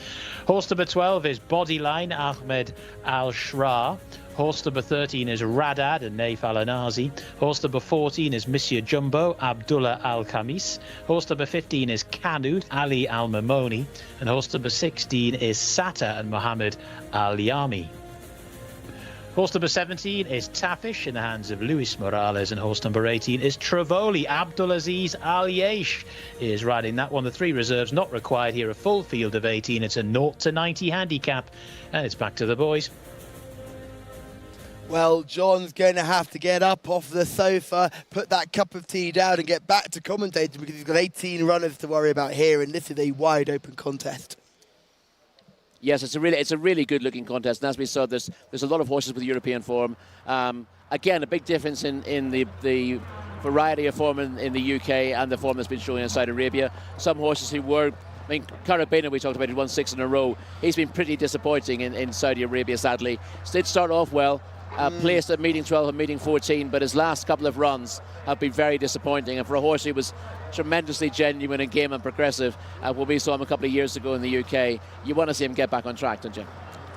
Horse number 12 is Bodyline, Ahmed Al-Shra. Horse number 13 is Radad and Naif Al-Anazi. Horse number 14 is Monsieur Jumbo, Abdullah Al-Khamis. Horse number 15 is Kanud, Ali Al-Mamoni. And horse number 16 is Sata and Mohammed Al-Yami. Horse number 17 is Tafish in the hands of Luis Morales, and horse number 18 is Travoli. Abdulaziz Al-Yesh is riding that one. The 3 reserves not required here, a full field of 18. It's a 0 to 90 handicap, and it's back to the boys. Well, John's going to have to get up off the sofa, put that cup of tea down and get back to commentating, because he's got 18 runners to worry about here, and this is a wide open contest. Yes, it's a really good-looking contest, and as we saw, there's a lot of horses with European form. Again, a big difference in the variety of form in the UK and the form that's been showing in Saudi Arabia. Some horses who were, I mean, Carabino, we talked about, he won 6 in a row. He's been pretty disappointing in Saudi Arabia, sadly. Did start off well, placed at meeting 12 and meeting 14, but his last couple of runs have been very disappointing. And for a horse who was tremendously genuine and game and progressive, when we saw him a couple of years ago in the UK, you want to see him get back on track, don't you?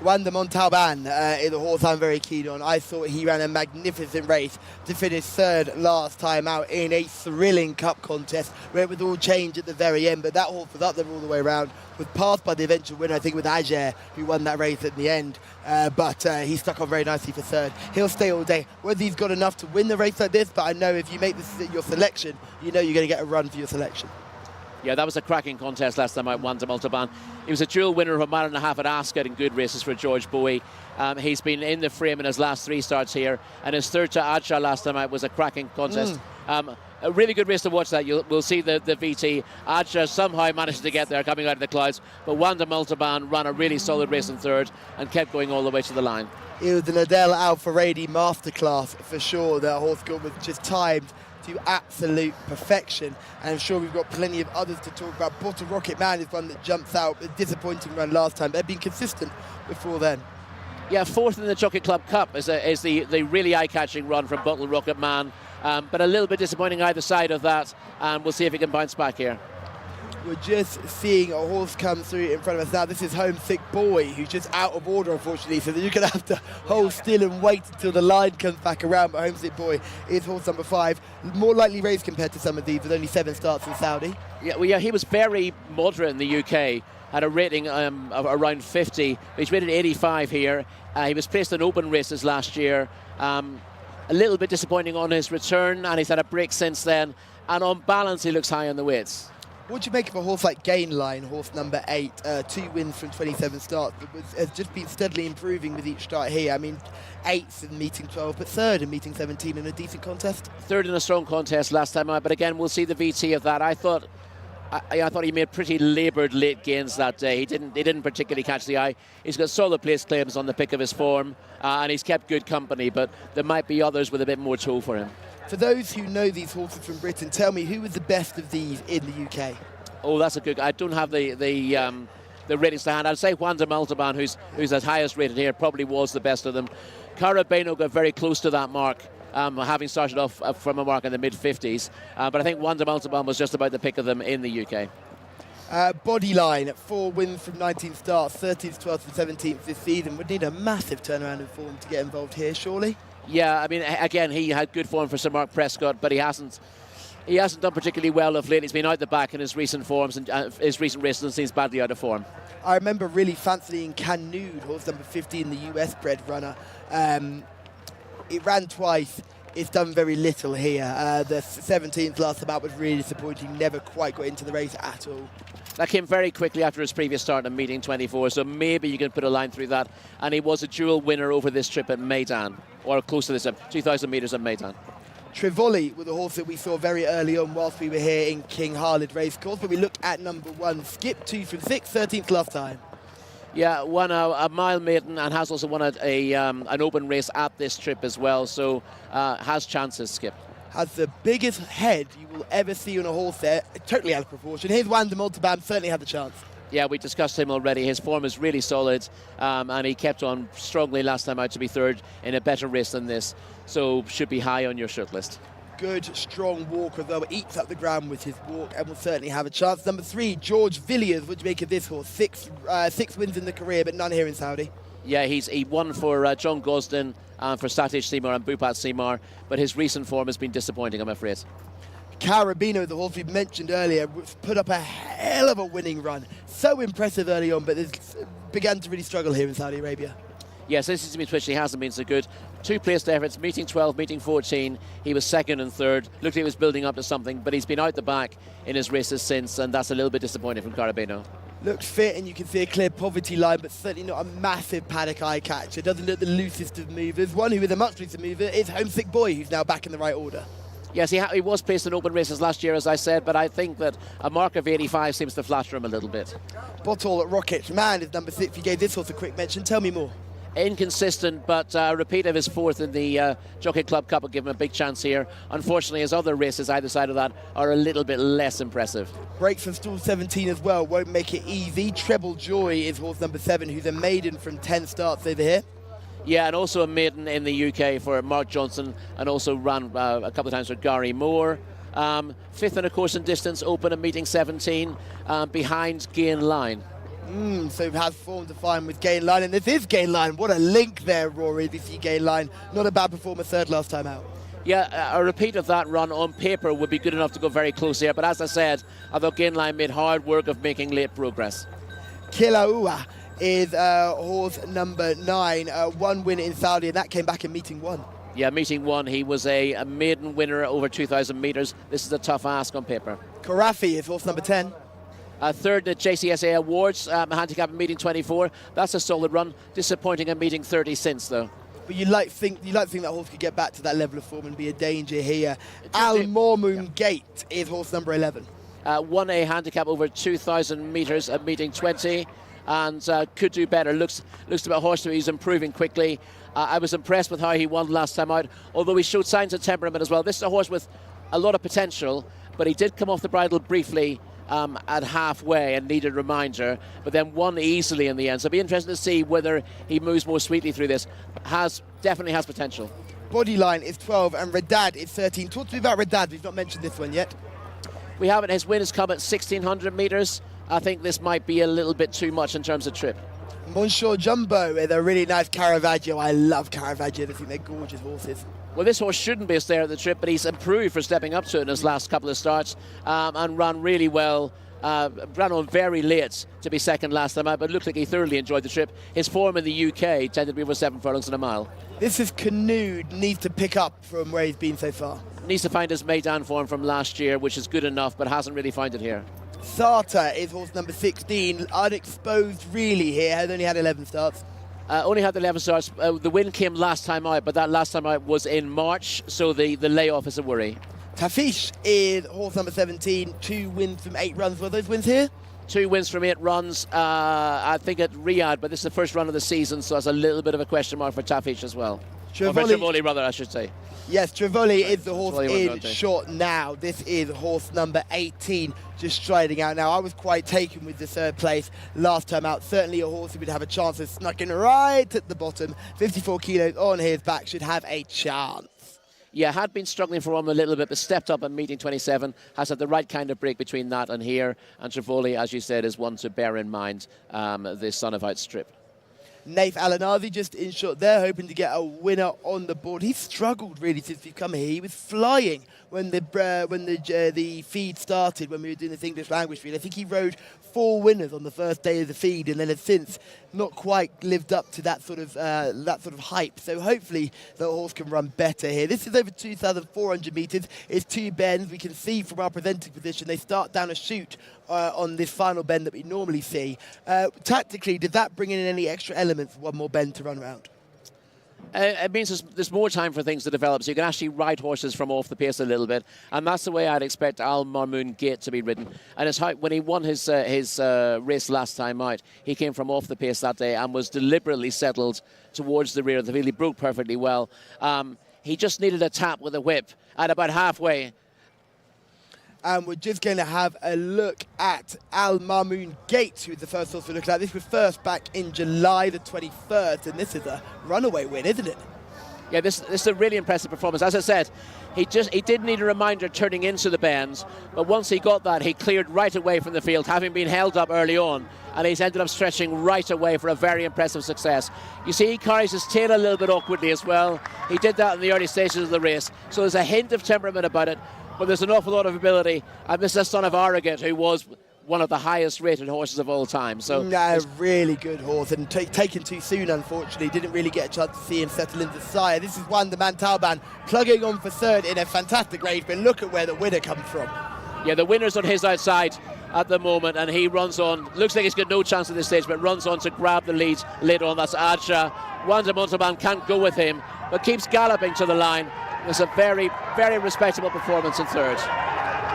Juan de Montalban is a horse I'm very keen on. I thought he ran a magnificent race to finish 3rd last time out in a thrilling cup contest where it was all changed at the very end, but that horse was up there all the way around, was passed by the eventual winner, I think with Ager, who won that race at the end, but he stuck on very nicely for 3rd. He'll stay all day. Whether he's got enough to win the race like this, but I know if you make this your selection, you know you're going to get a run for your selection. Yeah, that was a cracking contest last time out, Juan de Montalban. He was a dual winner of a mile and a half at Ascot in good races for George Bowie. He's been in the frame in his last 3 starts here, and his 3rd to Adja last time out was a cracking contest. A really good race to watch that. We'll see the VT. Jcsa somehow managed to get there coming out of the clouds, but Wanda Multiban ran a really solid race in third and kept going all the way to the line. It was an Adele Alfaredi masterclass for sure. That horse was just timed to absolute perfection, and I'm sure we've got plenty of others to talk about. Bottle Rocket Man is one that jumps out. A disappointing run last time, but they've been consistent before then. Yeah, fourth in the Jockey Club Cup is the really eye-catching run from Bottle Rocket Man, but a little bit disappointing either side of that, and we'll see if he can bounce back here. We're just seeing a horse come through in front of us now. This is Homesick Boy, who's just out of order, unfortunately, so you're going to have to hold still and wait until the line comes back around. But Homesick Boy is horse number 5. More lightly raced compared to some of these, with only 7 starts in Saudi. Yeah, he was very moderate in the UK. Had a rating of around 50. He's rated 85 here. He was placed in open races last year. A little bit disappointing on his return, and he's had a break since then. And on balance, he looks high on the weights. What do you make of a horse like Gainline, horse number 8, 2 wins from 27 starts, but has just been steadily improving with each start here? I mean, 8th in meeting 12, but 3rd in meeting 17 in a decent contest. 3rd in a strong contest last time out, but again, we'll see the VT of that. I thought he made pretty laboured late gains that day. He didn't particularly catch the eye. He's got solid place claims on the pick of his form, and he's kept good company, but there might be others with a bit more toe for him. For those who know these horses from Britain, tell me, who was the best of these in the UK? Oh, that's a good... I don't have the ratings to hand. I'd say Wanda Multiban, who's the highest rated here, probably was the best of them. Carabeno got very close to that mark, having started off from a mark in the mid-50s. But I think Wanda Multiban was just about the pick of them in the UK. Bodyline, 4 wins from 19 starts, 13th, 12th and 17th this season. Would need a massive turnaround in form to get involved here, surely? Yeah, I mean, again, he had good form for Sir Mark Prescott, but he hasn't done particularly well of late. He's been out the back in his recent forms and his recent races and seems badly out of form. I remember really fancying Canood, horse number 15, the US bred runner. It ran twice. It's done very little here. The 17th last time out was really disappointing. Never quite got into the race at all. That came very quickly after his previous start in meeting 24, so maybe you can put a line through that. And he was a dual winner over this trip at Meydan, or close to this, 2,000 metres at Meydan. Trivoli was a horse that we saw very early on whilst we were here in King Khalid Racecourse, but we look at number 1, skipped 2 from 6, 13th last time. Yeah, won a mile maiden and has also won an open race at this trip as well, so has chances, Skip. Has the biggest head you will ever see on a horse there, totally out of proportion. Here's Wanda Multiban, certainly had the chance. Yeah, we discussed him already. His form is really solid, and he kept on strongly last time out to be 3rd in a better race than this, so should be high on your short list. Good, strong walker, though. Eats up the ground with his walk and will certainly have a chance. Number 3, George Villiers. What do you make of this horse? 6 wins in the career, but none here in Saudi. Yeah, he won for John Gosden, for Satish Seymour and Bhupat Seymour, but his recent form has been disappointing, I'm afraid. Carabeno, the horse we mentioned earlier, put up a hell of a winning run. So impressive early on, but began to really struggle here in Saudi Arabia. Yes, this has been twitchy, hasn't been so good. 2 placed efforts, meeting 12, meeting 14. He was 2nd and 3rd. Looked like he was building up to something, but he's been out the back in his races since, and that's a little bit disappointing from Carabeno. Looks fit, and you can see a clear poverty line, but certainly not a massive paddock eye catcher. Doesn't look the loosest of movers. One who is a much looser mover is Homesick Boy, who's now back in the right order. Yes, he was placed in open races last year, as I said, but I think that a mark of 85 seems to flatter him a little bit. Bottle Rocket Man is number 6. You gave this horse a quick mention. Tell me more. Inconsistent, but a repeat of his 4th in the Jockey Club Cup will give him a big chance here. Unfortunately, his other races either side of that are a little bit less impressive. Breaks from stall 17 as well, won't make it easy. Treble Joy is horse number 7, who's a maiden from 10 starts over here. Yeah, and also a maiden in the UK for Mark Johnson, and also ran a couple of times for Gary Moore. 5th in a course and distance, open at meeting 17, behind Gainline. So it has form to find with Gainline, and this is Gainline. What a link there, Rory, if you see Gainline. Not a bad performer, 3rd last time out. Yeah, a repeat of that run on paper would be good enough to go very close here, but as I said, I thought Gainline made hard work of making late progress. Kilaua is horse number 9, 1 win in Saudi, and that came back in meeting 1. Yeah, meeting 1, he was a maiden winner over 2,000 metres. This is a tough ask on paper. Karafi is horse number 10. 3rd at Jcsa Awards, handicap in meeting 24. That's a solid run. Disappointing in meeting 30 since, though. but you like to think that horse could get back to that level of form and be a danger here. Al Mormoon Gate is horse number 11. 1A handicap over 2,000 metres at meeting 20, and could do better. Looks to be a horse who's improving quickly. I was impressed with how he won last time out, although he showed signs of temperament as well. This is a horse with a lot of potential, but he did come off the bridle briefly at halfway and needed a reminder, but then won easily in the end. So it'll be interesting to see whether he moves more sweetly through this. Definitely has potential. Bodyline is 12 and Redad is 13. Talk to me about Redad. We've not mentioned this one yet. We haven't. His win has come at 1,600 metres. I think this might be a little bit too much in terms of trip. Monsieur Jumbo with a really nice Caravaggio. I love Caravaggio. I think they're gorgeous horses. Well, this horse shouldn't be a stare at the trip, but he's improved for stepping up to it in his last couple of starts and ran really well. Ran on very late to be second last time out, but looked like he thoroughly enjoyed the trip. His form in the UK tended to be over 7 furlongs in a mile. This is Canoed, needs to pick up from where he's been so far. Needs to find his Maidan form from last year, which is good enough, but hasn't really found it here. Sarta is horse number 16, unexposed really here, has only had 11 starts. Only had 11 starts. The win came last time out, but that last time out was in March, so the layoff is a worry. Tafish is horse number 17, 2 wins from 8 runs. Were those wins here? 2 wins from 8 runs, I think at Riyadh, but this is the first run of the season, so that's a little bit of a question mark for Tafish as well. Trevoli, rather, I should say. Yes, Trevoli is the horse in short now. This is horse number 18, just striding out now. I was quite taken with the third place last time out. Certainly a horse who would have a chance of snucking right at the bottom. 54 kilos on his back, should have a chance. Yeah, had been struggling for him a little bit, but stepped up at meeting 27, has had the right kind of break between that and here. And Trevoli, as you said, is one to bear in mind, this Son of Outstrip. Naif Alanazi just in short there, hoping to get a winner on the board. He's struggled really since we've come here. He was flying when the feed started, when we were doing this English language feed. I think he rode 4 winners on the first day of the feed, and then has since not quite lived up to that sort of hype. So hopefully the horse can run better here. This is over 2,400 metres. It's 2 bends. We can see from our presenting position they start down a chute on this final bend that we normally see. Tactically, did that bring in any extra elements, one more bend to run around? It means there's more time for things to develop, so you can actually ride horses from off the pace a little bit, and that's the way I'd expect Al Mormoon Gate to be ridden. And it's how, when he won his race last time out, he came from off the pace that day and was deliberately settled towards the rear of the field. He broke perfectly well. He just needed a tap with a whip at about halfway. And we're just going to have a look at Al Mormoon Gate, who's the first horse we're looking at. This was first back in July the 21st, and this is a runaway win, isn't it? Yeah, this is a really impressive performance. As I said, he did need a reminder turning into the bends, but once he got that, he cleared right away from the field, having been held up early on, and he's ended up stretching right away for a very impressive success. You see, he carries his tail a little bit awkwardly as well. He did that in the early stages of the race, so there's a hint of temperament about it, but there's an awful lot of ability. And this is a Son of Arrogate, who was one of the highest rated horses of all time. So a really good horse, and taken too soon, unfortunately. Didn't really get a chance to see him settle into sire. This is Juan de Montalban plugging on for third in a fantastic race, but look at where the winner comes from. Yeah, the winner's on his outside at the moment, and he runs on. Looks like he's got no chance at this stage, but runs on to grab the lead later on. That's Jcsa. Juan de Montalban can't go with him, but keeps galloping to the line. It's a very, very respectable performance in third.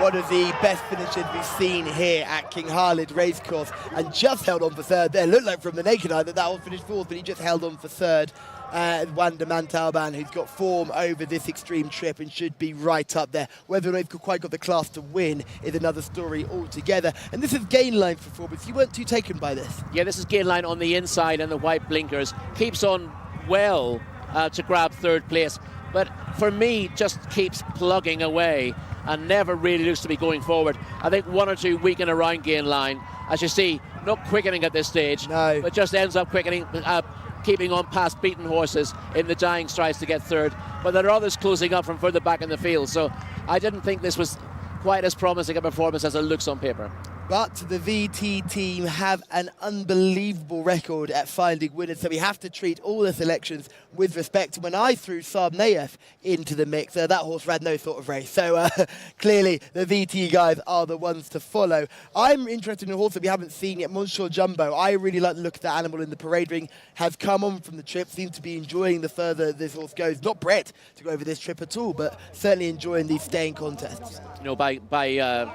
One of the best finishes we've seen here at King Khalid Racecourse, and just held on for third there. Looked like from the naked eye that will finish fourth, but he just held on for third. Juan de Montalban, who's got form over this extreme trip and should be right up there. Whether or not he's quite got the class to win is another story altogether. And this is Gainline's performance. You weren't too taken by this. Yeah, this is Gainline on the inside and the white blinkers. Keeps on well to grab third place, but for me just keeps plugging away and never really looks to be going forward. I think 1 or 2 weaken around Gainline, as you see, not quickening at this stage, no, but just ends up quickening, keeping on past beaten horses in the dying strides to get third. But there are others closing up from further back in the field, so I didn't think this was quite as promising a performance as it looks on paper. But the VT team have an unbelievable record at finding winners, so we have to treat all the selections with respect. When I threw Saab Naif into the mix, that horse ran no sort of race. So clearly the VT guys are the ones to follow. I'm interested in a horse that we haven't seen yet, Monsieur Jumbo. I really like the look of that animal in the parade ring. Has come on from the trip, seems to be enjoying the further this horse goes. Not bred to go over this trip at all, but certainly enjoying these staying contests. You know, by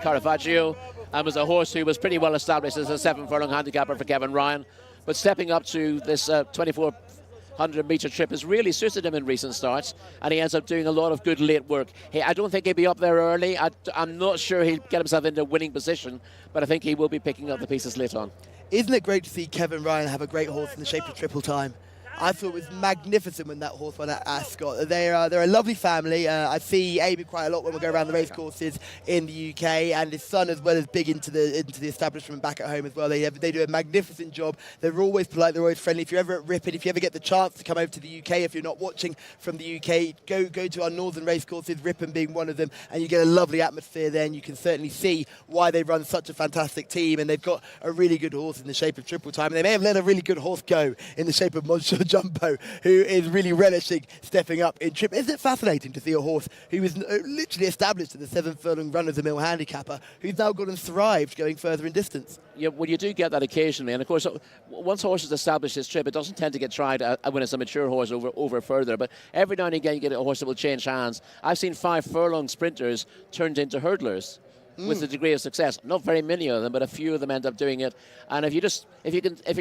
Caravaggio, was a horse who was pretty well established as a 7-furlong handicapper for Kevin Ryan, but stepping up to this 2400-metre trip has really suited him in recent starts, and he ends up doing a lot of good late work. Hey, I don't think he'll be up there early. I'm not sure he'll get himself into a winning position, but I think he will be picking up the pieces late on. Isn't it great to see Kevin Ryan have a great horse in the shape of Triple Time? I thought it was magnificent when that horse won at Ascot. They're a lovely family. I see Amy quite a lot when we go around the race courses in the UK, and his son as well is big into the establishment back at home as well. They do a magnificent job. They're always polite. They're always friendly. If you're ever at Ripon, if you ever get the chance to come over to the UK, if you're not watching from the UK, go to our northern race courses, Ripon being one of them, and you get a lovely atmosphere there, and you can certainly see why they run such a fantastic team. And they've got a really good horse in the shape of Triple Time. And they may have let a really good horse go in the shape of Monsieur Jumbo, who is really relishing stepping up in trip. Isn't it fascinating to see a horse who was literally established as a 7-furlong run-of-the-mill handicapper who's now gone and thrived going further in distance? Yeah, well, you do get that occasionally, and of course, once a horse has established his trip, it doesn't tend to get tried when it's a mature horse over further. But every now and again, you get a horse that will change hands. I've seen 5-furlong sprinters turned into hurdlers with a degree of success. Not very many of them, but a few of them end up doing it. And if you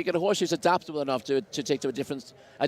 get a horse who's adaptable enough to take to a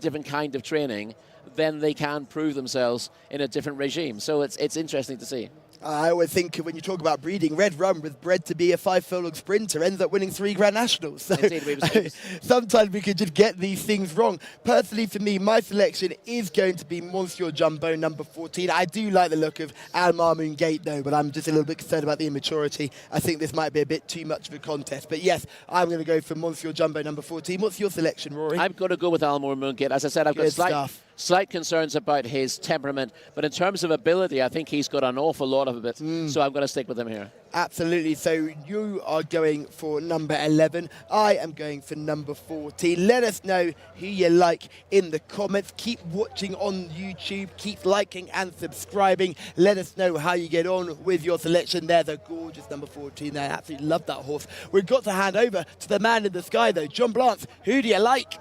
different kind of training, then they can prove themselves in a different regime. So it's interesting to see. I always think when you talk about breeding, Red Rum was bred to be a 5-furlong sprinter, ends up winning 3 Grand Nationals. So Indeed, sometimes we could just get these things wrong. Personally, for me, my selection is going to be Monsieur Jumbo, number 14. I do like the look of Al Mamoun Gate, though, but I'm just a little bit concerned about the immaturity. I think this might be a bit too much of a contest. But yes, I'm going to go for Monsieur Jumbo, number 14. What's your selection, Rory? I'm going to go with Al Mamoun Gate. As I said, I've got slight concerns about his temperament, but in terms of ability, I think he's got an awful lot of it, so I'm going to stick with him here. Absolutely. So you are going for number 11. I am going for number 14. Let us know who you like in the comments. Keep watching on YouTube. Keep liking and subscribing. Let us know how you get on with your selection there. The gorgeous number 14 there. I absolutely love that horse. We've got to hand over to the man in the sky, though. John Blance, who do you like?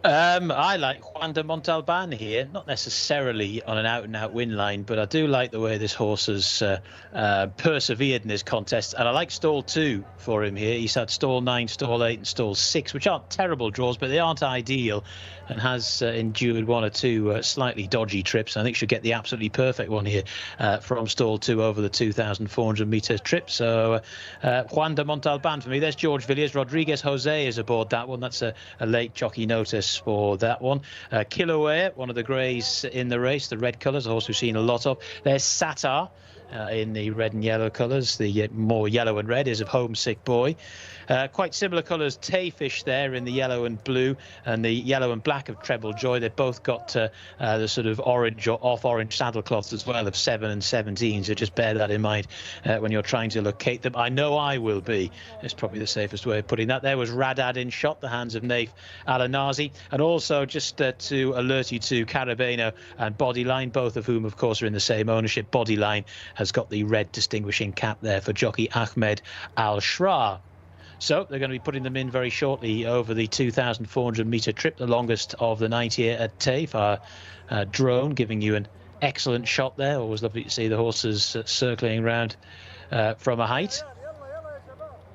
I like Juan de Montalban here, not necessarily on an out-and-out win line, but I do like the way this horse has persevered in this contest, and I like stall 2 for him here. He's had stall 9, stall 8 and stall 6, which aren't terrible draws, but they aren't ideal, and has endured 1 or 2 slightly dodgy trips. I think should get the absolutely perfect one here from stall 2 over the 2,400-metre trip. So Juan de Montalban for me. There's George Villiers. Rodriguez Jose is aboard that one. That's a late jockey notice for that one. Kilauea, one of the greys in the race, the red colours, a horse we've seen a lot of. There's Satar in the red and yellow colours. The more yellow and red is of Homesick Boy. Quite similar colours, Tayfish there in the yellow and blue, and the yellow and black of Treble Joy. They've both got the sort of orange or off-orange saddlecloths as well of 7 and 17, so just bear that in mind when you're trying to locate them. I know I will be. It's probably the safest way of putting that. There was Radad in shot, the hands of Naif Alanazi, and also just to alert you to Carabeno and Bodyline, both of whom, of course, are in the same ownership. Bodyline has got the red distinguishing cap there for jockey Ahmed Al-Shra. So they're going to be putting them in very shortly over the 2,400-metre trip, the longest of the night here at Taif. Our drone giving you an excellent shot there. Always lovely to see the horses circling around from a height.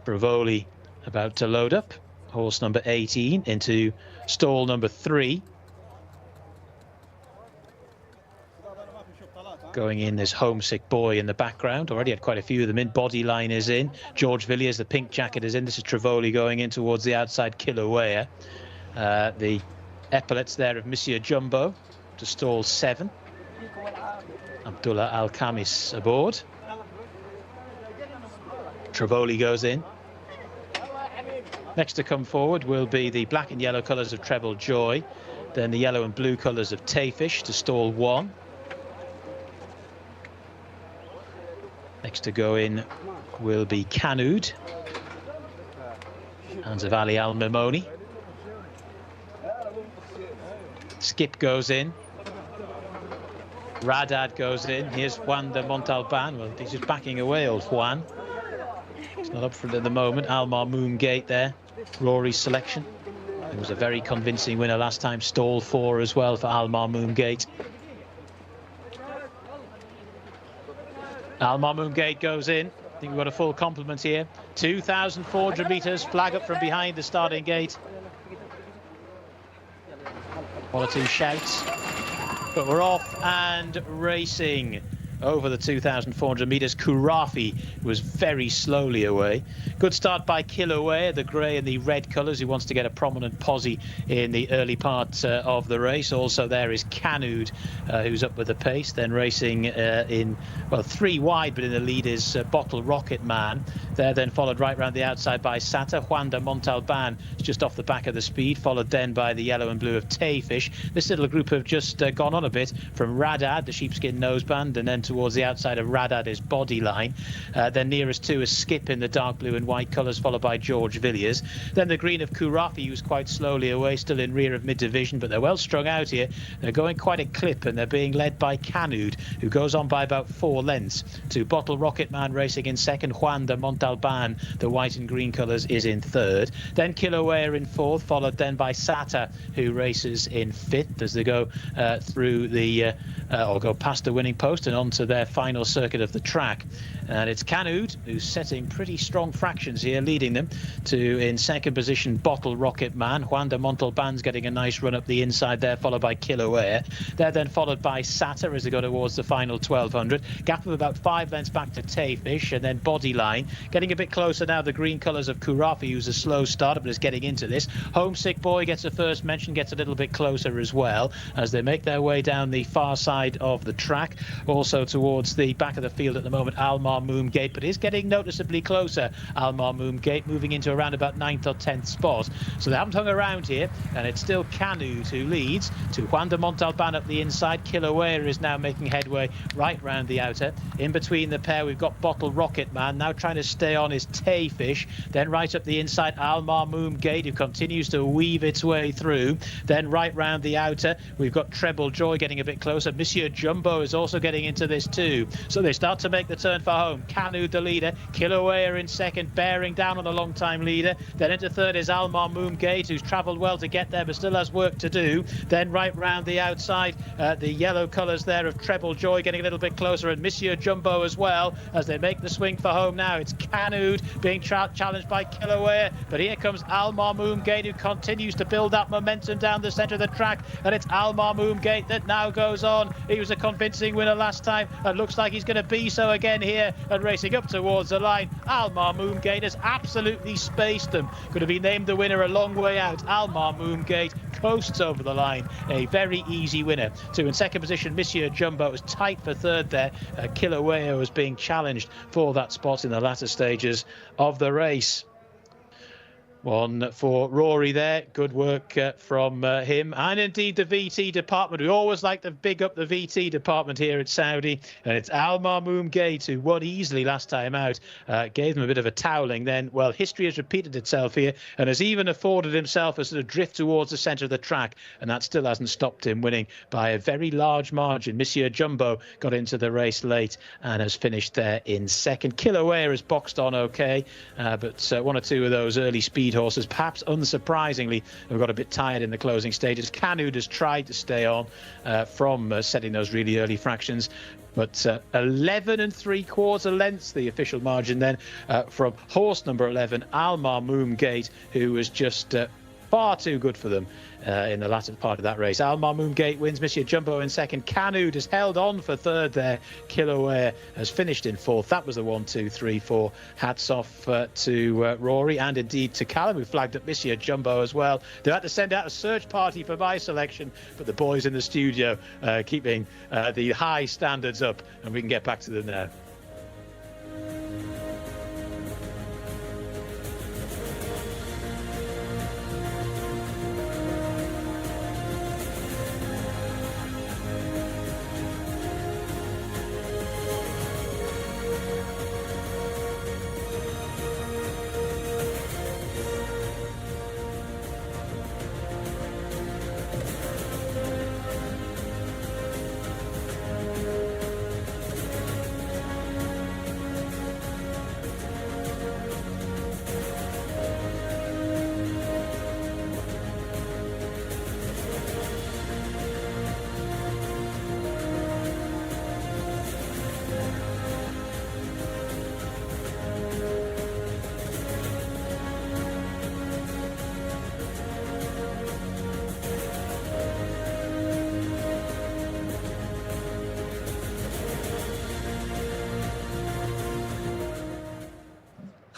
Bravoli about to load up. Horse number 18 into stall number 3. Going in this Homesick Boy in the background. Already had quite a few of them in. Bodyline is in. George Villiers, the pink jacket, is in. This is Trivoli going in towards the outside. Kilauea. The epaulets there of Monsieur Jumbo to stall 7. Abdullah Al-Khamis aboard. Trivoli goes in. Next to come forward will be the black and yellow colours of Treble Joy. Then the yellow and blue colours of Tayfish to stall 1. Next to go in will be Canud. Hands of Ali Al-Mimoni. Skip goes in. Radad goes in. Here's Juan de Montalban. Well, he's just backing away, old Juan. He's not up for it at the moment. Al Marmoon Gate there. Rory's selection. It was a very convincing winner last time. Stall 4 as well for Al Marmoon Gate. Al Marmoon Gate goes in. I think we've got a full complement here. 2,400 metres. Flag up from behind the starting gate. One or two shouts. But we're off and racing over the 2,400 metres. Kurafi was very slowly away. Good start by Kilauea, the grey and the red colours, who wants to get a prominent posse in the early part of the race. Also there is Canud, who's up with the pace. Then racing in, well, 3 wide, but in the lead is Bottle Rocket Man. They're then followed right round the outside by Sata. Juan de Montalban is just off the back of the speed, followed then by the yellow and blue of Taif. This little group have just gone on a bit from Radad, the sheepskin noseband, and then towards the outside of Radad is Bodyline. Then nearest to is Skip in the dark blue and white colours, followed by George Villiers. Then the green of Kurafi, who's quite slowly away, still in rear of mid-division, but they're well strung out here. They're going quite a clip, and they're being led by Canud, who goes on by about 4 lengths to Bottle Rocket Man racing in second. Juan de Montalban, the white and green colours, is in third. Then Kilauea in fourth, followed then by Sata, who races in fifth as they go through the or go past the winning post and onto their final circuit of the track. And it's Canud who's setting pretty strong fractions here, leading them to, in second position, Bottle Rocket Man. Juan de Montalban's getting a nice run up the inside there, followed by Kilauea. They're then followed by Sata as they go towards the final 1,200. Gap of about 5 lengths back to Tafish, and then Bodyline getting a bit closer now. The green colours of Kurafi, who's a slow starter but is getting into this. Homesick Boy gets a first mention, gets a little bit closer as well as they make their way down the far side of the track. Also towards the back of the field at the moment, Al Marmoon Gate, but is getting noticeably closer. Al Marmoon Gate moving into around about 9th or 10th spot. So they haven't hung around here, and it's still Canud who leads to Juan de Montalban up the inside. Kilauea is now making headway right round the outer. In between the pair, we've got Bottle Rocket Man. Now trying to stay on is Tayfish. Then right up the inside, Al Marmoon Gate, who continues to weave its way through. Then right round the outer, we've got Treble Joy getting a bit closer. Monsieur Jumbo is also getting into this too. So they start to make the turn for home. Canud the leader. Kilauea in second, bearing down on a long-time leader. Then into third is Al Marmoon Gate, who's travelled well to get there but still has work to do. Then right round the outside, the yellow colours there of Treble Joy getting a little bit closer, and Monsieur Jumbo as well as they make the swing for home now. It's Canud being challenged by Kilauea, but here comes Al Marmoon Gate, who continues to build that momentum down the centre of the track, and it's Al Marmoon Gate that now goes on. He was a convincing winner last time and looks like he's going to be so again here, and racing up towards the line. Al Marmoon Gate has absolutely spaced them. Could have been named the winner a long way out. Al Marmoon Gate coasts over the line. A very easy winner. Two in second position, Monsieur Jumbo was tight for third there. Kilauea was being challenged for that spot in the latter stages of the race. One for Rory there. Good work from him, and indeed the VT department. We always like to big up the VT department here at Saudi, and it's Al Marmoon Gate, who won easily last time out, gave them a bit of a toweling. Then, well, history has repeated itself here and has even afforded himself a sort of drift towards the centre of the track, and that still hasn't stopped him winning by a very large margin. Monsieur Jumbo got into the race late and has finished there in second. Kilauea has boxed on okay, but one or two of those early speed horses, perhaps unsurprisingly, have got a bit tired in the closing stages. Canud has tried to stay on from setting those really early fractions, but 11 3/4 lengths, the official margin then, from horse number 11, Al Marmoon Gate, who was just far too good for them in the latter part of that race. Al Marmoon Gate wins. Monsieur Jumbo in second. Canud has held on for third there. Kilauea has finished in fourth. That was the 1, 2, 3, 4. Hats off to Rory, and indeed to Callum, who flagged up Monsieur Jumbo as well. They had to send out a search party for my selection, but the boys in the studio keeping the high standards up, and we can get back to them now.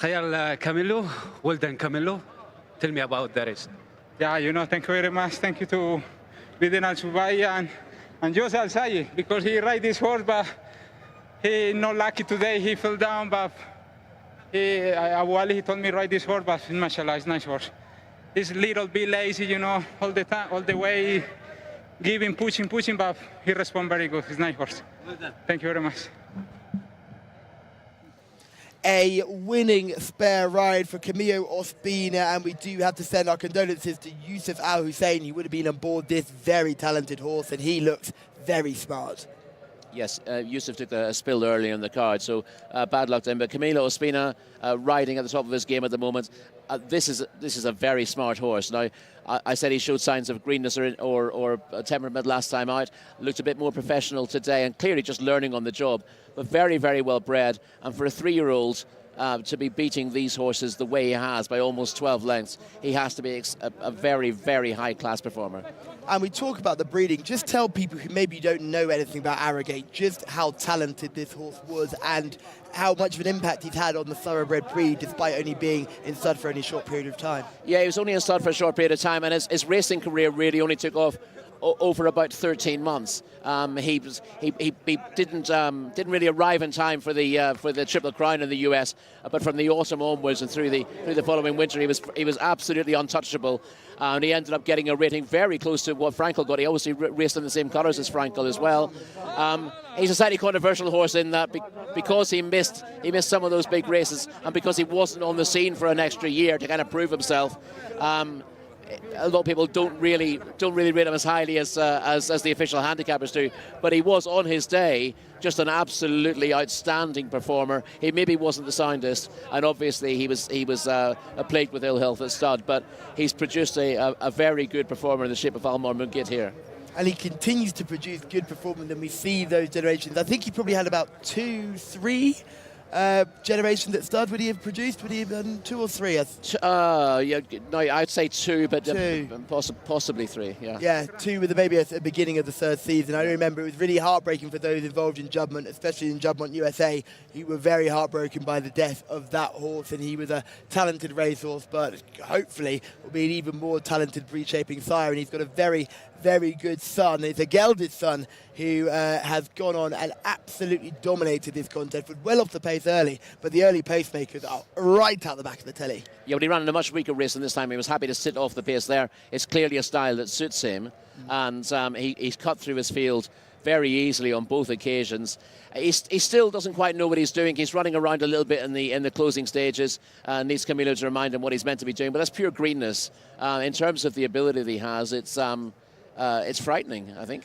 Khayal Camilo, well done Camilo. Tell me about the race. Yeah, thank you very much. Thank you to Biden Al Subai and Jose Al Sayi, because he ride this horse, but he not lucky today. He fell down, but Abu Ali, he told me ride this horse, but mashallah, it's nice horse. He's a little bit lazy, all the time, all the way, giving, pushing, but he respond very good. He's nice horse. Well done. Thank you very much. A winning spare ride for Camillo Ospina, and we do have to send our condolences to Yusuf Al Hussein. He would have been on board this very talented horse, and he looks very smart. Yes, Yusuf took a spill early on the card, so bad luck to him. But Camilo Ospina riding at the top of his game at the moment. This is a very smart horse. Now, I said he showed signs of greenness or temperament last time out. Looked a bit more professional today, and clearly just learning on the job. But very, very well bred. And for a 3-year-old to be beating these horses the way he has by almost 12 lengths, he has to be a very, very high-class performer. And we talk about the breeding. Just tell people who maybe don't know anything about Arrogate just how talented this horse was and how much of an impact he's had on the thoroughbred breed, despite only being in stud for only a short period of time. Yeah, he was only in stud for a short period of time, and his racing career really only took off over about 13 months. He didn't really arrive in time for the Triple Crown in the US, but from the autumn onwards and through the following winter, he was absolutely untouchable. And he ended up getting a rating very close to what Frankel got. He obviously raced in the same colours as Frankel as well. He's a slightly controversial horse in that because he missed some of those big races, and because he wasn't on the scene for an extra year to kind of prove himself. A lot of people don't really rate him as highly as the official handicappers do, but he was on his day just an absolutely outstanding performer. He maybe wasn't the soundest, and obviously he was plagued with ill health at stud, but he's produced a very good performer in the shape of Almar Mungit here. And he continues to produce good performance, and we see those generations. I think he probably had about 2-3 generations at stud. Would he have produced? Would he have done 2 or 3? Yeah, no, I'd say 2, but 2. Possibly 3. Yeah. Yeah, 2 with maybe a beginning of the 3rd season. I remember it was really heartbreaking for those involved in Juddmonte, especially in Juddmonte USA, who were very heartbroken by the death of that horse. And he was a talented racehorse, but hopefully will be an even more talented breed-shaping sire. And he's got a very, very good son. It's a gelded son who has gone on and absolutely dominated this contest. Was well off the pace early, but the early pacemakers are right out the back of the telly. Yeah, but he ran in a much weaker race than this time. He was happy to sit off the pace there. It's clearly a style that suits him, and he's cut through his field very easily on both occasions. He still doesn't quite know what he's doing. He's running around a little bit in the closing stages. Needs Camilo to remind him what he's meant to be doing. But that's pure greenness. In terms of the ability that he has, it's frightening, I think.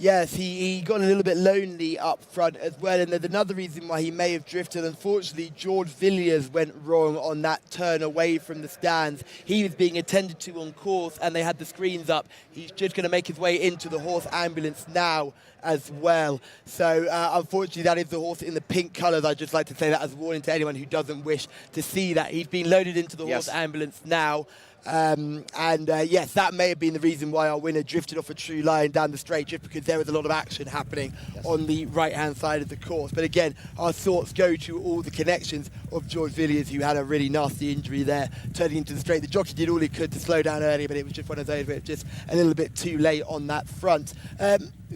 Yes, he got a little bit lonely up front as well, and there's another reason why he may have drifted. Unfortunately, George Villiers went wrong on that turn away from the stands. He was being attended to on course, and they had the screens up. He's just going to make his way into the horse ambulance now as well. So, unfortunately, that is the horse in the pink colours. I'd just like to say that as a warning to anyone who doesn't wish to see that. He's been loaded into the horse ambulance now. Yes, that may have been the reason why our winner drifted off a true line down the straight, just because there was a lot of action happening on the right-hand side of the course. But again, our thoughts go to all the connections of George Villiers, who had a really nasty injury there, turning into the straight. The jockey did all he could to slow down early, but it was just one of those where it was just a little bit too late on that front.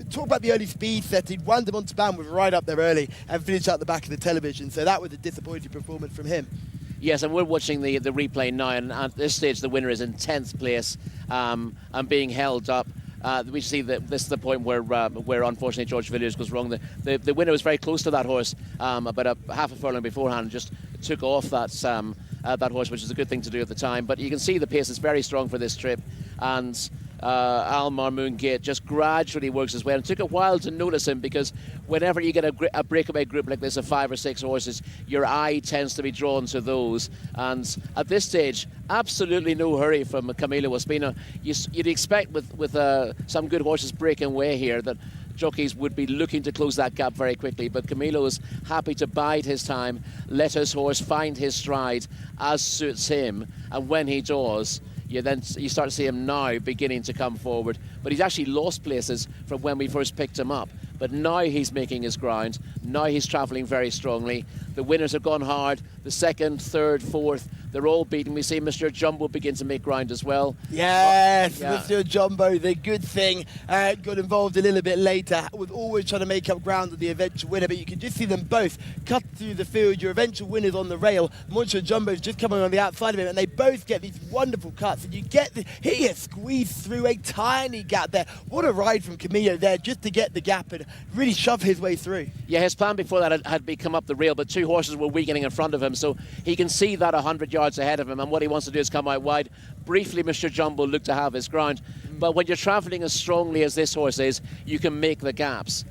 Talk about the early speed set. He'd wound them onto Span, was right up there early and finished out the back of the television. So that was a disappointing performance from him. Yes, and we're watching the replay now, and at this stage the winner is in 10th place and being held up. We see that this is the point where unfortunately George Villiers goes wrong. The winner was very close to that horse about a half a furlong beforehand, just took off that horse, which is a good thing to do at the time. But you can see the pace is very strong for this trip, and Almar Mungit just gradually works his way. And it took a while to notice him, because whenever you get a breakaway group like this of 5 or 6 horses, your eye tends to be drawn to those. And at this stage, absolutely no hurry from Camilo Ospina. You'd expect with some good horses breaking way here that jockeys would be looking to close that gap very quickly, but Camilo is happy to bide his time, let his horse find his stride as suits him, and when he does, you start to see him now beginning to come forward. But he's actually lost places from when we first picked him up. but now he's making his ground. Now he's travelling very strongly. The winners have gone hard. The second, third, fourth, they're all beaten. We see Mr. Jumbo begin to make ground as well. Yes, Yeah. Mr. Jumbo, the good thing, got involved a little bit later, was always trying to make up ground with the eventual winner, but you can just see them both cut through the field. Your eventual winner's on the rail. Mr. Jumbo's just coming on the outside of him, and they both get these wonderful cuts, and you get he gets squeezed through a tiny gap there. What a ride from Camillo there, just to get the gap and really shove his way through. Yeah, his plan before that had been come up the rail, but two horses were weakening in front of him, so he can see that 100 yards ahead of him, and what he wants to do is come out wide. Briefly, Mr. Jumbo looked to have his ground, but when you're travelling as strongly as this horse is, you can make the gaps.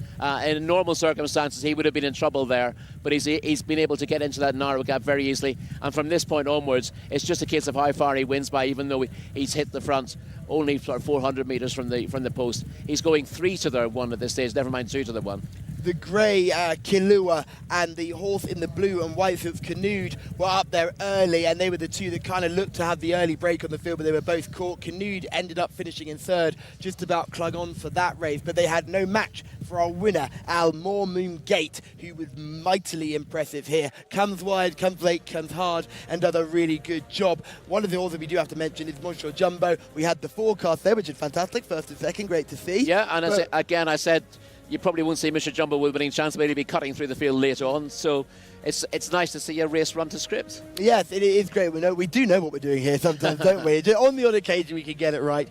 In normal circumstances, he would have been in trouble there, but he's been able to get into that narrow gap very easily, and from this point onwards, it's just a case of how far he wins by, even though he's hit the front only for 400 metres from the post. He's going 3 to the 1 at this stage, never mind 2 to the 1. The grey Kilua and the horse in the blue and white, so it's Canoed, were up there early, and they were the two that kind of looked to have the early break on the field, but they were both caught. Canoed ended up finishing in third, just about clung on for that race, but they had no match for our winner, Al Moon Gate, who was mightily impressive here. Comes wide, comes late, comes hard, and does a really good job. One of the horses we do have to mention is Monsieur Jumbo. We had the forecast there, which is fantastic, first and second, great to see. Yeah, and I said, you probably won't see Mr. Jumbo with winning chance, but he'll be cutting through the field later on. So it's nice to see a race run to script. Yes, it is great. We do know what we're doing here sometimes, don't we? On the odd occasion, we can get it right.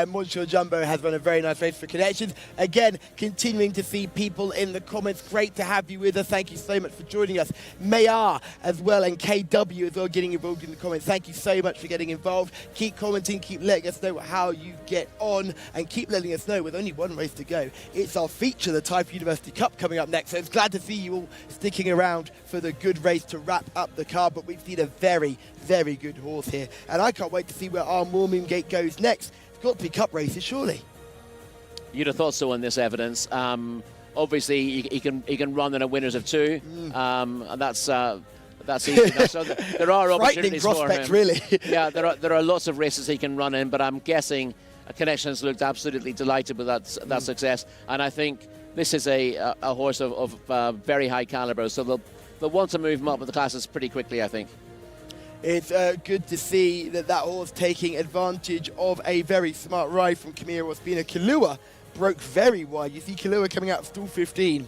Monsieur Jumbo has run a very nice race for Connections. Again, continuing to see people in the comments. Great to have you with us. Thank you so much for joining us. Mayar as well, and KW as well, getting involved in the comments. Thank you so much for getting involved. Keep commenting, keep letting us know how you get on, and keep letting us know with only one race to go. It's our feature, the Taif University Cup, coming up next. So it's glad to see you all sticking around for the good race to wrap up the card, but we've seen a very, very good horse here, and I can't wait to see where our Moon Gate goes next. It's got to be cup races, surely. You'd have thought so on this evidence. Obviously, he can run in a winners of 2, and that's easy enough. So there are opportunities for him. Really. Yeah, there are lots of races he can run in, but I'm guessing Connections looked absolutely delighted with that success, and I think this is a horse of very high calibre, so they'll want to move him up with the classes pretty quickly, I think. It's good to see that horse taking advantage of a very smart ride from Camilla Ospina. Kilua broke very wide. You see Kilua coming out of stall 15.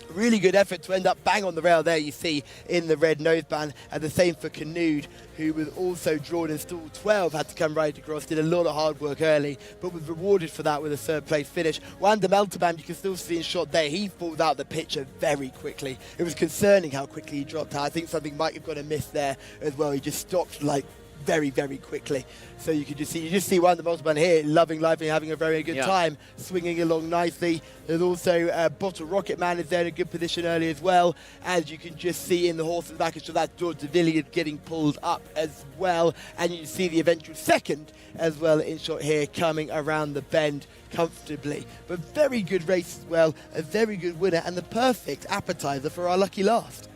Really good effort to end up bang on the rail there, you see, in the red noseband. And the same for Canoed, who was also drawn in stall 12, had to come right across, did a lot of hard work early, but was rewarded for that with a third place finish. Wanda Melterband, you can still see in shot there, he pulled out the picture very quickly. It was concerning how quickly he dropped out. I think something might have got a miss there as well. He just stopped like very, very quickly. So you can just see Wanda Melterband here, loving life and having a very good time, swinging along nicely. There's also Bottle Rocket Man is there in a good position early as well. As you can just see in the horse at the back, so that's George de Villiers getting pulled up as well. And you see the eventual second as well in shot here, coming around the bend comfortably. But very good race as well, a very good winner, and the perfect appetizer for our lucky last.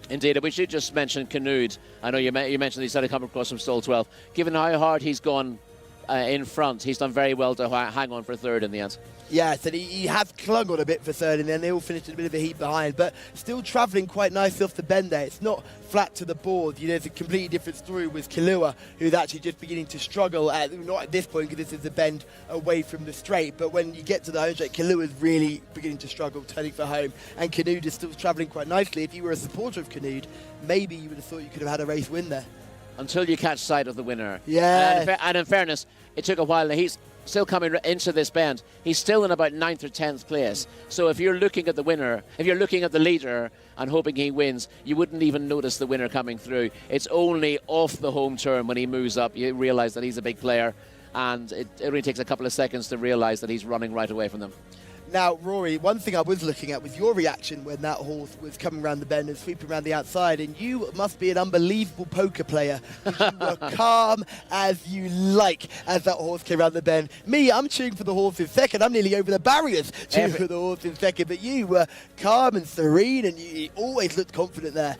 Indeed, we should just mention Canoed. I know you mentioned he's had to come across from stall 12. Given how hard he's gone in front, he's done very well to hang on for third in the end. Yes, and he has clung on a bit for third, and then they all finished a bit of a heat behind, but still travelling quite nicely off the bend there. It's not flat to the board. You know, it's a completely different story with Kilua, who's actually just beginning to struggle, not at this point because this is the bend away from the straight, but when you get to the home straight, Kilua's really beginning to struggle, turning for home, and Canoed is still travelling quite nicely. If you were a supporter of Canoed, maybe you would have thought you could have had a race win there. Until you catch sight of the winner. Yeah. And in fairness, it took a while. He's still coming into this bend. He's still in about 9th or 10th place. So if you're looking at the winner, if you're looking at the leader and hoping he wins, you wouldn't even notice the winner coming through. It's only off the home turn when he moves up, you realise that he's a big player, and it only takes a couple of seconds to realise that he's running right away from them. Now, Rory, one thing I was looking at was your reaction when that horse was coming around the bend and sweeping around the outside, and you must be an unbelievable poker player. You were calm as you like as that horse came around the bend. Me, I'm cheering for the horse in second. I'm nearly over the barriers cheering for the horse in second, but you were calm and serene, and you always looked confident there.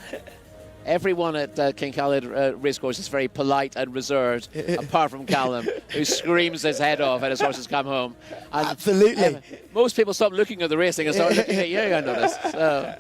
Everyone at King Khalid Racecourse is very polite and reserved, apart from Callum, who screams his head off and his horses come home. And, Absolutely. Most people stop looking at the racing and start looking at you, I noticed. So.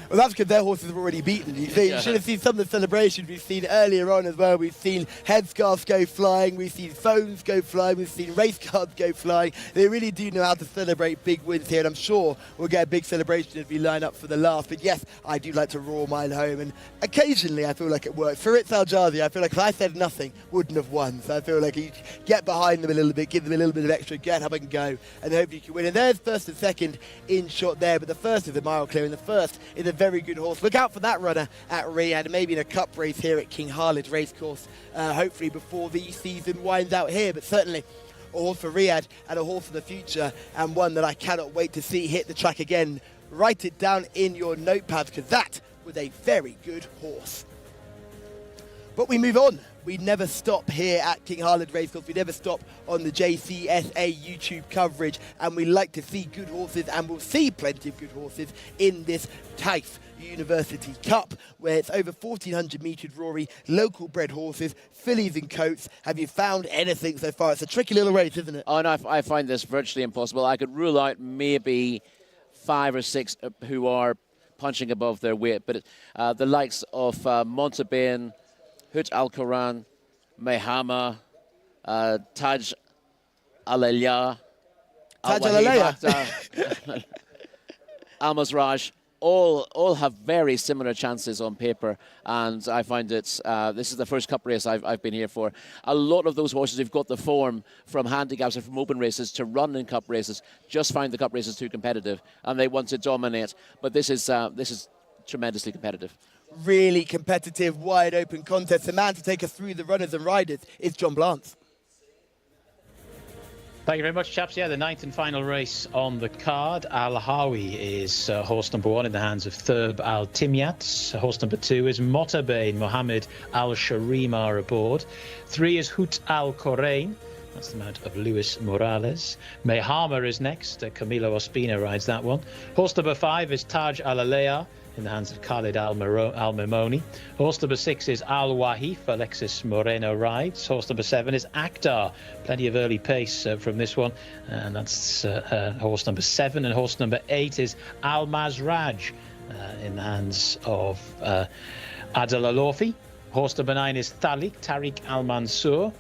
Well, that's because their horses have already beaten you. You should have seen some of the celebrations we've seen earlier on as well. We've seen headscarves go flying, we've seen phones go flying, we've seen race cards go flying. They really do know how to celebrate big wins here, and I'm sure we'll get a big celebration as we line up for the last. But yes, I do like to roar mine home, and occasionally I feel like it works. For Ritz Al Jazzy, I feel like if I said nothing, wouldn't have won. So I feel like you get behind them a little bit, give them a little bit of extra, get up and go, and hopefully you can win. And there's first and second in shot there, but the first is a mile clear, and the first is a very good horse. Look out for that runner at Riyadh, maybe in a cup race here at King Khalid Racecourse, hopefully before the season winds out here. But certainly a horse for Riyadh and a horse for the future, and one that I cannot wait to see hit the track again. Write it down in your notepads, because that was a very good horse. But we move on. We never stop here at King Khalid Racecourse. We never stop on the Jcsa YouTube coverage, and we like to see good horses, and we'll see plenty of good horses in this Taif University Cup, where it's over 1,400 metres, Rory, local bred horses, fillies and coats. Have you found anything so far? It's a tricky little race, isn't it? Oh, no, I find this virtually impossible. I could rule out maybe 5 or 6 who are punching above their weight, but the likes of Montebain, Hut Al-Quran, Mehama, Taj Al-Aliyah, Al-Mazraj, all have very similar chances on paper, and I find it's this is the first cup race I've been here for. A lot of those horses who've got the form from handicaps and from open races to run in cup races just find the cup races too competitive, and they want to dominate. But this is tremendously competitive. Really competitive, wide open contest. The man to take us through the runners and riders is John Blance. Thank you very much, chaps. Yeah, the 9th and final race on the card. Al-Hawi is horse number 1 in the hands of Thurb Al-Timyat. Horse number 2 is Motabain Mohammed Al-Sharima aboard. 3 is Hut Al-Korain. That's the mount of Luis Morales. Mehama is next. Camilo Ospina rides that one. Horse number 5 is Taj Al-Aliyah in the hands of Khalid Al-Mimoni. Horse number 6 is Al-Wahif. Alexis Moreno rides. Horse number 7 is Akhtar. Plenty of early pace from this one. And that's horse number 7. And horse number 8 is Al-Mazraj in the hands of Adel Alofi. Horse number 9 is Tariq Al-Mansour.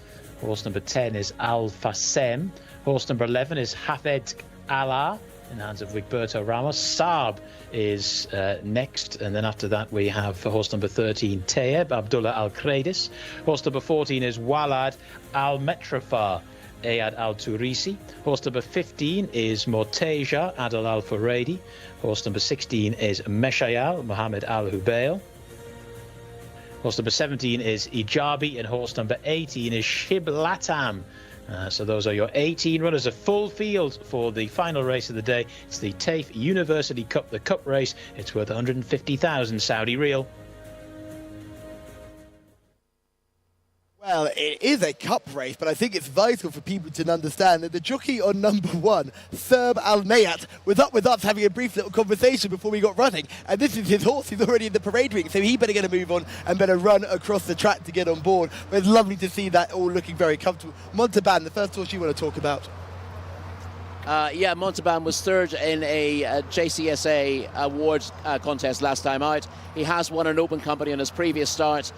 Horse number 10 is Al-Fasem. Horse number 11 is Hafed Allah in the hands of Wigberto Ramos. Saab is next, and then after that we have horse number 13 Tayeb Abdullah Al-Kradis. Horse number 14 is Walad Al-Metrafar Ayad Al-Turisi. Horse number 15 is Morteja Adel Al-Furedi. Horse number 16 is Meshayal Mohammed Al-Hubail. Horse number 17 is Ijabi, and horse number 18 is Shiblatam. So those are your 18 runners. A full field for the final race of the day. It's the Taif University Cup, the cup race. It's worth 150,000 Saudi Riyal. Well, it is a cup race, but I think it's vital for people to understand that the jockey on number 1, Thurb Al-Mayat, was up with us having a brief little conversation before we got running, and this is his horse. He's already in the parade ring, so he better get a move on and better run across the track to get on board. But it's lovely to see that all looking very comfortable. Monteban, the first horse you want to talk about? Yeah, Monteban was third in a JCSA awards contest last time out. He has won an open company on his previous start.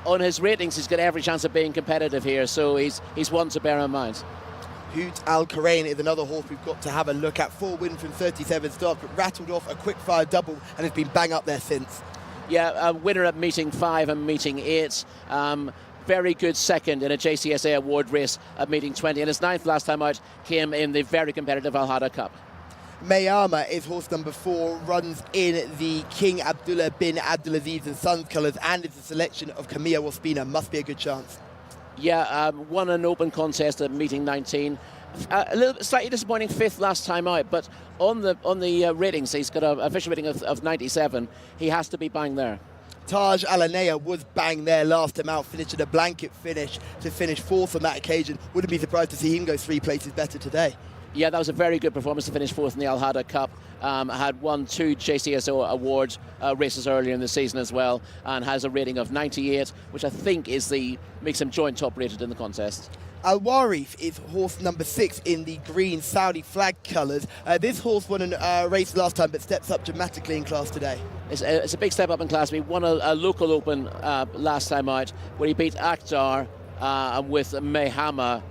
On his ratings, he's got every chance of being competitive here, so he's one to bear in mind. Hut Al-Korain is another horse we've got to have a look at. 4 wins from 37 starts, but rattled off a quick-fire double and has been bang up there since. Yeah, winner at meeting 5 and meeting 8. Very good second in a JCSA award race at meeting 20, and his 9th last time out came in the very competitive Al-Hada Cup. Mayama is horse number 4, runs in the King Abdullah bin Abdulaziz and Sons colours, and it's a selection of Camilo Ospina. Must be a good chance. Yeah, won an open contest at meeting 19. A little slightly disappointing 5th last time out, but on the ratings, he's got a official rating of 97. He has to be bang there. Taj Al-Anaya was bang there last time out, finishing a blanket finish to finish 4th on that occasion. Wouldn't be surprised to see him go 3 places better today. Yeah, that was a very good performance to finish fourth in the Al Hada Cup. Had won 2 Jcsa awards races earlier in the season as well, and has a rating of 98, which I think makes him joint top rated in the contest. Al Warif is horse number 6 in the green Saudi flag colours. This horse won a race last time, but steps up dramatically in class today. It's a big step up in class. We won a local open last time out, where he beat Akhtar with Mayhama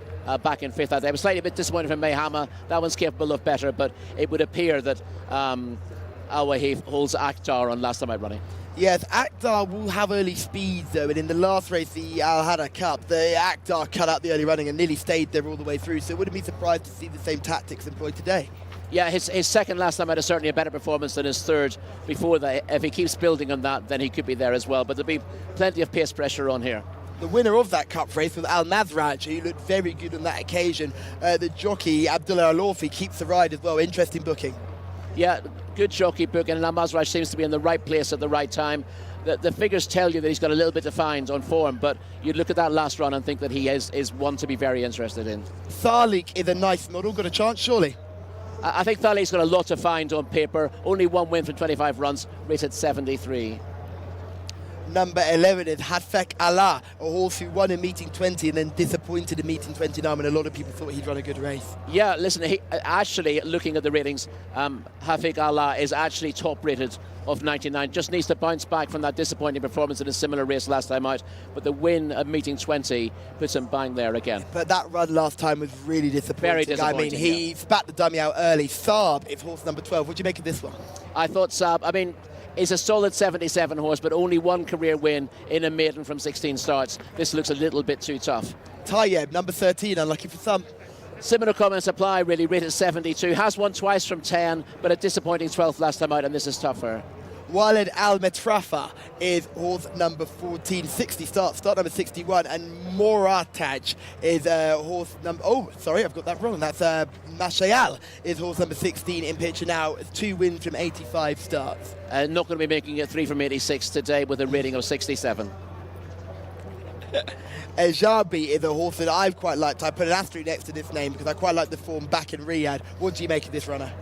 back in 5th out there. I was slightly a bit disappointed from Mayhama. That one's capable of better, but it would appear that Al Wahif holds Akhtar on last time out running. Yes, Akhtar will have early speed though, and in the last race, the Al Hada Cup, the Akhtar cut out the early running and nearly stayed there all the way through, so I wouldn't be surprised to see the same tactics employed today. Yeah, his second last time out is certainly a better performance than his third before that. If he keeps building on that, then he could be there as well, but there'll be plenty of pace pressure on here. The winner of that cup race was Al Mazraj, who looked very good on that occasion. The jockey, Abdullah Al-Orfi, keeps the ride as well. Interesting booking. Yeah, good jockey booking, and Al Mazraj seems to be in the right place at the right time. The figures tell you that he's got a little bit to find on form, but you look at that last run and think that he is one to be very interested in. Salik is a nice model, got a chance surely. I think Thalik's got a lot to find on paper. Only 1 win from 25 runs, rated 73. Number 11 is Hadfek Allah, a horse who won in meeting 20 and then disappointed in meeting 29 when a lot of people thought he'd run a good race. Yeah, listen, he, actually, looking at the ratings, Hadfek Allah is actually top rated of 99. Just needs to bounce back from that disappointing performance in a similar race last time out. But the win at meeting 20 puts him bang there again. But that run last time was really disappointing. Very disappointing. I mean, he spat the dummy out early. Saab is horse number 12. What do you make of this one? I thought Saab, is a solid 77 horse, but only 1 career win in a maiden from 16 starts. This looks a little bit too tough. Taif, number 13, unlucky for some. Similar comments apply, really, rated 72. Has won twice from 10, but a disappointing 12th last time out, and this is tougher. Walid Al Metrafa is horse number 14, 60 start number 61, and Morataj is horse number, I've got that wrong, that's Mashayal is horse number 16 in picture now, 2 wins from 85 starts. Not going to be making it 3 from 86 today with a rating of 67. Ejabi is a horse that I've quite liked. I put an asterisk next to this name because I quite like the form back in Riyadh. What do you make of this runner?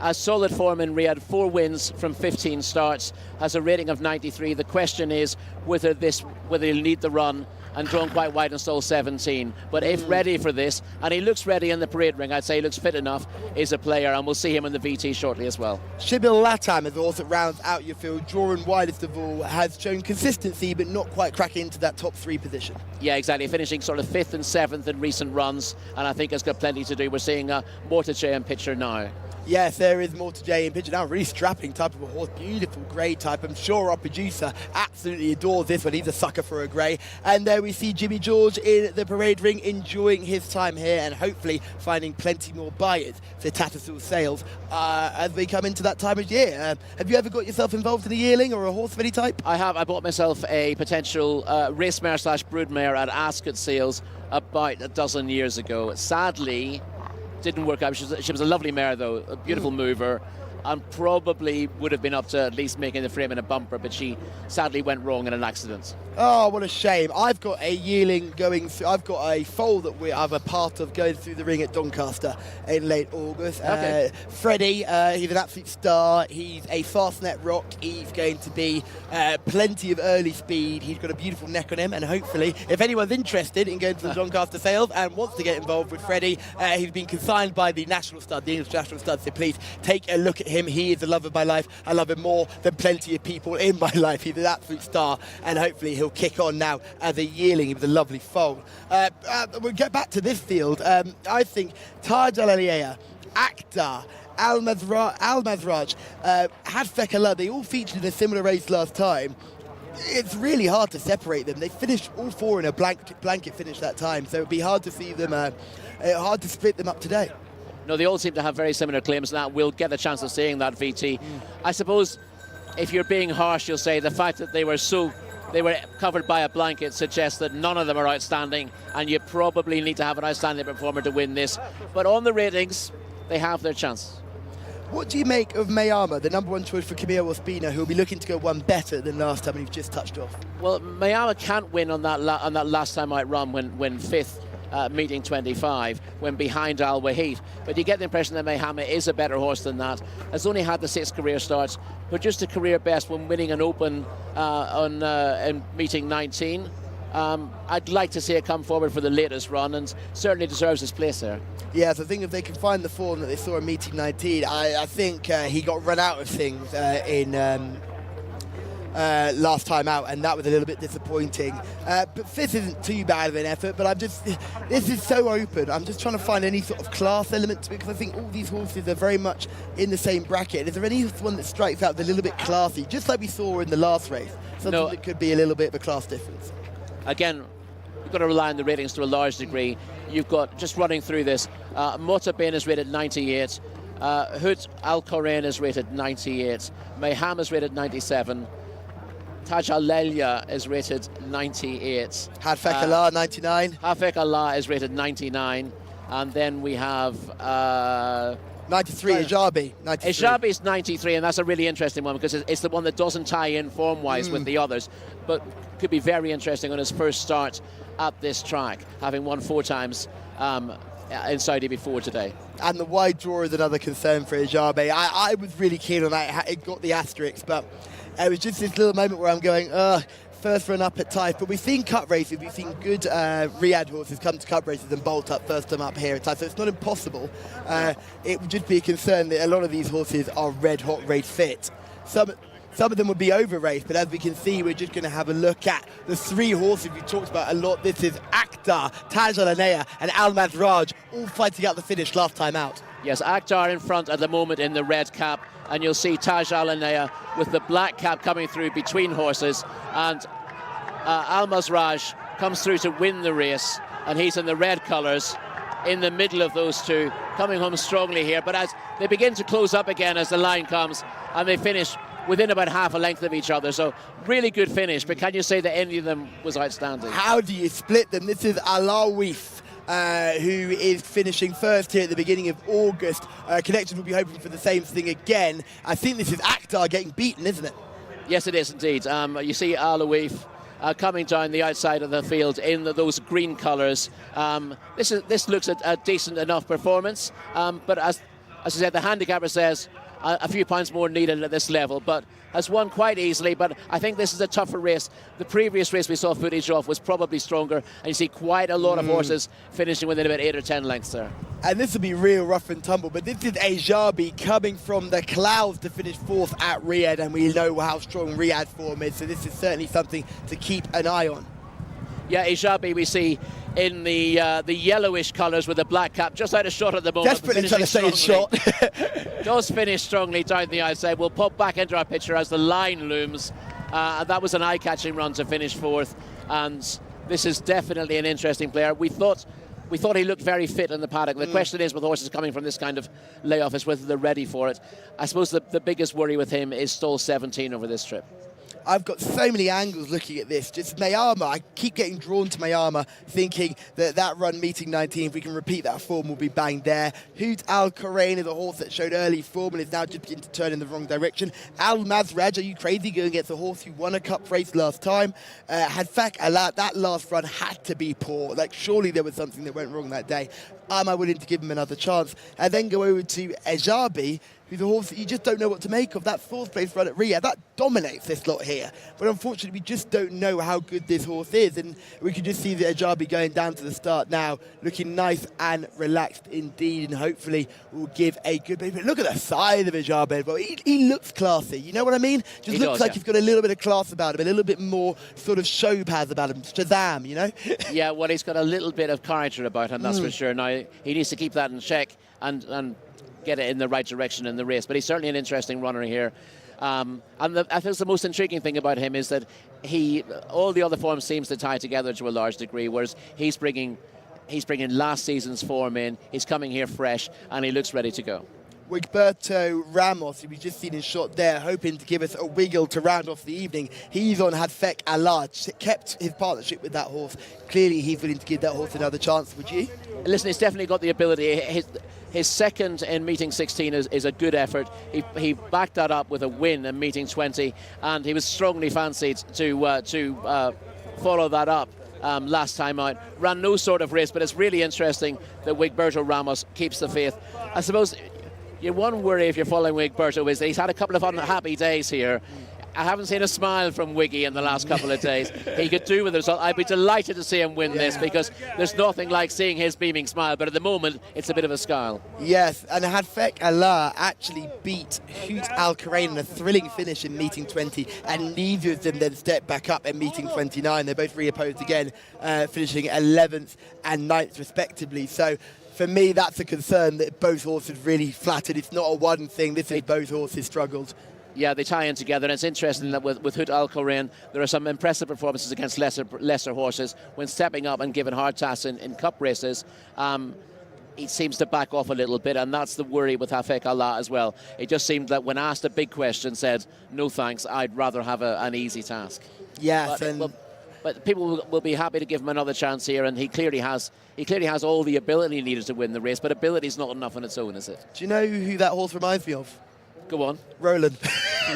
A solid form in Riyadh, 4 wins from 15 starts, has a rating of 93. The question is whether he'll need the run and drawn quite wide and stole 17. But if ready for this, and he looks ready in the parade ring, I'd say he looks fit enough, is a player, and we'll see him in the VT shortly as well. Shibil Latam is a horse that rounds out your field, drawing widest of all, has shown consistency but not quite cracking into that top 3 position. Yeah, exactly, finishing sort of 5th and 7th in recent runs, and I think has got plenty to do. We're seeing more to Jay in picture now. Yes, there is more to Jay in picture now. Really strapping type of a horse, beautiful grey type. I'm sure our producer absolutely adores this one. He's a sucker for a grey. And there we see Jimmy George in the parade ring, enjoying his time here and hopefully finding plenty more buyers for Tattersalls sales as we come into that time of year. Have you ever got yourself involved in a yearling or a horse of any type? I have. I bought myself a potential race mare / broodmare at Ascot sales about a dozen years ago. Sadly, didn't work out. She was a lovely mare though, a beautiful mover, and probably would have been up to at least making the frame in a bumper, but she sadly went wrong in an accident. Oh, what a shame. I've got a yearling going through, I've got a foal that I'm a part of going through the ring at Doncaster in late August. Okay. Freddie, he's an absolute star. He's a fastnet rock. He's going to be plenty of early speed. He's got a beautiful neck on him, and hopefully, if anyone's interested in going to the Doncaster sales and wants to get involved with Freddie, he's been consigned by the National Stud, the English National Stud, so please take a look at him. He is the love of my life. I love him more than plenty of people in my life. He's an absolute star, and hopefully he'll kick on now as a yearling. He was a lovely foal. We'll get back to this field. I think Taj Al Aliyah, Akhtar, Al Mazraj, Hadfek Allah, they all featured in a similar race last time. It's really hard to separate them. They finished all 4 in a blanket finish that time, so it'd be hard to see them, hard to split them up today. No, they all seem to have very similar claims, and that we'll get the chance of seeing that VT. I suppose if you're being harsh, you'll say the fact that they were covered by a blanket suggests that none of them are outstanding, and you probably need to have an outstanding performer to win this. But on the ratings, they have their chance. What do you make of Mayama, the number 1 choice for Camille Ospina, who will be looking to go one better than last time, and you've just touched off? Well, Mayama can't win on that last time out run when 5th meeting 25 when behind Al Wahid. But you get the impression that Mayhama is a better horse than that. Has only had the 6 career starts, but just a career best when winning an Open in meeting 19. I'd like to see it come forward for the latest run, and certainly deserves his place there. Yes, I think if they can find the form that they saw in meeting 19, I think he got run out of things in last time out, and that was a little bit disappointing. But 5th isn't too bad of an effort, but this is so open. I'm just trying to find any sort of class element to it, because I think all these horses are very much in the same bracket. Is there any one that strikes out as a little bit classy, just like we saw in the last race? Something that could be a little bit of a class difference. Again, you've got to rely on the ratings to a large degree. You've got, just running through this, Motabin is rated 98, Hood Al Korain is rated 98, Mayham is rated 97, Taj Al-Lelia is rated 98. Hadfek Allah, 99. Hadfek Allah is rated 99. And then we have 93, Ejabi. 93. Ejabi is 93, and that's a really interesting one because it's the one that doesn't tie in form-wise with the others, but could be very interesting on his first start at this track, having won 4 times in Saudi before today. And the wide draw is another concern for Ejabi. I was really keen on that. It got the asterisk, but it was just this little moment where I'm going, first run up at Taif. But we've seen cup races, we've seen good Riyadh horses come to cup races and bolt up first time up here at Taif, so it's not impossible. It would just be a concern that a lot of these horses are red hot race fit. Some of them would be over raced, but as we can see, we're just going to have a look at the 3 horses we talked about a lot. This is Akhtar, Taj Al-Anaya and Almaz Raj, all fighting out the finish last time out. Yes, Akhtar in front at the moment in the red cap, and you'll see Taj Al-Anaya with the black cap coming through between horses, and Almaz Raj comes through to win the race, and he's in the red colours in the middle of those two, coming home strongly here. But as they begin to close up again as the line comes, and they finish within about half a length of each other, so really good finish. But can you say that any of them was outstanding? How do you split them? This is Alawif, who is finishing first here at the beginning of August. Connections will be hoping for the same thing again. I think this is Akhtar getting beaten, isn't it? Yes, it is indeed. You see Alawif coming down the outside of the field in those green colours. This looks a decent enough performance, but as I said, the handicapper says a few pounds more needed at this level, but has won quite easily. But I think this is a tougher race. The previous race we saw footage of was probably stronger, and you see quite a lot of horses finishing within about 8 or 10 lengths there. And this will be real rough and tumble, but this is Ejabi coming from the clouds to finish 4th at Riyadh, and we know how strong Riyadh form is, so this is certainly something to keep an eye on. Yeah, Ejabi we see in the yellowish colours with the black cap, just out of shot at the moment. Desperately trying to stay in shot. Does finish strongly down the outside. We'll pop back into our picture as the line looms. That was an eye-catching run to finish 4th, and this is definitely an interesting player. We thought he looked very fit in the paddock. The question is, with horses coming from this kind of layoff, is whether they're ready for it. I suppose the biggest worry with him is stall 17 over this trip. I've got so many angles looking at this. Just Mayama, I keep getting drawn to Mayama, thinking that run meeting 19, if we can repeat that form, will be banged there. Hoot Al Korain is a horse that showed early form and is now just beginning to turn in the wrong direction. Al Mazraj, are you crazy, going against a horse who won a cup race last time? Hadfak Allah, that last run had to be poor. Like, surely there was something that went wrong that day. Am I willing to give him another chance? And then go over to Ejabi, who's a horse that you just don't know what to make of. That 4th place run at Riyadh, that dominates this lot here. But unfortunately, we just don't know how good this horse is. And we can just see the Ejabi going down to the start now, looking nice and relaxed indeed, and hopefully will give a good baby. Look at the side of Ejabi. Well, he looks classy, you know what I mean? Just looks like he's got a little bit of class about him, a little bit more sort of show pads about him, Shazam, you know? Yeah, well, he's got a little bit of character about him, that's for sure. Now, he needs to keep that in check and get it in the right direction in the race, but he's certainly an interesting runner here. And I think the most intriguing thing about him is that all the other forms seems to tie together to a large degree, whereas he's bringing last season's form in, he's coming here fresh, and he looks ready to go. Wigberto Ramos, who we've just seen in shot there, hoping to give us a wiggle to round off the evening. He's on Hadfek Allah, kept his partnership with that horse. Clearly he's willing to give that horse another chance, would you? Listen, he's definitely got the ability. His second in meeting 16 is a good effort. He backed that up with a win in meeting 20, and he was strongly fancied to follow that up last time out. Ran no sort of race, but it's really interesting that Wigberto Ramos keeps the faith. I suppose your one worry if you're following Wigberto is that he's had a couple of unhappy days here. I haven't seen a smile from Wiggy in the last couple of days. He could do with the result. I'd be delighted to see him win this, because there's nothing like seeing his beaming smile, but at the moment it's a bit of a scowl. Yes, and Hadfek Allah actually beat Hoot Al Qurain in a thrilling finish in meeting 20, and neither of them then stepped back up in meeting 29. They both reopposed again, finishing 11th and 9th respectively. So for me, that's a concern, that both horses really flattered. It's not a one thing. This is both horses struggled. Yeah, they tie in together, and it's interesting that with Hoot Al Qurain, there are some impressive performances against lesser horses. When stepping up and giving hard tasks in cup races, he seems to back off a little bit, and that's the worry with Hafek Allah as well. It just seemed that when asked a big question, said, no thanks, I'd rather have an easy task. Yes, but people will be happy to give him another chance here, and he clearly has all the ability needed to win the race, but ability is not enough on its own, is it? Do you know who that horse reminds me of? Go on. Roland.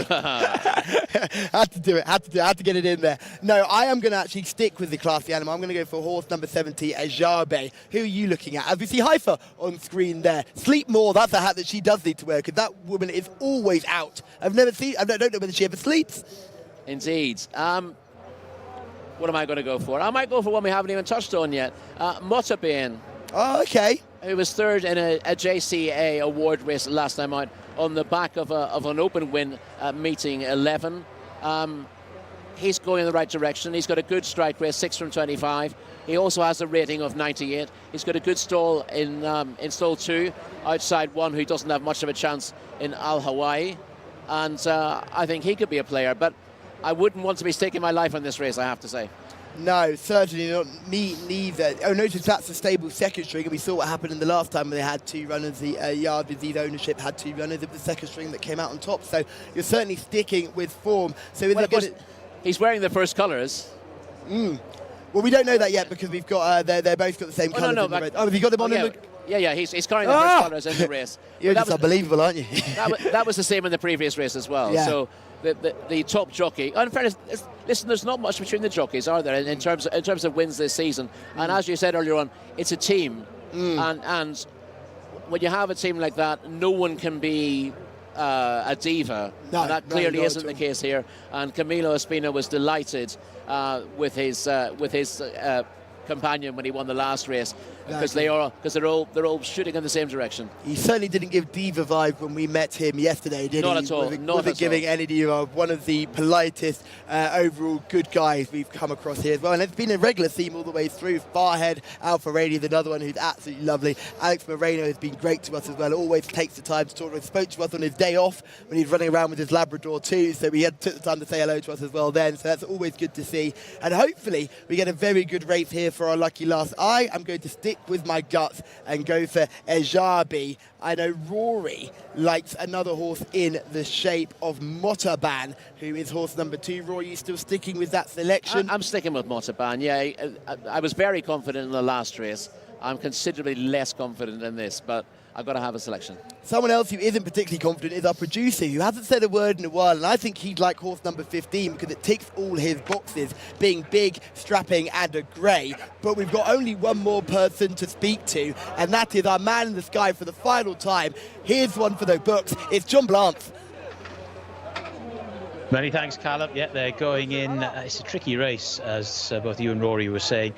Had to do it, had to get it in there. No, I am going to actually stick with the classy animal. I'm going to go for horse number 70, Ajabe. Who are you looking at? As we see Haifa on screen there. Sleep More, that's a hat that she does need to wear, because that woman is always out. I don't know whether she ever sleeps. Indeed. What am I going to go for? I might go for one we haven't even touched on yet. Motabane. Oh, okay. Who was third in a Jca award race last time out, on the back of an open win at meeting 11. He's going in the right direction. He's got a good strike race, 6 from 25. He also has a rating of 98. He's got a good stall in stall 2, outside 1 who doesn't have much of a chance in Al Hawaii. And I think he could be a player, but I wouldn't want to be staking my life on this race, I have to say. No, certainly not. Me neither. Oh, notice that's a stable second string, and we saw what happened in the last time when they had 2 runners. The Yard Disease ownership had 2 runners of the second string that came out on top. So you're certainly sticking with form. So is well, of course, he's wearing the first colours. Well, we don't know that yet, because we've got they're both got the same colours. No, have you got them on? Yeah, he's carrying the first colours in the race. You're just unbelievable, aren't you? that was the same in the previous race as well. Yeah. So the top jockey. In fairness, listen, there's not much between the jockeys, are there, in terms of wins this season? And as you said earlier on, it's a team, and when you have a team like that, no one can be a diva. No, and that clearly isn't the case here. And Camilo Espino was delighted with his companion when he won the last race, because they're all shooting in the same direction. He certainly didn't give diva vibe when we met him yesterday, did he? Not at all. Wasn't giving any diva. One of the politest, overall good guys we've come across here as well. And it's been a regular theme all the way through. Farhead, Alpha Radio, another one who's absolutely lovely. Alex Moreno has been great to us as well. Always takes the time to talk to us. Spoke to us on his day off when he's running around with his Labrador too. So we took the time to say hello to us as well then. So that's always good to see. And hopefully we get a very good race here for our lucky last. I am going to stick with my guts and go for Ejabi. I know Rory likes another horse in the shape of Motabane, who is horse number 2. Rory, you still sticking with that selection? I'm sticking with Motabane, yeah. I was very confident in the last race. I'm considerably less confident in this, but I've got to have a selection. Someone else who isn't particularly confident is our producer, who hasn't said a word in a while, and I think he'd like horse number 15 because it ticks all his boxes, being big, strapping, and a grey. But we've got only one more person to speak to, and that is our man in the sky for the final time. Here's one for the books. It's John Blance. Many thanks, Callum. Yeah, they're going in. It's a tricky race, as both you and Rory were saying.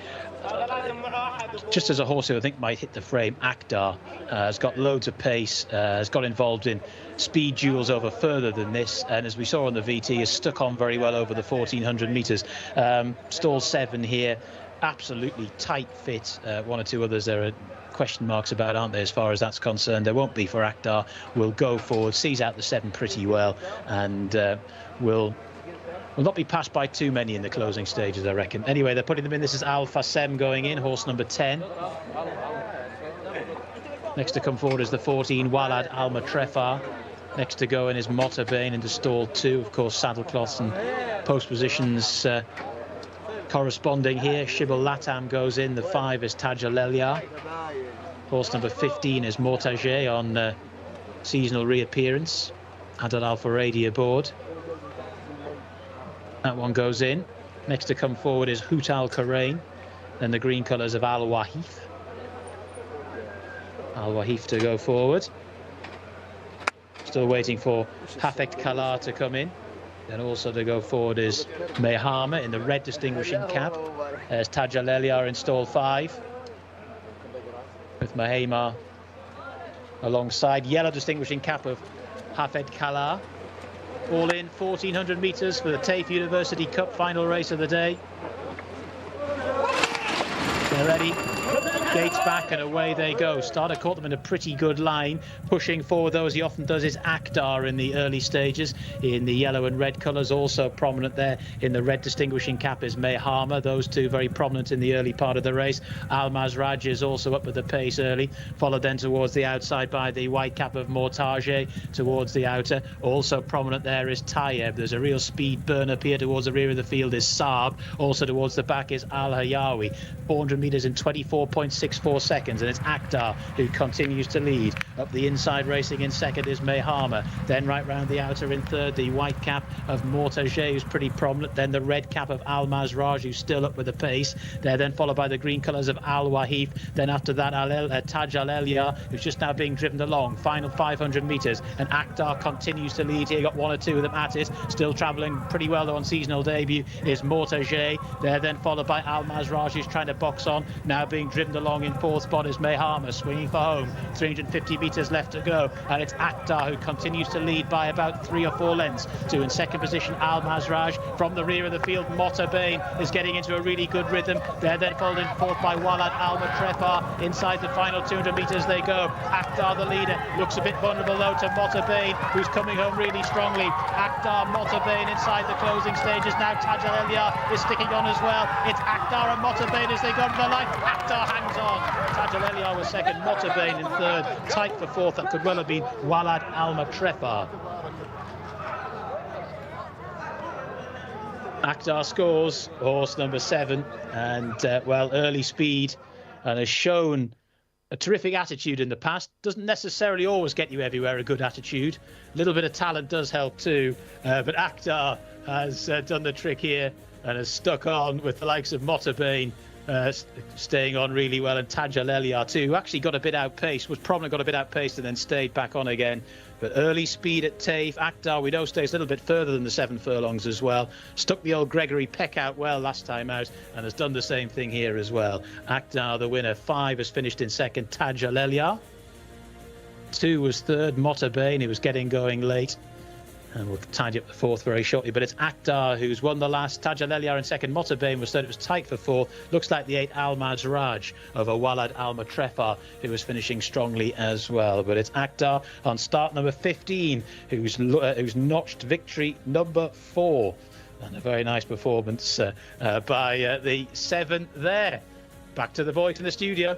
Just as a horse who I think might hit the frame, Akdar has got loads of pace, has got involved in speed duels over further than this, and as we saw on the VT, is stuck on very well over the 1400 metres. Stall 7 here, absolutely tight fit. 1 or 2 others there are question marks about, aren't there, as far as that's concerned? There won't be for Akdar. Will go forward, sees out the 7 pretty well, and will not be passed by too many in the closing stages, I reckon. Anyway, they're putting them in. This is Al Fasem going in, horse number 10. Next to come forward is the 14, Walad Al Matrefar. Next to go in is Motabane into stall 2. Of course, saddlecloths and post positions corresponding here. Shibal Latam goes in. The 5 is Tajalelia. Horse number 15 is Mortaje on seasonal reappearance. Adal Alpha Radio aboard. That one goes in. Next to come forward is Hoot Al Qurain. and the green colours of Al Wahif. Al Wahif to go forward. Still waiting for Hafekt Kalar to come in. Then also to go forward is Mehama in the red distinguishing cap. There's Tajal Eliar in stall 5. With Mehama alongside. Yellow distinguishing cap of Hafekt Kalar. All in 1400 metres for the Taif University Cup final race of the day. They're ready. Gates back and away they go. Starter caught them in a pretty good line. Pushing forward though, as he often does, is Akhtar in the early stages in the yellow and red colours. Also prominent there in the red distinguishing cap is Mehama. Those two very prominent in the early part of the race. Al Mazraj is also up with the pace early. Followed then towards the outside by the white cap of Mortage towards the outer. Also prominent there is Taif. There's a real speed burn up here towards the rear of the field is Saab. Also towards the back is Al Hayawi. 400 metres in 24.64 seconds, and it's Akhtar who continues to lead. Up the inside racing in second is Mehama. Then right round the outer in third, the white cap of Mortage, who's pretty prominent. Then the red cap of Al Mazraj, who's still up with the pace. They're then followed by the green colours of Al Wahif. Then after that, Taj Al Eliar, who's just now being driven along. Final 500 metres, and Akhtar continues to lead here. Got one or two of them at it. Still travelling pretty well though on seasonal debut is Mortage. They're then followed by Al Mazraj, who's trying to box on. Now being driven along in fourth spot is Mehama, swinging for home. 350 metres left to go, and it's Akhtar who continues to lead by about 3 or 4 lengths. To in second position Al Mazraj. From the rear of the field, Motabain is getting into a really good rhythm. They're then followed in fourth by Walad Al Matrefar. Inside the final 200 metres they go. Akhtar the leader, looks a bit vulnerable though to Motabain, who's coming home really strongly. Akhtar, Motabain inside the closing stages. Now Taj Al Eliar is sticking on as well. It's Akhtar and Motabain as they go to the line. Akhtar hangs on. Taj Al Eliar was second, Motabain in third. Tight for fourth, that could well have been Walad Al Matrefar. Akhtar scores, horse number 7, and well, early speed, and has shown a terrific attitude in the past. Doesn't necessarily always get you everywhere, a good attitude. A little bit of talent does help too, but Akhtar has done the trick here and has stuck on with the likes of Motabain. Staying on really well, and Taj Al Eliar too, who actually got a bit outpaced, was probably got a bit outpaced and then stayed back on again. But early speed at Taif. Akhtar, we know, stays a little bit further than the 7 furlongs as well. Stuck the old Gregory Peck out well last time out and has done the same thing here as well. Akhtar the winner. 5 has finished in second, Taj Al Eliar. 2 was third, Motabain, who was getting going late. And we'll tidy up the fourth very shortly. But it's Akhtar who's won the last. Taj Al Eliar in second. Motabain was third. It was tight for fourth. Looks like the 8 Al Mazraj of Walad Al Matrefar, who was finishing strongly as well. But it's Akhtar on start number 15, who's notched victory number 4. And a very nice performance by the 7 there. Back to the voice in the studio.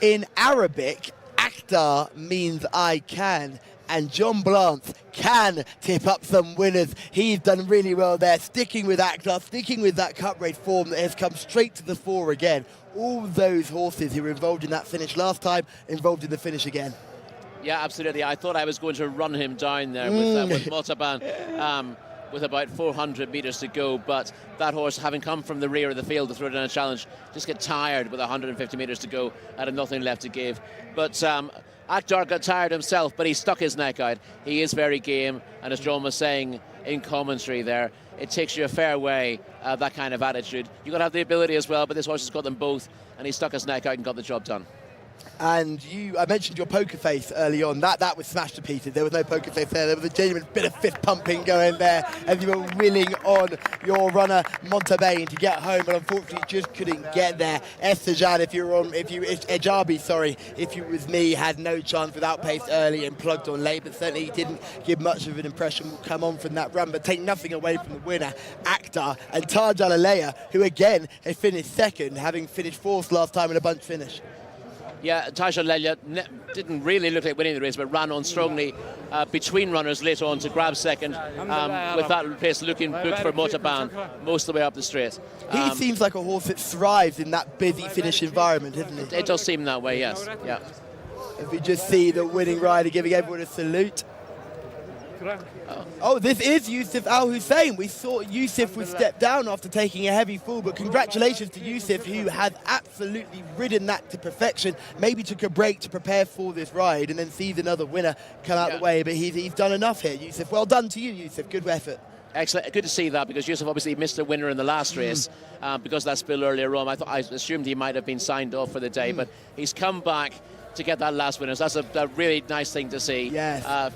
In Arabic, Akdar means I can. And John Blanc can tip up some winners. He's done really well there, sticking with Akdar, sticking with that cup race form that has come straight to the fore again. All those horses who were involved in that finish last time, involved in the finish again. Yeah, absolutely. I thought I was going to run him down there with Motaban. With about 400 metres to go, but that horse, having come from the rear of the field to throw down a challenge, just get tired with 150 metres to go and had nothing left to give. But Akdar got tired himself, but he stuck his neck out. He is very game, and as John was saying in commentary there, it takes you a fair way, that kind of attitude. You've got to have the ability as well, but this horse has got them both, and he stuck his neck out and got the job done. And I mentioned your poker face early on. That was smashed to pieces. There was no poker face there. There was a genuine bit of fist pumping going there as you were willing on your runner Montaubain to get home, but unfortunately just couldn't get there. Estejan, if you was me, had no chance without pace early and plugged on late, but certainly he didn't give much of an impression. Will come on from that run, but take nothing away from the winner, Akdar, and Taj Al-Alaya, who again had finished second, having finished fourth last time in a bunch finish. Yeah, Taj Al-Alaya didn't really look like winning the race, but ran on strongly between runners later on to grab second, with that pace looking booked for Motaban most of the way up the straight. He seems like a horse that thrives in that busy finish environment, doesn't he? It does seem that way, yes. Yeah. If we just see the winning rider giving everyone a salute. Oh, this is Yusuf Al Hussein. We thought Yusuf would step down after taking a heavy fall, but congratulations to Yusuf, who has absolutely ridden that to perfection. Maybe took a break to prepare for this ride and then sees another winner come out the way, but he's done enough here, Yusuf. Well done to you, Yusuf. Good effort. Excellent. Good to see that, because Yusuf obviously missed a winner in the last race because of that spill earlier on. I assumed he might have been signed off for the day, but he's come back to get that last winner. So that's a really nice thing to see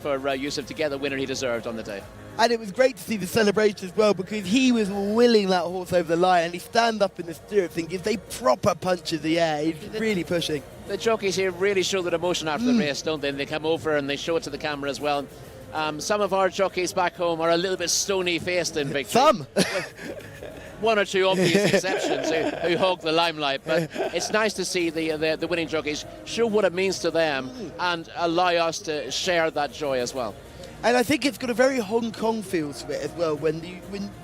for Yusuf to get the winner he deserved on the day. And it was great to see the celebration as well, because he was willing that horse over the line, and he stands up in the stirrups and gives a proper punch in the air. He's really pushing. The jockeys here really show their emotion after the race, don't they? And they come over and they show it to the camera as well. Some of our jockeys back home are a little bit stony-faced in victory. Some. One or two obvious exceptions who hog the limelight, but it's nice to see the winning jockeys show what it means to them and allow us to share that joy as well. And I think it's got a very Hong Kong feel to it as well, when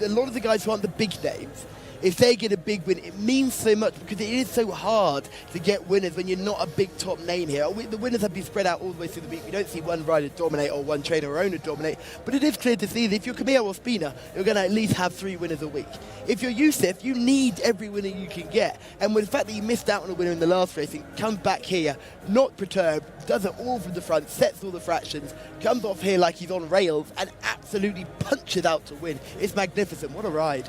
a lot of the guys who aren't the big names, if they get a big win, it means so much, because it is so hard to get winners when you're not a big top name here. The winners have been spread out all the way through the week. We don't see one rider dominate or one trainer or owner dominate, but it is clear to see that if you're Camille or Spina, you're going to at least have 3 winners a week. If you're Yusuf, you need every winner you can get. And with the fact that you missed out on a winner in the last race and comes back here, not perturbed, does it all from the front, sets all the fractions, comes off here like he's on rails and absolutely punches out to win. It's magnificent. What a ride.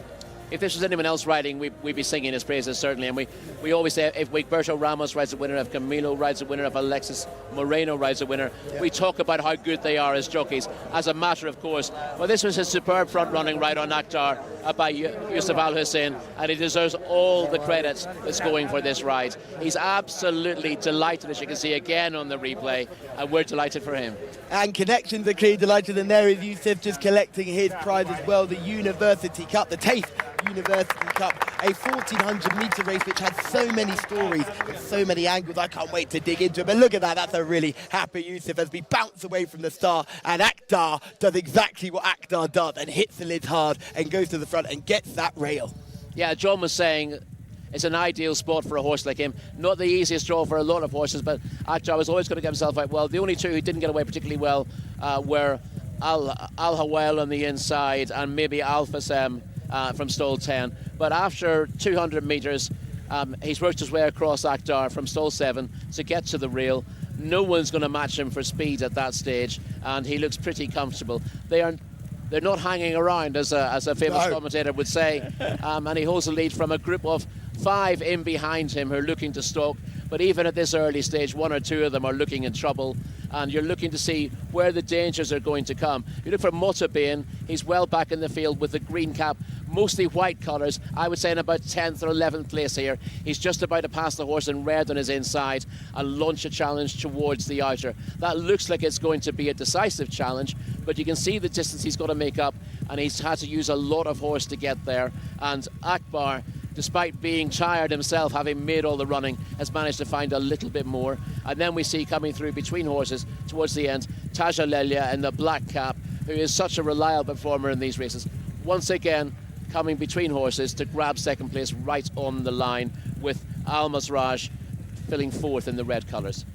If this was anyone else riding, we'd be singing his praises, certainly. And we always say, if Wigberto Ramos rides a winner, if Camilo rides a winner, if Alexis Moreno rides a winner, we talk about how good they are as jockeys, as a matter of course. Well, this was a superb front-running ride on Akdar by Yusuf Al Hussein, and he deserves all the credit that's going for this ride. He's absolutely delighted, as you can see again on the replay, and we're delighted for him. And connections are clearly delighted, and there is Yusuf just collecting his prize as well, the University Cup, the Taif University Cup, a 1,400-metre race which had so many stories and so many angles. I can't wait to dig into it. But look at that. That's a really happy Yusuf as we bounce away from the star. And Akdar does exactly what Akdar does and hits the lids hard and goes to the front and gets that rail. Yeah, John was saying it's an ideal spot for a horse like him. Not the easiest draw for a lot of horses, but Akdar was always going to get himself out well. The only two who didn't get away particularly well were Al Hawel on the inside and maybe Alphasem from stall 10, but after 200 metres he's worked his way across Akdar from stall 7 to get to the rail. No one's going to match him for speed at that stage, and he looks pretty comfortable. They're not hanging around, as a famous commentator would say, and he holds the lead from a group of 5 in behind him who are looking to stalk. But even at this early stage, 1 or 2 of them are looking in trouble, and you're looking to see where the dangers are going to come. You look for Motabain. He's well back in the field with the green cap, mostly white colours. I would say in about 10th or 11th place here. He's just about to pass the horse in red on his inside and launch a challenge towards the outer. That looks like it's going to be a decisive challenge, but you can see the distance he's got to make up, and he's had to use a lot of horse to get there. And Akbar despite being tired himself, having made all the running, has managed to find a little bit more. And then we see coming through between horses towards the end, Taja Lelia in the black cap, who is such a reliable performer in these races. Once again, coming between horses to grab second place right on the line, with Al Masraj filling fourth in the red colours.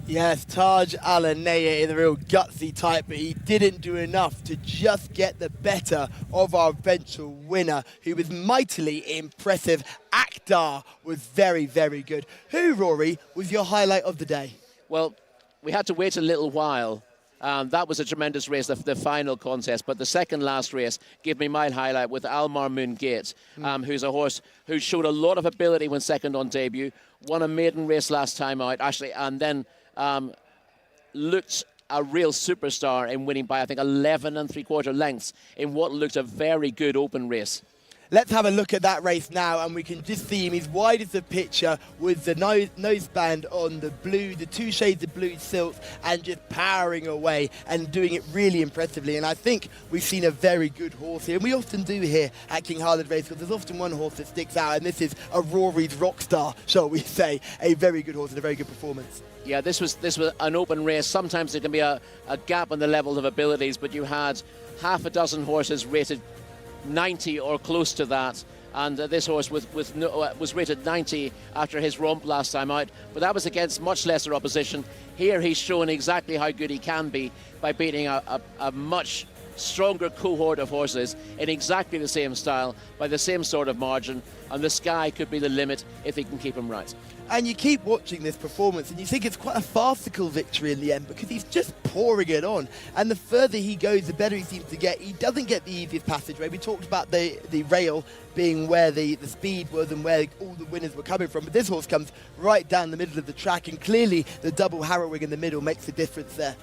Yes, Taj Al-Anaya is a real gutsy type, but he didn't do enough to just get the better of our eventual winner, who was mightily impressive. Akhtar was very, very good. Who, Rory, was your highlight of the day? Well, we had to wait a little while. That was a tremendous race, the final contest. But the second last race gave me my highlight with Al Marmoon Gate, who's a horse who showed a lot of ability when second on debut, won a maiden race last time out, actually, and then looked a real superstar in winning by, I think, 11 3/4 lengths in what looked a very good open race. Let's have a look at that race now, and we can just see him. He's wide as the picture with the noseband on the blue, the 2 shades of blue silk, and just powering away and doing it really impressively. And I think we've seen a very good horse here. And we often do here at King Khalid Race, because there's often one horse that sticks out, and this is a Rory's rock star, shall we say. A very good horse and a very good performance. Yeah, this was an open race. Sometimes there can be a gap in the level of abilities, but you had half a dozen horses rated 90 or close to that, and this horse was rated 90 after his romp last time out, but that was against much lesser opposition. Here he's shown exactly how good he can be by beating a much stronger cohort of horses in exactly the same style by the same sort of margin, and the sky could be the limit if he can keep him right. And you keep watching this performance and you think it's quite a farcical victory in the end, because he's just pouring it on. And the further he goes, the better he seems to get. He doesn't get the easiest passageway. We talked about the rail being where the speed was and where all the winners were coming from. But this horse comes right down the middle of the track, and clearly the double harrowing in the middle makes a difference there.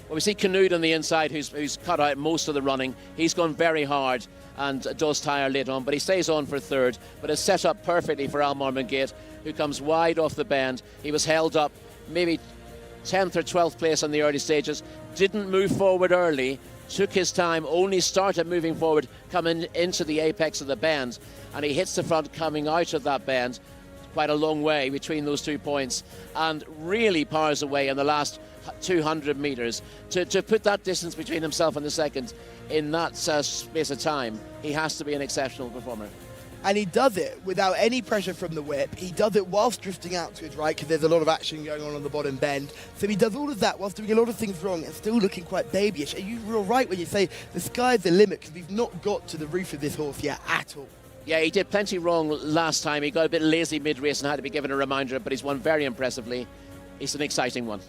Well, we see Canood on the inside, who's cut out most of the running. He's gone very hard and does tire late on, but he stays on for third, but is set up perfectly for Al Marmoon Gate, who comes wide off the bend. He was held up maybe 10th or 12th place on the early stages, didn't move forward early, took his time, only started moving forward coming into the apex of the bend, and he hits the front coming out of that bend quite a long way between those 2 points, and really powers away in the last 200 metres. To put that distance between himself and the second in that space of time, he has to be an exceptional performer. And he does it without any pressure from the whip. He does it whilst drifting out to his right, because there's a lot of action going on the bottom bend. So he does all of that whilst doing a lot of things wrong and still looking quite babyish. Are you real right when you say the sky's the limit, because we've not got to the roof of this horse yet at all? Yeah, he did plenty wrong last time. He got a bit lazy mid-race and had to be given a reminder, but he's won very impressively. He's an exciting one.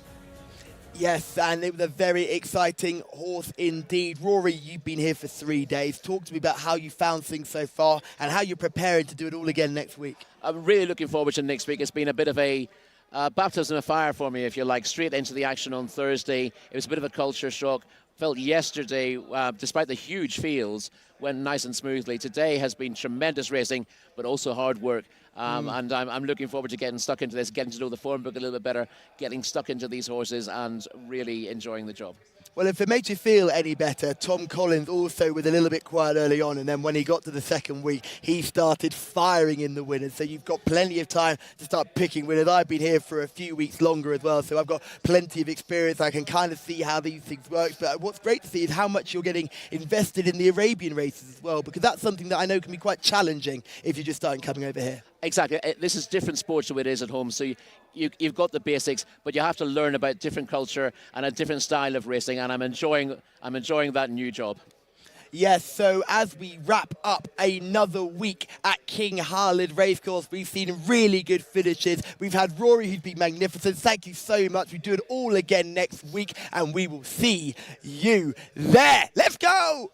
Yes, and it was a very exciting horse indeed. Rory, you've been here for 3 days. Talk to me about how you found things so far and how you're preparing to do it all again next week. I'm really looking forward to next week. It's been a bit of a baptism of fire for me, if you like. Straight into the action on Thursday. It was a bit of a culture shock. Felt yesterday, despite the huge fields, went nice and smoothly. Today has been tremendous racing, but also hard work. And I'm looking forward to getting stuck into this, getting to know the form book a little bit better, getting stuck into these horses and really enjoying the job. Well, if it makes you feel any better, Tom Collins also was a little bit quiet early on, and then when he got to the second week, he started firing in the winners. So you've got plenty of time to start picking winners. I've been here for a few weeks longer as well, so I've got plenty of experience. I can kind of see how these things work. But what's great to see is how much you're getting invested in the Arabian races as well, because that's something that I know can be quite challenging if you're just starting coming over here. Exactly. This is different sports to it is at home. So you've got the basics, but you have to learn about different culture and a different style of racing. And I'm enjoying that new job. Yes, so as we wrap up another week at King Khalid Racecourse, we've seen really good finishes. We've had Rory, who's been magnificent. Thank you so much. We do it all again next week, and we will see you there. Let's go!